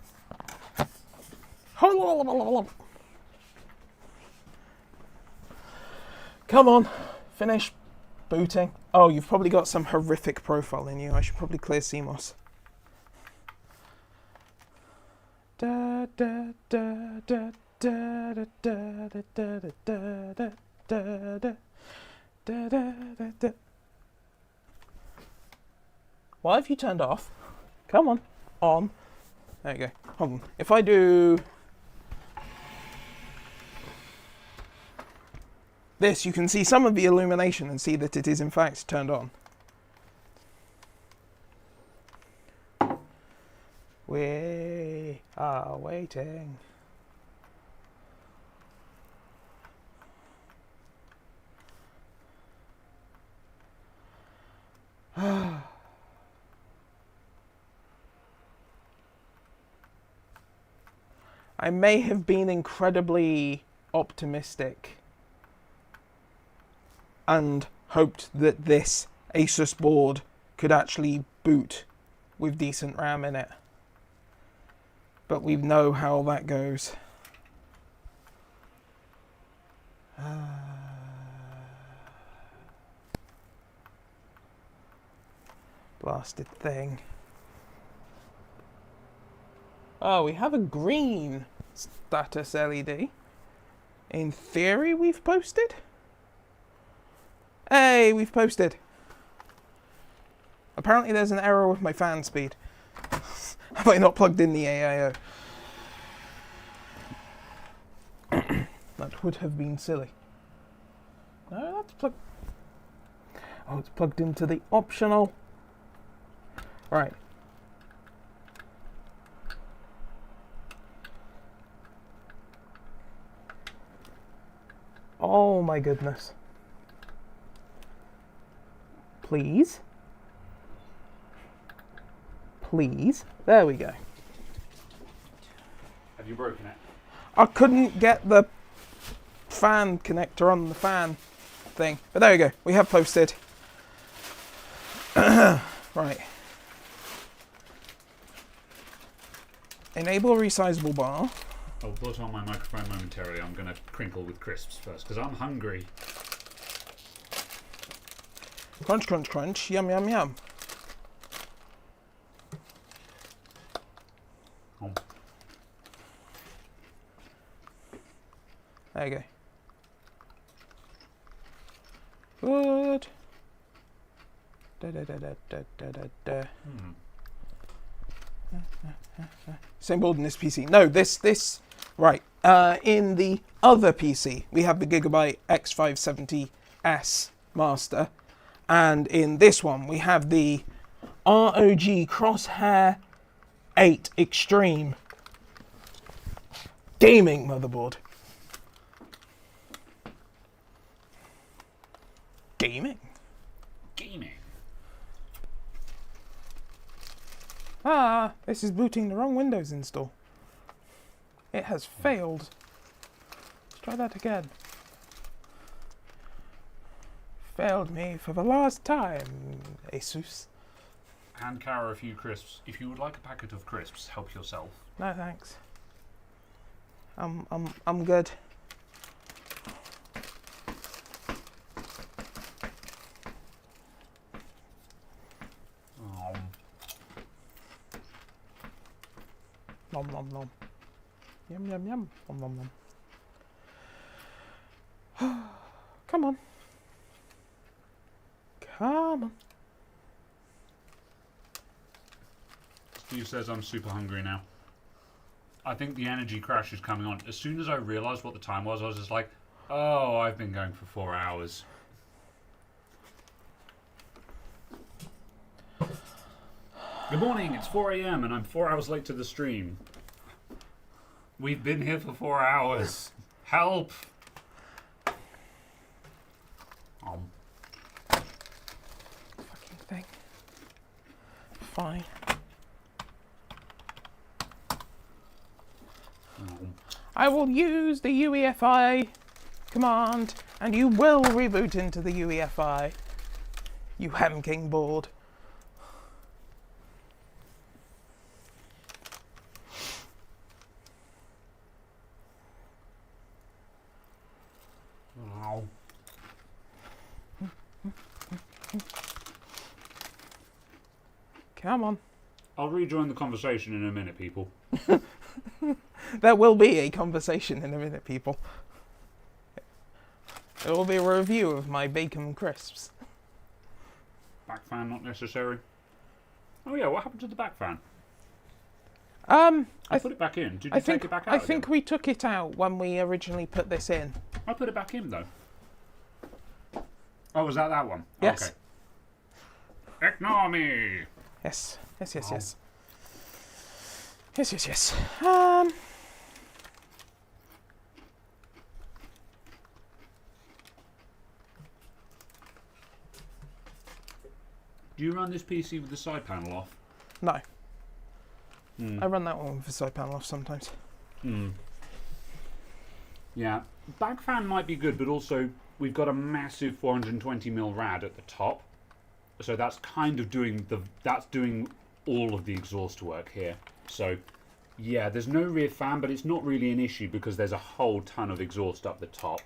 Come on, finish booting. Oh, you've probably got some horrific profile in you. I should probably clear CMOS. Da da da da da da da da da da da da da da. Why have you turned off? Come on, on. There you go. Hold on. If I do this, you can see some of the illumination and see that it is in fact turned on. We are waiting. I may have been incredibly optimistic and hoped that this Asus board could actually boot with decent RAM in it. But we know how that goes. Blasted thing. Oh, we have a green status LED. In theory, we've posted. Hey, we've posted. Apparently there's an error with my fan speed. Have I not plugged in the AIO? That would have been silly. No, that's plugged. Oh, it's plugged into the optional. Right. Oh my goodness. Please. Please. There we go. Have you broken it? I couldn't get the fan connector on the fan thing. But there we go. We have posted. Right. Enable resizable bar. I'll put on my microphone momentarily. I'm going to crinkle with crisps first because I'm hungry. Crunch, crunch, crunch. Yum, yum, yum. Oh. There you go. Good. Da, da, da, da, da, da, da, da. Same board in this PC. No, this. Right. In the other PC, we have the Gigabyte X570S Master. And in this one, we have the ROG Crosshair 8 Extreme gaming motherboard. Gaming? Gaming. Ah, this is booting the wrong Windows install. It has failed. Let's try that again. Failed me for the last time, Asus. Hand Cara a few crisps. If you would like a packet of crisps, help yourself. No thanks. I'm good. Nom nom nom. Yum yum yum. Nom nom nom. Come on. Come on. Steve says I'm super hungry now. I think the energy crash is coming on. As soon as I realised what the time was, I was just like, oh, I've been going for 4 hours. Good morning, it's 4 a.m. and I'm 4 hours late to the stream. We've been here for 4 hours. Help! Fucking thing. Fine. I will use the UEFI command and you will reboot into the UEFI. You Ham King board. Come on. I'll rejoin the conversation in a minute, people. There will be a conversation in a minute, people. There will be a review of my bacon crisps. Back fan not necessary. Oh yeah, what happened to the back fan? I put it back in. Did you take it back out? I think we took it out when we originally put this in. I put it back in though. Oh, was that one? Yes. Okay. Ignore me. Yes. Yes, yes, yes. Yes, yes, yes. Do you run this PC with the side panel off? No. I run that one with the side panel off sometimes. Yeah. Back fan might be good, but also we've got a massive 420mm rad at the top. So that's kind of doing all of the exhaust work here. So yeah, there's no rear fan, but it's not really an issue because there's a whole ton of exhaust up the top.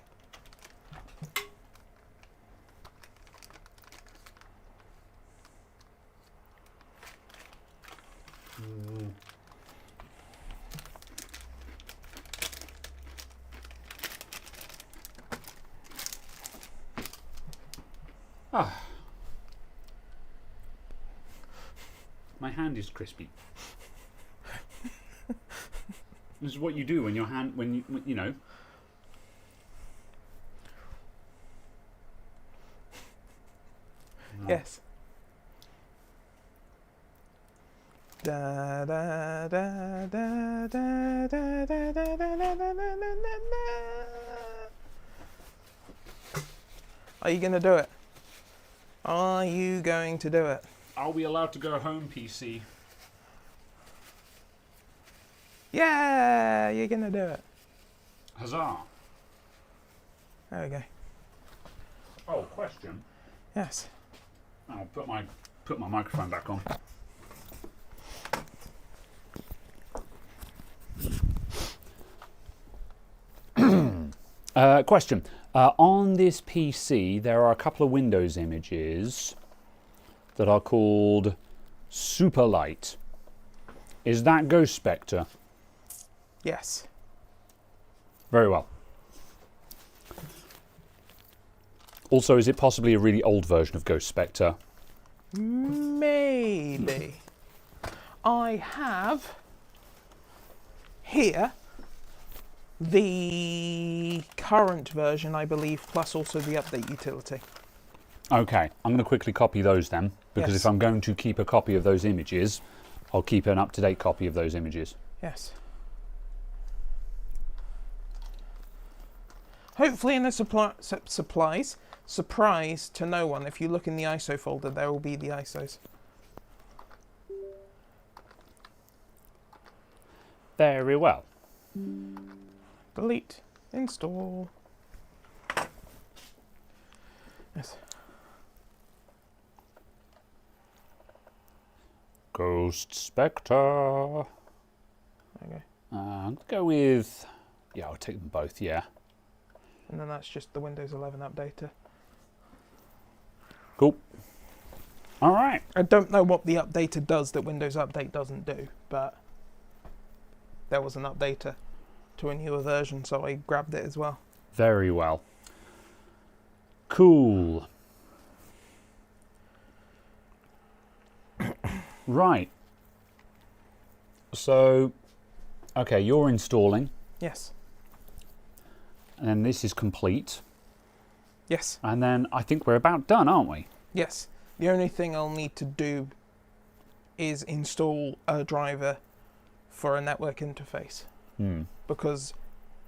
My hand is crispy. This is what you do when your hand, when you know. Yes. Da da da da da da da da da da da da. Are you gonna do it? Are you going to do it? Are we allowed to go home, PC? Yeah, you're gonna do it. Huzzah! There we go. Oh, question. Yes. I'll put my put my microphone back on. Question. On this PC, there are a couple of Windows images that are called Superlight. Is that Ghost Spectre? Yes. Very well. Also, is it possibly a really old version of Ghost Spectre? Maybe. I have here the current version, I believe, plus also the update utility. Okay, I'm going to quickly copy those then, because Yes. if I'm going to keep a copy of those images, I'll keep an up-to-date copy of those images. Yes. Hopefully in the supplies, surprise to no one, if you look in the ISO folder, there will be the ISOs. Very well. Delete, install. Yes. Ghost Spectre. Okay. I'll go with... Yeah, I'll take them both, yeah. And then that's just the Windows 11 updater. Cool. All right. I don't know what the updater does that Windows Update doesn't do, but there was an updater to a newer version, so I grabbed it as well. Very well. Cool. Right. So, okay, you're installing, Yes. and then this is complete. Yes. And then I think we're about done, aren't we? Yes. The only thing I'll need to do is install a driver for a network interface. Because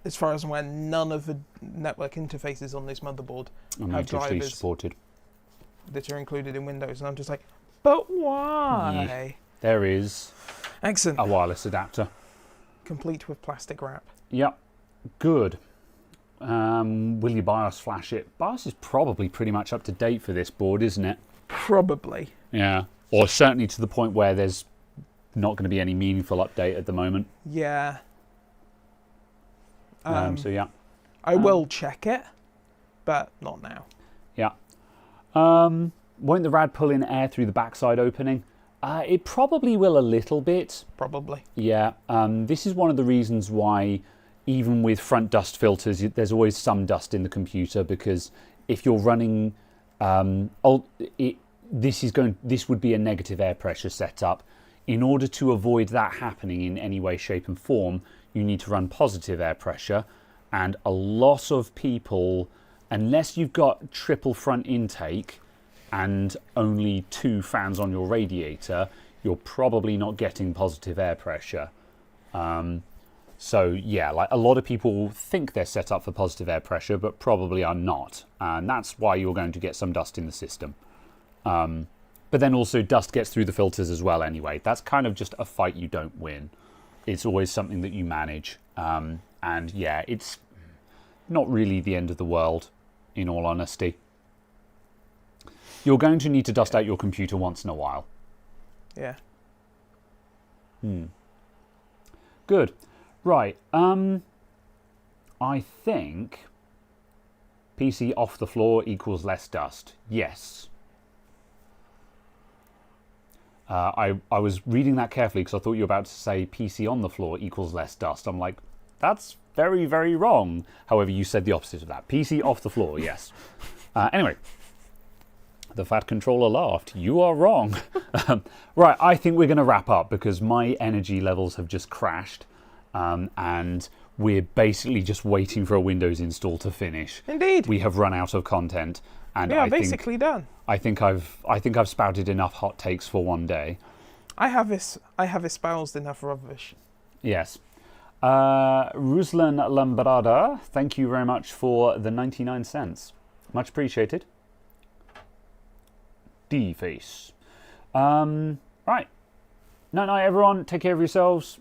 as far as I'm aware, none of the network interfaces on this motherboard I'm have natively drivers supported. that are included in Windows. And I'm just like, but why? Yeah. There is Excellent. a wireless adapter. Complete with plastic wrap. Yep. Good. Will your BIOS flash it? BIOS is probably pretty much up to date for this board, isn't it? Probably. Yeah. Or certainly to the point where there's not going to be any meaningful update at the moment. Yeah. So yeah. I will check it, but not now. Yeah. Won't the rad pull in air through the backside opening? It probably will a little bit. Probably. Yeah. This is one of the reasons why, even with front dust filters, there's always some dust in the computer, because if you're running, this would be a negative air pressure setup. In order to avoid that happening in any way, shape, and form, you need to run positive air pressure. And a lot of people, unless you've got triple front intake and only 2 fans on your radiator, you're probably not getting positive air pressure. So yeah, like a lot of people think they're set up for positive air pressure, but probably are not. And that's why you're going to get some dust in the system. But then also dust gets through the filters as well anyway. That's kind of just a fight you don't win. It's always something that you manage. And yeah, it's not really the end of the world, in all honesty. You're going to need to dust out your computer once in a while. Yeah. Good. Right. I think PC off the floor equals less dust. Yes. I was reading that carefully because I thought you were about to say PC on the floor equals less dust. I'm like, that's very, very wrong. However, you said the opposite of that. PC off the floor, yes. Anyway, the fat controller laughed. You are wrong. Right, I think we're going to wrap up because my energy levels have just crashed. And we're basically just waiting for a Windows install to finish. Indeed. We have run out of content. And We are basically done. I think I've spouted enough hot takes for one day. I have espoused enough rubbish. Yes. Ruslan Lambrada, thank you very much for the 99 cents. Much appreciated. D-face. Right. Night, everyone. Take care of yourselves.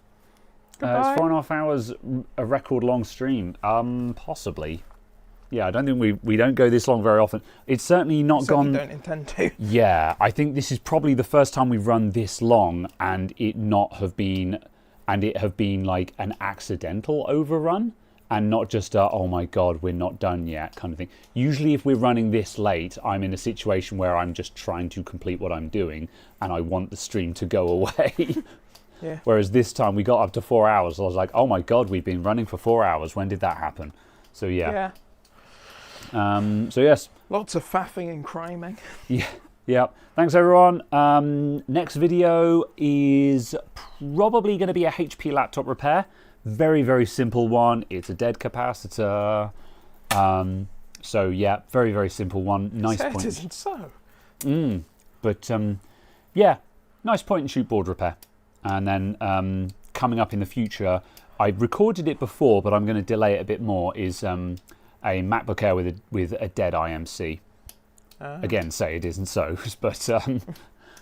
Goodbye. It's 4.5 hours, a record long stream. Possibly. Yeah, I don't think we don't go this long very often. It's certainly not Certainly gone. don't intend to. Yeah, I think this is probably the first time we've run this long, and it have been like an accidental overrun, and not just a, oh my god, we're not done yet kind of thing. Usually, if we're running this late, I'm in a situation where I'm just trying to complete what I'm doing, and I want the stream to go away. Yeah. Whereas this time we got up to 4 hours. I was like, oh my god, we've been running for 4 hours. When did that happen? So yeah. So yes. Lots of faffing and criming. Yeah. Thanks everyone. Next video is probably going to be a HP laptop repair. Very, very simple one. It's a dead capacitor. So yeah, very, very simple one. Nice So point. it isn't so. But yeah, nice point and shoot board repair. And then coming up in the future, I recorded it before, but I'm going to delay it a bit more, is a MacBook Air with a dead IMC. Again, say it isn't so, but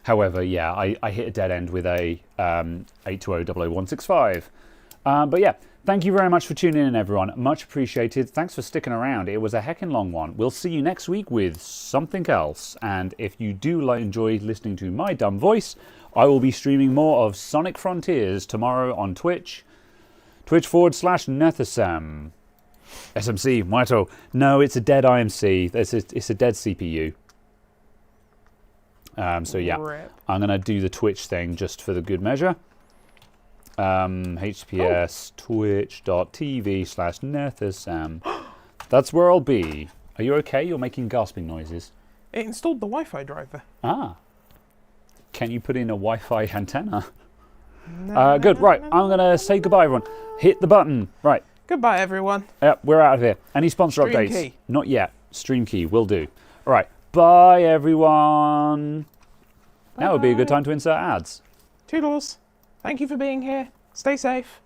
however, yeah, I hit a dead end with a 820-00165. But yeah, thank you very much for tuning in, everyone. Much appreciated. Thanks for sticking around. It was a heckin' long one. We'll see you next week with something else. And if you do enjoy listening to my dumb voice, I will be streaming more of Sonic Frontiers tomorrow on Twitch. Twitch.com/Nethersam. SMC, Muerto. No, it's a dead IMC. It's a dead CPU. So yeah, Rip. I'm going to do the Twitch thing just for the good measure. HTTPS twitch.tv/Nethersam. That's where I'll be. Are you okay? You're making gasping noises. It installed the Wi-Fi driver. Ah. Can you put in a Wi-Fi antenna? Good. Right. I'm going to say goodbye, everyone. Hit the button. Right. Goodbye, everyone. Yep, we're out of here. Any sponsor Stream updates? key. Not yet. Stream key will do. All right. Bye, everyone. Now would be a good time to insert ads. Toodles. Thank you for being here. Stay safe.